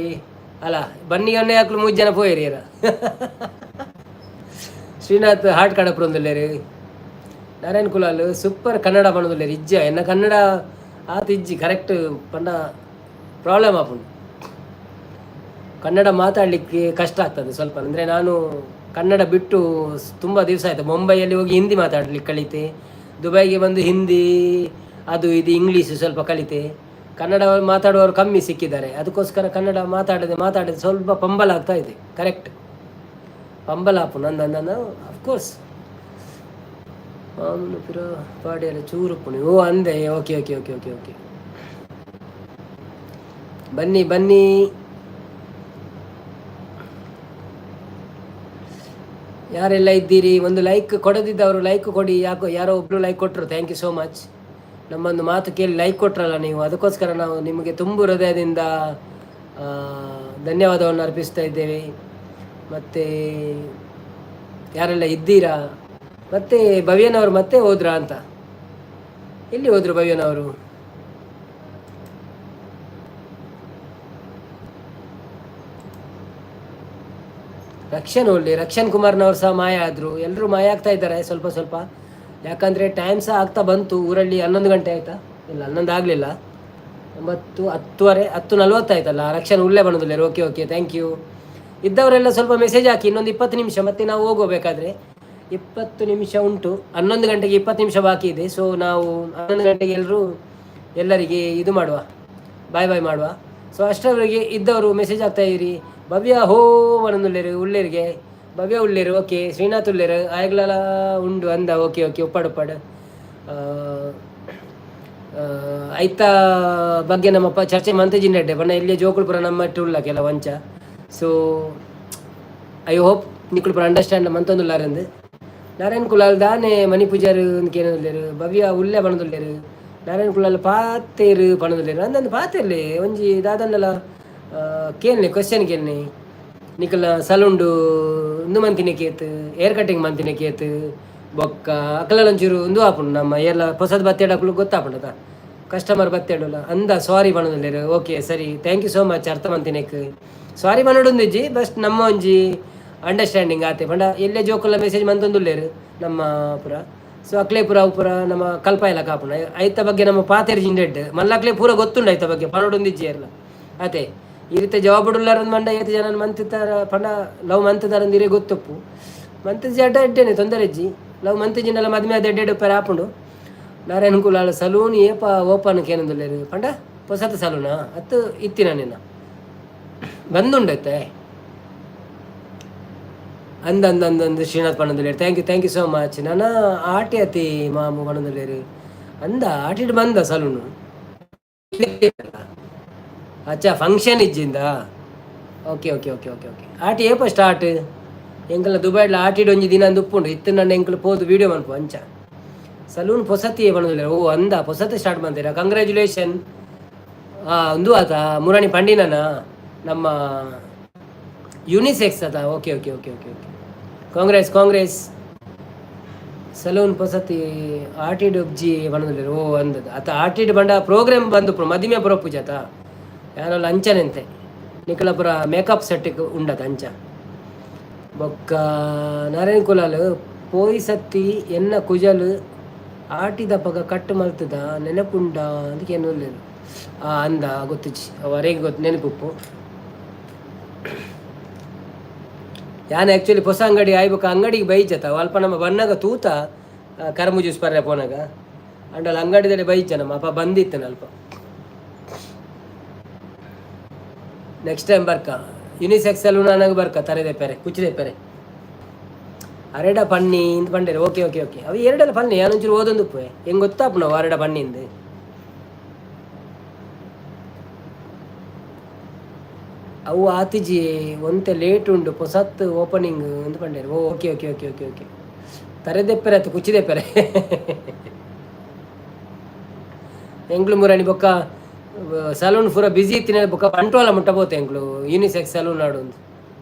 ಅಲ್ಲ ಬನ್ನಿ ಅಣ್ಣೆ ಹಾಕ್ಲು 3 ಜನ ಪೋಯಿರಿ ಯಾರ. ಶ್ರೀನಾಥ್ ಹಾಟ್ ಕಡಪುರೊಂದುಲ್ಲೇರಿ. ನಾರಾಯಣ ಕುಲಾಲ್ ಸೂಪರ್ ಕನ್ನಡ ಬಣ್ಣದುಲ್ಲೇರಿ. ಇಜ್ಜ ಎನ್ನ ಕನ್ನಡ ಆತ ಇಜ್ಜಿ ಕರೆಕ್ಟ್ ಪಂಡ ಪ್ರಾಬ್ಲಮ್ ಆಪುಂಡು. ಕನ್ನಡ ಮಾತಾಡಲಿಕ್ಕೆ ಕಷ್ಟ ಆಗ್ತದೆ ಸ್ವಲ್ಪ. ಅಂದರೆ ನಾನು ಕನ್ನಡ ಬಿಟ್ಟು ತುಂಬ ದಿವಸ ಆಯಿತು. ಮುಂಬೈಯಲ್ಲಿ ಹೋಗಿ ಹಿಂದಿ ಮಾತಾಡಲಿಕ್ಕೆ ಕಲಿತೆ. ದುಬೈಗೆ ಬಂದು ಹಿಂದಿ ಅದು ಇದು ಇಂಗ್ಲೀಷು ಸ್ವಲ್ಪ ಕಲಿತೆ. ಕನ್ನಡ ಮಾತಾಡುವವರು ಕಮ್ಮಿ ಸಿಕ್ಕಿದ್ದಾರೆ. ಅದಕ್ಕೋಸ್ಕರ ಕನ್ನಡ ಮಾತಾಡದೆ ಸ್ವಲ್ಪ ಪಂಬಲ ಆಗ್ತಾ ಇದೆ. ಕರೆಕ್ಟ್ ಪಂಬಲ ಆಪು ನನ್ನ ಅಫ್ಕೋರ್ಸ್ ಪುರ ಪಾಡಿಯಲ್ಲ ಚೂರು ಪುಣಿ. ಓ ಅಂದೆ. Okay okay okay okay okay ಬನ್ನಿ ಬನ್ನಿ ಯಾರೆಲ್ಲ ಇದ್ದೀರಿ, ಒಂದು ಲೈಕ್ ಕೊಡದಿದ್ದವರು ಲೈಕ್ ಕೊಡಿ. ಯಾರೋ ಒಬ್ರು ಲೈಕ್ ಕೊಟ್ಟರು, ಥ್ಯಾಂಕ್ ಯು ಸೋ ಮಚ್. ನಮ್ಮೊಂದು ಮಾತು ಕೇಳಿ ಲೈಕ್ ಕೊಟ್ರಲ್ಲ ನೀವು, ಅದಕ್ಕೋಸ್ಕರ ನಾವು ನಿಮಗೆ ತುಂಬು ಹೃದಯದಿಂದ ಧನ್ಯವಾದವನ್ನು ಅರ್ಪಿಸ್ತಾ ಇದ್ದೇವೆ. ಮತ್ತು ಯಾರೆಲ್ಲ ಇದ್ದೀರಾ. ಮತ್ತೆ ಭವ್ಯನವರು ಮತ್ತೆ ಹೋದ್ರಾ ಅಂತ? ಎಲ್ಲಿ ಹೋದ್ರು ಭವ್ಯನವರು? ರಕ್ಷಣ್ ಕುಮಾರ್ನವ್ರು ಸಹ ಮಾಯ ಆದರು. ಎಲ್ಲರೂ ಮಾಯ ಆಗ್ತಾ ಇದ್ದಾರೆ ಸ್ವಲ್ಪ ಸ್ವಲ್ಪ. ಯಾಕಂದರೆ ಟೈಮ್ ಸಹ ಆಗ್ತಾ ಬಂತು. ಊರಲ್ಲಿ 11 ಗಂಟೆ ಆಯಿತಾ? ಇಲ್ಲ 11 ಆಗಲಿಲ್ಲ, 9, 10:30, 10:40 ಆಯ್ತಲ್ಲ. ರಕ್ಷಣ್ ಉಳ್ಳೇ ಬಣ್ಣದಲ್ಲಿ. Okay okay, thank you. ಇದ್ದವರೆಲ್ಲ ಸ್ವಲ್ಪ ಮೆಸೇಜ್ ಹಾಕಿ. ಇನ್ನೊಂದು 20 ನಿಮಿಷ ಮತ್ತೆ ನಾವು ಹೋಗಬೇಕಾದ್ರೆ. 20 ನಿಮಿಷ ಉಂಟು, 11 ಗಂಟೆಗೆ 20 ನಿಮಿಷ ಬಾಕಿ ಇದೆ. ಸೊ ನಾವು 11 ಗಂಟೆಗೆ ಎಲ್ಲರಿಗೆ ಇದು ಮಾಡುವ, ಬಾಯ್ ಬಾಯ್ ಮಾಡುವ. ಸೊ ಅಷ್ಟರವರೆಗೆ ಇದ್ದವರು ಮೆಸೇಜ್ ಆಗ್ತಾ ಇರಿ. ಭವ್ಯ ಹೋ ಬಣ್ಣದುಳ್ಳೇರು ಉಳ್ಳೇರಿಗೆ, ಭವ್ಯ ಉಳ್ಳೇರು ಓಕೆ. ಶ್ರೀನಾಥ್ ಉಳ್ಳೇರು ಆಯ್ಗಲ ಉಂಡು ಅಂದ. ಓಕೆ ಓಕೆ, ಉಪ್ಪಾಡು ಐತ ಬಗ್ಗೆ ನಮ್ಮಪ್ಪ ಚರ್ಚೆ ಮಂತಜಿನ್ನೆಡ್ಡೆ ಬಣ್ಣ ಇಲ್ಲಿಯೇ ಜೋಕುಳ್ಪುರ ನಮ್ಮಟ್ಟು ಉಳ್ಳ ಕೆಲ ವಂಚ. ಸೊ ಐ ಹೋಪ್ ನಿಕ್ಕುಳ್ಪುರ ಅಂಡರ್ಸ್ಟ್ಯಾಂಡ್ ಮಂತೊಂದುಲ್ಲಾರಂದು. ನಾರಾಯಣ್ ಕುಲಾಲ್ ದಾನೆ ಮಣಿ ಪೂಜಾರು ಕೇನೊಂದುಲ್ಲೇರು. ಭವ್ಯ ಉಳ್ಳೆ ಬಣ್ಣದುಳ್ಳೇರು. ನಾರಾಯಣ್ ಕುಲಾಲ್ ಪಾತೇರು ಪಣದುಳ್ಳೇರು. ಅಂದಂದು ಪಾತೇರ್ಲಿ ಒಂಜಿ ದಾದಂಡಲ ಕೇಳ್ನಿ ಕ್ವಶನ್ ಕೇಳ್ನಿ. ನಿಕಲ ಸಲುಂಡು ಇಂದು ಮಂತಿನ ಕೇತು, ಏರ್ ಕಟಿಂಗ್ ಮಂತಿನ ಕೇತು, ಬೊಕ್ಕ ಅಕಲಂಚೂರು ಒಂದು ಆಪುಂಡು. ನಮ್ಮ ಎಲ್ಲ ಹೊಸದು ಬತ್ತೇಡಕ್ಲು ಗೊತ್ತಾಪುಂಡದ ಕಸ್ಟಮರ್ ಬತ್ತೇಡಲ್ಲ ಅಂದ. ಸಾರಿ ಬಣ್ಣದಲ್ಲೇರು. ಓಕೆ ಸರಿ, ಥ್ಯಾಂಕ್ ಯು ಸೋ ಮಚ್. ಅರ್ಥ ಮಂತಿನಕ್ಕೆ ಸಾರಿ ಬನ್ನೊಂದಿಜ್ಜಿ ಬಸ್ಟ್ ನಮ್ಮ ಒಂಜಿ ಅಂಡರ್ಸ್ಟ್ಯಾಂಡಿಂಗ್ ಆತೆ ಪಂಡ. ಎಲ್ಲೇ ಜೋಕುಲ್ಲ ಮೆಸೇಜ್ ಮಂತೊಂದುಲ್ಲೇರು ನಮ್ಮ ಪುರ. ಸೊ ಅಕ್ಲೇ ಪುರ ಪುರ ನಮ್ಮ ಕಲ್ಪ ಎಲ್ಲ ಕಾಪುಂಡ ಐತ ಬಗ್ಗೆ ನಮ್ಮ ಪಾತೆರ್ ಜಿಂಡೆಡ್ ಮಲ್ಲಕ್ಲೇ ಪೂರ ಗೊತ್ತುಂಡು ಐತ ಬಗ್ಗೆ ಪನ್ನೊಂದಿಜ್ಜಿ ಎಲ್ಲ ಅದೇ ಈ ರೀತಿ ಜವಾಬುಡುಲ್ಲಾರ ಮಂಡ ಏತು ಜನ ಮಂತಿತ್ತಾರ ಪಂಡ ಲವ್ ಮಂತದಾರಂದಿರೇ ಗೊತ್ತಪ್ಪು. ಮಂತಜಿ ಅಡ್ಡ ಇಡ್ಡೇನೆ ತೊಂದರೆ ಇಜ್ಜಿ ಲವ್ ಮಂತಜಿನೆಲ್ಲ ಮದ್ಮೆ ಅದು ಎಡ್ಡೆಡ್ ಉಪ್ಪಾರ ಆಪುಂಡು. ನಾರಾಯಣ್ ಕುಲಾಲ್ ಸಲೂನ್ ಏಪ ಓಪನ್ ಕೇನೊಂದುಲ್ಲೇರು ಪಂಡ ಹೊಸತ ಸಲೂನಾ ಅತ್ತು ಇತ್ತಿನ ನಿನ್ನ ಬಂದುಂಡೈತೆ ಅಂದಂದು ಶ್ರೀನಾಥ್ ಪಣ್ಣದುಲ್ಲೇರು. Thank you so much. ನನ್ನ ಆಟಿ ಅತಿ ಮಾಮು ಪಣ್ಣದುಲ್ಲೇರು ಅಂದ ಆಟಿಡ್ ಬಂದ ಸಲೂನು. ಅಚ್ಚಾ ಫಂಕ್ಷನ್ ಇಜ್ಜಿಂದ. Okay okay okay okay okay. ಆಟಿ ಏಪ ಸ್ಟಾರ್ಟ್ ಎಂಕಲ್ನ ದುಬೈಡ್ಲ ಆಟಿಡ್ ಒಂಜಿ ದಿನ ಅಂದು ಉಪ್ಪುಂಡು. ಇತ್ತು ನನ್ನ ಎಂಕಲ್ ಪೋದು ವೀಡಿಯೋ ಮನ್ಪು ಅಂಚ ಸಲೂನ್ ಪೊಸತಿ ಬಣ್ಣದುಲ್ಲೇರು. ಓ ಅಂದ ಪೊಸತಿ ಸ್ಟಾರ್ಟ್ ಮಾಡ್ತೀರಾ, ಕಂಗ್ರ್ಯಾಚುಲೇಷನ್. ಒಂದು ಆತ ಮುರಾಣಿ ಪಂಡಿನನ ನಮ್ಮ ಯುನಿಸೆಕ್ಸ್ ಅದ. Okay okay okay okay okay, Congress. Salon ಪೊಸತಿ ಆಟಿಡ್ ಉಬ್ಜಿ ಬಣ್ಣದುಲ್ಲೇರು. ಓ ಅಂದದ ಆತ ಆಟಿಡ್ ಬಂಡ ಪ್ರೋಗ್ರಾಮ್ ಬಂದು ಮದಿಮೆ ಪುರ ಪೂಜಾತ ಯಾರಲ್ಲ ಅಂಚನೆಂತೆ ನಿಕಲಪುರ ಮೇಕಪ್ ಸೆಟ್ಟಿಗೆ ಉಂಡದ ಅಂಚ. ಬೊಕ್ಕ ನಾರಾಯಣ್ ಕುಲಾಲ್ ಪೋಯಿ ಸತ್ತಿ ಎನ್ನ ಕುಜಲು ಆಟಿದಪ್ಪಗ ಕಟ್ಟು ಮಲ್ತದ ನೆನಪುಂಡ ಅದಕ್ಕೆ ಏನು ಒಳ್ಳೆಯದು ಅಂದ ಗೊತ್ತಿಚ್ಚಿ ಅವರಿಗೆ ಗೊತ್ತು ನೆನಪುಪ್ಪು. ಯಾನು ಆ್ಯಕ್ಚುಲಿ ಹೊಸ ಅಂಗಡಿ ಆಯ್ಬೇಕು ಅಂಗಡಿಗೆ ಬೈಜತ ಅಲ್ಪ ನಮ್ಮ ಬನ್ನಾಗ ತೂತ ಕರಮು ಜ್ಯೂಸ್ ಪರ್ರೆ ಪೋನಾಗ ಅಂಡಲ್ಲಿ ಅಂಗಡಿದಲ್ಲಿ ಬೈಜ ನಮ್ಮ ಅಪ್ಪ ಬಂದಿತ್ತನ ಅಲ್ಪ. ನೆಕ್ಸ್ಟ್ ಟೈಮ್ ಬರ್ಕ ಯುನಿಸೆಕ್ಸ್ ಸಲೂನ್ ನನಗೆ ಬರ್ಕ ತರೆದೆಪ್ಪರೆ ಕುಚ್ಚಿದೆಪ್ಪರೆ ಅರೆಡ ಪಣ್ಣಿ ಇಂತ ಪಂಡೇರು. ಓಕೆ ಓಕೆ ಓಕೆ, ಅವು ಎರಡೆಲ್ಲ ಪಣ್ಣಿ ಯಾನೊಂಚೂರು ಓದೊಂದು ಉಪ್ಪು ಹೆಂಗೆ ಗೊತ್ತಾಪು ನಾವು ಅರೆಡ ಪಣ್ಣಿಂದು. ಅವು ಆತಿಜಿ ಒಂತೆ ಲೇಟ್ ಉಂಡು ಹೊಸತ್ ಓಪನಿಂಗ್ ಅಂತ ಪಂಡೇರು. Okay okay okay okay okay, ತರೆದೆಪ್ಪರೆ ಆಯ್ತು ಕುಚ್ಚಿದೆಪ್ಪರೆ. ಎಂಗ್ಳು ಮುರಾಣಿ ಬೊಕ್ಕ ಸಲೂನ್ ಪೂರ ಬಿಸಿ ಇತ್ತಿನ ಬೊಕ್ಕ ಬಂಟ್ವಾಳ ಮುಟ್ಟ ಬೋತೆ ಎಂಗ್ಳು ಯುನಿಸೆಕ್ಸ್ ಸಲೂನ್ ಆಡು ಒಂದು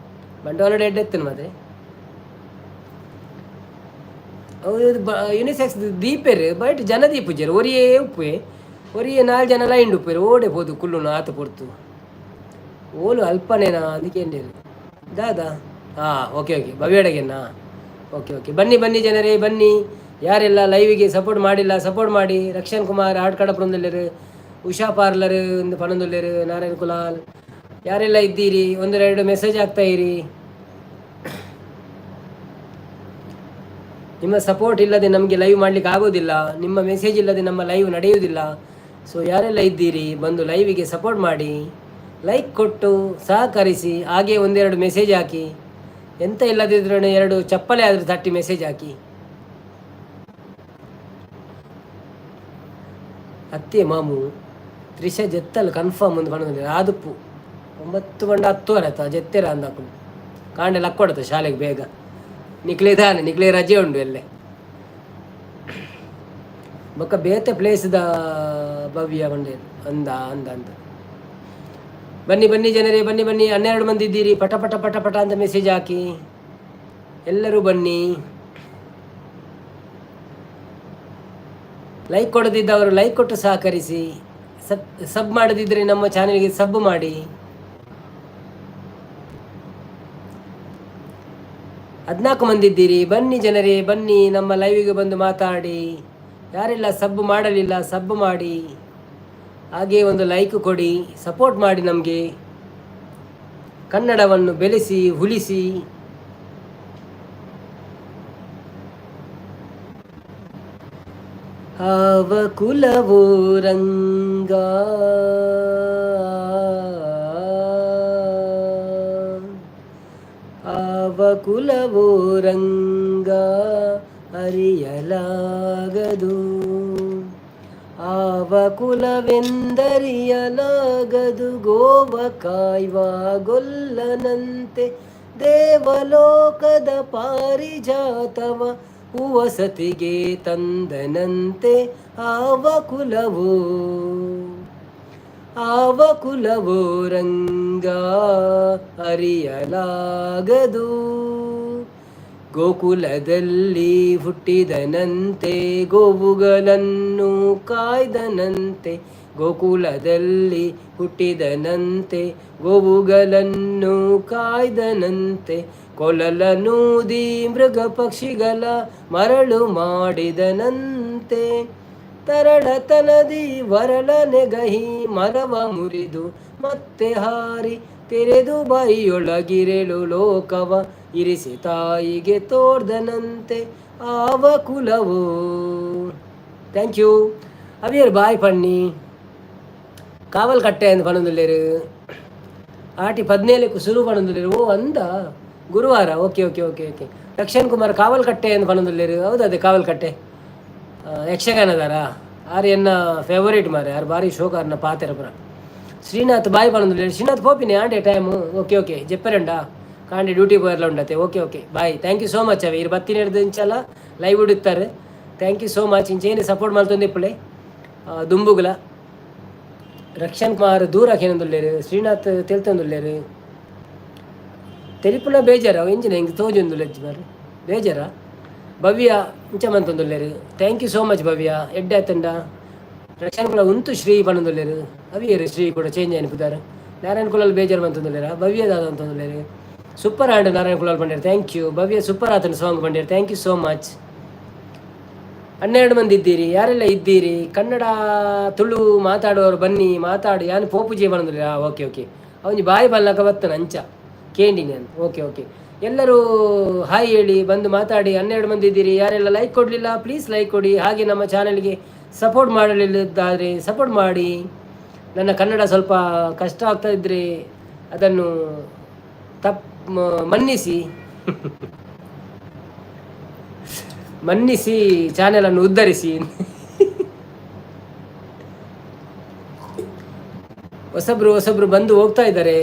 ಬಂಟ್ವಾಳ ಡೆಡ್ ಎತ್ತಿನ ಮತ್ತೆ ಅವು ಯುನಿಸೆಕ್ಸ್ ದೀಪೇರು ಬಟ್ ಜನ ದೀಪ ಜರು ಒರಿಯೇ ಉಪ್ಪೆ ಒರಿಯೇ 4 ಜನ ಲೈಂಡ್ ಉಪ್ಪೇರು ಓಡೆ ಹೋದು ಕುಲ್ಲುನು ಆತ ಪೊರ್ತು ಓಲು ಅಲ್ಪನೇನಾ ಅದಕ್ಕೇನಿಲ್ಲ ದಾದಾ. ಓಕೆ ಓಕೆ, ಭವ್ಯಡೆಗೆನಾ? ಓಕೆ ಓಕೆ, ಬನ್ನಿ ಜನರೇ ಬನ್ನಿ. ಯಾರೆಲ್ಲ ಲೈವಿಗೆ ಸಪೋರ್ಟ್ ಮಾಡಿಲ್ಲ ಸಪೋರ್ಟ್ ಮಾಡಿ. ರಕ್ಷಣ್ ಕುಮಾರ್ ಆಡ್ ಕಡಪುರದಲ್ಲಿರು, ಉಷಾ ಪಾರ್ಲರ್ ಒಂದು ಪಣದಲ್ಲಿರು, ನಾರಾಯಣ್ ಕುಲಾಲ್ ಯಾರೆಲ್ಲ ಇದ್ದೀರಿ 1-2 ಮೆಸೇಜ್ ಆಗ್ತಾ ಇರಿ. ನಿಮ್ಮ ಸಪೋರ್ಟ್ ಇಲ್ಲದೆ ನಮಗೆ ಲೈವ್ ಮಾಡಲಿಕ್ಕೆ ಆಗೋದಿಲ್ಲ, ನಿಮ್ಮ ಮೆಸೇಜ್ ಇಲ್ಲದೆ ನಮ್ಮ ಲೈವ್ ನಡೆಯುವುದಿಲ್ಲ. ಸೊ ಯಾರೆಲ್ಲ ಇದ್ದೀರಿ ಬಂದು ಲೈವಿಗೆ ಸಪೋರ್ಟ್ ಮಾಡಿ, ಲೈಕ್ ಕೊಟ್ಟು ಸಹಕರಿಸಿ. ಹಾಗೆ 1-2 ಮೆಸೇಜ್ ಹಾಕಿ. ಎಂತ ಇಲ್ಲದಿದ್ರೂ 2 ಚಪ್ಪಲೆ ಆದರೂ ತಟ್ಟಿ ಮೆಸೇಜ್ ಹಾಕಿ. ಅತ್ತೆ ಮಾಮು ತ್ರಿಷಾ ಜೆತ್ತಲ್ ಕನ್ಫರ್ಮ್ ಒಂದು ಬಣ್ಣದಲ್ಲಿ ಆದುಪ್ಪು 9 ಬಂಡ 10 ಆಯ್ತಾ ಜೆತ್ತೆರ ಅಂದಾಕೊಂಡು ಕಾಂಡೆ ಲಕ್ಕೊಡತ್ತೆ ಶಾಲೆಗೆ ಬೇಗ. ನಿಕ್ಲೆ ರಜೆ ಉಂಡು ಎಲ್ಲೆ ಬೊಕ್ಕ ಬೇತೆ ಪ್ಲೇಸ್ದ ಭವ್ಯ ಬಂಡೆ ಅಂದ ಅಂದ ಅಂತ. ಬನ್ನಿ ಬನ್ನಿ ಜನರೇ, ಬನ್ನಿ ಬನ್ನಿ. 12 ಮಂದಿ ಇದ್ದೀರಿ. ಪಟ ಪಟ ಪಟ ಪಟ ಅಂತ ಮೆಸೇಜ್ ಹಾಕಿ ಎಲ್ಲರೂ ಬನ್ನಿ. ಲೈಕ್ ಕೊಡದಿದ್ದವರು ಲೈಕ್ ಕೊಟ್ಟು ಸಹಕರಿಸಿ. ಸಬ್ ಮಾಡದಿದ್ದರೆ ನಮ್ಮ ಚಾನೆಲ್ಗೆ ಸಬ್ ಮಾಡಿ. 14 ಮಂದಿ ಇದ್ದೀರಿ. ಬನ್ನಿ ಜನರೇ, ಬನ್ನಿ ನಮ್ಮ ಲೈವಿಗೆ ಬಂದು ಮಾತಾಡಿ. ಯಾರೆಲ್ಲ ಸಬ್ ಮಾಡಲಿಲ್ಲ ಸಬ್ ಮಾಡಿ. ಹಾಗೆ ಒಂದು ಲೈಕ್ ಕೊಡಿ, ಸಪೋರ್ಟ್ ಮಾಡಿ ನಮಗೆ. ಕನ್ನಡವನ್ನು ಬೆಳೆಸಿ ಉಳಿಸಿ. ಆವ ಕುಲವೋ ರಂಗ, ಆವ ಕುಲವೋ ರಂಗ ಅರಿಯಲಾಗದು. ಆವ ಕುಲವೆಂದರಿಯಲಾಗದು. ಗೋವ ಕಾಯ್ವ ಗೊಲ್ಲನಂತೆ ದೇವಲೋಕದ ಪಾರಿಜಾತವ ವಸತಿಗೆ ತಂದನಂತೆ. ಆವ ಕುಲವೋ ರಂಗ ಅರಿಯಲಾಗದು. ಗೋಕುಲದಲ್ಲಿ ಹುಟ್ಟಿದನಂತೆ ಗೋವುಗಳನ್ನು ಕಾಯ್ದನಂತೆ. ಗೋಕುಲದಲ್ಲಿ ಹುಟ್ಟಿದನಂತೆ ಗೋವುಗಳನ್ನು ಕಾಯ್ದನಂತೆ. ಕೊಳಲನೂದಿ ಮೃಗ ಪಕ್ಷಿಗಳ ಮರಳು ಮಾಡಿದನಂತೆ. ತರಳತನದಿ ವರಳ ನೆಗಹಿ ಮರವ ಮುರಿದು ಮತ್ತೆ ಹಾರಿ ತೆರೆದು ಬಾಯಿಯೊಳಗಿರೆಳು ಲೋಕವ ಇರಿಸಿ ತಾಯಿಗೆ ತೋರ್ದನಂತೆ. ಆವ ಕುಲವೋ. ಥ್ಯಾಂಕ್ ಯು ಅವಿಯರ್ ಬಾಯ್ ಪಣ್ಣಿ ಕಾವಲ್ ಕಟ್ಟೆ ಅಂತ ಪಣದುಲ್ಲೇರು. ಆಟಿ 17ಕ್ಕೂ ಶುರು ಪಣದುಲ್ಲೇರು. ಓ ಅಂದ ಗುರುವಾರ. Okay okay okay okay. Rakshan Kumar ಕಾವಲ್ ಕಟ್ಟೆ ಅಂತ ಪಣದುಲ್ಲೇರು. ಹೌದು ಅದೇ ಕಾವಲ್ ಕಟ್ಟೆ ಯಕ್ಷಗಾನದಾರ ಆರು ಎನ್ನ ಫೇವರೇಟ್ ಮಾರೆ. ಯಾರು ಭಾರಿ ಶೋಕಾರನ ಪಾತೆರಪುರ. ಶ್ರೀನಾಥ್ ಬಾಯ್ ಪಣದುಲ್ಲೇರು. ಶ್ರೀನಾಥ್ ಪೋಪಿನಿ ಆಂಡೆ ಟೈಮು. ಓಕೆ ಓಕೆ ಜೆಪ್ಪರೆಂಡ ಕಾಂಡೆ ಡ್ಯೂಟಿ ಪೋಯರ್ಲ ಉಂಡತೆ. Okay okay bye. Thank you so much. ಅವಿ ಇರು ಬತ್ತಿನ ಹಿಡ್ದು ಇಂಚಲ್ಲ ಲೈವ್ ಇಡುತ್ತಾರೆ. Thank you so much. ಇಂಚೇನು ಸಪೋರ್ಟ್ ಮಾಡ್ತಂದು ಇಪ್ಪಳೆ ದುಂಬುಗುಲ. ರಕ್ಷಣ್ ಕುಮಾರ್ ದೂರ ಏನಂದುಲ್ಲೇರು. ಶ್ರೀನಾಥ್ ತಿಳ್ತಂದುಲ್ಲೇರು. ತೆಲಿಪುನ ಬೇಜಾರ ಇಂಚಿನ ಹಿಂಗೆ ತೋಜೊಂದು ಲೆಜ್ ಮಾರು ಬೇಜಾರ. ಭವ್ಯ ಇಂಚ ಮಂತೊಂದುಲ್ಲೇರು. ಥ್ಯಾಂಕ್ ಯು ಸೋ ಮಚ್ ಭವ್ಯ. ಎಡ್ಡೆ ಆತಂಡ ರಕ್ಷಣ್ ಕುಲ ಉಂಟು ಶ್ರೀ ಪಣದುಲ್ಲೇರು. ಅವಿಯರು ಶ್ರೀ ಕೂಡ ಚೇಂಜ್ ಅನ್ಪುತ್ತಾರೆ. ನಾರಾಯಣ ಕುಲಲ್ಲಿ ಬೇಜಾರು ಬಂತಂದುಲ್ಲೇರ. ಭವ್ಯದಾದ ಅಂತಂದುಲ್ಲೇರು. ಸೂಪರ್ ಆ್ಯಂಡ್ ನಾರಾಯಣ ಕುಲಾಲ್ ಬಂದಿರು. Thank you Bhavya. ಸೂಪರ್ ಆತನ ಸಾಂಗ್ ಬಂದಿರು. Thank you so much. 12 ಮಂದಿ ಇದ್ದೀರಿ. ಯಾರೆಲ್ಲ ಇದ್ದೀರಿ? ಕನ್ನಡ ತುಳು ಮಾತಾಡುವವರು ಬನ್ನಿ ಮಾತಾಡಿ. ಯಾನು ಪೋಪುಜಿ ಬಂದಿಲ್ಲ. Okay okay. ಅವನು ಬಾಯಿ ಬಲ್ಲಕ ಬತ್ತನ ಅಂಚ ಕೇಂಡಿನಿ ಅಂತ. Okay okay. ಎಲ್ಲರೂ ಹಾಯ್ ಹೇಳಿ ಬಂದು ಮಾತಾಡಿ. 12 ಮಂದಿ ಇದ್ದೀರಿ. ಯಾರೆಲ್ಲ ಲೈಕ್ ಕೊಡಲಿಲ್ಲ ಪ್ಲೀಸ್ ಲೈಕ್ ಕೊಡಿ. ಹಾಗೆ ನಮ್ಮ ಚಾನಲ್ಗೆ ಸಪೋರ್ಟ್ ಮಾಡಲಿಲ್ಲದಾದರೆ ಸಪೋರ್ಟ್ ಮಾಡಿ. ನನ್ನ ಕನ್ನಡ ಸ್ವಲ್ಪ ಕಷ್ಟ ಆಗ್ತಾ ಇದ್ದರೆ ಅದನ್ನು ಮನ್ನಿಸಿ ಮನ್ನಿಸಿ ಚಾನೆಲನ್ನು ಉದ್ಧರಿಸಿ. ಹೊಸಬ್ರು ಬಂದು ಹೋಗ್ತಾ ಇದ್ದಾರೆ.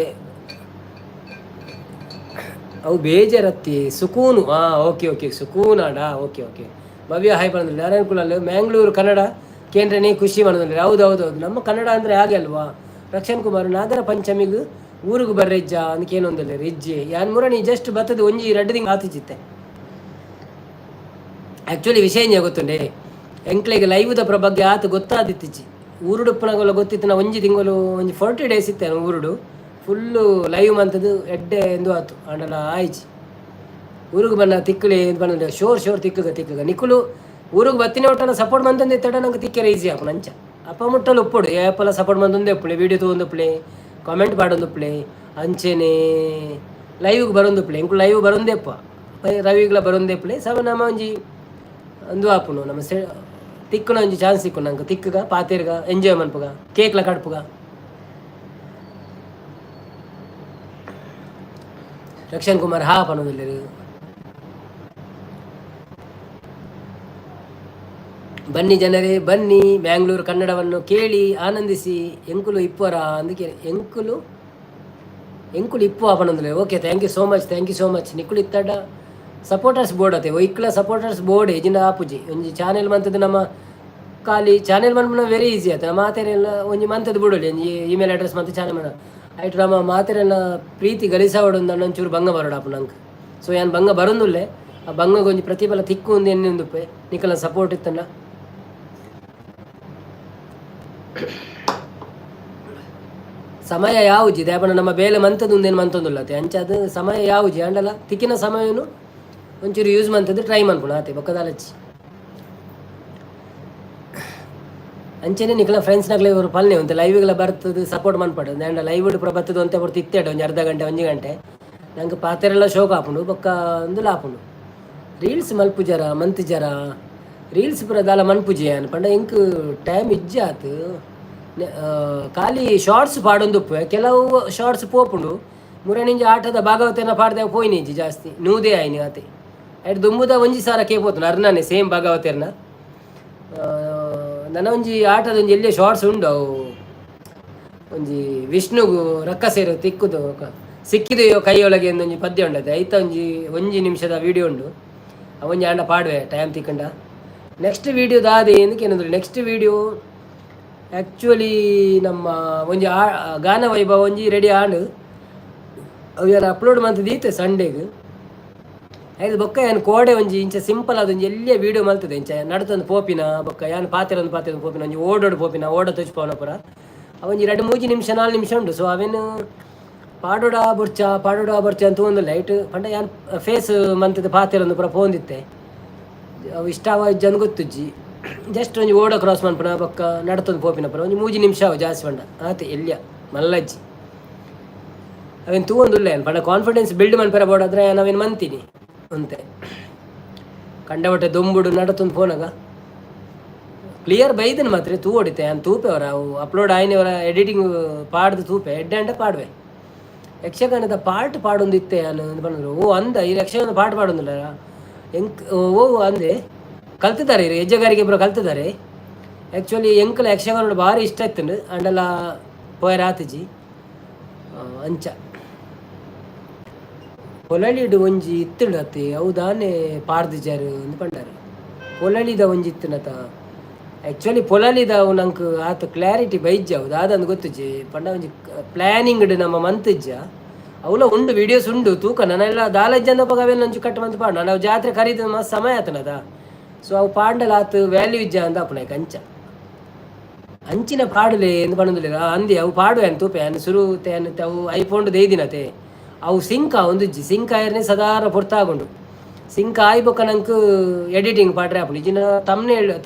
ಅವು ಬೇಜಾರತ್ತಿ ಸುಕೂನು. ಓಕೆ ಓಕೆ ಸುಕೂನಾಡ. Okay okay. ಭವ್ಯ ಹಾಯ್ ಬಂದಿಲ್ಲ. ನಾರಾಯಣ ಕುಲಲ್ಲಿ ಮ್ಯಾಂಗ್ಳೂರು ಕನ್ನಡ ಕೇಂದ್ರನೇ ಖುಷಿ ಮಾಡೋದಿಲ್ಲ. ಹೌದು ನಮ್ಮ ಕನ್ನಡ ಅಂದರೆ ಹಾಗೆ ಅಲ್ವಾ. ರಕ್ಷಣ್ ಕುಮಾರ್ ನಾಗರ ಪಂಚಮಿಗೂ ಊರಿಗೆ ಬರ್ರೆಜ್ಜ ಅಂದಕ್ಕೇನೊಂದಿಲ್ಲ ರಿಜ್ಜೆ ಯಾನ್ ಮುರಣಿ ಜಸ್ಟ್ ಬತ್ತದ ಒಂಜಿ 2 ತಿಂಗಳು ಆತಿಚಿತ್ತೆ. ಆ್ಯಕ್ಚುಲಿ ವಿಷಯ ಗೊತ್ತುಂಡೆ ಎಂಕ್ಲೆಗೆ ಲೈವ್ದ ಬಗ್ಗೆ ಆತು ಗೊತ್ತಾದಿತ್ತಿಚ್ಚಿ. ಊರುಡುಪ್ಪನಗೊಲ್ಲ ಗೊತ್ತಿತ್ತು. ನಾ ಒಂಜಿ ತಿಂಗಳು 40 ಡೇಸ್ ಇತ್ತೇನೆ ಊರುಡು ಫುಲ್ಲು ಲೈವ್ ಮಂತದ್ದು ಎಡ್ಡೆ ಎಂದು ಆತು ಅಂಡಲ ಆಯ್ಚಿ. ಊರಿಗೆ ಬನ್ನ ತಿಕ್ಕಳಿ ಎಂದು ಬಂದ ಶೋರ್ ತಿಕ್ಕಗ ನಿಕ್ಕುಲು ಊರಿಗೆ ಬತ್ತಿನ ಒಟ್ಟನ ಸಪೋರ್ಟ್ ಮಂತಂದು ಎತ್ತಡ ನಂಗೆ ತಿಕ್ಕರೆ ಈಸಿ ಆಪು ನಂಚ ಅಪ್ಪ ಮುಟ್ಟಲು ಒಪ್ಪುಡು ಏಪಲ್ಲ ಸಪೋರ್ಟ್ ಮಂತೊಂದೇ ಒಪ್ಪಳೆ. ವೀಡಿಯೋ ತೊಗೊಂದುಪ್ಪಳೆ, ಕಾಮೆಂಟ್ ಮಾಡೋದುಪ್ಪಳೆ, ಅಂಚೆನೆ ಲೈವ್ಗೆ ಬರೋದುಪ್ಪಳೆ. Ink live ಬರೋದೇಪ್ಪ ರವಿಗಳ ಬರೋದೇಪ್ಪಳೆ. ನಮ್ಮ ಒಂಜಿ ಒಂದು ಆಪುನು ನಮ್ಮ ತಿಕ್ಕುನ ಒಂಜಿ ಚಾನ್ಸ್ ಸಿಕ್ಕು ನಂಗೆ ತಿಕ್ಕಗ ಪಾತೇರ್ಗ ಎಂಜಾಯ್ ಮನ್ಪುಗ ಕೇಕ್ಲ ಕಡ್ಪುಗ. ರಕ್ಷಣ್ ಕುಮಾರ್ ಪಣೋದಿಲ್ಲ. ಬನ್ನಿ ಜನರೇ ಬನ್ನಿ, ಮ್ಯಾಂಗ್ಳೂರು ಕನ್ನಡವನ್ನು ಕೇಳಿ ಆನಂದಿಸಿ. ಎಂಕುಲು ಇಪ್ಪರ ಅಂದಕ್ಕೆ ಎಂಕುಲು ಇಪ್ಪು ಪಣೋದಿಲ್ಲ. Okay thank you so much ನಿಕ್ಕುಲು ಇತ್ತಡ ಸಪೋರ್ಟರ್ಸ್ ಬೋರ್ಡ್ ಅತೆ ಒಯ್ಕ್ಲ ಸಪೋರ್ಟರ್ಸ್ ಬೋರ್ಡ್ ಇಜಿಂದ ಆಪುಜಿ ಒಂಜಿ ಚಾನೆಲ್ ಮಂತದ್ದು ನಮ್ಮ ಖಾಲಿ ಚಾನೆಲ್ ಮನ್ಪುನ ವೆರಿ ಈಸಿ ಆಯ್ತು ನಮ್ಮ ಮಾತೆರೆಲ್ಲ ಒಂಜಿ ಮಂತದ್ದು ಬಿಡೋಲಿ ಒಂಜಿ ಇಮೇಲ್ ಅಡ್ರೆಸ್ ಮತ್ತು ಚಾನೆಲ್ ಮನ ಆಯ್ತು ನಮ್ಮ ಮಾತೆರೆಲ್ಲ ಪ್ರೀತಿ ಗಲಿಸಾವಡು ಒಂಚೂರು ಭಂಗ ಬರೋಡು ಆಪು ನಂಗೆ ಸೊ ಏನು ಭಂಗ ಬರೋದಿಲ್ಲೇ ಆ ಭಂಗ ಒಂಜಿ ಪ್ರತಿಫಲ ತಿಕ್ಕು ಒಂದು ಎಣ್ಣೆ ಉಂದುಪ್ಪೆ ನಿಕ್ಕಲ ಸಪೋರ್ಟ್ ಇತ್ತಲ್ಲ ಸಮಯ ಯಾವುಜಿ ದೇಪನ ನಮ್ಮ ಬೇಲೆ ಮಂತದ್ದು ಒಂದೇನು ಮಂತೊಂದುಲ್ಲತೆ ಅಂಚದು ಸಮಯ ಯಾವುಜಿ ಅಂಡಲ್ಲ ತಿಕ್ಕಿನ ಸಮಯನು ಒಂಚೂರು ಯೂಸ್ ಮಂತದ್ದು ಟ್ರೈ ಮನ್ಪುಣ ಆತೆ ಬೊಕ್ಕದಾಲಚ್ಚಿ ಅಂಚೆನೆ ನಿಕ್ಲ ಫ್ರೆಂಡ್ಸ್ನಾಗ್ಲೇ ಇವರು ಪಲ್ನೆ ಅಂತ ಲೈವ್ಗೆಲ್ಲ ಬರ್ತದೆ ಸಪೋರ್ಟ್ ಮನ್ಪಡು ಅಂಡ ಲೈವ್ ಪೂರ ಬರ್ತದೆ ಅಂತ ಬರ್ತು ಇತ್ತೇಡು ಒಂದು ಅರ್ಧ ಗಂಟೆ 1 ಗಂಟೆ ನಂಗೆ ಪಾತ್ರೆಲ್ಲ ಶೋಕ ಹಾಪುಂಡು ಬೊಕ್ಕ ಒಂದು ಲಾಪುಂಡು ರೀಲ್ಸ್ ಮಲ್ಪು ಜರ ಮಂತ್ ಜರ ರೀಲ್ಸ್ ಪೂರ ದಾಲ ಮನ್ಪುಜಿ ಅನ್ಪಂಡ ಇಂಕ್ ಟೈಮ್ ಇಜ್ಜಾತು ಖಾಲಿ ಶಾರ್ಟ್ಸ್ ಪಾಡೊಂದುಪ್ಪೆ ಕೆಲವು ಶಾರ್ಟ್ಸ್ ಪೋಪುಂಡು ಮುರಣಿಂಜಿ ಆಟದ ಭಾಗವತನ ಪಾಡ್ದೆ ಪೋಯ್ನಿಂಜಿ ಜಾಸ್ತಿ ನೂದೇ ಆಯ್ನಿ ಆತೆ ಆಯ್ತು ದುಂಬುದ ಒಂಜಿ ಸಾರ ಕೇಪೋತು ಅರ್ನಾನೆ ಸೇಮ್ ಭಾಗವತರ್ನ ನನ್ನ ಒಂಜಿ ಆಟದ ಒಂಜಿ ಎಲ್ಲೇ ಶಾರ್ಟ್ಸ್ ಉಂಡು ಅವು ಒಂಜಿ ವಿಷ್ಣುಗು ರಕ್ಕ ಸೇರು ತಿಕ್ಕುದು ಸಿಕ್ಕಿದೆಯೋ ಕೈಯೊಳಗೆ ಒಂದೊಂಜಿ ಪದ್ಯ ಉಂಡತೆ ಐತ ಒಂಜಿ ನಿಮಿಷದ ವಿಡಿಯೋ ಉಂಡು ಅವೊಂಜಿ ಆಂಡ ಪಾಡುವೆ ಟೈಮ್ ತಿಕ್ಕಂಡ ನೆಕ್ಸ್ಟ್ ವೀಡಿಯೋದಾದೆ ಏನಕ್ಕೆ ಏನಂದ್ರೆ ನೆಕ್ಸ್ಟ್ ವೀಡಿಯೋ ಆ್ಯಕ್ಚುಲಿ ನಮ್ಮ ಒಂಜಿ ಗಾನ ವೈಭವ ಒಂಜಿ ರೆಡಿ ಆಂಡು ಅವು ಯಾರು ಅಪ್ಲೋಡ್ ಮಂತದೀತೆ ಸಂಡೇಗೆ ಐದು ಬೊಕ್ಕ ಏನು ಕೋಡೆ ಒಂಜಿ ಇಂಚ ಸಿಂಪಲ್ ಅದೊಂದು ಎಲ್ಲೇ ವೀಡಿಯೋ ಮಲ್ತದೆ ಇಂಚ ನಡ್ತೊಂದು ಪೋಪಿನ ಬೊಕ್ಕ ಏನು ಪಾತ್ರೆ ಪೋಪಿನ ಒಂಜಿ ಓಡೋಡು ಪೋಪಿನ ಓಡ ತುಚ್ಪವನ ಪುರ ಅವೊಂಜಿ 2-3 ನಿಮಿಷ 4 ನಿಮಿಷ ಉಂಡು ಸೊ ಅವೇನು ಪಾಡೋಡ ಬರ್ಚ ಅಂತ ಒಂದು ಲೈಟ್ ಪಂಡ ಏನು ಫೇಸ್ ಮಂತದ ಪಾತ್ರೆ ಪುರ ಪೋಂದಿತ್ತೆ ಅವು ಇಷ್ಟವ ಜನ ಗೊತ್ತುಜ್ಜಿ ಜಸ್ಟ್ ಒಂಜಿ ಓಡ ಕ್ರಾಸ್ ಮನ್ಪುನ ಬೊಕ್ಕ ನಡ್ತೊಂದು ಪೋಪಿನ ಪುರ ಒಂಜಿ 3 ನಿಮಿಷ ಅವು ಜಾಸ್ತಿ ಪಂಡ ಆತೆ ಎಲ್ಲಿಯ ಮಲ್ಲಜ್ಜಿ ಅವೇನು ತೂವೊಂದುಲ್ಲ ಏನು ಪಂಡ ಕಾನ್ಫಿಡೆನ್ಸ್ ಬಿಲ್ಡ್ ಮನ್ಪೆರ ಬೋಡಾದ್ರೆ ನಾವೇನು ಮಂತೀನಿ ಅಂತೆ ಕಂಡಬಟ್ಟೆ ದೊಂಬುಡು ನಡತೊಂದು ಫೋನಾಗ ಕ್ಲಿಯರ್ ಬೈದನು ಮಾತ್ರ ತೂ ಹೊಡಿತೆ ನಾನು ತೂಪೆ ಅವರ ಅವು ಅಪ್ಲೋಡ್ ಆಯ್ನವರ ಎಡಿಟಿಂಗ್ ಪಾಡ್ದು ತೂಪೆ ಎಡ್ಡೆ ಪಾಡುವೆ ಯಕ್ಷಗಾನದ ಪಾರ್ಟ್ ಪಾಡೊಂದಿತ್ತೆ ನಾನು ಬಂದರು ಓ ಅಂದ ಈ ಯಕ್ಷಗಾನದ ಪಾಠ ಪಾಡೊಂದಿಲ್ಲ ಎಂಕ್ ಓ ಅಂದೆ ಕಲ್ತಿದ್ದಾರೆ ಇರು ಹೆಜ್ಜೆಗಾರಿಗೆ ಪುರ ಕಲ್ತಿದ್ದಾರೆ ಆ್ಯಕ್ಚುಲಿ ಎಂಕಲ ಯಕ್ಷಗಾನ ಭಾರಿ ಇಷ್ಟ ಇತ್ತು ಅಂಡೆಲ್ಲ ಪೋಯರ್ ಆತಜಿ ಅಂಚ ಪೊಲಳಿಡು ಒಂಜಿ ಇತ್ತುಂಡತೆ ಅವು ದಾನೆ ಪಾರ್ದಿಜಾರು ಅಂದು ಪಂಡಾರು ಪೊಲಳಿದ ಒಂಜಿ ಇತ್ತುನತ ಆ್ಯಕ್ಚುಲಿ ಪೊಲಳಿದ ಅವು ನಂಗೆ ಆತ ಕ್ಲಾರಿಟಿ ಬೈಜ್ಜ ಅವು ದಾದಂದು ಗೊತ್ತುಜ್ಜಿ ಪಂಡ ಒಂಜಿ ಪ್ಲ್ಯಾನಿಂಗ್ ನಮ್ಮ ಮಂತಜ್ಜ ಅವಲ ಉಂಡು ವೀಡಿಯೋಸ್ ಉಂಡು ತೂಕ ನಾನೆಲ್ಲ ದಾಲಜ್ಜ ಅಂದಪ್ಪ ಅವೆಲ್ಲ ಒಂಚು ಕಟ್ ಮಂತ್ ಪಾಡ ನಾವು ಜಾತ್ರೆ ಖರೀದ ಮಸ್ತ್ ಸಮಯ ಆತನದ ಸೊ ಅವು ಪಾಂಡಲ ಆತು ವ್ಯಾಲ್ಯೂ ಇಜ್ಜ ಅಂತ ಅಪ್ಪನಾಯ್ಕ ಅಂಚಿನ ಪಾಡಲೆ ಎಂದು ಪಣದಿಲ್ಲ ಅಂದಿ ಅವು ಪಾಡುವೆ ಅಂತ ತೂಪೆ ಅನ್ನು ಸುರು ಅವು ಐಫೋನ್ ದೈದಿನತೆ ಅವು ಸಿಂಕ ಒಂದುಜ್ಜಿ ಸಿಂಕ್ ಆಯರ್ನೇ ಸದಾರ ಪೊರ್ತಾಗೊಂಡು ಸಿಂಕ್ ಆಯ್ಬೊಕ್ಕ ನಂಗೆ ಎಡಿಟಿಂಗ್ ಪಾಡ್ರೆ ಹಾಪುಂಡು ಇಜಿನ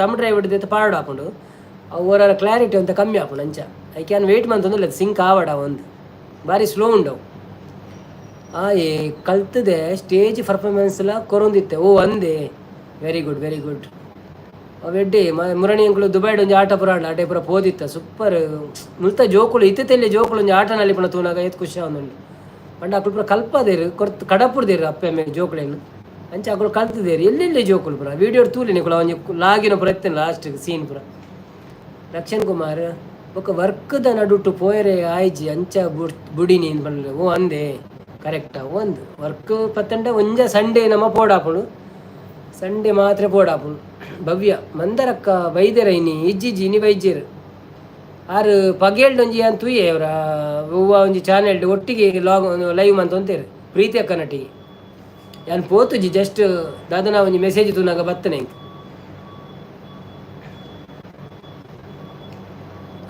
ತಮ್ ಡ್ರೈವ್ ಹಿಡಿದೈತೆ ಪಾಡು ಹಾಪುಂಡು ಅವು ಓರ ಕ್ಲಾರಿಟಿ ಅಂತ ಕಮ್ಮಿ ಹಾಪುಂಡು ಅಂಚ ಐ ಕ್ಯಾನ್ ವೇಟ್ ಮಂತಂದಿಲ್ಲ ಸಿಂಕ್ ಆವಡ ಒಂದು ಭಾರಿ ಸ್ಲೋ ಉಂಡವು ಏ ಕಲ್ತದೆ ಸ್ಟೇಜ್ ಪರ್ಫಾರ್ಮೆನ್ಸ್ಲ ಕೊರೊಂದಿತ್ತೆ ಓ ಅಂದೆ ವೆರಿ ಗುಡ್ ಅವೆಡ್ಡೆ ಮುರಣಿ ಅಂಕಲು ದುಬೈಡ್ ಒಂಜಿ ಆಟ ಪುರ ಆಟ ಪುರ ಪೋದಿತ್ತ ಸೂಪರ್ ಮುಲ್ತ ಜೋಕುಲು ಇತ್ತೆಲ್ಲಿ ಜೋಕುಲು ಒಂಜಿ ಆಟನಲ್ಲಿ ಪುಣ ತೂನಾಗ ಎತ್ ಖುಷಿ ಅವನುಂಡು ಪಂಡ ಅಕ್ಕಳು ಪುರ ಕಲ್ಪದೇರು ಕಡಪುಡ್ದೇರು ಅಪ್ಪೆ ಮೇಲೆ ಜೋಕುಳೇನು ಅಂಚೆ ಅಕ್ಕಳು ಕಲ್ತಿದ್ದೇರು ಎಲ್ಲೆಲ್ಲಿ ಜೋಕುಲು ಪುರ ವಿಡಿಯೋ ತೂಲಿ ನಿಕುಲ ಒಂಜಿ ಲಾಗಿನ ಪುರ ಎತ್ತೇನೆ ಲಾಸ್ಟ್ ಸೀನ್ ಪುರ ರಕ್ಷಣ್ ಕುಮಾರ್ ಬೊಕ್ಕ ವರ್ಕ್ದ ನಡುಟು ಪೋಯರೆ ಆಯ್ಜಿ ಅಂಚ ಬುಡಿನಿ ಬಂದ್ರೆ ಓ ಅಂದೆ ಕರೆಕ್ಟಾ ಒಂದು ವರ್ಕ್ ಪತ್ತಂಡ ಒಂಜ ಸಂಡೇ ನಮ್ಮ ಪೋಡಾಪುಡು ಸಂಡೇ ಮಾತ್ರ ಪೋಡಾಪುಡು ಭವ್ಯ ಮಂದರಕ್ಕ ಬೈದೆರೈನಿ ಇಜ್ಜಿನಿ ಬೈಜೇರು ಆರು ಪಗೇಳ್ದು ಒಂಜಿ ಏನು ತೂಯೆ ಅವರ ಹೂವ ಒಂಜಿ ಚಾನೆಲ್ ಒಟ್ಟಿಗೆ ಲೈವ್ ಮಂತ್ ಅಂತೀರಿ ಪ್ರೀತಿ ಅಕ್ಕ ನಟಿಗೆ ಏನು ಪೋತುಜಿ ಜಸ್ಟ್ ದಾದನ ಒಂಜಿ ಮೆಸೇಜ್ ತೂನಾಗ ಬತ್ತನೆ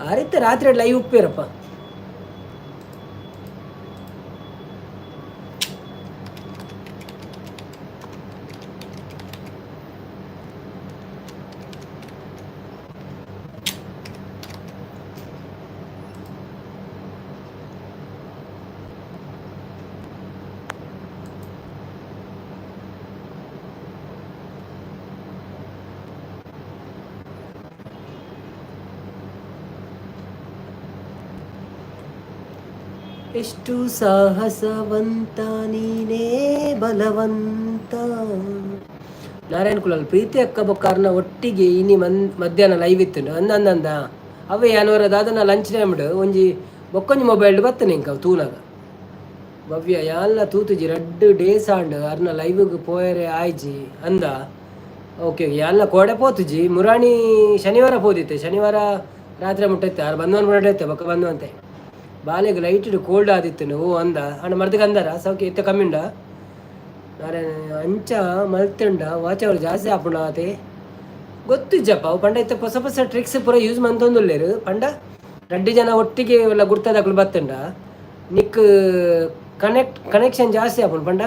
ಆ ರೀತಿ ರಾತ್ರಿ ಲೈವ್ ಉಪ್ಪೇರಪ್ಪ ಎಷ್ಟು ಸಾಹಸವಂತ ನೀನೇ ಬಲವಂತ ನಾರಾಯಣ ಕುಲಾಲ್ ಪ್ರೀತಿ ಅಕ್ಕ ಬೊಕ್ಕಾರ್ನ ಒಟ್ಟಿಗೆ ಇನಿ ಮಧ್ಯಾಹ್ನ ಲೈವ್ ಇತ್ತು ಅಂದಂದ ಅವೇ ಯಾನವರದ ಅದನ್ನ ಲಂಚ್ ಟೈಮ್ಡು ಒಂಜಿ ಬೊಕ್ಕೊಂಜಿ ಮೊಬೈಲ್ ಬತ್ತನೆ ಇಂಕ ತೂನಾಗ ಭವ್ಯ ಯಾಲ್ಲ ತೂತುಜಿ ರಡ್ಡ್ ಡೇಸ್ ಆಂಡ್ ಅರ್ನ ಲೈವ್ಗೆ ಪೋಯರೆ ಆಯ್ಜಿ ಅಂದ. ಓಕೆ ಯಾಲ್ಲ ಕೋಡೆ ಪೋತುಜಿ ಮುರಾಣಿ ಶನಿವಾರ ಪೋದಿತ್ತೆ, ಶನಿವಾರ ರಾತ್ರಿ ಮುಟ್ಟೈತೆ ಆರು ಬಂದವನ್ ಮುರಡೈತೆ ಬೊಕ್ಕ ಬಂದವಂತೆ ಬಾಲೆಗೆ ಲೈಟ್ ಕೋಲ್ಡ್ ಆದಿತ್ತು ಓ ಅಂದ ಅಣ್ಣ ಮರ್ದಕ್ಕೆ ಅಂದಾರ ಸೌಖ್ಯ ಇತ್ತ ಕಮ್ಮಿಂಡ ನಾರೇ ಅಂಚ ಮಲ್ತಂಡ ವಾಚ್ ಅವರು ಜಾಸ್ತಿ ಆಪುಂಡ ಆತೆ ಗೊತ್ತಿಜ್ಜಪ್ಪ ಅವು ಪಂಡ ಇತ್ತ ಹೊಸ ಹೊಸ ಟ್ರಿಕ್ಸ್ ಪೂರ ಯೂಸ್ ಮಂತೊಂದುಲ್ಲೇರು ಪಂಡ 2 ಜನ ಒಟ್ಟಿಗೆ ಎಲ್ಲ ಗುರ್ತದಾಕಲು ಬತ್ತಂಡ ನಿಕ್ ಕನೆಕ್ಷನ್ ಜಾಸ್ತಿ ಆಪುಂಡು ಪಂಡ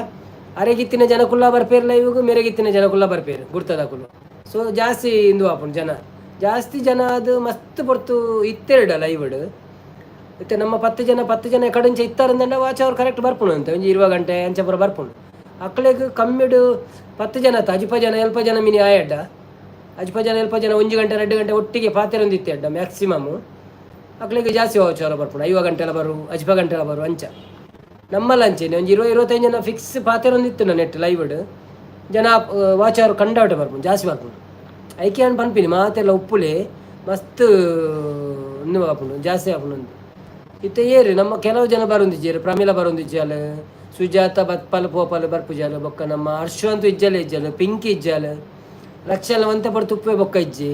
ಅರೆಗಿತ್ತಿನ ಜನ ಕುಲ್ಲ ಬರ್ಪೇರು ಲೈವ್ಗೂ ಮೇರೆಗಿತ್ತಿನ ಜನ ಕುಲ್ಲ ಬರ್ಪೇರು ಗುರ್ತದಾಕಲು ಸೊ ಜಾಸ್ತಿ ಇಂದು ಆಪುಂಡು ಜನ ಜಾಸ್ತಿ ಜನ ಅದು ಮಸ್ತ್ ಪೊರ್ತು ಇತ್ತೆರಡ ಲೈವ್ಡ್ ಇತ್ತೆ ನಮ್ಮ 10 ಜನ ಕಡೆಂಚ ಇತ್ತಾರಂದಂಡ ವಾಚ್ ಅವ್ರು ಕರೆಕ್ಟ್ ಬರ್ಪುಣು ಅಂತ ಒಂಜಿ 20 ಗಂಟೆ ಅಂಚ ಪೂರ ಬರ್ಪುಣು ಅಕ್ಲೆಗ್ ಕಮ್ಮಿಡು 10 ಜನ ಅಜಿಪ ಜನ ಎಲ್ಪ ಜನ ಮಿನಿ ಆಯಡ್ಡ ಅಜಿಪ ಜನ ಎಲ್ಪ ಜನ 1 ಗಂಟೆ 2 ಗಂಟೆ ಒಟ್ಟಿಗೆ ಪಾತೆರೊಂದು ಇತ್ತೆಡ್ಡ ಮ್ಯಾಕ್ಸಿಮಮ್ ಅಕ್ಲೆಗ್ ಜಾಸ್ತಿ ವಾಚ್ ಅವ್ರ ಬರ್ಪುಣು 5 ಗಂಟೆ ಎಲ್ಲ ಬರು ಅಜಿಪ ಗಂಟೆ ಎಲ್ಲ ಬರು ಅಂಚ ನಮ್ಮಲ್ಲಿ ಅಂಚೆನೆ ಒಂಜಿ 20-25 ಜನ ಫಿಕ್ಸ್ ಪಾತೆರೊಂದಿತ್ತು ನಾ ನೆಟ್ ಲೈವ್ಡ್ ಜನ ವಾಚ್ ಅವ್ರು ಕಂಡಾವಟೆ ಬರ್ಪುಣು ಜಾಸ್ತಿ ಬರ್ಪುಣು ಐಕೆ ಅನ್ ಪನ್ಪಿನಿ ಮಾತೆಲ್ಲ ಉಪ್ಪುಲೆ ಮಸ್ತ್ ಇನ್ನು ಆಪುಂಡು ಜಾಸ್ತಿ ಆಪುಂಡು ಒಂದು ಇತ್ತೆ ಏರಿ ನಮ್ಮ ಕೆಲವು ಜನ ಬರೊಂದಿಜ್ಜೇರು ಪ್ರಮೀಲ ಬರೊಂದಿಜ್ಜಾಲ ಸುಜಾತ ಬತ್ಪಲ್ ಪೋಪಲ್ ಬರ್ಪುಜಾಲ ಬೊಕ್ಕ ನಮ್ಮ ಹರ್ಷವಂತು ಇಜ್ಜಾಲ ಪಿಂಕಿ ಇಜ್ಜಾಲ ಲಕ್ಷಲ ಒಂತೆ ಪಡ ತುಪ್ಪೆ ಬೊಕ್ಕ ಇಜ್ಜಿ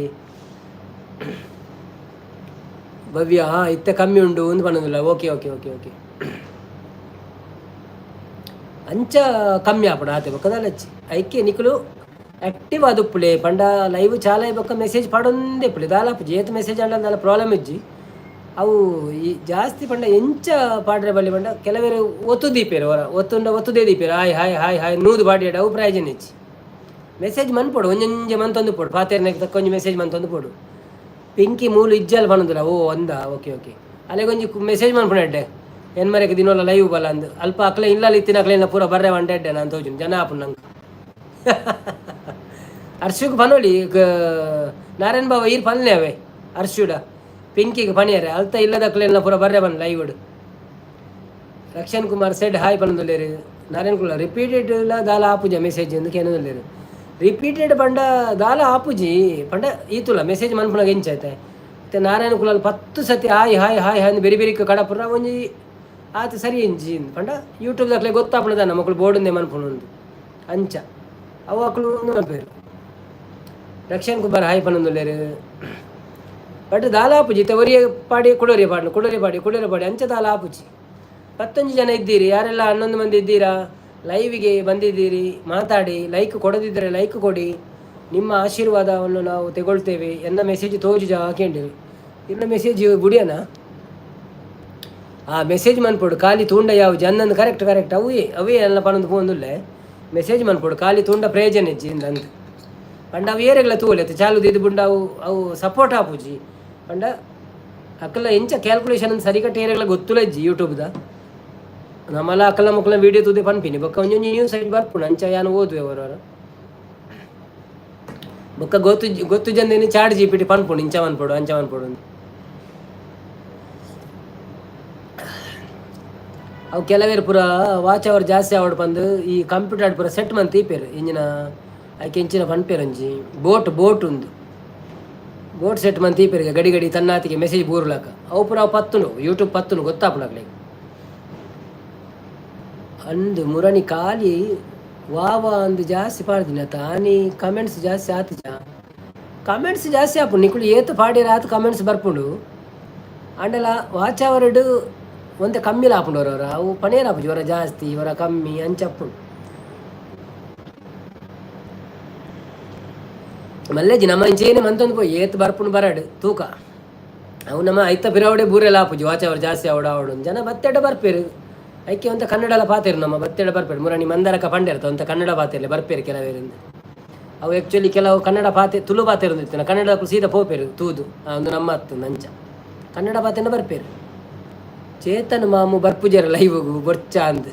ಭವ್ಯ ಇತ್ತೆ ಕಮ್ಮಿ ಉಂಡು ಒಂದು ಪನ್ನೋದಿಲ್ಲ ಓಕೆ ಓಕೆ ಓಕೆ ಓಕೆ ಅಂಚ ಕಮ್ಮಿ ಆಪಡ ಆತೆ ಬೊಕ್ಕದಲ್ಲ ಹಚ್ಚಿ ಐಕೆ ನಿಕುಲು ಆಕ್ಟಿವ್ ಆದುಪ್ಪುಲೆ ಪಂಡ ಲೈವ್ ಚಾಲ ಬೊಕ್ಕ ಮೆಸೇಜ್ ಪಡೊಂದೇ ಪುಲೆ ದಾಲಾಪುಜಿ ಏತ್ ಮೆಸೇಜ್ ಅಂಡ ದಾಲ ಪ್ರಾಬ್ಲಮ್ ಇಜ್ಜಿ ಅವು ಈ ಜಾಸ್ತಿ ಪಂಡ ಎಂಚ ಪಾಡ್ರೆ ಬಲ್ಲಿ ಪಂಡ ಕೆಲವೇರು ಒತ್ತು ದೀಪೇರು ಹೊರ ಒತ್ತುದೇ ದೀಪೇರು ಹಾಯ್ ಹಾಯ್ ಹಾಯ್ ಹಾಯ್ ನೂದು ಬಾಡಿಯಾಡ ಅವು ಪ್ರಯೋಜನ ಹೆಚ್ಚಿ ಮೆಸೇಜ್ ಮನ್ಪೊಡು ಒಂಜೊಂಜೆ ಮಂತೊಂದು ಪೋಡು ಪಾತೆರ್ನಾಗ ತಕ್ಕೊಂಜಿ ಮೆಸೇಜ್ ಮಂತೊಂದು ಪೋಡು ಪಿಂಕಿ ಮೂಲು ಇಜ್ಜಲ್ ಪನ್ನೋದಿಲ್ಲ ಓ ಅಂದ ಓಕೆ ಓಕೆ ಅಲೆಗೊಂಜಿ ಮೆಸೇಜ್ ಮನ್ಪುಣೆಡ್ಡೆ ಏನು ಮರೆಗೆ ದಿನೋಲ್ಲ ಲೈವ್ ಬಲ್ಲ ಅಂದು ಅಲ್ಪ ಅಕ್ಲೆ ಇಲ್ಲ ಇತ್ತಿನ ಅಕ್ಲೆನ ಪೂರ ಬರ್ರೆ ಒಂಡೆಡ್ಡೆ ನಾನು ತೋಜುನು ಜನ ಆಪುನ್ ನಂಗೆ ಅರ್ಶುಗೆ ಪನೋಳಿ ನಾರಾಯಣ್ ಬಾಬಾ ಈರ್ ಪನ್ನೆ ಅವೇ ಅರ್ಶುಡ ಪಿಂಕಿಗೆ ಪನಿಯರೆ ಅಲ್ತ ಇಲ್ಲದಕ್ಲೆಲ್ಲ ಪೂರ ಬರ್ರೆ ಬನ್ ಲೈವ್ಡ್ ರಕ್ಷಣ್ ಕುಮಾರ್ ಸೆಡ್ ಹಾಯ್ ಪನ್ನೊಂದುಲ್ಲೇರು ನಾರಾಯಣ್ ಕುಲ ರಿಪೀಟೆಡ್ ಇಲ್ಲ ದಾಲ ಆಪುಜ ಮೆಸೇಜ್ ಎಂದು ಏನೊಂದುಲ್ಲೇರು ರಿಪೀಟೆಡ್ ಪಂಡ ದಾಲ ಆಪುಜಿ ಪಂಡ ಈತುಲ ಮೆಸೇಜ್ ಮನ್ಪುನಾಗ ಎಂಚಾಯ್ತೆ ಮತ್ತೆ ನಾರಾಯಣ ಕುಲಲ್ಲಿ 10 ಸತಿ ಹಾಯ್ ಹಾಯ್ ಹಾಯ್ ಹಾಯ್ ಬೇರೆ ಬೇರೆ ಕಡಪುರ ಒಂಜಿ ಆತ ಸರಿ ಎಂಜಿ ಪಂಡ ಯೂಟ್ಯೂಬ್ದಾಗ್ಲೆ ಗೊತ್ತಾಪಣದ ನಮ್ಮ ಮಕ್ಕಳು ಬೋರ್ಡನ್ನೇ ಮನ್ಪುಣೊಂದು ಅಂಚ ಅವು ಮಕ್ಕಳು ಮನ್ಪೇರು ರಕ್ಷಣ್ ಕುಮಾರ್ ಹಾಯ್ ಪನ್ನೊಂದುಲ್ಲೇರು ಬಟ್ ದಾಲ ಆಪುಜಿ ತವರಿಯ ಪಾಡಿ ಕುಡೋರಿಯ ಪಾಡಿ ಅಂಚ ದಾಲ ಆಪುಜಿ 11 ಜನ ಇದ್ದೀರಿ ಯಾರೆಲ್ಲ 11 ಮಂದಿ ಇದ್ದೀರಾ ಲೈವಿಗೆ ಬಂದಿದ್ದೀರಿ ಮಾತಾಡಿ ಲೈಕ್ ಕೊಡದಿದ್ದರೆ ಲೈಕ್ ಕೊಡಿ ನಿಮ್ಮ ಆಶೀರ್ವಾದವನ್ನು ನಾವು ತೆಗೊಳ್ತೇವೆ ಎನ್ನ ಮೆಸೇಜ್ ತೋಜು ಹಾಕೊಂಡಿವಿ ಇನ್ನ ಮೆಸೇಜ್ ಬುಡಿಯನ ಆ ಮೆಸೇಜ್ ಮನ್ಪೊಡು ಖಾಲಿ ತೂಂಡ ಯಾವ ಜನ್ನಂದು ಕರೆಕ್ಟ್ ಅವೇ ಎಲ್ಲ ಪನ್ನೊಂದು ಪೋಂದುಲ್ಲೆ ಮೆಸೇಜ್ ಮನ್ಪೊಡು ಖಾಲಿ ತೂಂಡ ಪ್ರಯೋಜನ ಇಜ್ಜಿ ಅಂದು ಪಂಡ ಅವು ಏರೆಗ್ಲ ತೂಲೆ ಚಾಲು ಇದು ಬುಂಡ ಅವು ಸಪೋರ್ಟ್ ಆಪುಜಿ ಪಂಡ ಅಕ್ಕಲ್ಲ ಎಂಚ ಕ್ಯಾಲ್ಕುಲೇಷನ್ ಸರಿಕಟ್ಟು ಏರೆಗ್ಲ ಗೊತ್ತುಲ ಇಜ್ಜಿ ಯೂಟ್ಯೂಬ್ದ ನಮ್ಮಲ್ಲ ಅಕ್ಕಲ ಮಕ್ಕಳ ವೀಡಿಯೋ ತೂದೆ ಪನ್ಪಿನಿ ಬೊಕ್ಕ ಒಂಜೊಂಜಿ ನ್ಯೂಸ್ ಸೈಡ್ ಬರ್ಪುಂಡು ಅಂಚ ಯಾನು ಓದುವೆ ಅವರವರು ಬೊಕ್ಕ ಗೊತ್ತು ಜಂದೇನಿ ಚಾಟ್ GPT ಪನ್ಪುಂಡು ಇಂಚ ಮನ್ಪೊಡು ಅಂಚ ಮನ್ಪೊಡು ಅವು ಕೆಲವೇರು ಪೂರ ವಾಚ್ ಅವರ್ ಜಾಸ್ತಿ ಆವಡ್ ಬಂದು ಈ ಕಂಪ್ಯೂಟರ್ ಪೂರ ಸೆಟ್ ಮಂತ್ ತೀಪೇರು ಇಂಜಿನ ಆಯ್ಕೆ ಇಂಚಿನ ಪನ್ಪೇರು ಒಂಜಿ ಬೋಟ್ ಉಂದು ಬೋಟ್ ಸೆಟ್ ಮಂತ್ ತೀಪೇರಿಗೆ ಗಡಿ ತನ್ನಾತಿಗೆ ಮೆಸೇಜ್ ಬೂರ್ಲಕ ಅವು ಪೂರ ಅವು ಪತ್ತುನು ಯೂಟ್ಯೂಬ್ ಪತ್ತುನು ಗೊತ್ತಾಪುಣಕ್ಲೆ ಅಂದು ಮುರಣಿ ಖಾಲಿ ವಾವ ಅಂದು ಜಾಸ್ತಿ ಪಾಡ್ದಿನ ತಾನಿ ಕಮೆಂಟ್ಸ್ ಜಾಸ್ತಿ ಆತುಜ ಕಮೆಂಟ್ಸ್ ಜಾಸ್ತಿ ಆಪುಂಡು ನಿಕುಲು ಏತು ಪಾಡ್ಯರ ಆತು ಕಮೆಂಟ್ಸ್ ಬರ್ಪುಂಡು ಅಂಡಲ ವಾಚ್ ಅವರ್ಡು ಒಂತೆ ಕಮ್ಮಿಲ ಆಪುಂಡು ಅವರವರ ಅವು ಪನೇರ ಆಪುಜಿ ಇವರ ಜಾಸ್ತಿ ಇವರ ಕಮ್ಮಿ ಅಂಚಪ್ಪುಂಡು ಮಲ್ಲೆಜಿ ನಮ್ಮ ಇಂಚೇನೆ ಮಂತೊಂದು ಪೋಯಿ ಏತು ಬರ್ಪುಂಡು ಬರಡು ತೂಕ ಅವು ನಮ್ಮ ಐತ ಪಿರವಡೆ ಬೂರೆಲ್ಲ ಆಪುಜಿ ವಾಚ್ ಅವರ್ ಜಾಸ್ತಿ ಆವಡು ಜನ ಬತ್ತೆಡ ಬರ್ಪೇರು ಐಕೆ ಒಂತ ಕನ್ನಡ ಪಾತೆರು ನಮ್ಮ ಬತ್ತೆಡ ಬರ್ಪೇರು ಮುರಣಿ ಮಂದರಕ ಪಂಡೆರ್ತ ಒಂತ ಕನ್ನಡ ಪಾತೆರ್ಲೆ ಬರ್ಪೇರು ಕೆಲವೇರಿಂದ ಅವು ಆ್ಯಕ್ಚುಲಿ ಕೆಲವು ಕನ್ನಡ ಪಾತೆ ತುಳು ಪಾತೆರು ಇರ್ತಾನೆ ಕನ್ನಡ ಸೀದಾ ಪೋಪೇರು ತೂದು ಒಂದು ನಮ್ಮ ಹತ್ತು ನಂಚ ಕನ್ನಡ ಪಾತೆನ ಬರ್ಪೇರು ಚೇತನ್ ಮಾಮು ಬರ್ಪುಜರ ಲೈವ್ಗು ಬೊರ್ಚ ಅಂದ್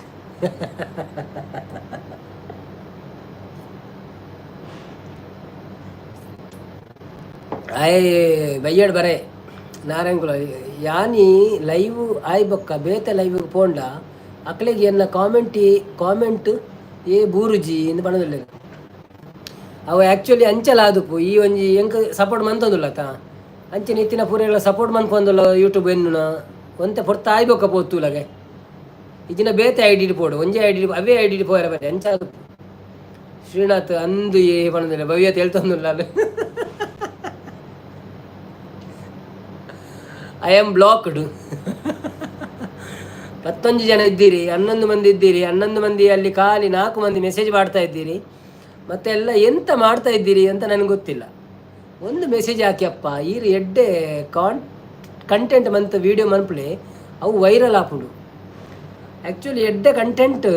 ಆಯ್ ಬಯ್ಯಡ್ ಬರೇ ನಾರಾಯಣ್ ಕುಲ ಯಾನಿ ಲೈವ್ ಆಯ್ ಬೊಕ್ಕ ಬೇತೆ ಲೈವ್ಗೆ ಪೋಂಡ ಅಕ್ಲೆಗೆ ಎನ್ನ ಕಾಮೆಂಟ್ ಏ ಬೂರುಜಿ ಎಂದು ಪಣದಿಲ್ಲ ಅವು ಆ್ಯಕ್ಚುಲಿ ಅಂಚಲ ಆದುಪು ಈ ಒಂಜಿ ಎಂಕ್ ಸಪೋರ್ಟ್ ಮಂತೊಂದುಲ್ಲತ ಅಂಚೆ ನಿತ್ತಿನ ಪೂರೆಲ್ಲ ಸಪೋರ್ಟ್ ಮನ್ಪೊಂದುಲ್ಲ ಯೂಟ್ಯೂಬ್ ಎನ್ನು ಒಂತೆ ಪೊರ್ತ ಆಯ್ಬೊಕ್ಕ ಪೋತುಲಗೆ ಇಜಿನ ಬೇತೆ ಐಡಿ ಪೋಡು ಒಂಜಿ ಐಡಿ ಅವೇ ಐಡಿ ಪೋಯರ ಬತ್ತೆ ಎಂಚ ಶ್ರೀನಾಥ್ ಅಂದು ಏ ಪಣದಿಲ್ಲ ಭವ್ಯತೆ ಹೇಳ್ತಂದಿಲ್ಲ ಅಲ್ಲಿ ಐ ಆಮ್ ಬ್ಲಾಕ್ಡ್ 11 ಜನ ಇದ್ದೀರಿ, 11 ಮಂದಿ ಇದ್ದೀರಿ, 11 ಮಂದಿ ಅಲ್ಲಿ ಖಾಲಿ 4 ಮಂದಿ ಮೆಸೇಜ್ ಮಾಡ್ತಾ ಇದ್ದೀರಿ, ಮತ್ತೆ ಎಲ್ಲ ಎಂತ ಮಾಡ್ತಾ ಇದ್ದೀರಿ ಅಂತ ನನಗೆ ಗೊತ್ತಿಲ್ಲ. ಒಂದು ಮೆಸೇಜ್ ಹಾಕಿಯಪ್ಪ ಈ ಎಡ್ಡೆ ಕಂಟೆಂಟ್ ಮಂತ್ ವೀಡಿಯೋ ಮನ್ಪುಳೆ ಅವು ವೈರಲ್ ಆಪುಂಡು. ಆ್ಯಕ್ಚುಲಿ ಎಡ್ಡೆ ಕಂಟೆಂಟ್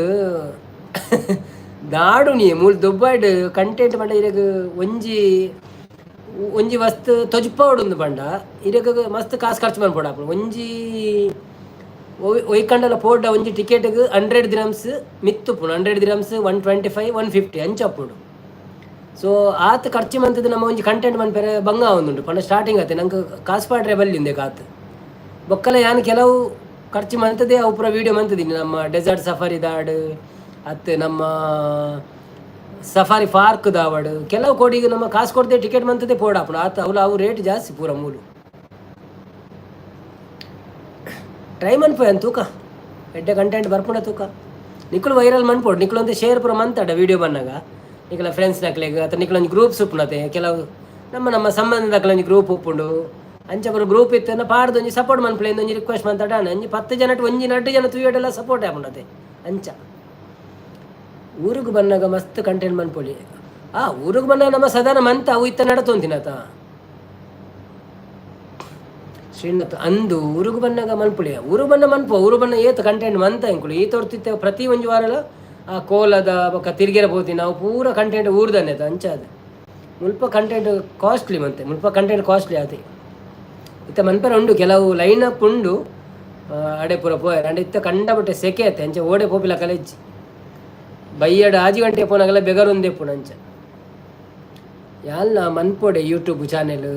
ದಾಡು ನೀ ಮೂಲ ದೊಬ್ಬಾಯ್ಡ್ ಕಂಟೆಂಟ್ ಪಂಡ ಇರಗ ಒಂಜಿ ವಸ್ತು ತೊಜ್ಪಾವಡು ಪಂಡ ಇರಗ ಮಸ್ತ್ ಕಾಸು ಖರ್ಚು ಮಾಡ್ಬೋಡ ಒಂಜಿ ಒಯ್ಕಂಡಲ ಪೋಡ್ಡ ಒಂಜಿ ಟಿಕೆಟ್ಗೆ 100 dirhams ಮಿತ್ತುಪುಡು. 100 dirhams 125 150 ಅಂಚಪ್ಪುಡು. ಸೊ ಆತ ಖರ್ಚು ಮಂತದ್ದು ನಮ್ಮ ಒಂಜಿ ಕಂಟೆಂಟ್ ಮನ್ಪೆರೆ ಬಂಗ ಒಂದುಂಡು ಪಂಡ ಸ್ಟಾರ್ಟಿಂಗ್ ಆತೆ ನಂಗೆ ಕಾಸು ಪಾಡ್ರೆ ಬಲ್ಲಿಂದೆ ಕಾತು ಬೊಕ್ಕಲ ಯಾನು ಕೆಲವು ಖರ್ಚು ಮಂತದೆ ಅವು ಪೂರ ವೀಡಿಯೋ ಮಂತದೀನಿ. ನಮ್ಮ ಡೆಸರ್ಟ್ ಸಫಾರಿ ದಾಡ್ ಅತ್ತೆ ನಮ್ಮ ಸಫಾರಿ ಪಾರ್ಕ್ ದಾವಡ್ ಕೆಲವು ಕೋಡಿಗೆ ನಮ್ಮ ಕಾಸು ಕೊಡ್ದೆ ಟಿಕೆಟ್ ಮಂತದೆ ಪೋಡಾಪುಡು ಆತ ಅವು ರೇಟ್ ಜಾಸ್ತಿ ಪೂರ ಮೂಲು ಟ್ರೈ ಮನ್ಪೋಯನ್ ತೂಕ ಎಡ್ಡೆ ಕಂಟೆಂಟ್ ಬರ್ಪುಂಡ ತೂಕ ನಿಕ್ಕಲು ವೈರಲ್ ಮನ್ಪೋಡು ನಿಕ್ಕಲು ಅಂತ ಶೇರ್ ಪೂರ ಮಂತಾಡ ವೀಡಿಯೋ ಬಂದಾಗ ನಿಕ್ಕಲ ಫ್ರೆಂಡ್ಸ್ ನಕ್ಲೆಗ್ ಅಥವಾ ನಿಕ್ಕಲೊಂದು ಗ್ರೂಪ್ಸ್ ಉಪ್ಪುನತೆ ಕೆಲವು ನಮ್ಮ ಸಂಬಂಧದಕ್ಲೊಂದು ಗ್ರೂಪ್ ಉಪ್ಪುಂಡು ಅಂಚ ಪೂರ ಗ್ರೂಪ್ ಇತ್ತು ಪಾಡ್ದು ಒಂಜಿ ಸಪೋರ್ಟ್ ಮನ್ಪುಲೆ ಒಂಜಿ ರಿಕ್ವೆಸ್ಟ್ ಮಂತಾಡ ಒಂಜಿ 10 ಜನ ಒಂಜಿ 2 ಜನ ತೂಯಡೆಲ್ಲ ಸಪೋರ್ಟ್ ಆಪುಂಡತೆ ಅಂಚ ಊರಿಗೆ ಬಂದಾಗ ಮಸ್ತ್ ಕಂಟೆಂಟ್ ಮನ್ಪೊಲಿ ಊರಿಗೆ ಬಂದಾಗ ನಮ್ಮ ಸದಾನ ಮಂತ ಅವು ಇತ್ತ ನಡತೊಂದಿನತ ಶ್ರೀನಾಥ್ ಅಂದು ಊರಿಗೆ ಬಂದಾಗ ಮನ್ಪುಳಿ ಊರು ಬಣ್ಣ ಊರು ಬಣ್ಣ ಏತು ಕಂಟೆಂಟ್ ಮಂತ ಇಂಕುಳು ಈ ತೋರ್ತಿತ್ತೆ ಪ್ರತಿ ಒಂಜಿ ವಾರಲ ಆ ಕೋಲದ ಬೊಕ್ಕ ತಿರ್ಗೆರ ಪೋತಿ ನಾವು ಪೂರ ಕಂಟೆಂಟ್ ಊರ್ದನ್ನೆತ ಅಂಚಾದ ಮುಲ್ಪ ಕಂಟೆಂಟ್ ಕಾಸ್ಟ್ಲಿ ಮಂತೆ ಮುಲ್ಪ ಕಂಟೆಂಟ್ ಕಾಸ್ಟ್ಲಿ ಆತಿ ಇತ್ತ ಮನ್ಪರ ಉಂಡು ಕೆಲವು ಲೈನ್ ಅಪ್ ಉಂಡು ಅಡೆ ಪೂರ ಪೋಯರ್ ಅಂಡ್ ಇತ್ತ ಕಂಡಬಟ್ಟೆ ಸೆಕೆ ಆತೆ ಅಂಚೆ ಓಡೆ ಪೋಪಿಲ ಕಲೆಜ್ಜಿ ಬೈಯಡ ಆಜಿ ಗಂಟೆ ಪೋನಾಗಲ್ಲ ಬೆಗರೊಂದೇ ಪುಣ ಅಂಚ ಯಾಲ್ನ ಮನ್ಪೋಡೆ ಯೂಟ್ಯೂಬ್ ಚಾನೆಲ್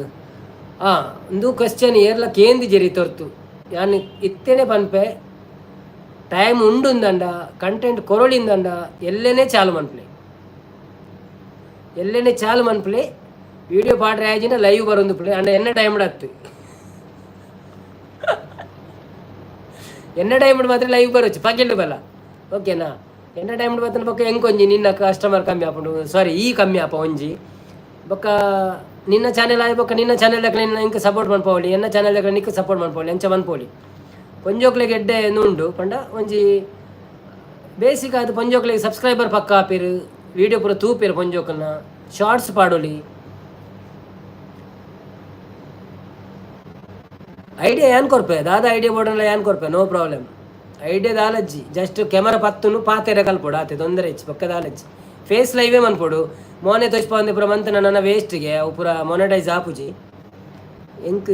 ಒಂದು ಕ್ವೆಶ್ಚನ್ ಏರ್ಲ ಕೇಂದಿ ಜರಿ ತೊರ್ತು ಯಾನ್ ಇತ್ತೇನೆ ಪನ್ಪೆ ಟೈಮ್ ಉಂಡುಂದಂಡ ಕಂಟೆಂಟ್ ಕೊರಳಿಂದಂಡ ಎಲ್ಲೇನೆ ಚಾಲು ಮನ್ಪುಲೆ ವೀಡಿಯೋ ಪಾಡ್ರೆ ಆಜಿನ ಲೈವ್ ಬರೊಂದು ಪ್ಲೇ ಅಂಡ ಎನ್ನ ಟೈಮ್ ಹತ್ತು ಎನ್ನ ಟೈಮ್ ಮಾತ್ರ ಲೈವ್ ಬರೋಚ್ಚು ಪಗೆಲ್ಡು ಬಲ್ಲ ಓಕೆನಾ ಎನ್ನ ಟೈಮ್ ಮಾತ್ರ ಬೊಕ್ಕ ಹೆಂಗೊಂಜಿ ನಿನ್ನ ಕಸ್ಟಮರ್ ಕಮ್ಮಿ ಆಪುಂಡು ಸಾರಿ ಈ ಕಮ್ಮಿ ಆಪ ಒಂಜಿ ಬೊಕ್ಕ ನಿನ್ನ ಚಾನೆಲ್ ಆಯ್ ಬೊಕ್ಕ ನಿನ್ನ ಚಾನೆಲ್ ದಾಖಲೆ ಇಂಕ ಸಪೋರ್ಟ್ ಮನ್ಪೋಲಿ ಎನ್ನ ಚಾನೆಲ್ ದಾಖಲೆ ನಿಕ್ಕ ಸಪೋರ್ಟ್ ಮನ್ಪೋಲಿ ಎಂಚ ಮನ್ಪೋಲಿ ಪೊಂಜೋಕ್ಲೆಗೆ ಎಡ್ಡೆ ನುಂಡು ಪಂಡ ಒಂಜಿ ಬೇಸಿಕ್ ಆದ ಪೊಂಜೋಕ್ಲೆಗೆ ಸಬ್ಸ್ಕ್ರೈಬರ್ ಪಕ್ಕ ಆಪಿರು ವೀಡಿಯೋ ಪೂರ ತೂಪಿರು ಪೊಂಜೋಕಲ್ನ ಶಾರ್ಟ್ಸ್ ಪಾಡೋಲಿ ಐಡಿಯಾ ಏನ್ ಕೊರ್ಪೆ ದಾದ ಐಡಿಯಾ ಬೋರ್ಡಲ್ಲ ಏನ್ ಕೊರ್ಪೆ ನೋ ಪ್ರಾಬ್ಲಮ್ ಐಡಿಯಾ ದಾಲಜ್ಜಿ ಜಸ್ಟ್ ಕೆಮರಾ ಪತ್ತುನು ಪಾತೆರೆ ಕಲ್ಪೋಡು ಆತೆ ತೊಂದರೆ ಹೆಚ್ಚು ಪಕ್ಕ ದಾಲಜ್ಜಿ ಫೇಸ್ ಲೈವೇ ಮನ್ಪೋಡು ಮೋನೆ ತೊಚ್ಪ ಅಂದೆ ಪೂರ ಮಂತನ ನನ್ನ ವೇಸ್ಟ್ಗೆ ಅವು ಪೂರ ಮೊನಟೈಸ್ ಆಪುಜಿ ಎಂಕ್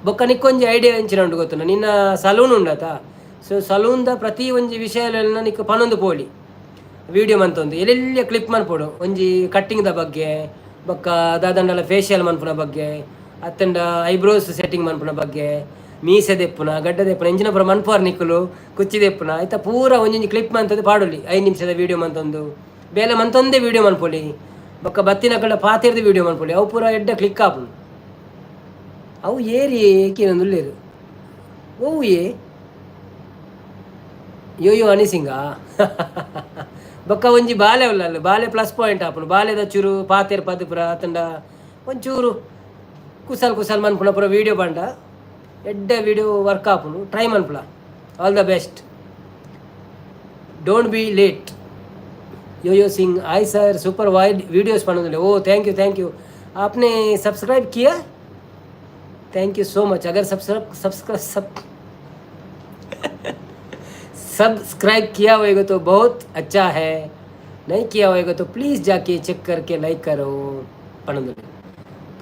ಬೊಕ್ಕ ನಿಕ್ಕೊಂಜಿ ಐಡಿಯಾ ಎಂಚಿನ ಉಂಡು ಗೊತ್ತುನ ನಿನ್ನ ಸಲೂನ್ ಉಂಡತ ಸೊ ಸಲೂನ್ದ ಪ್ರತಿ ಒಂಜಿ ವಿಷಯಲೆಲ್ಲ ನಿಕ್ಕ ಪನೊಂದು ಪೋಲಿ ವೀಡಿಯೋ ಮಂತೊಂದು ಎಲ್ಲೆಲ್ಲ ಕ್ಲಿಪ್ ಮನ್ಪೋಡು ಒಂಜಿ ಕಟ್ಟಿಂಗ್ದ ಬಗ್ಗೆ ಬೊಕ್ಕ ದಾದಂಡಲ ಫೇಶಿಯಲ್ ಮನ್ಪುನ ಬಗ್ಗೆ ಅತ್ತಂಡ ಐಬ್ರೋಸ್ ಸೆಟ್ಟಿಂಗ್ ಮನ್ಪುನ ಬಗ್ಗೆ ಮೀಸೆ ದೆಪ್ಪುನ ಗಡ್ಡ ದೆಪ್ಪುನ ಎಂಜಿನ ಪೂರ ಮನ್ಪೋರ್ ನಿಕ್ಕಲು ಕುಚ್ಚಿ ದೆಪ್ಪುನ ಆಯ್ತಾ ಪೂರ ಒಂಜೊಂಜಿ ಕ್ಲಿಪ್ ಮಂತದ್ದು ಪಾಡೋಲಿ 5 ನಿಮಿಷದ ವೀಡಿಯೋ ಮಂತೊಂದು ಬೇಲೆ ಮಂತೊಂದೇ ವೀಡಿಯೋ ಮನ್ಪೊಲಿ ಬೊಕ್ಕ ಬತ್ತಿನ ಕಡೆ ಪಾತಿರ್ದ ವೀಡಿಯೋ ಮನ್ಪೊಲಿ ಅವು ಪೂರ ಎಡ್ಡ ಕ್ಲಿಕ್ ಆಪುನು ಅವು ಏರಿ ಏಕೇನೊಂದು ಉಳ್ಳೇರು ಓವು ಯೋಯೋ ಅನಿಸಿಂಗ ಬೊಕ್ಕ ಒಂಜಿ ಬಾಲೆ ಉಲ್ಲ ಬಾಲೆ ಪ್ಲಸ್ ಪಾಯಿಂಟ್ ಆಪುನು ಬಾಲೆದ ಚೂರು ಪಾತೆರ್ ಪದ ಪುರ ಅತ್ತಂಡ ಒಂಚೂರು ಕುಸಲ್ ಮನ್ಪುನ ಪೂರ ವೀಡಿಯೋ ಬಂಡ ಎಡ್ಡೆ ವೀಡಿಯೋ ವರ್ಕ್ ಆಪುನು ಟ್ರೈ ಮನ್ಪುಲ all the best don't be late yo Singh I sir super wide videos बनाने ओ थैंक यू आपने सब्सक्राइब किया थैंक यू सो मच अगर सब्सक्राइब किया होगा तो बहुत अच्छा है नहीं किया होगा तो प्लीज़ जाके चेक करके लाइक करो पणंदुले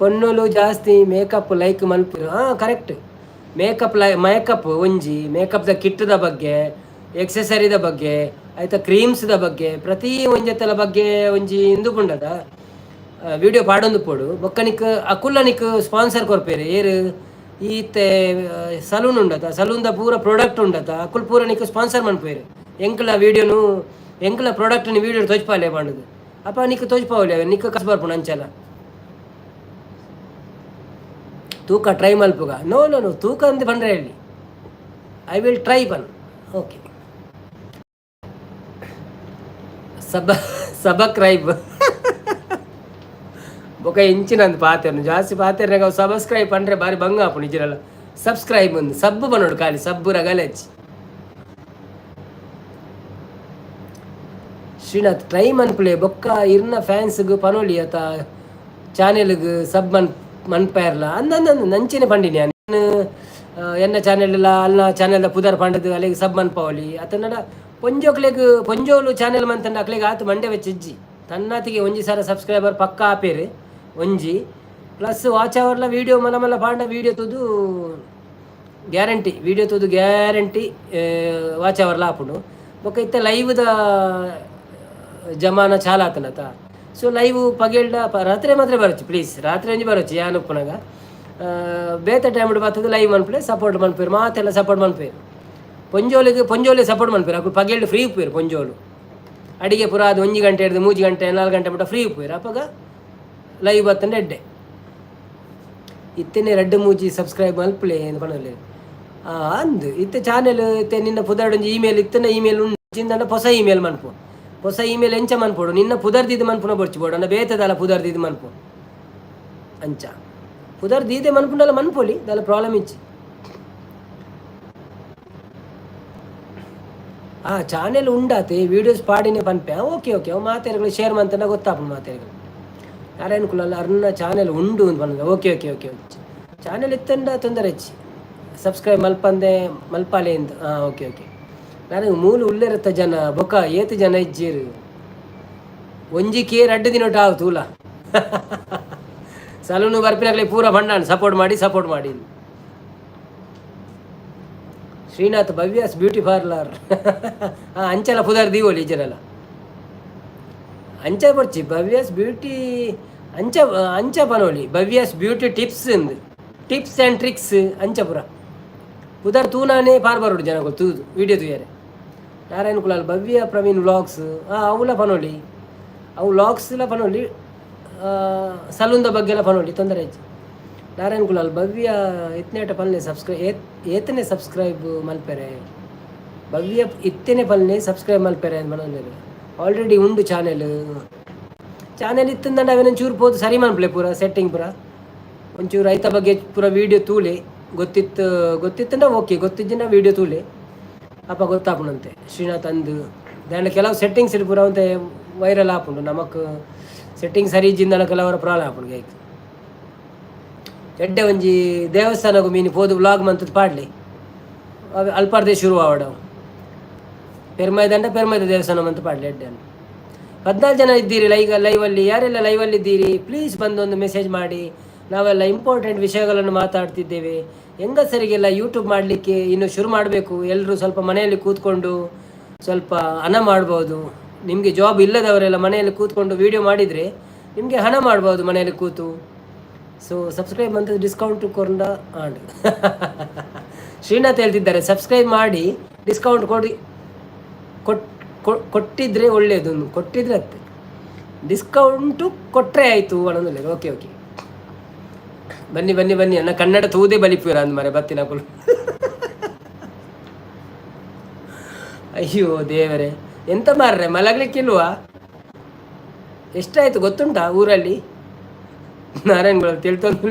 ಪೊನ್ನೋಲು ಜಾಸ್ತಿ ಮೇಕಪ್ ಲೈಕ್ ಮನ್ಪುರು ಕರೆಕ್ಟ್ ಮೇಕಪ್ ಒಂಜಿ ಮೇಕಪ್ದ ಕಿಟ್ದ ಬಗ್ಗೆ ಎಕ್ಸೆಸರಿದ ಬಗ್ಗೆ ಆಯ್ತಾ ಕ್ರೀಮ್ಸ್ದ ಬಗ್ಗೆ ಪ್ರತಿ ಒಂಜೆತ್ತಲ ಬಗ್ಗೆ ಒಂಜಿ ಇಂದು ಪುಂಡದ ವಿಡಿಯೋ ಪಾಡೊಂದು ಪೋಡು ಬೊಕ್ಕ ನಿಕ್ ಅಕುಲ್ಲ ನಿಕ್ ಸ್ಪಾನ್ಸರ್ ಕೊರ್ಪೇರು ಏರು ಈತೆ ಸಲೂನ್ ಉಂಡತ ಸಲೂನ್ದ ಪೂರ ಪ್ರಾಡಕ್ಟ್ ಉಂಡತ ಅಕುಲ್ ಪೂರ ನಿಕ್ ಸ್ಪಾನ್ಸರ್ ಮನ್ಪೇರು ಎಂಕ್ಲ ವೀಡಿಯೋನು ಎಂಕ್ಲ ಪ್ರಾಡಕ್ಟ್ನ ವೀಡಿಯೋ ತೋಜ್ಪಾಲೆ ಮಾಡುದು ಅಪ್ಪ ನಿಕ್ ತೋಜ್ಪಾವಲೆ ನಿಕ್ ಕಸ್ ಬರ್ಪುಣ ಅಂಚಲ ತೂಕ ಟ್ರೈ ಮಲ್ಪುಗ ನೋ ತೂಕ ಅಂತ ಬಂದರೆ ಹೇಳಿ ಐ ವಿಲ್ ಟ್ರೈ ಪನ್ ಓಕೆ ಸಬ ಸಬಸ್ಕ್ರೈಬ್ ಬೊಕ ಇಂಚಿನಂದು ಪಾತೆರ್ನು ಜಾಸ್ತಿ ಪಾತೆರ್ನಾಗ ಅವು ಸಬ್ಸ್ಕ್ರೈಬ್ ಪಂಡ್ರೆ ಬಾರಿ ಬಂಗ ಆಪು ನಿಜರಲ್ಲ. ಸಬ್ಸ್ಕ್ರೈಬ್ ಒಂದು ಸಬ್ಬು ಬನ್ನೋಡು ಖಾಲಿ ಸಬ್ಬು ರಗಲೆಚ್ಚಿ. ಶ್ರೀನಾಥ್ ಟ್ರೈ ಮನ್ಪುಲೆ ಬೊಕ್ಕ ಇರ್ನ ಫ್ಯಾನ್ಸ್ಗೂ ಪನೋಲಿ ಆತ ಚಾನೆಲ್ಗೆ ಸಬ್ ಮನ್ಪೇರ್ಲ ಅಂದಂದು ನಂಚಿನ ಪಂಡಿನಿ ನಾನು ಎನ್ನ ಚಾನೆಲ್ ಎಲ್ಲ ಅಲ್ಲ ಚಾನೆಲ್ ಪುದರ್ ಪಂಡದು ಅಲ್ಲಿಗೆ ಸಬ್ ಮನ್ಪವಲಿ ಅತನಡ ಪೊಂಜೋಕ್ಲೆಗ್ ಪೊಂಜೋಲು ಚಾನೆಲ್ ಮಂತಂಡ ಅಕ್ಲೆಗೆ ಆತು ಮಂಡೆ ವೆಚ್ಚಿಜ್ಜಿ ತನ್ನತಿಗೆ ಒಂಜಿ ಸಾರ ಸಬ್ಸ್ಕ್ರೈಬರ್ ಪಕ್ಕ ಆಪೇರು ಒಂಜಿ ಪ್ಲಸ್ ವಾಚ್ ಅವರ್ಲ ವೀಡಿಯೋ ಮಲ ಮಲ ಪಾಂಡ ವೀಡಿಯೋ ತುದು ಗ್ಯಾರಂಟಿ ವೀಡಿಯೋ ತುದು ಗ್ಯಾರಂಟಿ ವಾಚ್ ಅವರ್ಲ ಆಪುಂಡು ಬೊಕ್ಕ ಇತ್ತ ಲೈವ್ದ ಜಮಾನ ಚಾಲ ಆತನತ. ಸೊ ಲೈವ್ ಪಗೇಳ್ಡ ರಾತ್ರಿ ಮಾತ್ರ ಬರಚ್ಚು ಪ್ಲೀಸ್ ರಾತ್ರಿ ಒಂಜಿ ಬರಚ್ಚು ಯಾನ್ ಉಪ್ಪುನಾಗ ಬೇತ ಟೈಮ್ ಬರ್ತದೆ ಲೈವ್ ಮನ್ಪೇರು ಸಪೋರ್ಟ್ ಮನ್ಪೇರು ಮಾತೆಲ್ಲ ಸಪೋರ್ಟ್ ಮನ್ಪೇರು ಪೊಂಜೋಲಿಗೆ ಸಪೋರ್ಟ್ ಮನ್ಪೇರು ಅಪ್ಪ ಪಗೇಳ್ಡು ಫ್ರೀ ಉಪ್ಪೇರು ಪೊಂಜೋಲು ಅಡಿಗೆ ಪುರ ಅದು 1 ಗಂಟೆ ಹಿಡಿದು 3 ಗಂಟೆ 4 ಗಂಟೆ ಬಿಟ್ಟು ಫ್ರೀ ಉಪ್ಪೇರು ಅಪ್ಪಗ ಲೈವ್ ಬತ್ತಂಡೆ ಎಡ್ಡೆ ಇತ್ತೇನೆ 2-3 ಸಬ್ಸ್ಕ್ರೈಬ್ ಮಲ್ಪಲೆ ಎಂದು ಪಣಲೆ ಅಂದು ಇತ್ತೆ ಚಾನೆಲ್ ಇತ್ತೆ ನಿನ್ನ ಪುದರ್ಡೊಂಜಿ ಇಮೇಲ್ ಇತ್ತನ ಇಮೇಲ್ ಉಂಡು ಹೊಸ ಇಮೇಲ್ ಮನ್ಪು ಹೊಸ ಇಮೇಲ್ ಎಂಚ ಮನ್ಪೋಡು ನಿನ್ನ ಪುದರ್ದಿದ್ದು ಮನ್ಪುನ ಬರ್ಚಿಬೋಡು ಅನ್ನ ಬೇತದಲ್ಲ ಪುದರ್ದಿದ್ದು ಮನ್ಪು ಅಂಚ ಪುದರ್ದಿದೆ ಮನ್ಪುಂಡಲ್ಲ ಮನ್ಪೊಲಿ ದಲ್ಲ ಪ್ರಾಬ್ಲಮ್ ಇಚ್ಚಿ ಚಾನೆಲ್ ಉಂಡಾತೆ ವೀಡಿಯೋಸ್ ಪಾಡಿನೇ ಪನ್ಪೆ ಓಕೆ ಓಕೆ ಅವು ಮಾತಾಡಿಗಳು ಶೇರ್ ಮಂತನ ಗೊತ್ತಾಪು ಮಾತಾಡಿಗಳು ಯಾರೇನು ಕುಲಲ್ಲ ಅರ್ನ ಚಾನೆಲ್ ಉಂಡು ಅಂತ ಬಂದ ಓಕೆ ಓಕೆ ಓಕೆ ಚಾನೆಲ್ ಇತ್ತಂಡ ತೊಂದರೆ ಹೆಚ್ಚಿ ಸಬ್ಸ್ಕ್ರೈಬ್ ಮಲ್ಪಂದೆ ಮಲ್ಪಾಲೆ ಅಂತ ಓಕೆ ಓಕೆ ನನಗೆ ಮೂಲ ಉಳ್ಳಿರತ್ತ ಜನ ಬೊಕ್ಕ ಏತು ಜನ ಇಜ್ಜೀರು ಒಂಜಿ ಕೇರ್ 2 ದಿನ ಆವು ತೂಲ ಸಲೂನು ಬರ್ಪಿನಾಗಲಿ ಪೂರ ಬಂಡಾಣ ಸಪೋರ್ಟ್ ಮಾಡಿ ಶ್ರೀನಾಥ್ ಭವ್ಯಾಸ್ ಬ್ಯೂಟಿ ಪಾರ್ಲರ್ ಅಂಚೆಲ್ಲ ಪುದರ್ ದೀವೋಲಿ ಜರಲ್ಲ ಅಂಚ ಬರ್ಚಿ ಭವ್ಯಾಸ್ ಬ್ಯೂಟಿ ಅಂಚ ಪನೋಲಿ ಭವ್ಯಾಸ್ ಬ್ಯೂಟಿ ಟಿಪ್ಸ್ ಆ್ಯಂಡ್ ಟ್ರಿಕ್ಸ್ ಅಂಚ ಪುರ ಪುದರ್ ತೂನಾನೇ ಪಾರ್ ಬರೋಡು ಜನ ಗೊತ್ತು ವೀಡಿಯೋ ತೂಯಾರೆ ನಾರಾಯಣ ಕುಲಾಲ್ ಭವ್ಯ ಪ್ರವೀಣ್ ವ್ಲಾಗ್ಸ್ ಅವುಲ ಪನೋಲಿ ಅವು ವ್ಲಾಗ್ಸ್ ಎಲ್ಲ ಪನೋಲಿ ಸಲೂನ್ದ ಬಗ್ಗೆ ಎಲ್ಲ ಪನೋಲಿ ತೊಂದರೆ ಹೆಚ್ಚು ನಾರಾಯಣ ಕುಲಾಲ್ ಭವ್ಯ ಇತ್ತನೇಟ ಪಲ್ಲೆ ಏತನೇ ಸಬ್ಸ್ಕ್ರೈಬ್ ಮಲ್ಪೆರೆ ಭವ್ಯ ಇತ್ತನೇ ಪಲ್ಲೆ ಸಬ್ಸ್ಕ್ರೈಬ್ ಮಲ್ಪೆರೆ ಅಂತ ಮನೋಲಿ ಆಲ್ರೆಡಿ ಉಂಡು ಚಾನೆಲ್ ಇತ್ತಂದಂಡ ಅವನ ಚೂರು ಪೋದು ಸರಿ ಮನ್ಪಲೆ ಪೂರ ಸೆಟ್ಟಿಂಗ್ ಪೂರ ಒಂಚೂರು ರೈತ ಬಗ್ಗೆ ಪೂರ ವೀಡಿಯೋ ತೂಲೆ ಗೊತ್ತಿತ್ತಂಡ ಓಕೆ ಗೊತ್ತಿದ್ದ ವೀಡಿಯೋ ತೂಲೆ ಅಪ್ಪ ಗೊತ್ತಾಪುಂಡಂತೆ ಶ್ರೀನಾಥ್ ಅಂದು ದಾಂಡ ಕೆಲವು ಸೆಟ್ಟಿಂಗ್ಸ್ ಇಟ್ಟು ಪೂರ ಅಂತೆ ವೈರಲ್ ಆಪುಂಡು ನಮಕ್ ಸೆಟ್ಟಿಂಗ್ ಸರಿ ಇಜ್ಜಿಂದ ಕೆಲವರ ಪ್ರಾಬ್ಲಮ್ ಆಪುಂಡು ಗೈಕ್ ಎಡ್ಡೆ ಒಂಜಿ ದೇವಸ್ಥಾನಗೂ ಮೀನು ಪೋದು ವ್ಲಾಗ್ ಮಂತದ್ದು ಪಾಡ್ಲಿ ಅಲ್ಪಾರ್ದೆ ಶುರು ಆವಡವು ಪೆರ್ಮೈದ ದೇವಸ್ಥಾನ ಮಂತ ಪಾಡ್ಲಿ ಎಡ್ಡೆ 14 ಜನ ಇದ್ದೀರಿ ಲೈವಲ್ಲಿ ಯಾರೆಲ್ಲ ಲೈವಲ್ಲಿ ಇದ್ದೀರಿ ಪ್ಲೀಸ್ ಬಂದೊಂದು ಮೆಸೇಜ್ ಮಾಡಿ. ನಾವೆಲ್ಲ ಇಂಪಾರ್ಟೆಂಟ್ ವಿಷಯಗಳನ್ನು ಮಾತಾಡ್ತಿದ್ದೇವೆ. ಹೆಂಗಸರಿಗೆಲ್ಲ ಯೂಟ್ಯೂಬ್ ಮಾಡಲಿಕ್ಕೆ ಇನ್ನು ಶುರು ಮಾಡಬೇಕು. ಎಲ್ಲರೂ ಸ್ವಲ್ಪ ಮನೆಯಲ್ಲಿ ಕೂತ್ಕೊಂಡು ಸ್ವಲ್ಪ ಹಣ ಮಾಡ್ಬೋದು. ನಿಮಗೆ ಜಾಬ್ ಇಲ್ಲದವರೆಲ್ಲ ಮನೆಯಲ್ಲಿ ಕೂತ್ಕೊಂಡು ವೀಡಿಯೋ ಮಾಡಿದರೆ ನಿಮಗೆ ಹಣ ಮಾಡ್ಬೋದು ಮನೆಯಲ್ಲಿ ಕೂತು. ಸೊ ಸಬ್ಸ್ಕ್ರೈಬ್ ಅಂತ ಡಿಸ್ಕೌಂಟ್ ಕೊಂಡ ಆಂಡ್ ಶ್ರೀನಾಥ್ ಹೇಳ್ತಿದ್ದಾರೆ ಸಬ್ಸ್ಕ್ರೈಬ್ ಮಾಡಿ ಡಿಸ್ಕೌಂಟ್ ಕೊಟ್ಟಿದ್ರೆ ಒಳ್ಳೆಯದು. ಕೊಟ್ಟಿದ್ರೆ ಆಗ್ತದೆ, ಡಿಸ್ಕೌಂಟು ಕೊಟ್ಟರೆ ಆಯಿತು ಅನ್ನೋದಿಲ್ಲ. ಓಕೆ ಓಕೆ ಬನ್ನಿ ಬನ್ನಿ ಬನ್ನಿ ಅನ್ನ ಕನ್ನಡ ತೂದೇ ಬಲಿಪುರ ಅಂದ ಮರೆ ಬತ್ತಿನ ಕುಲು. ಅಯ್ಯೋ ದೇವರೇ, ಎಂತ ಮಾರ್ರೆ ಮಲಗ್ಲಿಕ್ಕಿಲ್ವಾ? ಎಷ್ಟಾಯ್ತು ಗೊತ್ತುಂಟಾ ಊರಲ್ಲಿ? ನಾರಾಯಣಗಳು ತಿಳ್ತೊಂದು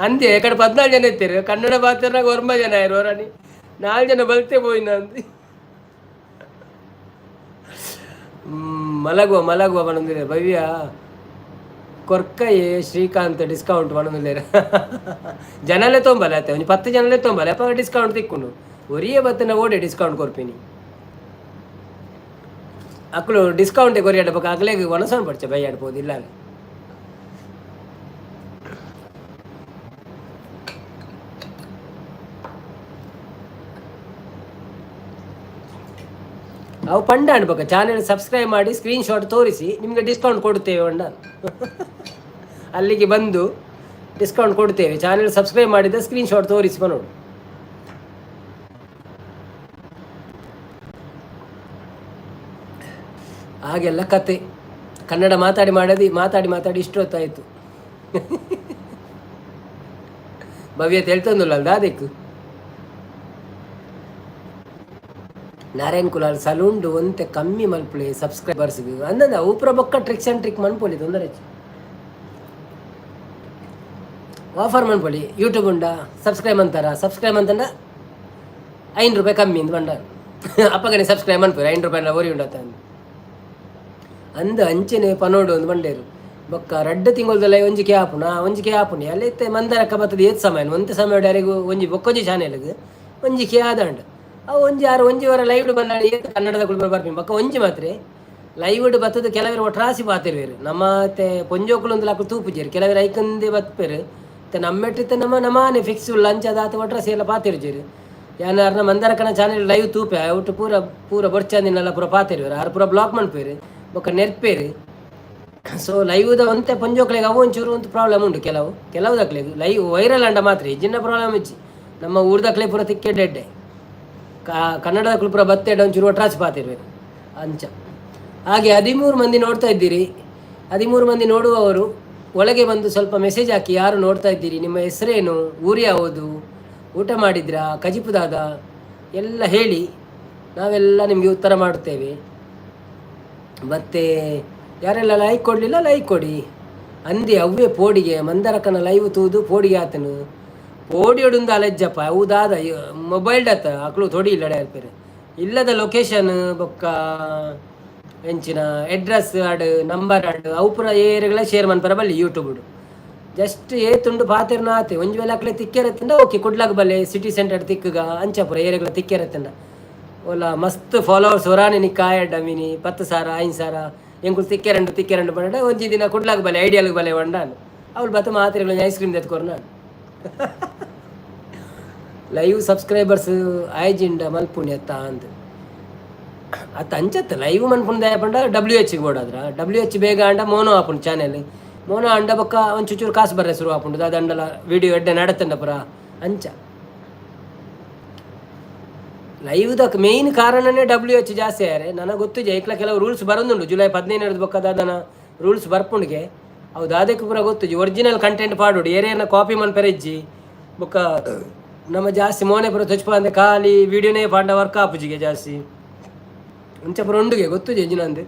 ಅಂದೆ ಕಡೆ 14 ಜನ ಇರ್ತೀರಿ. ಕನ್ನಡ ಮಾತಾಡ್ರಾಗ 9 ಜನ ಇರು ಹೊರನಿ 4 ಜನ ಬಲ್ತೆ ಹೋಯ್ನ ಅಂದು ಮಲಗುವ ಬಣ್ಣದಿಲ್ಲ. ಭವ್ಯ ಕೊರ್ಕಯ್ಯೆ ಶ್ರೀಕಾಂತ್ ಡಿಸ್ಕೌಂಟ್ ಬಣ್ಣದಿಲ್ಲ. ಜನಲ್ಲೇ ತೊಂಬಲ್ಲ ಆಯ್ತು, ಒಂದು 10 ಜನಲ್ಲೇ ತೊಂಬಲ್ಲ ಅಪ್ಪ ಡಿಸ್ಕೌಂಟ್ ತಿಕ್ಕೊಂಡು ಒರಿಯೇ ಬತ್ತನ ಓಡೆ ಡಿಸ್ಕೌಂಟ್ ಕೊರ್ಪಿನಿ ಅಕ್ಕಳು ಡಿಸ್ಕೌಂಟೇ ಕೊರಿಯಾಡ ಬೇಕು. ಆಗಲೇ ಒಣಸೋನ್ ಪಡ್ಚೆ ಬೈ ಆಡ್ಬೋದು ಇಲ್ಲ. ಅವು ಪಂಡ ಅನ್ಬೇಕು. ಚಾನೆಲ್ ಸಬ್ಸ್ಕ್ರೈಬ್ ಮಾಡಿ ಸ್ಕ್ರೀನ್ ಶಾಟ್ ತೋರಿಸಿ ನಿಮಗೆ ಡಿಸ್ಕೌಂಟ್ ಕೊಡುತ್ತೇವೆ ಅಣ್ಣ. ಅಲ್ಲಿಗೆ ಬಂದು ಡಿಸ್ಕೌಂಟ್ ಕೊಡ್ತೇವೆ. ಚಾನೆಲ್ ಸಬ್ಸ್ಕ್ರೈಬ್ ಮಾಡಿದ ಸ್ಕ್ರೀನ್ ಶಾಟ್ ತೋರಿಸಿ ನೋಡು. ಹಾಗೆಲ್ಲ ಕತೆ ಕನ್ನಡ ಮಾತಾಡಿ ಇಷ್ಟೊತ್ತಾಯಿತು. ಭವ್ಯತೆ ಹೇಳ್ತಂದಿಲ್ಲ ಅಲ್ದ ಅದಕ್ಕೆ ನಾರಾಯಣ್ ಕುಲಾಲ್ ಸಲೂನ್ಡು ಒಂತೆ ಕಮ್ಮಿ ಮಲ್ಪುಳಿ ಸಬ್ಸ್ಕ್ರೈಬರ್ಸ್ಗೆ ಅಂದಂದ ಊಪ್ರ ಬೊಕ್ಕ ಟ್ರಿಕ್ಸ್ ಆ್ಯಂಡ್ ಟ್ರಿಕ್ ಮನ್ಪೊಲಿ ತೊಂದರೆ ಆಫರ್ ಮನ್ಪೊಲಿ ಯೂಟ್ಯೂಬ್ ಉಂಡ ಸಬ್ಸ್ಕ್ರೈಬ್ ಅಂತಂಡ ₹5 ಕಮ್ಮಿ ಅಂತ ಬಂಡ ಅಪ್ಪಗನೆ ಸಬ್ಸ್ಕ್ರೈಬ್ ಮನ್ಪುರಿ ₹5 ಓರಿ ಉಂಡತ್ತ ಅಂದ ಅಂಚೆನೆ ಪನೋಡು ಒಂದು ಬಂಡೇರು ಬೊಕ್ಕ 2 ತಿಂಗಳದಲ್ಲ ಒಂಜಿಕೆ ಆಪುನ ಅಲ್ಲೈತೆ ಮಂದರಕ್ಕ ಬರ್ತದೆ ಏತ್ ಸಮಯ ಒಂತೆ ಸಮಯ ಯಾರಿಗೂ ಒಂಜಿ ಬೊಕ್ಕೊಂಜಿ ಚಾನೆಲ್ಗೆ ಒಂಜಿಕೆ ಆದಂಡ ಅವು ಒಂಜಿ ವಾರ ಲೈವ್ ಬಂದಾಡಿ ಏತ್ ಕನ್ನಡದ ಕುಳಿಬ ಬರ್ತೀನಿ ಬೊಕ್ಕ ಒಂಜಿ ಮಾತ್ರ ಲೈವ್ ಬತ್ತದ ಕೆಲವರು ಒಟ್ರಾಸಿ ಪಾತಿರ್ವೇರು ನಮ್ಮ ಪೊಂಜೋಕುಲು ಒಂದು ಲಾಕು ತೂಪುಜೇರು ಕೆಲವರು ಐಕಂದೆ ಬತ್ಪೇರು ನಮ್ಮೆಟ್ಟಿತ್ತೆ ನಮಾನೆ ಫಿಕ್ಸ್ ಲಂಚ್ ಅದಾತ ಒಟ್ರಾಸಿ ಎಲ್ಲ ಪಾತಿರ್ಜೇರು ಯಾನ ಮಂದರಕನ ಚಾನೆಲ್ ಲೈವ್ ತೂಪೆ ಒಟ್ಟು ಪೂರ ಬೊರ್ಚಂದಿನೆಲ್ಲ ಪೂರ ಪಾತಿರ್ವೇರು ಆರು ಪೂರ ಬ್ಲಾಕ್ ಮಾಡ್ಪೇರು ಬೊಕ್ಕ ನೆರ್ಪೇರು ಸೊ ಲೈವ್ದ ಒಂತೆ ಪಂಜೋಕ್ಲೆಗೆ ಅವು ಒಂಚೂರು ಒಂದು ಪ್ರಾಬ್ಲಮ್ ಉಂಟು ಕೆಲವುದಕ್ಲೆಗ್ ಲೈವ್ ವೈರಲ್ ಅಂಡ ಮಾತ್ರ ಇಜ್ಜಿನ ಪ್ರಾಬ್ಲಮ್ ಇಚ್ಚಿ ನಮ್ಮ ಊರ್ದಕ್ಲೆ ಪೂರ ತಿಕ್ಕೆ ಡೆಡ್ಡೆ ಕನ್ನಡದ ಪೂರ ಬತ್ತೆಡ್ಡೆ ಒಂಚೂರು ಒಟ್ರಾಸಿ ಪಾತಿರ್ಬೇಕು ಅಂಚ ಹಾಗೆ 13 ಮಂದಿ ನೋಡ್ತಾ ಇದ್ದೀರಿ 13 ಮಂದಿ ನೋಡುವವರು ಒಳಗೆ ಬಂದು ಸ್ವಲ್ಪ ಮೆಸೇಜ್ ಹಾಕಿ ಯಾರು ನೋಡ್ತಾ ಇದ್ದೀರಿ ನಿಮ್ಮ ಹೆಸರೇನು ಊರು ಯಾವುದು ಊಟ ಮಾಡಿದ್ರಾ ಕಜಿಪುದಾದ ಎಲ್ಲ ಹೇಳಿ ನಾವೆಲ್ಲ ನಿಮಗೆ ಉತ್ತರ ಮಾಡುತ್ತೇವೆ ಮತ್ತು ಯಾರೆಲ್ಲ ಲೈಕ್ ಕೊಡಲಿಲ್ಲ ಲೈಕ್ ಕೊಡಿ ಅಂದಿ ಅವೇ ಪೋಡಿಗೆ ಮಂದರಕನ ಲೈವ್ ತೂದು ಪೋಡಿಗೆ ಆತನು ಪೋಡಿ ಹೊಡುಂದು ಅಲೆಜ್ಜಪ್ಪ ಹೌದಾದ ಮೊಬೈಲ್ ಡತ್ತ ಅಕ್ಳು ತೊಡಿ ಇಲ್ಲಡೆ ಅಲ್ಪೇರು ಇಲ್ಲದ ಲೊಕೇಶನ್ ಬೊಕ್ಕ ಎಂಚಿನ ಅಡ್ರೆಸ್ ಆಡು ನಂಬರ್ ಆಡು ಅವು ಪೂರ ಏರಿಯಾಗಳ ಶೇರ್ ಮನ್ಪರ ಬಲ್ಲಿ ಯೂಟ್ಯೂಬ್ಡು ಜಸ್ಟ್ ಏತುಂಡು ಪಾತಿರ್ನ ಆತೆ ಒಂಜಿ ವೇಳೆ ಅಕ್ಲೆ ತಿಕ್ಕೆರತ್ತಂಡ ಓಕೆ ಕುಡ್ಲಾಗ ಬಲ್ಲೆ ಸಿಟಿ ಸೆಂಟರ್ ತಿಕ್ಕಗ ಅಂಚಪುರ ಏರಿಯಾಗಳ ತಿಕ್ಕೆರತ್ತಂಡ ಓಲ ಮಸ್ತ್ ಫಾಲೋವರ್ಸ್ ಹೊರಾನೆ ನಿ ಕಾಯಡ್ಡ ಮೀನಿ 10,000 5,000 ಎಂಕುಲು ತಿಕ್ಕೆರಂಡು ಬಂಡ ಒಂಜಿ ದಿನ ಕುಡ್ಲಾಗ ಬಲ್ಲೆ ಐಡಿಯಾಲ್ಗೆ ಬಲ್ಲೆ ಬಂಡಾನು ಅವ್ಳು ಬತ್ತ ಮಾತ್ರೆಗಳು ಐಸ್ ಕ್ರೀಮ್ ತೆತ್ಕೊರು ನಾನು ಲೈವ್ ಸಬ್ಸ್ಕ್ರೈಬರ್ಸ್ ಆಯ್ಜಿಂಡ ಮಲ್ಪುಣ್ಯತ್ತ ಅಂತ ಅತ್ತ ಅಂಚತ್ತ ಲೈವ್ ಮನ್ಪುಣ್ದ ಪಂಡ WH ಓಡಾದ್ರ WH ಬೇಗ ಅಂಡ ಮೋನೋ ಆಪುಂಡು ಚಾನೆಲ್ ಮೋನೋ ಅಂಡ ಬೊಕ್ಕ ಒಂದು ಚೂಚೂರು ಕಾಸು ಬರ್ರೆ ಶುರು ಆಪುಂಡು ಅದು ಅಂಡಲ ವಿಡಿಯೋ ಎಡ್ಡೆ ನಡತಂಡ ಪುರ ಅಂಚ ಲೈವ್ದಕ್ಕೆ ಮೇಯ್ನ್ ಕಾರಣನೇ WH ಜಾಸ್ತಿ ಆಯ್ರೆ ನನಗೆ ಗೊತ್ತು ಜೈಕ್ಲ ಕೆಲವು ರೂಲ್ಸ್ ಬರೋದುಂಡು ಜುಲೈ 15 ಬೊಕ್ಕದಾದನ ರೂಲ್ಸ್ ಬರ್ಪುಂಡ್ಗೆ ಅವು ದಾದಕ್ಕೆ ಪೂರ ಗೊತ್ತು ಒರಿಜಿನಲ್ ಕಂಟೆಂಟ್ ಪಾಡೋಡು ಏರಿಯಾನ ಕಾಪಿ ಮನ್ಪೆರೆಜ್ಜಿ ಬೊಕ್ಕ ನಮ್ಮ ಜಾಸ್ತಿ ಮೋನೆ ಪುರ ತೊಚ್ಪ ಅಂದ್ರೆ ಖಾಲಿ ವಿಡಿಯೋನೇ ಪಾಂಡ ವರ್ಕ್ ಆಪುಜಿಗೆ ಜಾಸ್ತಿ ಅಂಚ ಪುರ ಉಂಡುಗೆ ಗೊತ್ತು ಜಜ್ಜಿನಂದು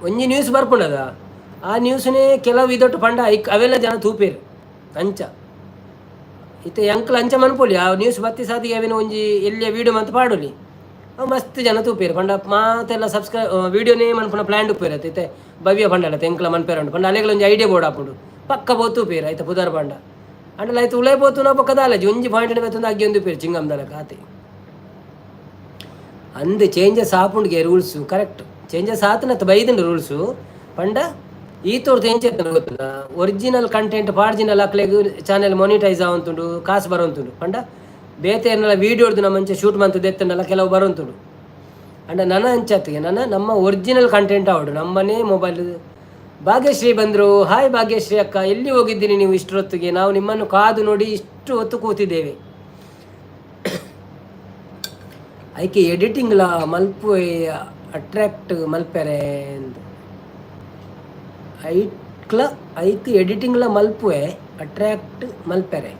ಒಂಜಿ ನ್ಯೂಸ್ ಬರ್ಪುಂಡದ ಆ ನ್ಯೂಸ್ನೇ ಕೆಲವು ಇದೊಟ್ಟು ಪಂಡ ಅವೆಲ್ಲ ಜನ ತೂಪೇರು ಅಂಚ ಇತ್ತೆ ಎಂಕ್ಲ ಅಂಚ ಮನ್ಪೊಲಿ ಆ ನ್ಯೂಸ್ ಬತ್ತಿ ಸಾತಿಗೆ ಅವೇನು ಒಂಜಿ ಎಲ್ಲಿಯ ವೀಡಿಯೋ ಮಂತ್ ಪಾಡೋಲಿ ಅವು ಮಸ್ತ್ ಜನ ತೂಪೇರು ಪಂಡ ಮಾತೆಲ್ಲ ವೀಡಿಯೋನೇ ಮನ್ಪುನ ಪ್ಲ್ಯಾನ್ ಉಪ್ಪೇರತ್ತೆ ಇತ್ತೆ ಭವ್ಯ ಪಂಡಲ್ಲ ಎಂಕ್ಲ ಮನ್ಪೇರಂಡು ಪಂಡ ಅಲೆಗಳ ಒಂಜಿ ಐಡಿಯಾ ಬೋರ್ಡ್ ಹಾಪುಂಡು ಪಕ್ಕ ಬೋತು ಪೇರು ಆಯ್ತು ಪುದರ್ ಪಂಡ ಅಂಡಲ್ಲ ಆಯ್ತು ಉಳೇ ಬೋತು ನಾ ಪಕ್ಕದ ಅಲ್ಲಜಿ ಒಂಜಿ ಪಾಯಿಂಟ್ ಬೇತಂದು ಅಗ್ಗಿ ಒಂದು ಪೇರು ಚಿಂಗಮ್ದಲ ಖಾತೆ ಅಂದು ಚೇಂಜಸ್ ಆಪುಂಡ್ಗೆ ರೂಲ್ಸು ಕರೆಕ್ಟ್ ಚೇಂಜಸ್ ಆತನತ್ತ ಬೈದಂಡು ರೂಲ್ಸು ಪಂಡ ಈ ತೋರ್ದು ಏನ್ చేస్తాను ಗೊತ್ತಿಲ್ಲ ಒರಿಜಿನಲ್ ಕಂಟೆಂಟ್ ಪಾರ್ಜಿನಲ್ ಅಕ್ಲೆಗ್ ಚಾನೆಲ್ ಮೊನಿಟೈಸ್ ಆವಂತುಂಡು ಕಾಸು ಬರೋಂತುಂಡು ಪಂಡ ಬೇತೆಯನ್ನೆಲ್ಲ ವೀಡಿಯೋ ಹಿಡ್ದು ನಮ್ಮ ಅಂಚೆ ಶೂಟ್ ಮಂತದ್ದು ಎತ್ತನ್ನೆಲ್ಲ ಕೆಲವು ಬರೋಂತುಂಡು ಅಂಡ ನನ್ನ ಅಂಚತ್ತಿಗೆ ನಮ್ಮ ಒರಿಜಿನಲ್ ಕಂಟೆಂಟ್ ಆವಡು ನಮ್ಮನೇ ಮೊಬೈಲ್ ಭಾಗ್ಯಶ್ರೀ ಬಂದರು ಹಾಯ್ ಭಾಗ್ಯಶ್ರೀ ಅಕ್ಕ ಎಲ್ಲಿ ಹೋಗಿದ್ದೀನಿ ನೀವು ಇಷ್ಟೊತ್ತಿಗೆ ನಾವು ನಿಮ್ಮನ್ನು ಕಾದು ನೋಡಿ ಇಷ್ಟು ಹೊತ್ತು ಕೂತಿದ್ದೇವೆ ಐಕೆ ಎಡಿಟಿಂಗ್ಲ ಮಲ್ಪು ಅಟ್ರಾಕ್ಟ್ ಮಲ್ಪೆರೆ ಐಕ್ ಎಡಿಟಿಂಗ್ಲ ಮಲ್ಪುವೆ ಅಟ್ರಾಕ್ಟ್ ಮಲ್ಪೆರೆ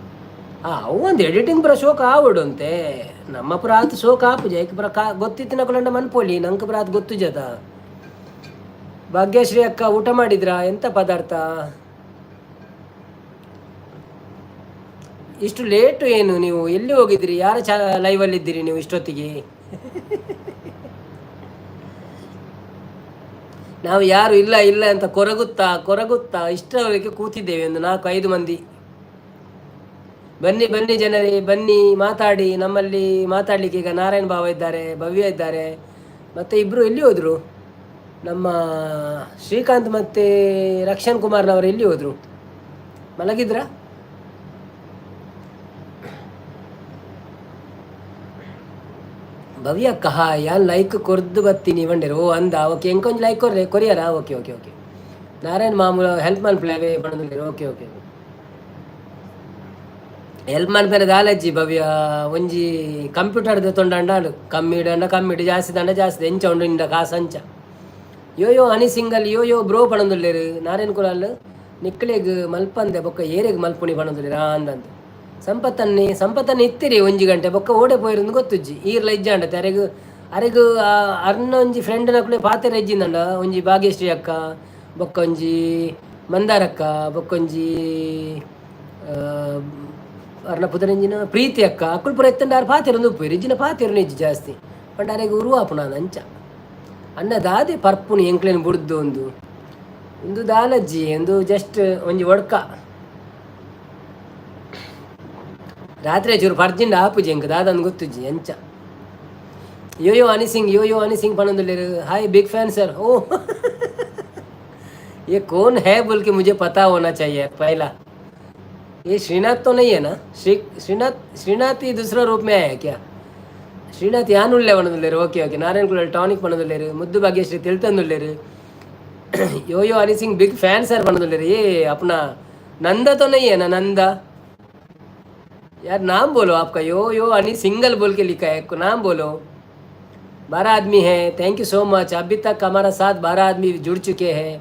ಅವು ಒಂದು ಎಡಿಟಿಂಗ್ ಪುರ ಶೋಕ ಆವಡು ಅಂತೆ ನಮ್ಮ ಪುರ ಆತು ಶೋಕ ಆಪುಜ ಐಕ್ ಪುರ ಗೊತ್ತಿತ್ತಿನ ಕೊಲಂಡ ಮನ್ಪೋಲಿ ನಂಗೆ ಪುರ ಅದು ಗೊತ್ತು ಜದ ಭಾಗ್ಯಶ್ರೀ ಅಕ್ಕ ಊಟ ಮಾಡಿದ್ರಾ ಎಂತ ಪದಾರ್ಥ ಇಷ್ಟು ಲೇಟು ಏನು ನೀವು ಎಲ್ಲಿ ಹೋಗಿದ್ದೀರಿ ಯಾರ ಲೈವಲ್ಲಿ ಇದ್ದೀರಿ ನೀವು ಇಷ್ಟೊತ್ತಿಗೆ ನಾವು ಯಾರು ಇಲ್ಲ ಅಂತ ಕೊರಗುತ್ತಾ ಇಷ್ಟವರೆಗೆ ಕೂತಿದ್ದೇವೆ ಒಂದು 4-5 ಮಂದಿ ಬನ್ನಿ ಜನರೇ ಬನ್ನಿ ಮಾತಾಡಿ ನಮ್ಮಲ್ಲಿ ಮಾತಾಡಲಿಕ್ಕೆ ಈಗ ನಾರಾಯಣ್ ಬಾವ ಇದ್ದಾರೆ ಭವ್ಯ ಇದ್ದಾರೆ ಮತ್ತು ಇಬ್ಬರು ಎಲ್ಲಿ ಹೋದರು ನಮ್ಮ ಶ್ರೀಕಾಂತ್ ಮತ್ತು ರಕ್ಷಣ್ ಕುಮಾರ್ನವರು ಎಲ್ಲಿ ಹೋದರು ಮಲಗಿದ್ರಾ ಭವ್ಯ ಕಹ ಯಾನ್ ಲೈಕ್ ಕೊರ್ದು ಬತ್ತೀನಿ ಬಂಡೇರು ಓ ಅಂದ ಓಕೆ ಎಂಕೊಂದು ಲೈಕ್ ಕೊರಿಯರಾ ಓಕೆ ನಾರಾಯಣ್ ಮಾಮೂಲು ಹೆಲ್ಪ್ ಮನ್ಪ್ಲೇವೆ ಬಣ್ಣದಲ್ಲಿ ಓಕೆ ಹೆಲ್ಪ್ ಮನ್ಪೇರೆ ದಾಲಜ್ಜಿ ಭವ್ಯ ಒಂಜಿ ಕಂಪ್ಯೂಟರ್ದ ತೊಂಡಾಂಡಾಡು ಕಮ್ಮಿಡು ಜಾಸ್ತಿ ಎಂಚ ಉಂಡು ಇಂಡ ಕಾಸಂಚ yo yo honey Singh yo yo bro ಪಣಂದುಲ್ಲೇರು ನಾರಾಯಣ್ ಕುಲಾಲ್ ನಿಕ್ಲೆಗ್ ಮಲ್ಪಂದೆ ಬೊಕ್ಕ ಏರೆಗ್ ಮಲ್ಪುನಿ ಪಣಂದುಲ್ಲೇರು ಅಂದಂತ ಸಂಪತ್ತನ್ನು ಇತ್ತಿರಿ ಒಂಜಿ ಗಂಟೆ ಬೊಕ್ಕ ಓಡೆ ಪೋಯಿರಂದು ಗೊತ್ತುಜ್ಜಿ ಈರ್ಲ ಇಜ್ಜಾಂಡತೆ ಅರೆಗು ಅರ್ನ ಒಂಜಿ ಫ್ರೆಂಡ್ ನಕುಲೆ ಪಾತೆರ ಇಜ್ಜಿಂದಂಡ ಒಂಜಿ ಭಾಗ್ಯಶ್ರೀ ಅಕ್ಕ ಬೊಕ್ಕ ಒಂಜಿ ಮಂದಾರಕ್ಕ ಬೊಕ್ಕೊಂಜಿ ಅರ್ನ ಪುದರಂಜಿನ ಪ್ರೀತಿ ಅಕ್ಕ ಅಕ್ಕಳು ಪುರ ಎತ್ತಂಡ ಆರು ಪಾತೆರೊಂದು ಉಪ್ಪು ಇಜ್ಜಿನ ಪಾತೆರನು ಇಜ್ಜಿ ಜಾಸ್ತಿ ಪಂಡ ಅರೆಗೆ ಉರುವಾಪು ನಾನು ಅಂಚ ಅನ್ನ ದಾದೆ ಪರ್ಪುನು ಎಂಕ್ಲೇನು ಬುಡ್ದು ಒಂದು ದಾಲಜ್ಜಿ ಒಂದು ಜಸ್ಟ್ ಒಂಜಿ ಒಡ್ಕ ರಾತ್ರಿ ಚೂರು ಪರ್ಜಿಂಡ ಆಪುಜಿ ಎಂಕ ದಾದಂದು ಗೊತ್ತುಜ್ಜಿ ಅಂಚ Yoyo ಅನಿಸಿಂಗ್ ಪಣಂದುಲ್ಲೇರು hi big fan sir ओ ये कौन है बोल के मुझे पता होना चाहिए पहला ये श्रीनाथ तो नहीं है ना श्रीनाथ ही दूसरा रूप में आया क्या श्रीनाथ यानुल्ले पणंदुल्लेರು ಓಕೆ ನಾರಾಯಣ ಕುಲ ಟಾನಿಕ್ ಪಣಂದುಲ್ಲೇರು ಮುದ್ದು Bhagyashree ತಿಳ್ತಂದುಲ್ಲೇರು Yo Yo अनिसिंग big fan sir पणंदुल्लेರು ये अपना नंदा तो नहीं है ना नंदा यार नाम बोलो आपका यो अनि सिंगल बोल के लिखा है नाम बोलो 12 आदमी है थैंक यू सो मच अभी तक हमारा साथ 12 आदमी जुड़ चुके हैं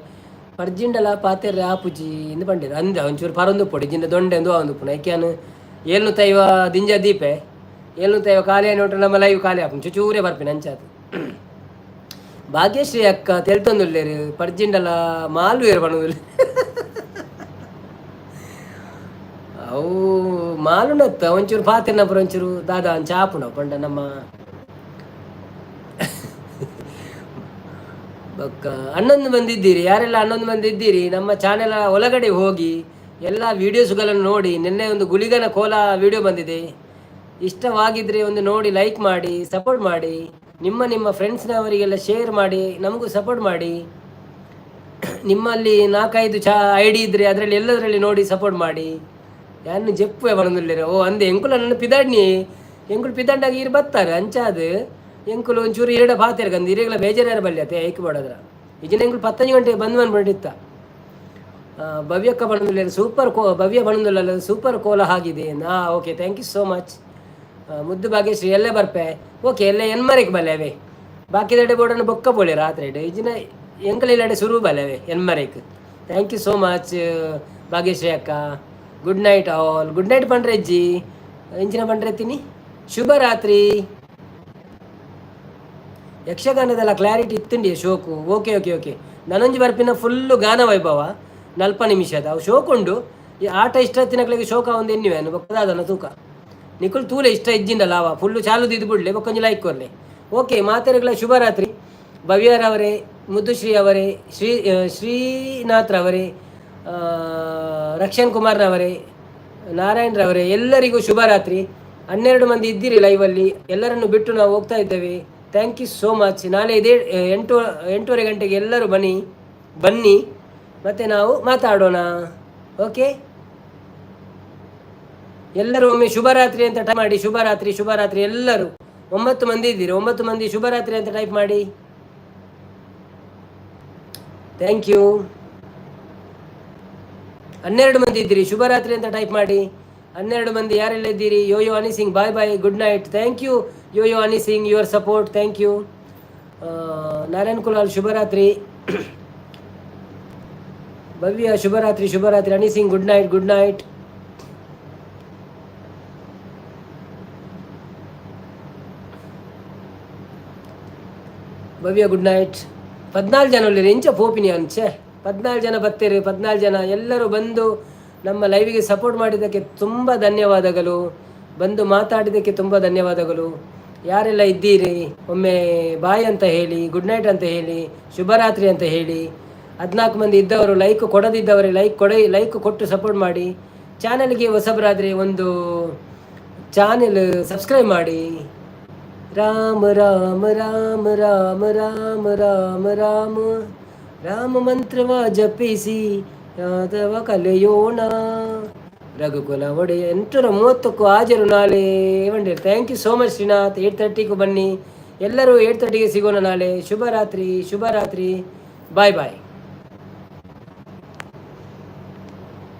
पर्जिंडला पाते रापुजी इंद पंडिर अंद ಒಂಚೂರು ಪರೊಂದು ಪೊಡಿ ಜಿಂದ ದೊಂಡೆ ಎಂದು ಒಂದು ಪುನ ಏಕ್ಯಾನು 705 ದಿಂಜ ದೀಪೆ 705 ಖಾಲಿ ನೋಟ್ರೆ ನಮ್ಮ ಲೈವ್ ಖಾಲಿ ಆಪುನ್ ಚೂರೇ ಬರ್ಪಿನ ಅಂಚಾತು ಭಾಗ್ಯಶ್ರೀ ಅಕ್ಕ ತೆಲ್ತೊಂದುಲ್ಲೇರು ಪರ್ಜಿಂಡಲ ಮಾಲು ಏರು ಪಣುದುಲ್ಲೆ ಅವು ಮಾಲುನತ್ತ ಒಂಚೂರು ಪಾತೆರ್ನ ಪುರ ಒಂಚೂರು ದಾದಾ ಅಂಚ ಆಪುನ ಪಂಡ ನಮ್ಮ ಬೊಕ್ಕ 11 ಮಂದಿ ಇದ್ದೀರಿ ಯಾರೆಲ್ಲ 11 ಮಂದಿ ಇದ್ದೀರಿ ನಮ್ಮ ಚಾನೆಲ್ ಒಳಗಡೆ ಹೋಗಿ ಎಲ್ಲ ವೀಡಿಯೋಸ್ಗಳನ್ನು ನೋಡಿ ನಿನ್ನೆ ಒಂದು ಗುಳಿಗನ ಕೋಲ ವಿಡಿಯೋ ಬಂದಿದೆ ಇಷ್ಟವಾಗಿದ್ದರೆ ಒಂದು ನೋಡಿ ಲೈಕ್ ಮಾಡಿ ಸಪೋರ್ಟ್ ಮಾಡಿ ನಿಮ್ಮ ಫ್ರೆಂಡ್ಸ್ನವರಿಗೆಲ್ಲ ಶೇರ್ ಮಾಡಿ ನಮಗೂ ಸಪೋರ್ಟ್ ಮಾಡಿ ನಿಮ್ಮಲ್ಲಿ 4-5 ಐ ಡಿ ಇದ್ದರೆ ಅದರಲ್ಲಿ ಎಲ್ಲದರಲ್ಲಿ ನೋಡಿ ಸಪೋರ್ಟ್ ಮಾಡಿ ಯಾರನ್ನು ಜಪ್ಪೆ ಬರೋದಿಲ್ಲ ಓ ಅಂದೆ ಎಂಕುಲ ನನ್ನ ಪಿದಾಡ್ನಿ ಎಂಕುಲು ಪಿದಾಡ್ನಾಗ ಇರು ಬರ್ತಾರೆ ಅಂಚಾದು ಎಂಕುಲು ಒಂಚೂರು ಎರಡ ಪಾತೆರ್ ಗಂದು ಇರೆಗ್ಲ ಬೇಜಾರ ಬಲ್ಯತೆ ಐಕ್ ಮಾಡೋದ್ರ ಈಜಿನ ಎಂಕುಲು 15 ಗಂಟೆಗೆ ಬಂದ್ಬಿಟ್ಟಿತ್ತ ಭವ್ಯಕ್ಕ ಬಣ್ಣದಿಲ್ಲ ಸೂಪರ್ ಭವ್ಯ ಬಣ್ಣದಿಲ್ಲ ಸೂಪರ್ ಕೋಲ ಆಗಿದೆ okay thank you so much ಮುದ್ದು ಭಾಗ್ಯಶ್ರೀ ಎಲ್ಲೇ ಬರ್ಪೆ ಓಕೆ ಎಲ್ಲ ಎನ್ಮರೆಗೆ ಬಲ್ಲೇವೆ ಬಾಕಿದೆಡೆ ಬೋರ್ಡನ್ನು ಬೊಕ್ಕ ಬೋಳೆ ರಾತ್ರಿ ಈಜಿನ ಎಂಕಲಿಲ್ಲಡೆ ಶುರು ಬಲ್ಲೇವೆ ಎನ್ಮರೆಗೆ thank you so much Bhagyashree ಅಕ್ಕ good night all good night ಪಂಡ್ರೆ ಅಜ್ಜಿ ಇಂಚಿನ ಪಂಡ್ರೆ ಎತ್ತೀನಿ ಶುಭರಾತ್ರಿ ಯಕ್ಷಗಾನದಲ್ಲ ಕ್ಲಾರಿಟಿ ಇತ್ತುಂಡಿ ಶೋಕು ಓಕೆ ನನೊಂಜಿ ಬರ್ಪಿನ ಫುಲ್ಲು ಗಾನ ವೈಭವ 40 ನಿಮಿಷದ ಅವು ಶೋಕುಂಡು ಈ ಆಟ ಇಷ್ಟ ತಿನ್ನಕ್ಲಿಗೆ ಶೋಕ ಒಂದು ಎನ್ನಿವೇನು ಬೊಕ್ಕದಾದನ ತೂಕ ನಿಕುಲ್ ತೂಲೆ ಇಷ್ಟ ಇಜ್ಜಿಂಡಲ್ಲ ಅವ ಫುಲ್ಲು ಚಾಲು ದಿದ್ದು ಬಿಡ್ಲೆ ಬೊಕ್ಕೊಂಜಿ ಲೈಕ್ ಕೊರ್ಲೆ ಓಕೆ ಮಾತೆರೆಗಳ ಶುಭರಾತ್ರಿ ಭವ್ಯರವರೇ ಮುದ್ದುಶ್ರೀ ಅವರೇ ಶ್ರೀನಾಥ್ರವರೇ ರಕ್ಷಣ್ ಕುಮಾರ್ನವರೇ ನಾರಾಯಣರವರೇ ಎಲ್ಲರಿಗೂ ಶುಭರಾತ್ರಿ 12 ಮಂದಿ ಇದ್ದೀರಿ ಲೈವಲ್ಲಿ ಎಲ್ಲರನ್ನು ಬಿಟ್ಟು ನಾವು ಹೋಗ್ತಾ ಇದ್ದೇವೆ ಥ್ಯಾಂಕ್ ಯು ಸೋ ಮಚ್ ನಾಳೆ ಇದೇ 8:30 ಗಂಟೆಗೆ ಎಲ್ಲರೂ ಬನ್ನಿ ಮತ್ತು ನಾವು ಮಾತಾಡೋಣ ಓಕೆ ಎಲ್ಲರೂ ಒಮ್ಮೆ ಶುಭರಾತ್ರಿ ಅಂತ ಟೈಪ್ ಮಾಡಿ ಶುಭರಾತ್ರಿ ಎಲ್ಲರೂ 9 ಮಂದಿ ಇದ್ದೀರಿ 9 ಮಂದಿ ಶುಭರಾತ್ರಿ ಅಂತ ಟೈಪ್ ಮಾಡಿ ಥ್ಯಾಂಕ್ ಯು 12 ಮಂದಿ ಇದ್ದೀರಿ ಶುಭರಾತ್ರಿ ಅಂತ ಟೈಪ್ ಮಾಡಿ 12 ಮಂದಿ ಯಾರೆಲ್ಲ ಇದ್ದೀರಿ Yoyo ಅನಿಸಿಂಗ್ bye good night thank you Yoyo ಅನಿಸಿಂಗ್ your support thank you Narayan Kulal ಶುಭರಾತ್ರಿ ಭವ್ಯ ಶುಭರಾತ್ರಿ ಅನಿಸಿಂಗ್ ಗುಡ್ ನೈಟ್ ಭವ್ಯ ಗುಡ್ ನೈಟ್ 14 ಜನ ಒಳ್ಳೆ ಇಂಚ ಪೋಪಿನಿ ಅಂಚೆ 14 ಜನ ಬರ್ತೀರಿ 14 ಜನ ಎಲ್ಲರೂ ಬಂದು ನಮ್ಮ ಲೈವಿಗೆ ಸಪೋರ್ಟ್ ಮಾಡಿದ್ದಕ್ಕೆ ತುಂಬ ಧನ್ಯವಾದಗಳು ಬಂದು ಮಾತಾಡಿದ್ದಕ್ಕೆ ತುಂಬ ಧನ್ಯವಾದಗಳು ಯಾರೆಲ್ಲ ಇದ್ದೀರಿ ಒಮ್ಮೆ ಬಾಯ್ ಅಂತ ಹೇಳಿ ಗುಡ್ ನೈಟ್ ಅಂತ ಹೇಳಿ ಶುಭರಾತ್ರಿ ಅಂತ ಹೇಳಿ 14 ಮಂದಿ ಇದ್ದವರು ಲೈಕ್ ಕೊಡದಿದ್ದವರೇ ಲೈಕ್ ಕೊಟ್ಟು ಸಪೋರ್ಟ್ ಮಾಡಿ ಚಾನಲ್ಗೆ ಹೊಸಬರಾದರೆ ಒಂದು ಚಾನೆಲ್ ಸಬ್ಸ್ಕ್ರೈಬ್ ಮಾಡಿ ರಾಮ ರಾಮ ರಾಮ ರಾಮ ರಾಮ ರಾಮ ರಾಮ ರಾಮ ಮಂತ್ರವ ಜಪಿಸಿ ಯಾದವ ಕಲೆಯೋಣ ರಘುಕುಲ ಒಡೆಯ 8:30ಕ್ಕೂ ಹಾಜರು ನಾಳೆ ಬಂದಿರಿ thank you so much Srinath 8:30ಗೂ ಬನ್ನಿ ಎಲ್ಲರೂ 8:30ಗೆ ಸಿಗೋಣ ನಾಳೆ ಶುಭರಾತ್ರಿ ಬಾಯ್